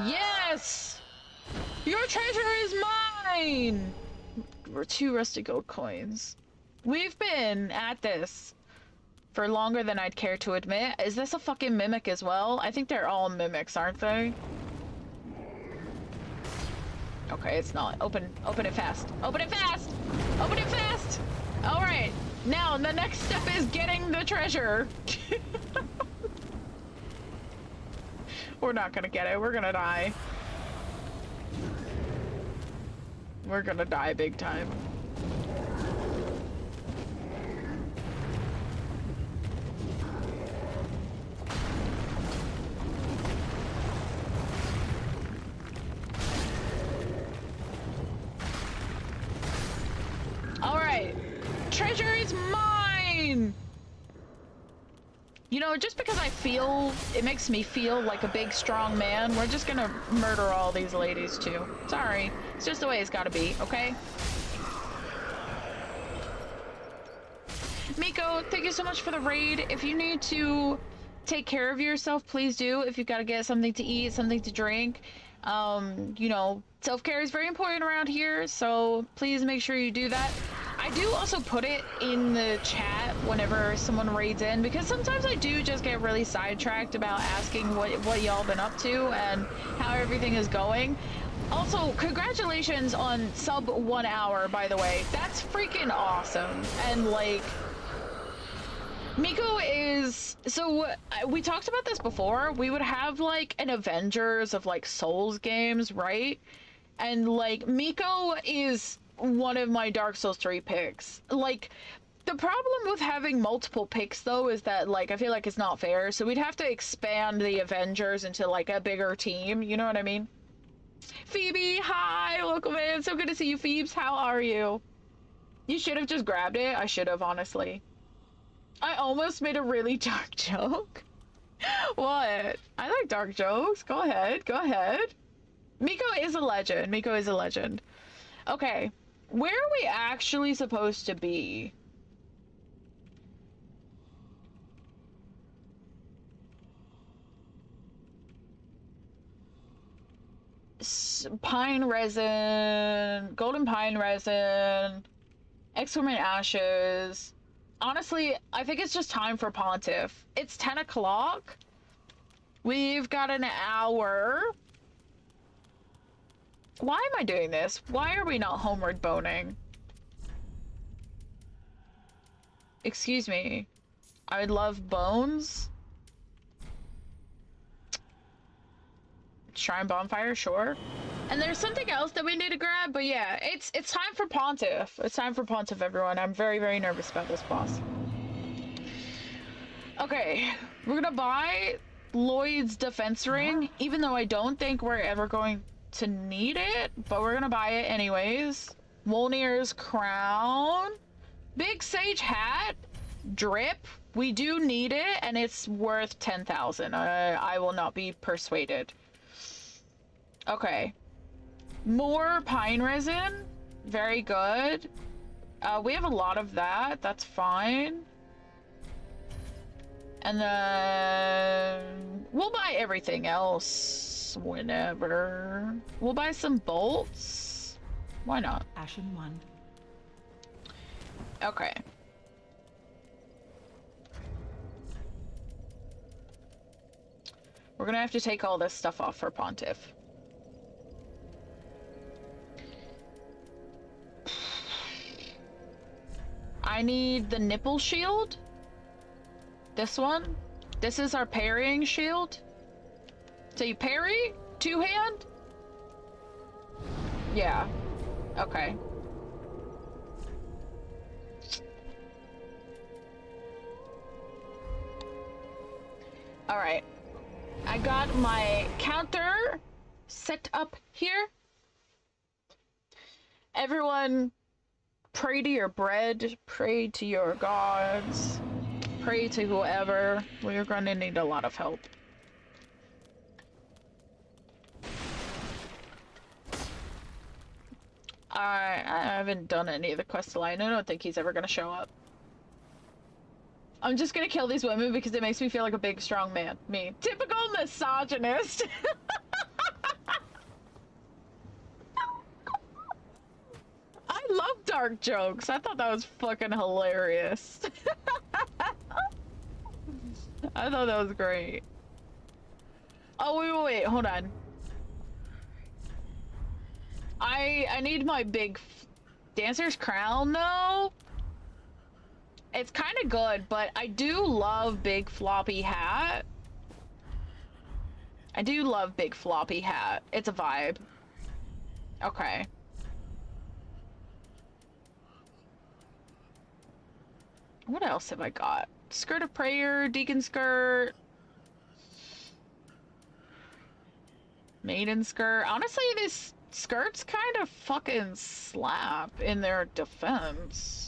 Yes! Your treasure is mine! We're 2 rusty gold coins. We've been at this for longer than I'd care to admit. Is this a fucking mimic as well? I think they're all mimics, aren't they? Okay, it's not. Open it fast. Open it fast! Open it fast! Alright, now the next step is getting the treasure. We're not gonna get it. We're gonna die. We're gonna die big time. All right. Treasure is mine! You know, just because it makes me feel like a big, strong man, we're just gonna murder all these ladies, too. Sorry. It's just the way it's gotta be, okay? Miko, thank you so much for the raid. If you need to take care of yourself, please do. If you've got to get something to eat, something to drink. You know, self-care is very important around here, so please make sure you do that. I do also put it in the chat whenever someone raids in, because sometimes I do just get really sidetracked about asking what y'all been up to and how everything is going. Also, congratulations on sub 1 hour, by the way. That's freaking awesome. And like, Miko is, so we talked about this before. We would have like an Avengers of like Souls games, right? And like, Miko is one of my Dark Souls 3 picks. Like, the problem with having multiple picks though is that like, I feel like it's not fair. So we'd have to expand the Avengers into like a bigger team, you know what I mean? Phoebe, hi, welcome in. So good to see you, Phoebes. How are you? You should have just grabbed it. I should have, honestly. I almost made a really dark joke. What? I like dark jokes. Go ahead. Go ahead. Miko is a legend. Miko is a legend. Okay. Where are we actually supposed to be? Pine resin, golden pine resin, excrement ashes. Honestly, I think it's just time for Pontiff. It's 10 o'clock. We've got an hour. Why am I doing this? Why are we not homeward boning? Excuse me. I would love bones. Shrine bonfire, sure. And there's something else that we need to grab, but yeah, it's time for Pontiff. It's time for Pontiff, everyone. I'm very, very nervous about this boss. Okay, we're gonna buy Lloyd's defense ring, even though I don't think we're ever going to need it, but we're gonna buy it anyways. Wolnir's crown, big sage hat, drip. We do need it, and it's worth 10,000. I will not be persuaded. Okay. More pine resin. Very good. We have a lot of that. That's fine. And then we'll buy everything else whenever. We'll buy some bolts. Why not? Ashen 1. Okay. We're gonna have to take all this stuff off for Pontiff. I need the nipple shield. This one. This is our parrying shield. So you parry? Two-hand? Yeah. Okay. Alright. I got my counter set up here. Everyone, pray to your bread, pray to your gods, pray to whoever. We're gonna need a lot of help. I haven't done any of the quest line. I don't think he's ever gonna show up. I'm just gonna kill these women because it makes me feel like a big, strong man. Me. Typical misogynist. I love dark jokes. I thought that was fucking hilarious. I thought that was great. Oh, wait, hold on. I need my big dancer's crown, though. It's kind of good, but I do love big floppy hat. I do love big floppy hat. It's a vibe. Okay. What else have I got? Skirt of prayer, deacon skirt. Maiden skirt. Honestly, these skirts kind of fucking slap in their defense.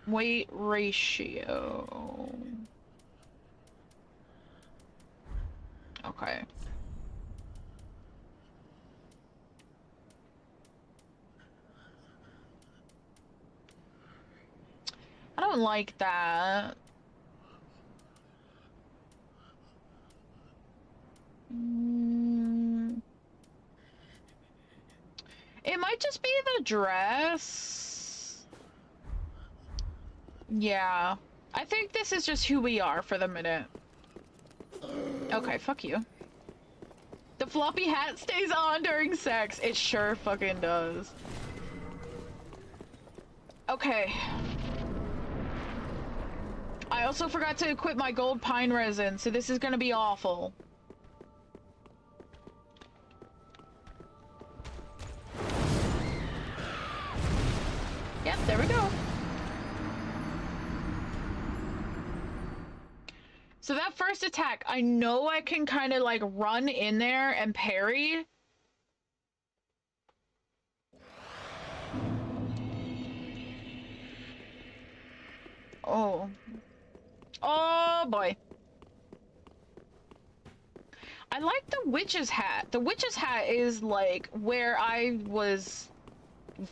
Weight ratio. Okay. I don't like that. It might just be the dress. Yeah. I think this is just who we are for the minute. Okay, fuck you. The floppy hat stays on during sex. It sure fucking does. Okay. I also forgot to equip my gold pine resin, so this is gonna be awful. Yep, there we go. So that first attack, I know I can kind of like run in there and parry. Oh. Oh boy. I like the witch's hat. The witch's hat is like where I was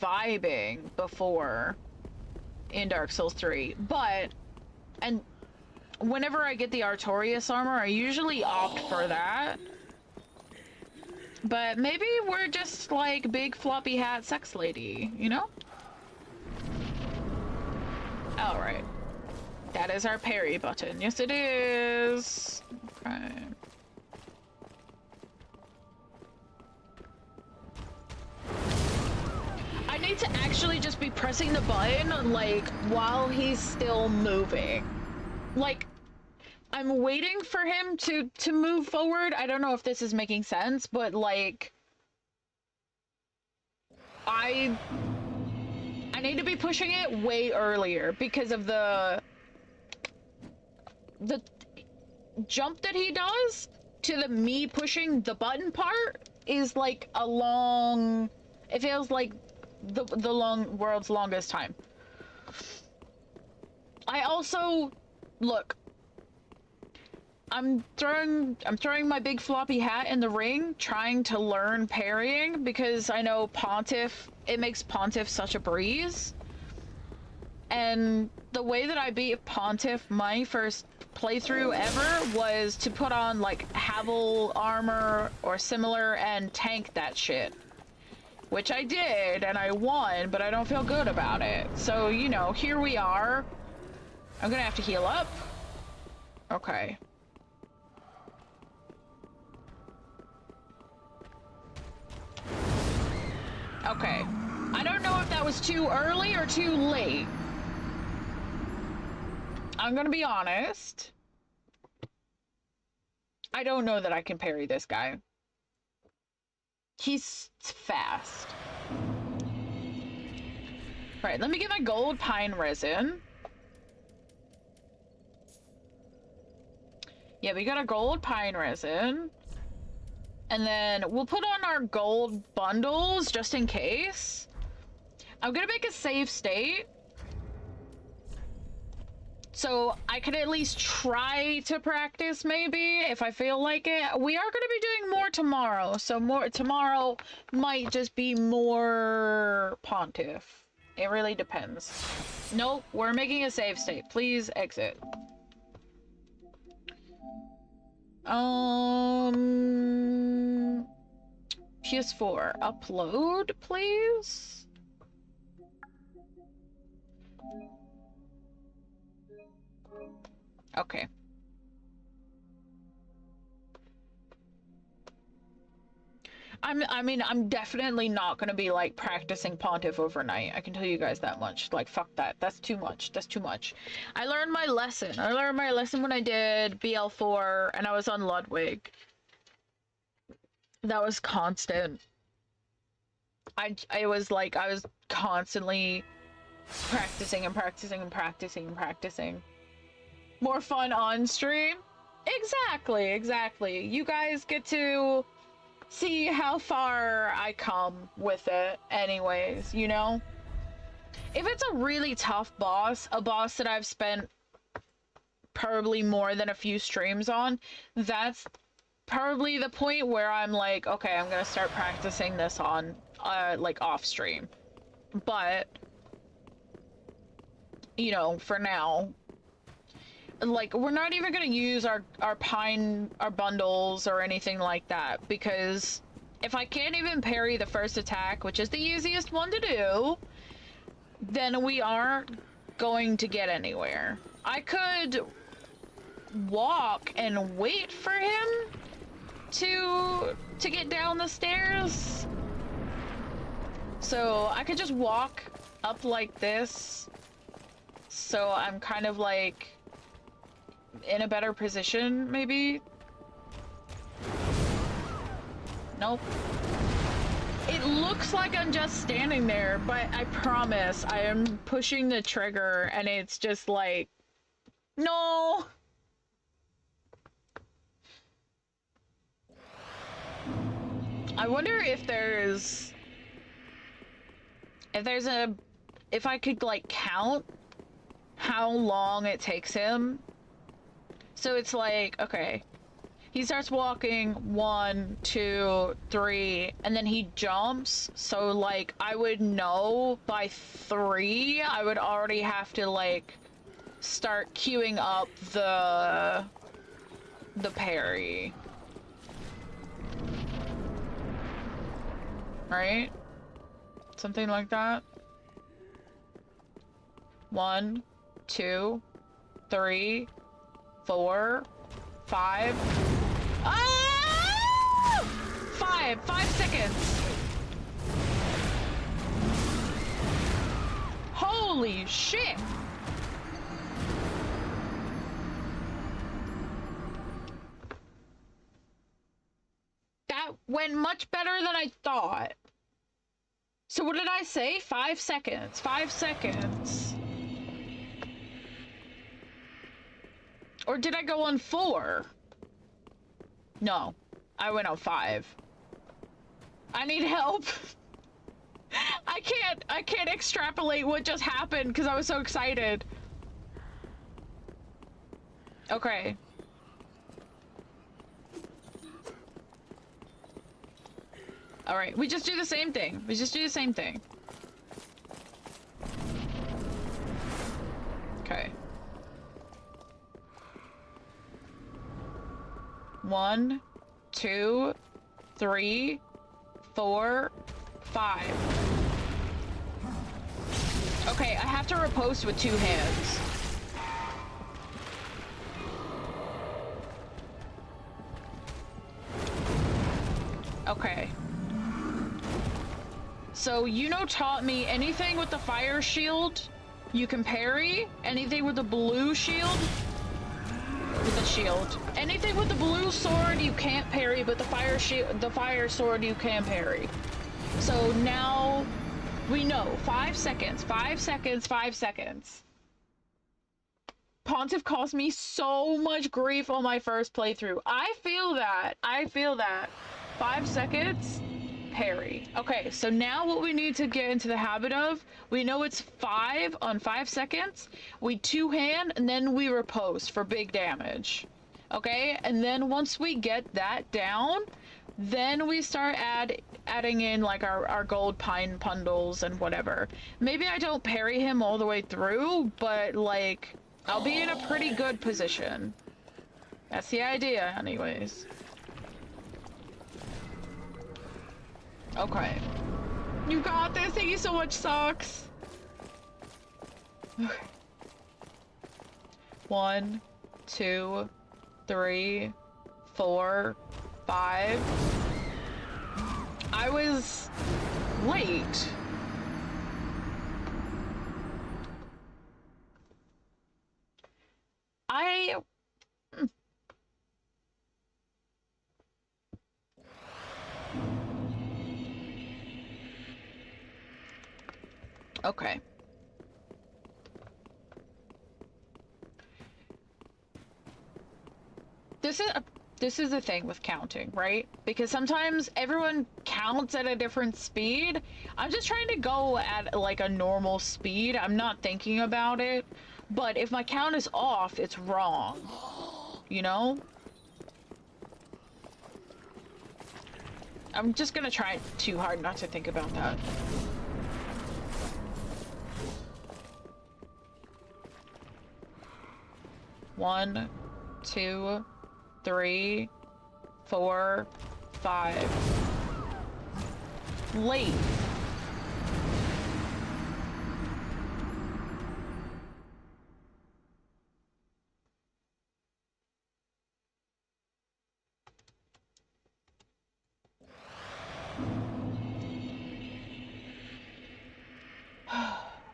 vibing before in Dark Souls 3. But, and whenever I get the Artorias armor, I usually opt for that. But maybe we're just like big floppy hat sex lady, you know? Alright. That is our parry button. Yes, it is. Okay. I need to actually just be pressing the button, like, while he's still moving. Like, I'm waiting for him to move forward. I don't know if this is making sense, but, like, I need to be pushing it way earlier because of the jump that he does to the me pushing the button part is like a long, it feels like the world's longest time. I also, look, I'm throwing my big floppy hat in the ring, trying to learn parrying, because I know Pontiff, it makes Pontiff such a breeze. And the way that I beat Pontiff my first playthrough ever was to put on like Havel armor or similar and tank that shit. Which I did, and I won, but I don't feel good about it. So, you know, here we are. I'm gonna have to heal up. Okay. Okay. I don't know if that was too early or too late. I'm gonna be honest. I don't know that I can parry this guy. He's fast. Right, let me get my gold pine resin. Yeah, we got a gold pine resin. And then we'll put on our gold bundles just in case. I'm gonna make a save state, so I could at least try to practice maybe if I feel like it. We are gonna be doing more tomorrow, so more tomorrow might just be more Pontiff. It really depends. Nope, we're making a save state. Please exit. PS4, upload, please. Okay. I mean, I'm definitely not gonna be like practicing Pontiff overnight. I can tell you guys that much. Like, fuck that. That's too much. That's too much. I learned my lesson. I learned my lesson when I did BL4 and I was on Ludwig. That was constant. I was like, I was constantly practicing and practicing and practicing and practicing. More fun on stream? Exactly, exactly. You guys get to see how far I come with it anyways, you know? If it's a really tough boss, a boss that I've spent probably more than a few streams on, that's probably the point where I'm like, okay, I'm gonna start practicing this on, like, off stream. But, you know, for now, like, we're not even gonna use our bundles or anything like that, because if I can't even parry the first attack, which is the easiest one to do, then we aren't going to get anywhere. I could walk and wait for him to get down the stairs. So I could just walk up like this. So I'm kind of like in a better position, maybe. Nope. It looks like I'm just standing there, but I promise I am pushing the trigger and it's just like, no. I wonder if if I could like count how long it takes him. So it's like, okay, he starts walking 1, 2, 3, and then he jumps. So like I would know by 3, I would already have to like start queuing up the parry. Right? Something like that. 1, 2, 3, 4, 5. Ah! 5 seconds. Holy shit. That went much better than I thought. So what did I say? 5 seconds. 5 seconds. Or did I go on 4? No, I went on 5. I need help. I can't extrapolate what just happened because I was so excited. Okay. All right, we just do the same thing. We just do the same thing. Okay. 1, 2, 3, 4, 5. Okay, I have to riposte with 2 hands. Okay. So, taught me anything with the fire shield, you can parry. Anything with the blue shield, with the shield. Anything with the blue sword, you can't parry, but the fire sword, you can parry. So now, we know. 5 seconds, 5 seconds, 5 seconds. Pontiff cost me so much grief on my first playthrough. I feel that. 5 seconds, parry. Okay, so now what we need to get into the habit of, we know it's 5 on 5 seconds. We 2-hand, and then we riposte for big damage. Okay, and then once we get that down, then we start adding in like our gold pine bundles and whatever. Maybe I don't parry him all the way through, but like I'll be in a pretty good position. That's the idea, anyways. Okay. You got this. Thank you so much, Socks. Okay. 1, 2, 3, 4, 5. I was late. Okay. This is this is the thing with counting, right? Because sometimes everyone counts at a different speed. I'm just trying to go at like a normal speed. I'm not thinking about it. But if my count is off, it's wrong. You know? I'm just gonna try too hard not to think about that. One, 2, 3, 4, 5. Late.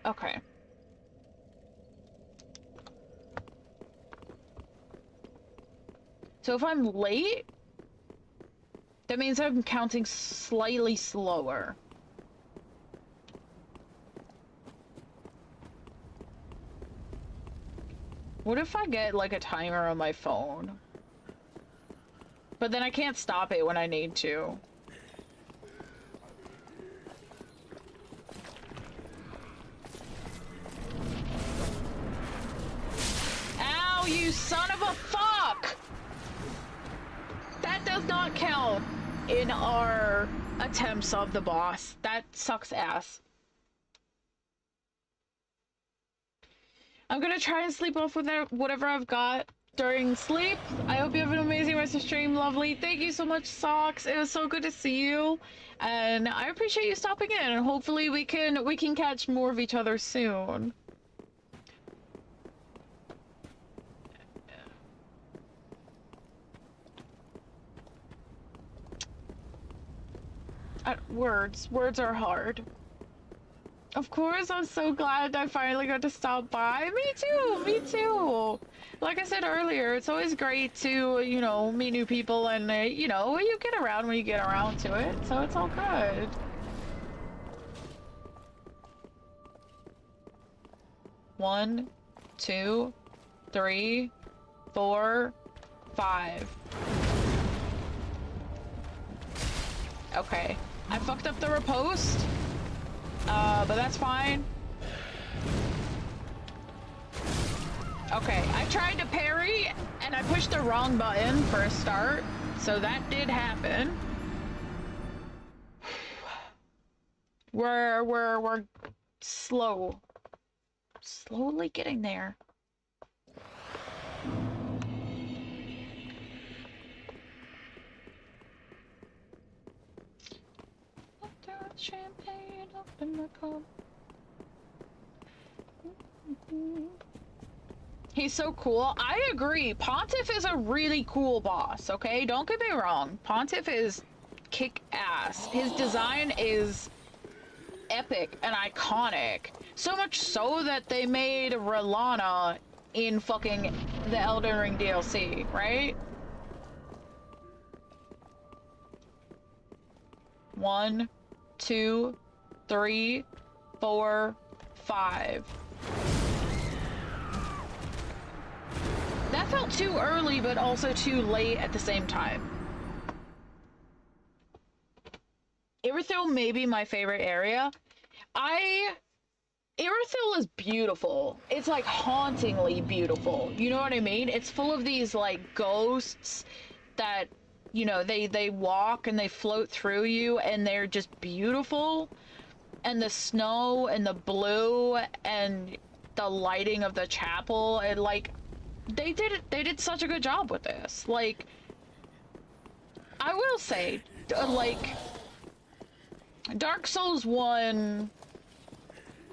Okay. So if I'm late, that means I'm counting slightly slower. What if I get like a timer on my phone? But then I can't stop it when I need to. Ow, you son of a fuck! That does not count in our attempts of the boss. That sucks ass. I'm gonna try and sleep off with whatever I've got during sleep. I hope you have an amazing rest of stream. Lovely. Thank you so much, Socks. It was so good to see you. And I appreciate you stopping in. And hopefully we can catch more of each other soon. Words are hard. Of course, I'm so glad I finally got to stop by. Me too. Like I said earlier, it's always great to, you know, meet new people and, you know, you get around when you get around to it, so it's all good. One, 2, 3, 4, 5. Okay. I fucked up the riposte, but that's fine. Okay, I tried to parry, and I pushed the wrong button for a start, so that did happen. We're slowly getting there. Champagne up in the cup. He's so cool. I agree. Pontiff is a really cool boss, okay? Don't get me wrong. Pontiff is kick-ass. His design is epic and iconic. So much so that they made Relana in fucking the Elden Ring DLC, right? 1, 2, 3, 4, 5. That felt too early, but also too late at the same time. Irithyll may be my favorite area. Irithyll is beautiful. It's like hauntingly beautiful. You know what I mean? It's full of these like ghosts that, you know, they walk and they float through you and they're just beautiful. And the snow and the blue and the lighting of the chapel, and like they did such a good job with this. Like, I will say, like, Dark Souls 1,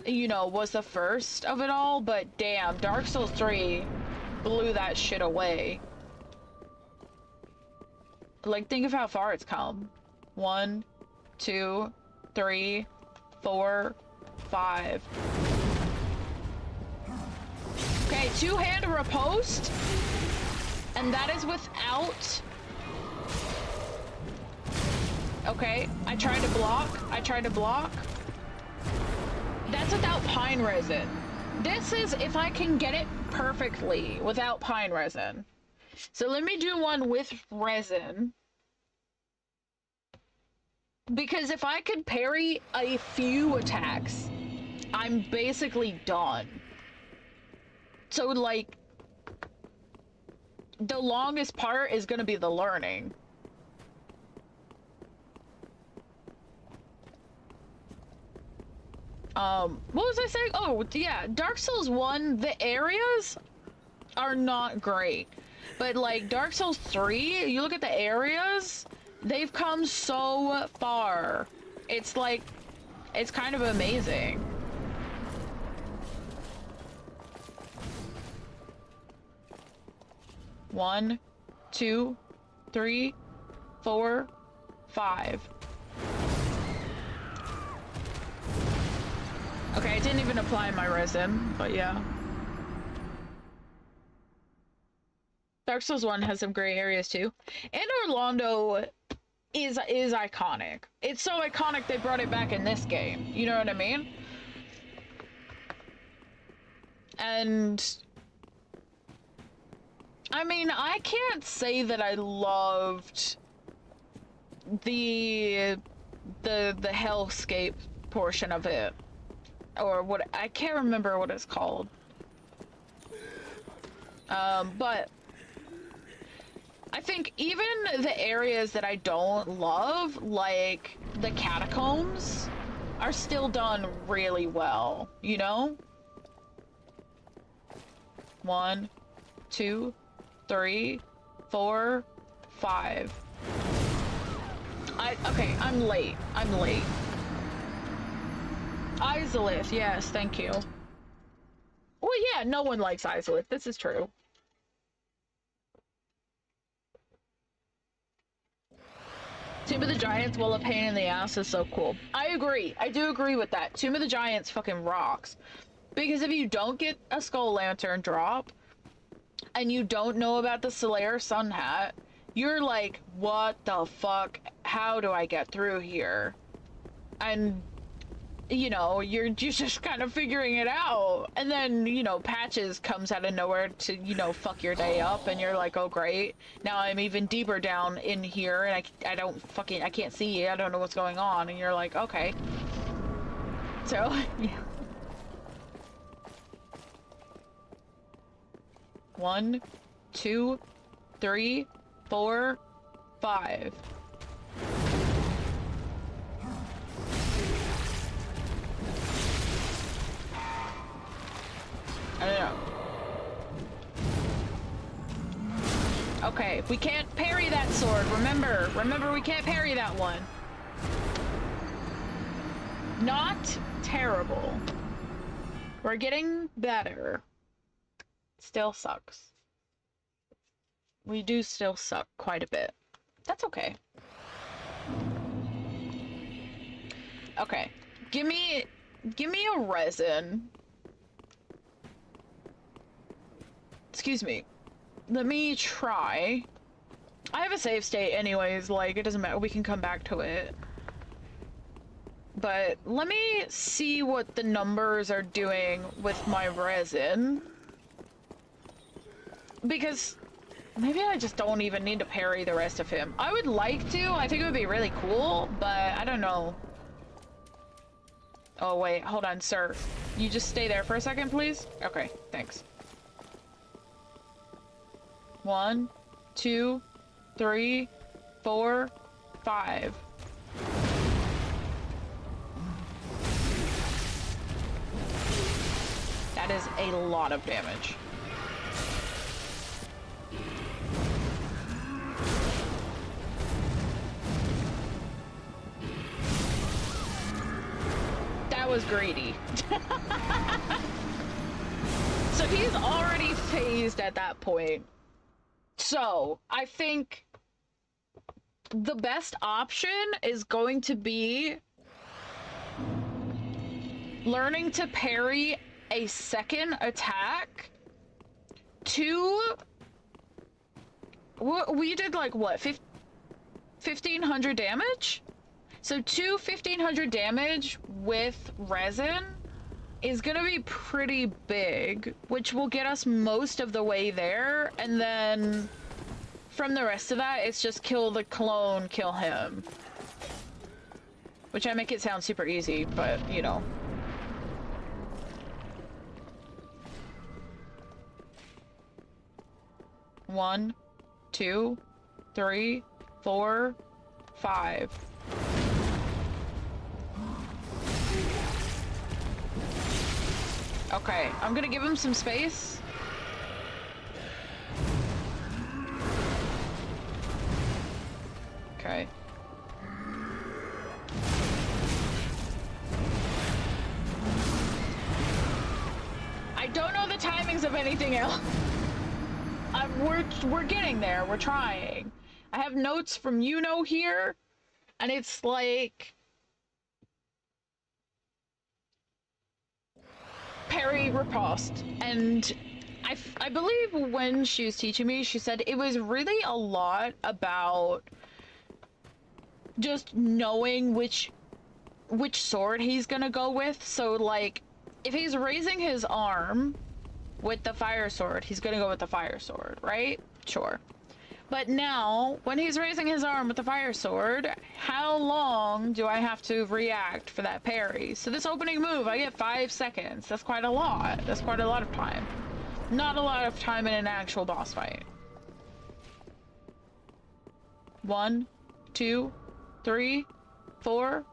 you know, was the first of it all, but damn, Dark Souls 3 blew that shit away. Like, think of how far it's come. 1, 2, 3, 4, 5. Okay, two-hand riposte, and that is without... Okay, I tried to block. That's without pine resin. This is if I can get it perfectly without pine resin. So let me do one with resin. Because if I could parry a few attacks, I'm basically done. So, like, the longest part is gonna be the learning. What was I saying? Oh, yeah, Dark Souls 1, the areas are not great. But, like, Dark Souls 3, you look at the areas, they've come so far. It's, like, it's kind of amazing. One, two, three, 4, 5. Okay, I didn't even apply my resin, but yeah. Dark Souls 1 has some great areas too. And Orlando is iconic. It's so iconic they brought it back in this game. You know what I mean? And I mean, I can't say that I loved the hellscape portion of it. Or what, I can't remember what it's called. But I think even the areas that I don't love, like the catacombs, are still done really well, you know? 1, 2, 3, 4, 5. Okay, I'm late. Izalith, yes, thank you. Well, yeah, no one likes Izalith. This is true. Tomb of the Giants, while a pain in the ass, is so cool. I agree. I do agree with that. Tomb of the Giants fucking rocks. Because if you don't get a Skull Lantern drop, and you don't know about the Slayer Sun Hat, you're like, what the fuck? How do I get through here? And you know, you're just kind of figuring it out. And then, you know, Patches comes out of nowhere to, you know, fuck your day up, and you're like, oh great, now I'm even deeper down in here, and I can't see, I don't know what's going on, and you're like, okay. So, yeah. 1, 2, 3, 4, 5. I don't know. Okay, we can't parry that sword. Remember we can't parry that one. Not terrible. We're getting better. Still sucks. We do still suck quite a bit. That's okay. Okay. Give me a resin. Excuse me. Let me try. I have a save state anyways, like, it doesn't matter. We can come back to it. But let me see what the numbers are doing with my resin. Because maybe I just don't even need to parry the rest of him. I would like to. I think it would be really cool, but I don't know. Oh, wait. Hold on, sir. You just stay there for a second, please? Okay, thanks. 1, 2, 3, 4, 5. That is a lot of damage. That was greedy. So he's already phased at that point. So, I think the best option is going to be learning to parry a second attack to... We did like, what, 1,500 damage? So 1,500 damage with resin is gonna be pretty big, which will get us most of the way there, and then from the rest of that, it's just kill the clone, kill him. Which I make it sound super easy, but, you know. One, 2, 3, 4, 5. Okay, I'm gonna give him some space. Okay. I don't know the timings of anything else. We're getting there. We're trying. I have notes from here, and it's like parry riposte. And I believe when she was teaching me, she said it was really a lot about just knowing which sword he's gonna go with. So like, if he's raising his arm with the fire sword, he's gonna go with the fire sword, right? Sure. But now, when he's raising his arm with the fire sword, how long do I have to react for that parry? So this opening move, I get 5 seconds. That's quite a lot. That's quite a lot of time. Not a lot of time in an actual boss fight. 1, 2, 3, 4,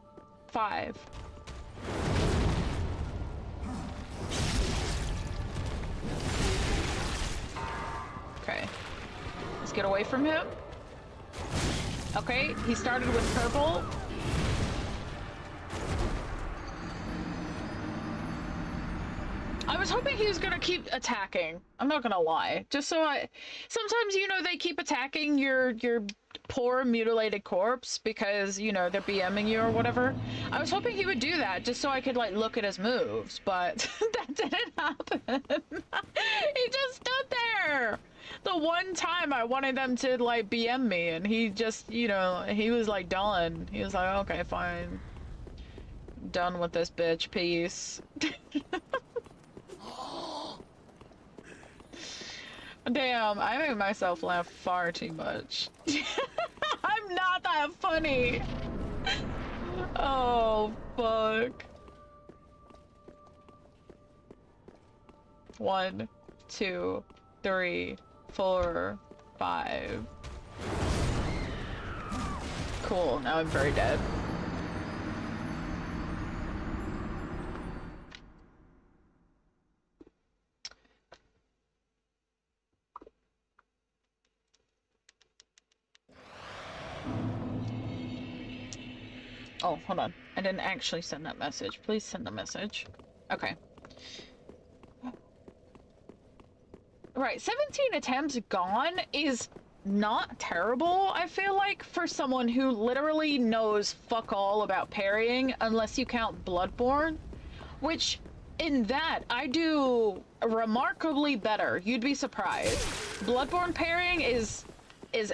5. Okay. Let's get away from him. Okay, he started with purple. I was hoping he was gonna keep attacking. I'm not gonna lie. Just so sometimes, you know, they keep attacking your poor mutilated corpse because, you know, they're BMing you or whatever. I was hoping he would do that just so I could, like, look at his moves, but that didn't happen. He just stood there. The one time I wanted them to, like, BM me, and he just, you know, he was, like, done. He was like, okay, fine. Done with this bitch. Peace. Damn, I make myself laugh far too much. I'm not that funny. Oh, fuck. 1, 2, 3, 4, 5. Cool, now I'm very dead. Oh, hold on. I didn't actually send that message. Please send the message. Okay. Right, 17 attempts gone is not terrible, I feel like, for someone who literally knows fuck all about parrying, unless you count Bloodborne, which, in that, I do remarkably better. You'd be surprised. Bloodborne parrying is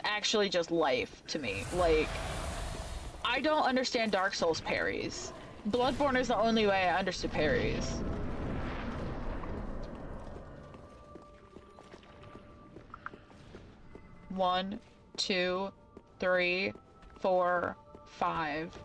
actually just life to me. Like, I don't understand Dark Souls parries. Bloodborne is the only way I understood parries. One, 2, 3, 4, 5.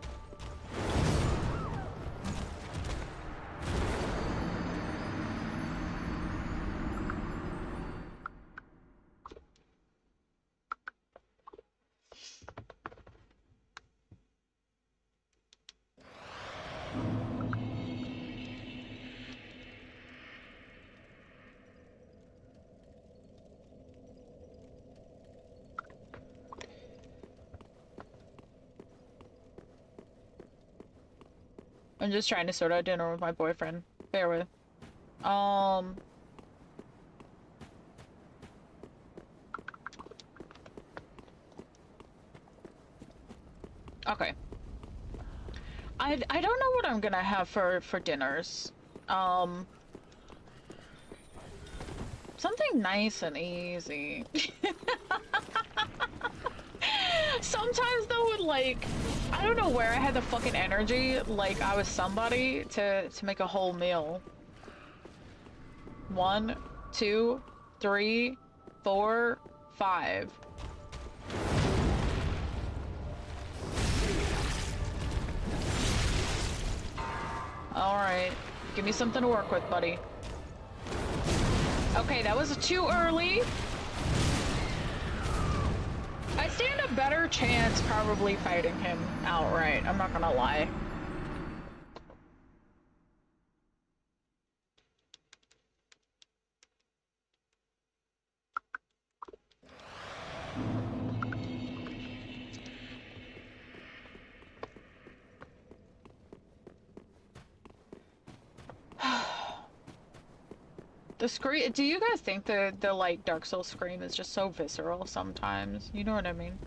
I'm just trying to sort out dinner with my boyfriend. Bear with. Okay. I don't know what I'm gonna have for dinners. Something nice and easy. Sometimes though, like, I don't know where I had the fucking energy, like I was somebody, to make a whole meal. 1, 2, 3, 4, 5. Alright. Give me something to work with, buddy. Okay, that was too early. I stand a better chance probably fighting him outright. I'm not gonna lie. The scream. Do you guys think the like Dark Souls scream is just so visceral sometimes? You know what I mean?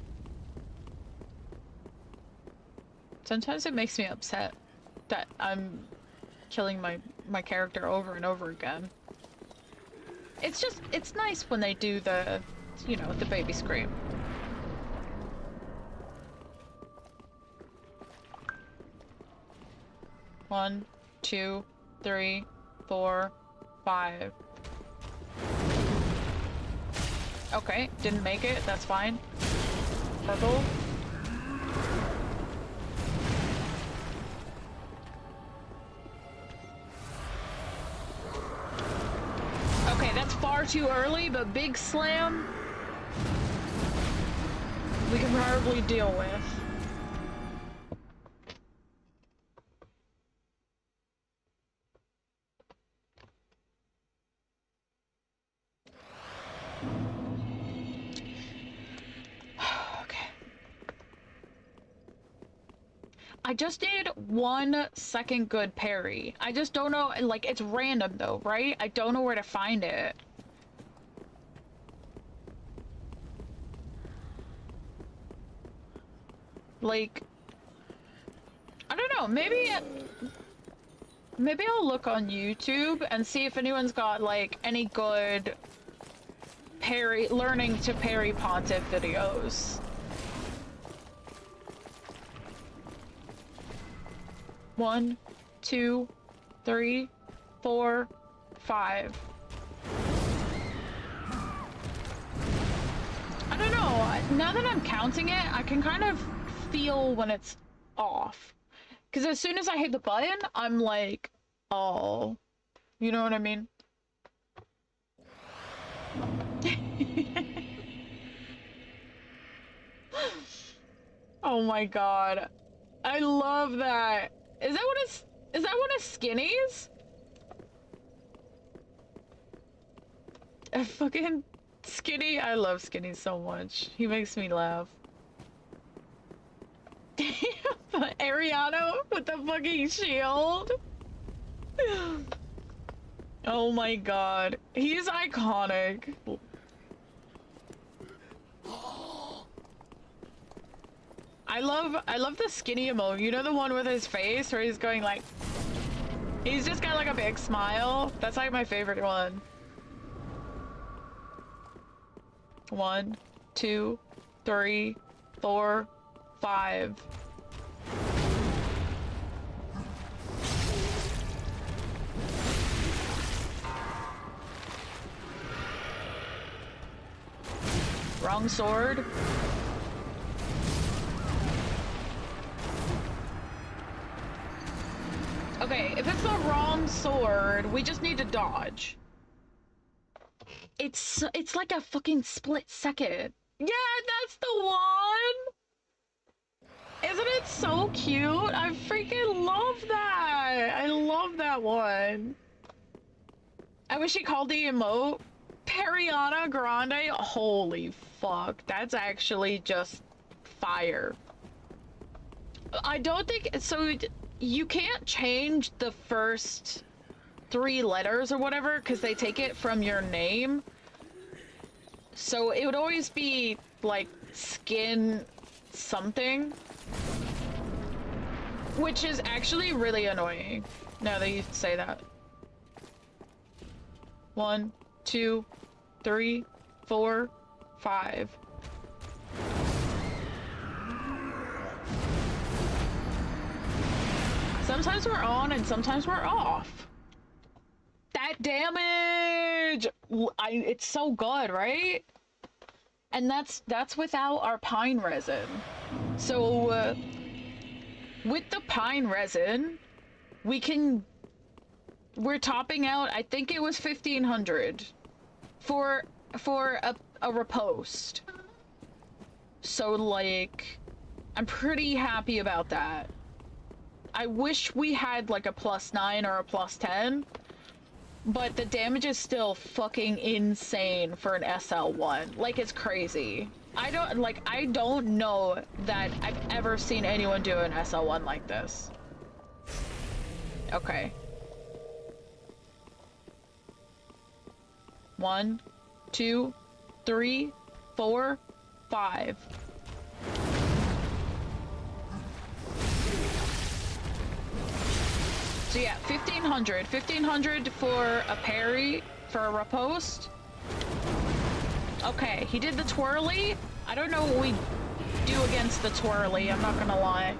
Sometimes it makes me upset that I'm killing my character over and over again. It's nice when they do the, you know, the baby scream. One, 2, 3, 4, 5. Okay, didn't make it. That's fine. Purple. Okay, that's far too early, but big slam we can probably deal with. I just need 1 second good parry. I just don't know, like, it's random though, right? I don't know where to find it. Like, I don't know, maybe I'll look on YouTube and see if anyone's got, like, any good learning to parry Pontiff videos. 1, 2, 3, 4, 5. I don't know. Now that I'm counting it, I can kind of feel when it's off. Because as soon as I hit the button, I'm like, oh. You know what I mean? Oh my god. I love that. Is that one of Skinny's? A fucking Skinny. I love Skinny so much. He makes me laugh. Ariano with the fucking shield. Oh my god. He's iconic. I love the Skinny emote. You know the one with his face where he's going like, he's just got like a big smile. That's like my favorite one. 1, 2, 3, 4, 5. Wrong sword. Okay, if it's the wrong sword, we just need to dodge. It's like a fucking split second. Yeah, that's the one! Isn't it so cute? I freaking love that! I love that one. I wish he called the emote Periana Grande. Holy fuck, that's actually just fire. I don't think so. You can't change the first 3 letters or whatever because they take it from your name. So it would always be like skin something, which is actually really annoying now that you say that. 1, 2, 3, 4, 5. Sometimes we're on and sometimes we're off. That damage! It's so good, right? And that's without our pine resin. So, with the pine resin, we can... We're topping out, I think it was 1,500 for a riposte. So, like, I'm pretty happy about that. I wish we had, like, a +9 or a +10, but the damage is still fucking insane for an SL1. Like, it's crazy. I don't know that I've ever seen anyone do an SL1 like this. Okay. 1, 2, 3, 4, 5. So yeah, 1,500. 1,500 for a parry, for a riposte. Okay, he did the twirly. I don't know what we do against the twirly, I'm not gonna lie.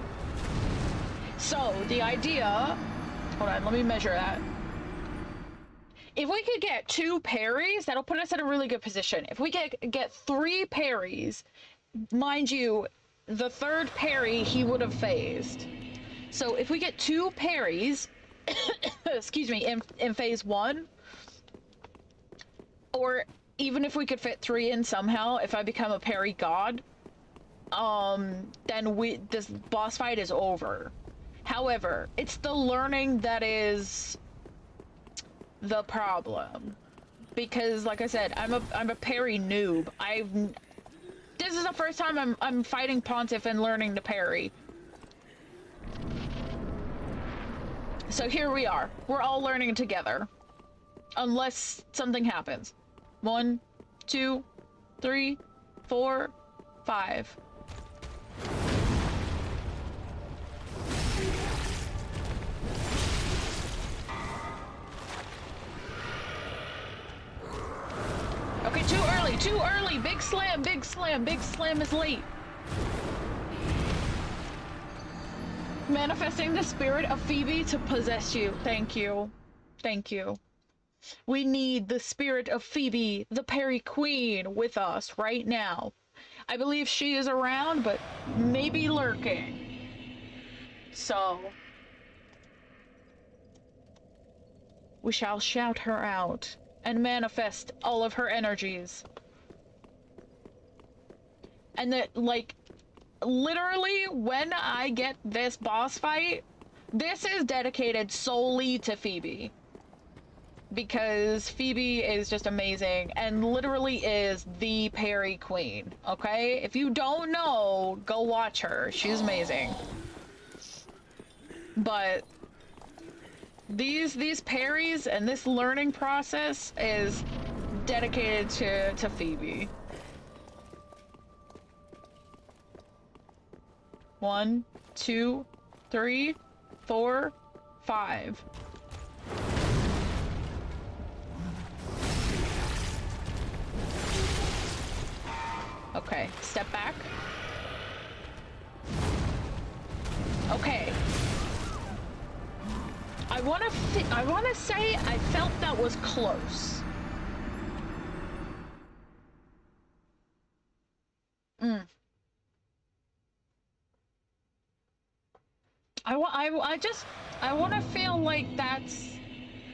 So, the idea... Hold on, let me measure that. If we could get 2 parries, that'll put us in a really good position. If we get 3 parries, mind you, the 3rd parry he would have phased. So if we get 2 parries, excuse me, in phase 1, or even if we could fit 3 in somehow, if I become a parry god, then this boss fight is over. However, it's the learning that is the problem, because like I said, I'm a parry noob. This is the first time I'm fighting Pontiff and learning to parry. So here we are. We're all learning together, unless something happens. 1, 2, 3, 4, 5. Okay, too early! Big slam, big slam, big slam is late. Manifesting the spirit of Phoebe to possess you. Thank you. Thank you. We need the spirit of Phoebe, the parry queen, with us right now. I believe she is around, but maybe lurking. So... we shall shout her out and manifest all of her energies. And that, like, literally, when I get this boss fight, this is dedicated solely to Phoebe. Because Phoebe is just amazing and literally is the parry queen, okay? If you don't know, go watch her. She's amazing. But these parries and this learning process is dedicated to Phoebe. 1, 2, 3, 4, 5. Okay, step back. Okay. I wanna say I felt that was close. I want to feel like that's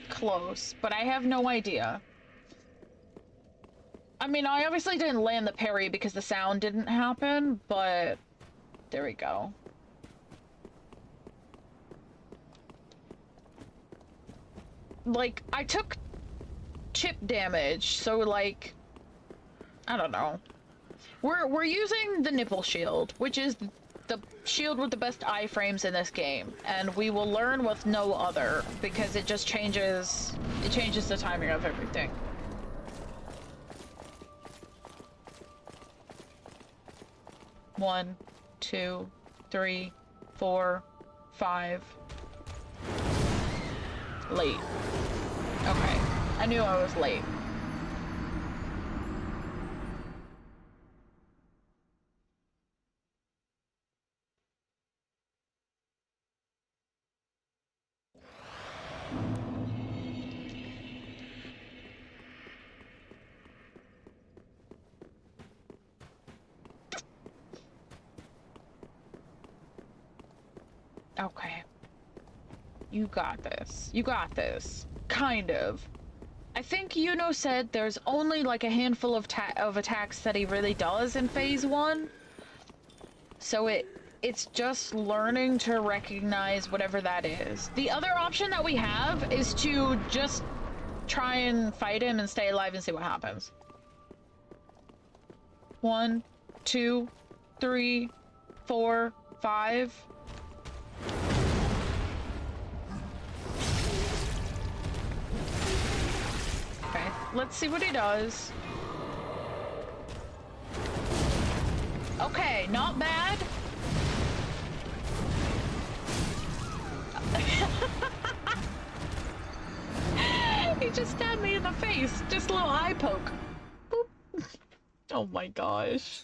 close, but I have no idea. I mean, I obviously didn't land the parry because the sound didn't happen, but there we go. Like, I took chip damage, so like, I don't know. We're using the nipple shield, which is the shield with the best iframes in this game, and we will learn with no other because it just changes the timing of everything. One, 2, 3, 4, 5. Late. Okay. I knew I was late. Okay. You got this. You got this. Kind of. I think Yuno said there's only like a handful of attacks that he really does in phase 1. So it's just learning to recognize whatever that is. The other option that we have is to just try and fight him and stay alive and see what happens. 1, 2, 3, 4, 5. Okay, let's see what he does. Okay, not bad. He just stabbed me in the face. Just a little eye poke. Boop. Oh my gosh.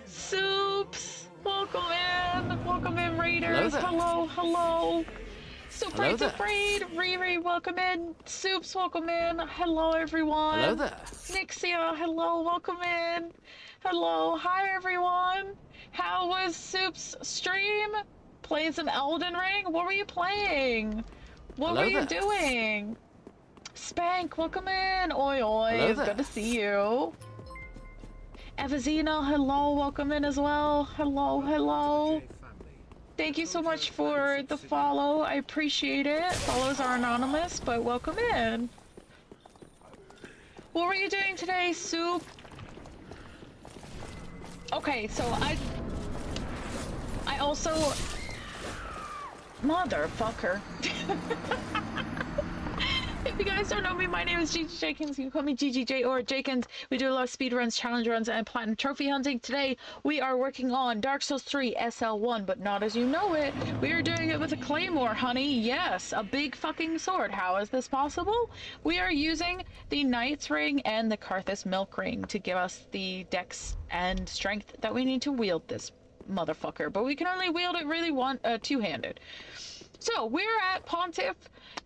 Soups! Welcome in! Welcome in, Raiders! Hello, hello! Super afraid! Riri, welcome in! Soups, welcome in! Hello, everyone! Hello there! Nixia, hello, welcome in! Hello, hi, everyone! How was Soups' stream? Playing some Elden Ring? What were you playing? What were you doing? Spank, welcome in! Oi, oi, it's good to see you! Evazina, hello, welcome in as well. Hello, hello. Thank you so much for the follow. I appreciate it. Follows are anonymous, but welcome in. What were you doing today, Soup? Okay, so I also... Motherfucker. If you guys don't know me, my name is Gigi Jenkins. You can call me GGJ or Jenkins. We do a lot of speedruns, challenge runs, and platinum trophy hunting. Today, we are working on Dark Souls 3 SL1, but not as you know it. We are doing it with a claymore, honey. Yes, a big fucking sword. How is this possible? We are using the Knight's Ring and the Karthus Milk Ring to give us the dex and strength that we need to wield this motherfucker. But we can only wield it really two-handed. So, we're at Pontiff,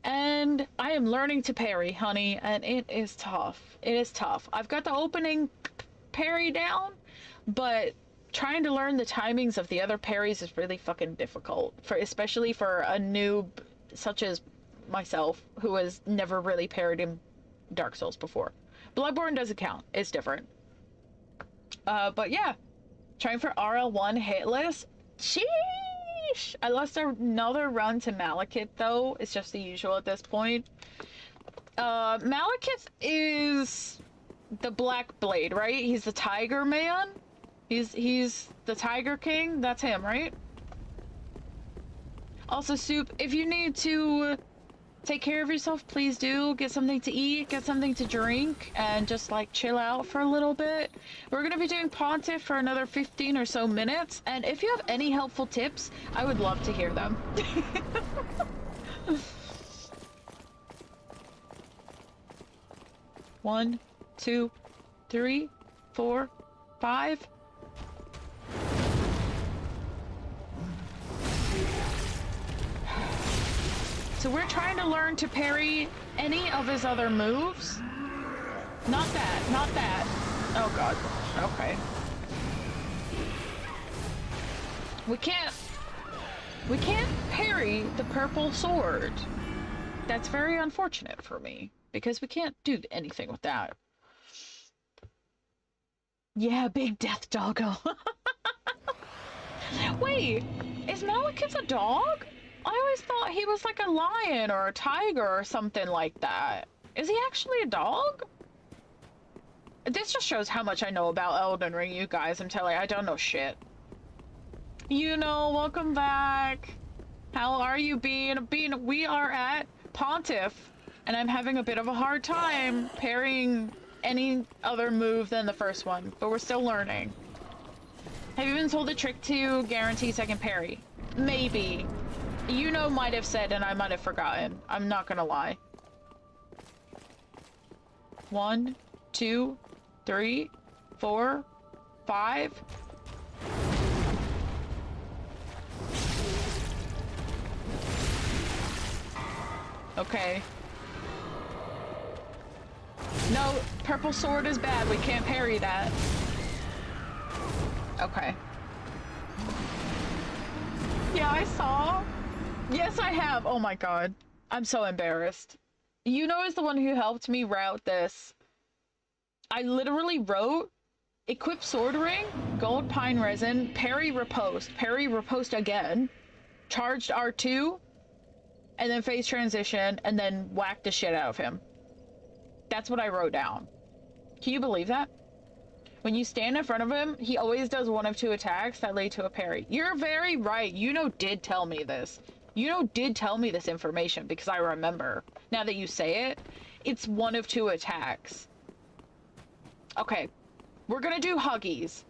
and I am learning to parry, honey, and it is tough. It is tough. I've got the opening parry down, but trying to learn the timings of the other parries is really fucking difficult, especially for a noob such as myself, who has never really parried in Dark Souls before. Bloodborne doesn't count. It's different. But yeah, trying for RL1 hitless. Sheesh! I lost another run to Malekith, though. It's just the usual at this point. Malekith is the Black Blade, right? He's the Tiger Man. He's the Tiger King. That's him, right? Also, Soup, if you need to take care of yourself, please do. Get something to eat, get something to drink, and just like chill out for a little bit. We're gonna be doing Pontiff for another 15 or so minutes, and if you have any helpful tips, I would love to hear them. One, 2, 3, 4, 5. So we're trying to learn to parry any of his other moves. Not that, not that. Oh god. Okay. We can't parry the purple sword. That's very unfortunate for me, because we can't do anything with that. Yeah, big death doggo. Wait, is Malekith a dog? I always thought he was like a lion or a tiger or something like that. Is he actually a dog? This just shows how much I know about Elden Ring, you guys. I'm telling you, I don't know shit. You know, welcome back. How are you, Bean? Bean, we are at Pontiff, and I'm having a bit of a hard time parrying any other move than the first one, but we're still learning. Have you been told the trick to guarantee second parry? Maybe. You know, might have said, and I might have forgotten. I'm not gonna lie. 1, 2, 3, 4, 5. Okay. No, purple sword is bad. We can't parry that. Okay. Yeah, I saw. Yes, I have. Oh my god. I'm so embarrassed. You know, as the one who helped me route this, I literally wrote equip sword ring, gold pine resin, parry riposte again, charged R2, and then phase transition, and then whacked the shit out of him. That's what I wrote down. Can you believe that? When you stand in front of him, he always does one of two attacks that lead to a parry. You're very right. Yuno did tell me this. Yuno did tell me this information because I remember. Now that you say it, it's one of two attacks. Okay, we're gonna do Huggies.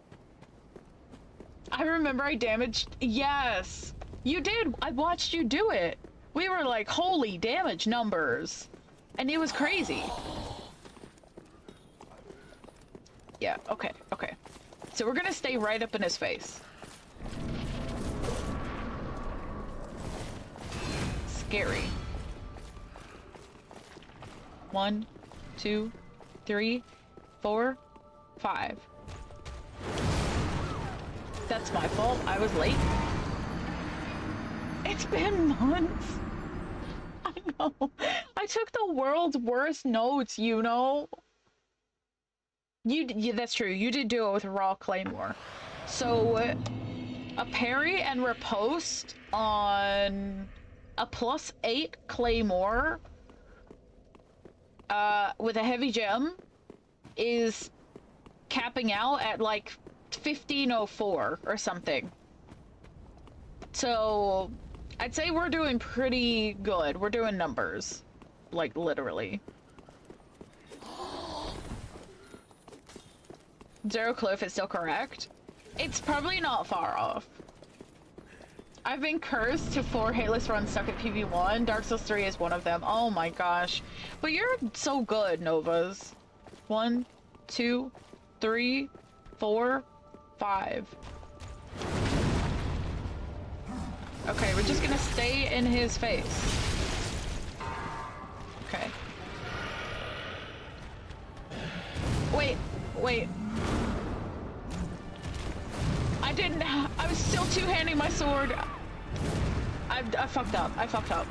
I remember I damaged... Yes, you did. I watched you do it. We were like, holy damage numbers. And it was crazy. Yeah, okay, okay. So we're gonna stay right up in his face. Scary. 1, 2, 3, 4, 5. That's my fault. I was late. It's been months. I know. I took the world's worst notes, you know. Yeah, that's true. You did do it with raw claymore. So, a parry and riposte on a +8 claymore with a heavy gem is capping out at like 1504 or something. So, I'd say we're doing pretty good. We're doing numbers. Like, literally. Zero Cliff is still correct. It's probably not far off. I've been cursed to 4 hitless runs stuck at PV1. Dark Souls 3 is one of them. Oh my gosh. But you're so good, Novas. 1, 2, 3, 4, 5. Okay, we're just gonna stay in his face. Okay. Wait. I was still two-handing my sword. I fucked up. I fucked up.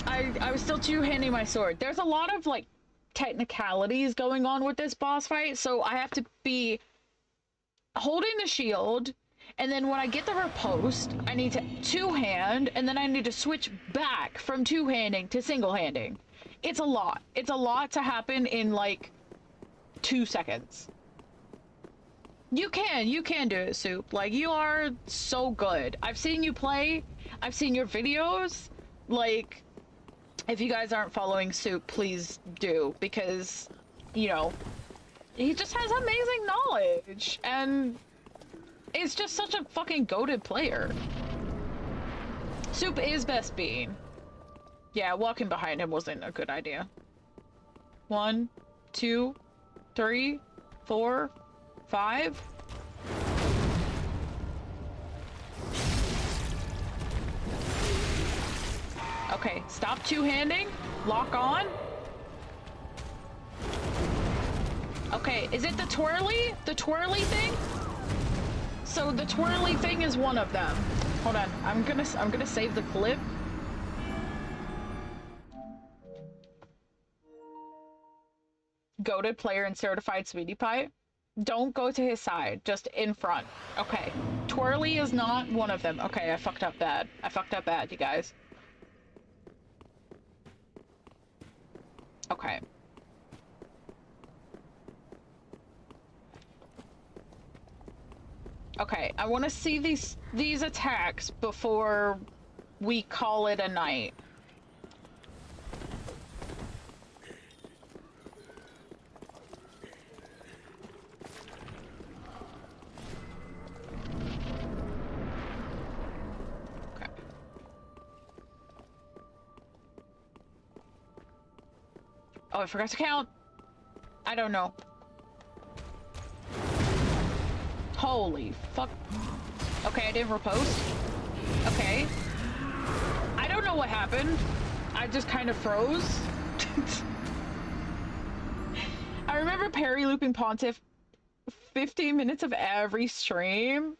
I was still two-handing my sword. There's a lot of, like, technicalities going on with this boss fight, so I have to be holding the shield, and then when I get the riposte, I need to two-hand, and then I need to switch back from two-handing to single-handing. It's a lot. It's a lot to happen in, like, 2 seconds. You can do it, Soup. Like, you are so good. I've seen you play. I've seen your videos. Like, if you guys aren't following Soup, please do, because, you know, he just has amazing knowledge, and is just such a fucking goated player. Soup is best bean. Yeah, walking behind him wasn't a good idea. 1, 2, 3, 4, 5. Okay, stop two-handing. Lock on. Okay, is it the twirly? The twirly thing? So the twirly thing is one of them. Hold on, I'm gonna save the clip. Goated player and certified sweetie pie. Don't go to his side, just in front. Okay. Twirly is not one of them. Okay, I fucked up bad. I fucked up bad, you guys. Okay. Okay, I want to see these attacks before we call it a night. Okay. Oh, I forgot to count. I don't know. Holy fuck. Okay, I didn't riposte. Okay. I don't know what happened. I just kind of froze. I remember parry looping Pontiff 15 minutes of every stream?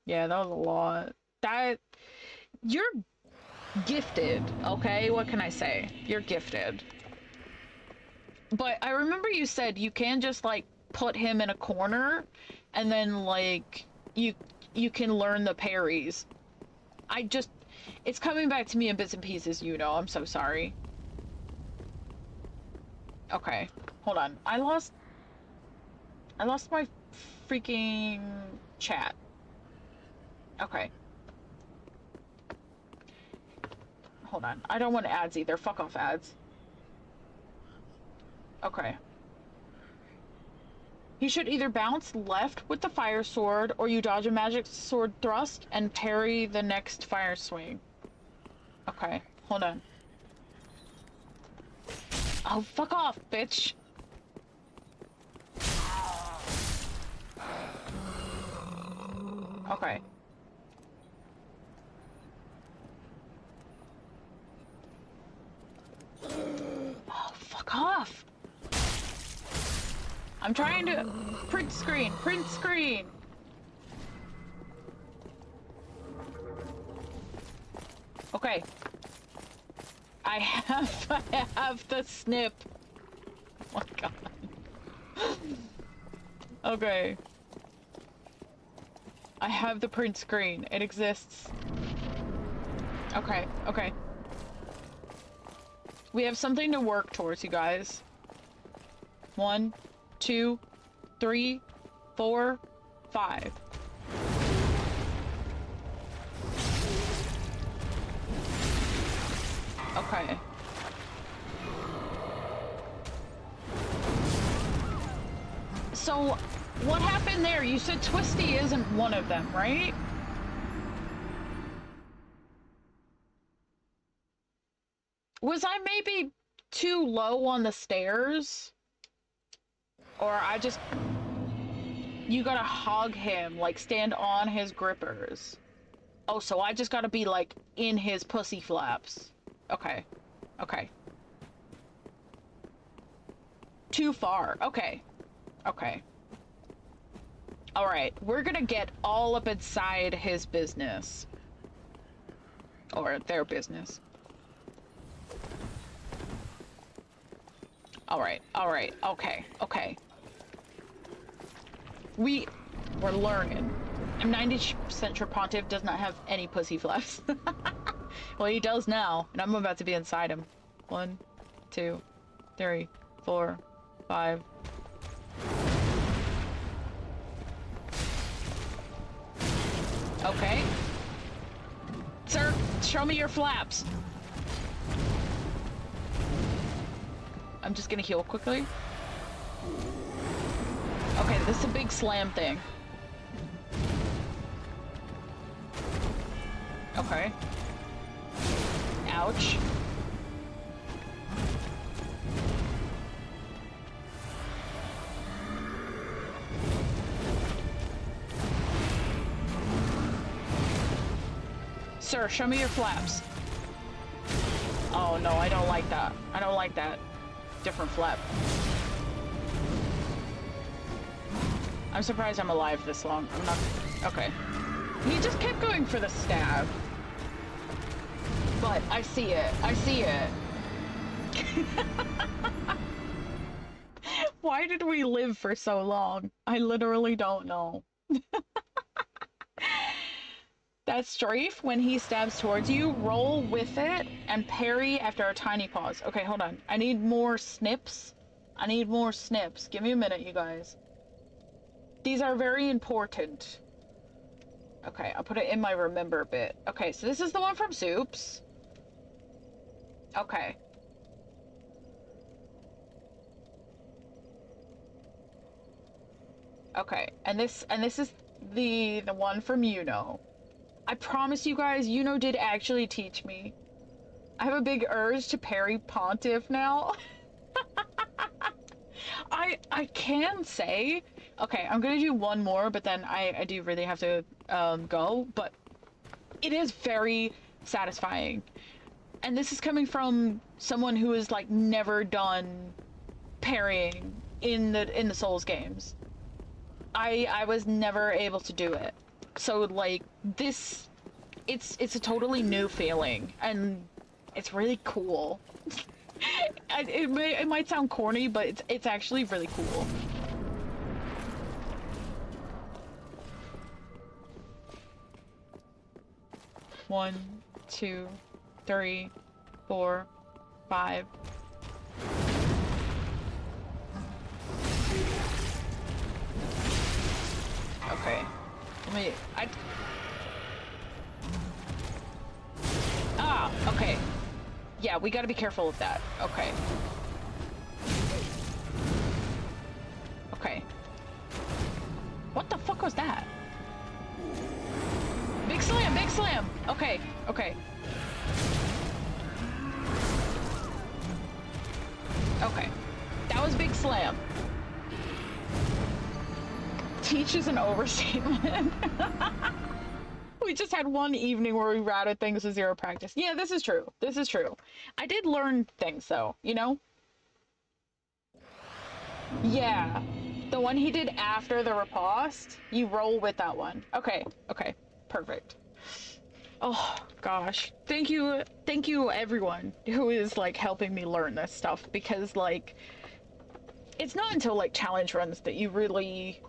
Yeah, that was a lot. That... You're gifted, okay? What can I say? You're gifted. But I remember you said you can just, like, put him in a corner, and then, like, you can learn the parries. It's coming back to me in bits and pieces, you know. I'm so sorry. Okay, hold on. I lost my freaking chat. Okay. Hold on. I don't want ads either. Fuck off ads. Okay. You should either bounce left with the fire sword, or you dodge a magic sword thrust and parry the next fire swing. Okay, hold on. Oh, fuck off, bitch! Okay. Oh, fuck off! I'm trying to... Print screen! Print screen! Okay. I have the snip. Oh my god. Okay. I have the print screen. It exists. Okay, okay. We have something to work towards, you guys. 1, 2, 3, 4, 5. Okay. So, what happened there? You said Twisty isn't one of them, right? Was I maybe too low on the stairs? Or I just... You gotta hug him, like stand on his grippers. Oh, so I just gotta be like in his pussy flaps. Okay. Okay. Too far. Okay. Okay. Alright, we're gonna get all up inside his business. Or their business. Alright, alright, okay, okay. We're learning. I'm 90% sure Pontiff does not have any pussy flaps. Well, he does now, and I'm about to be inside him. 1, 2, 3, 4, 5. Okay. Sir, show me your flaps. I'm just gonna heal quickly. Okay, this is a big slam thing. Okay. Ouch. Sir, show me your flaps. Oh no, I don't like that. I don't like that. Different flap. I'm surprised I'm alive this long. I'm not... Okay. He just kept going for the stab. But I see it. I see it. Why did we live for so long? I literally don't know. That strafe, when he stabs towards you, roll with it and parry after a tiny pause. Okay, hold on. I need more snips. I need more snips. Give me a minute, you guys. These are very important. Okay, I'll put it in my remember bit. Okay, so this is the one from Soups. Okay. Okay, and this is the one from Yuno. I promise you guys, Yuno did actually teach me. I have a big urge to parry Pontiff now. I can say, okay, I'm gonna do one more, but then I do really have to go, but it is very satisfying. And this is coming from someone who has like never done parrying in the Souls games. I was never able to do it. So like this, it's a totally new feeling, and it's really cool. It might sound corny, but it's actually really cool. One, 2, 3, 4, 5. Okay. Okay. Yeah, we gotta be careful of that. Okay. Okay. What the fuck was that? Big slam, big slam! Okay, okay. Okay. That was big slam. Teach is an overstatement. We just had one evening where we routed things with 0 practice. Yeah, this is true. This is true. I did learn things though, you know? Yeah. The one he did after the riposte, you roll with that one. Okay, okay. Perfect. Oh gosh. Thank you everyone who is like helping me learn this stuff, because like it's not until like challenge runs that you really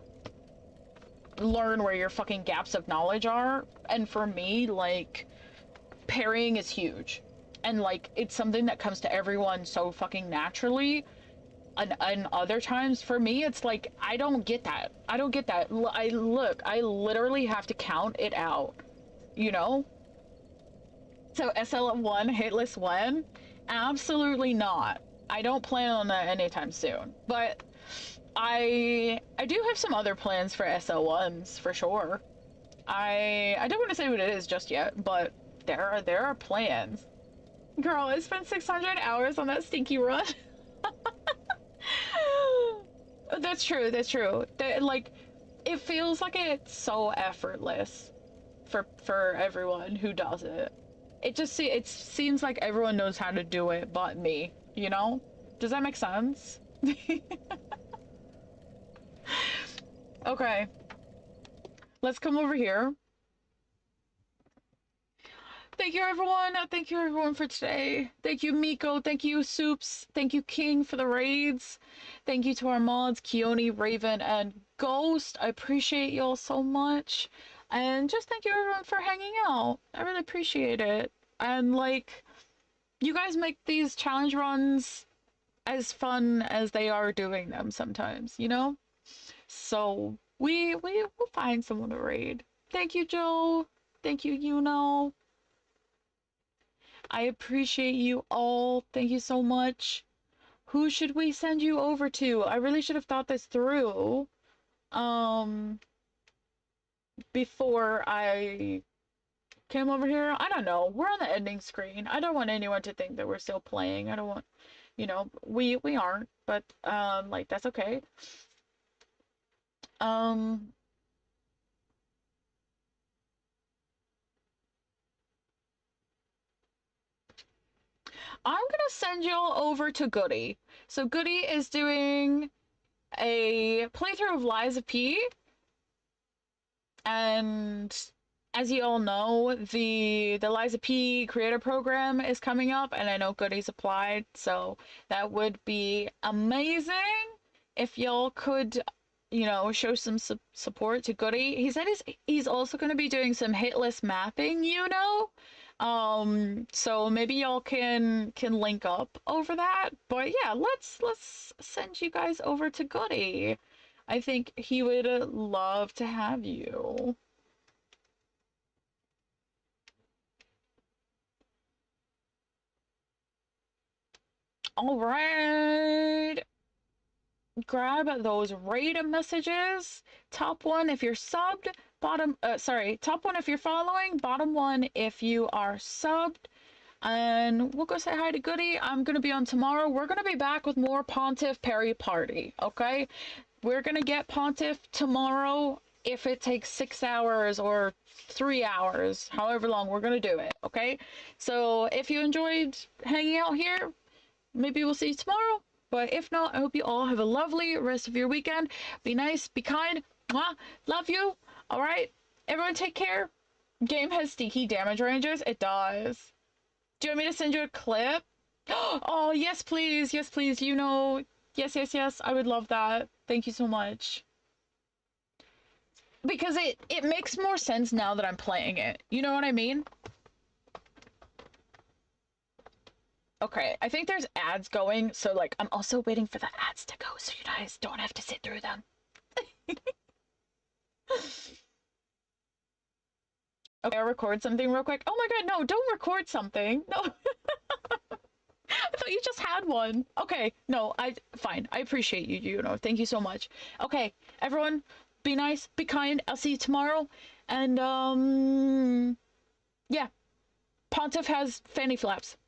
learn where your fucking gaps of knowledge are. And for me, like, parrying is huge, and like it's something that comes to everyone so fucking naturally, and other times for me it's like I don't get that. I literally have to count it out, you know? So SL1 hitless when? Absolutely not. I don't plan on that anytime soon, but I do have some other plans for SL1s for sure. I don't want to say what it is just yet, but there are plans. Girl, I spent 600 hours on that stinky run. That's true, that's true. Like, it feels like it's so effortless for everyone who does it. It seems like everyone knows how to do it but me, you know? Does that make sense? Okay. Let's come over here. Thank you everyone for today. Thank you Miko, thank you Soups, thank you King for the raids. Thank you to our mods, Keone, Raven, and Ghost. I appreciate y'all so much. And just thank you everyone for hanging out. I really appreciate it. And like, you guys make these challenge runs as fun as they are doing them sometimes, you know? So we'll find someone to raid. Thank you, Joe. Thank you, Yuno. I appreciate you all. Thank you so much. Who should we send you over to? I really should have thought this through. Before I came over here. I don't know. We're on the ending screen. I don't want anyone to think that we're still playing. I don't want, you know, we aren't, but like that's okay. I'm gonna send y'all over to Goody. So Goody is doing a playthrough of Lies of P, and as you all know, the Lies of P creator program is coming up, and I know Goody's applied, so that would be amazing if y'all could, you know, show some support to Goody. He said he's also going to be doing some hit list mapping, you know? So maybe y'all can link up over that. But yeah, let's send you guys over to Goody. I think he would love to have you. All right. Grab those raid messages. Top one if you're subbed, top one if you're following, bottom one if you are subbed. And we'll go say hi to Goody. I'm gonna be on tomorrow. We're gonna be back with more Pontiff Perry Party, okay? We're gonna get Pontiff tomorrow if it takes 6 hours or 3 hours, however long we're gonna do it, okay? So if you enjoyed hanging out here, maybe we'll see you tomorrow. But if not, I hope you all have a lovely rest of your weekend. Be nice, be kind, Mwah. Love you. All right. Everyone take care. Game has sneaky damage ranges. It does. Do you want me to send you a clip? Oh, yes, please. Yes, please. You know, yes, yes, yes. I would love that. Thank you so much. Because it makes more sense now that I'm playing it. You know what I mean? Okay, I think there's ads going, so like I'm also waiting for the ads to go so you guys don't have to sit through them. Okay, I'll record something real quick. Oh my god, no, don't record something. No. I thought you just had one. Okay, no, fine. I appreciate you, you know. Thank you so much. Okay, everyone, be nice, be kind. I'll see you tomorrow. And yeah. Pontiff has fanny flaps.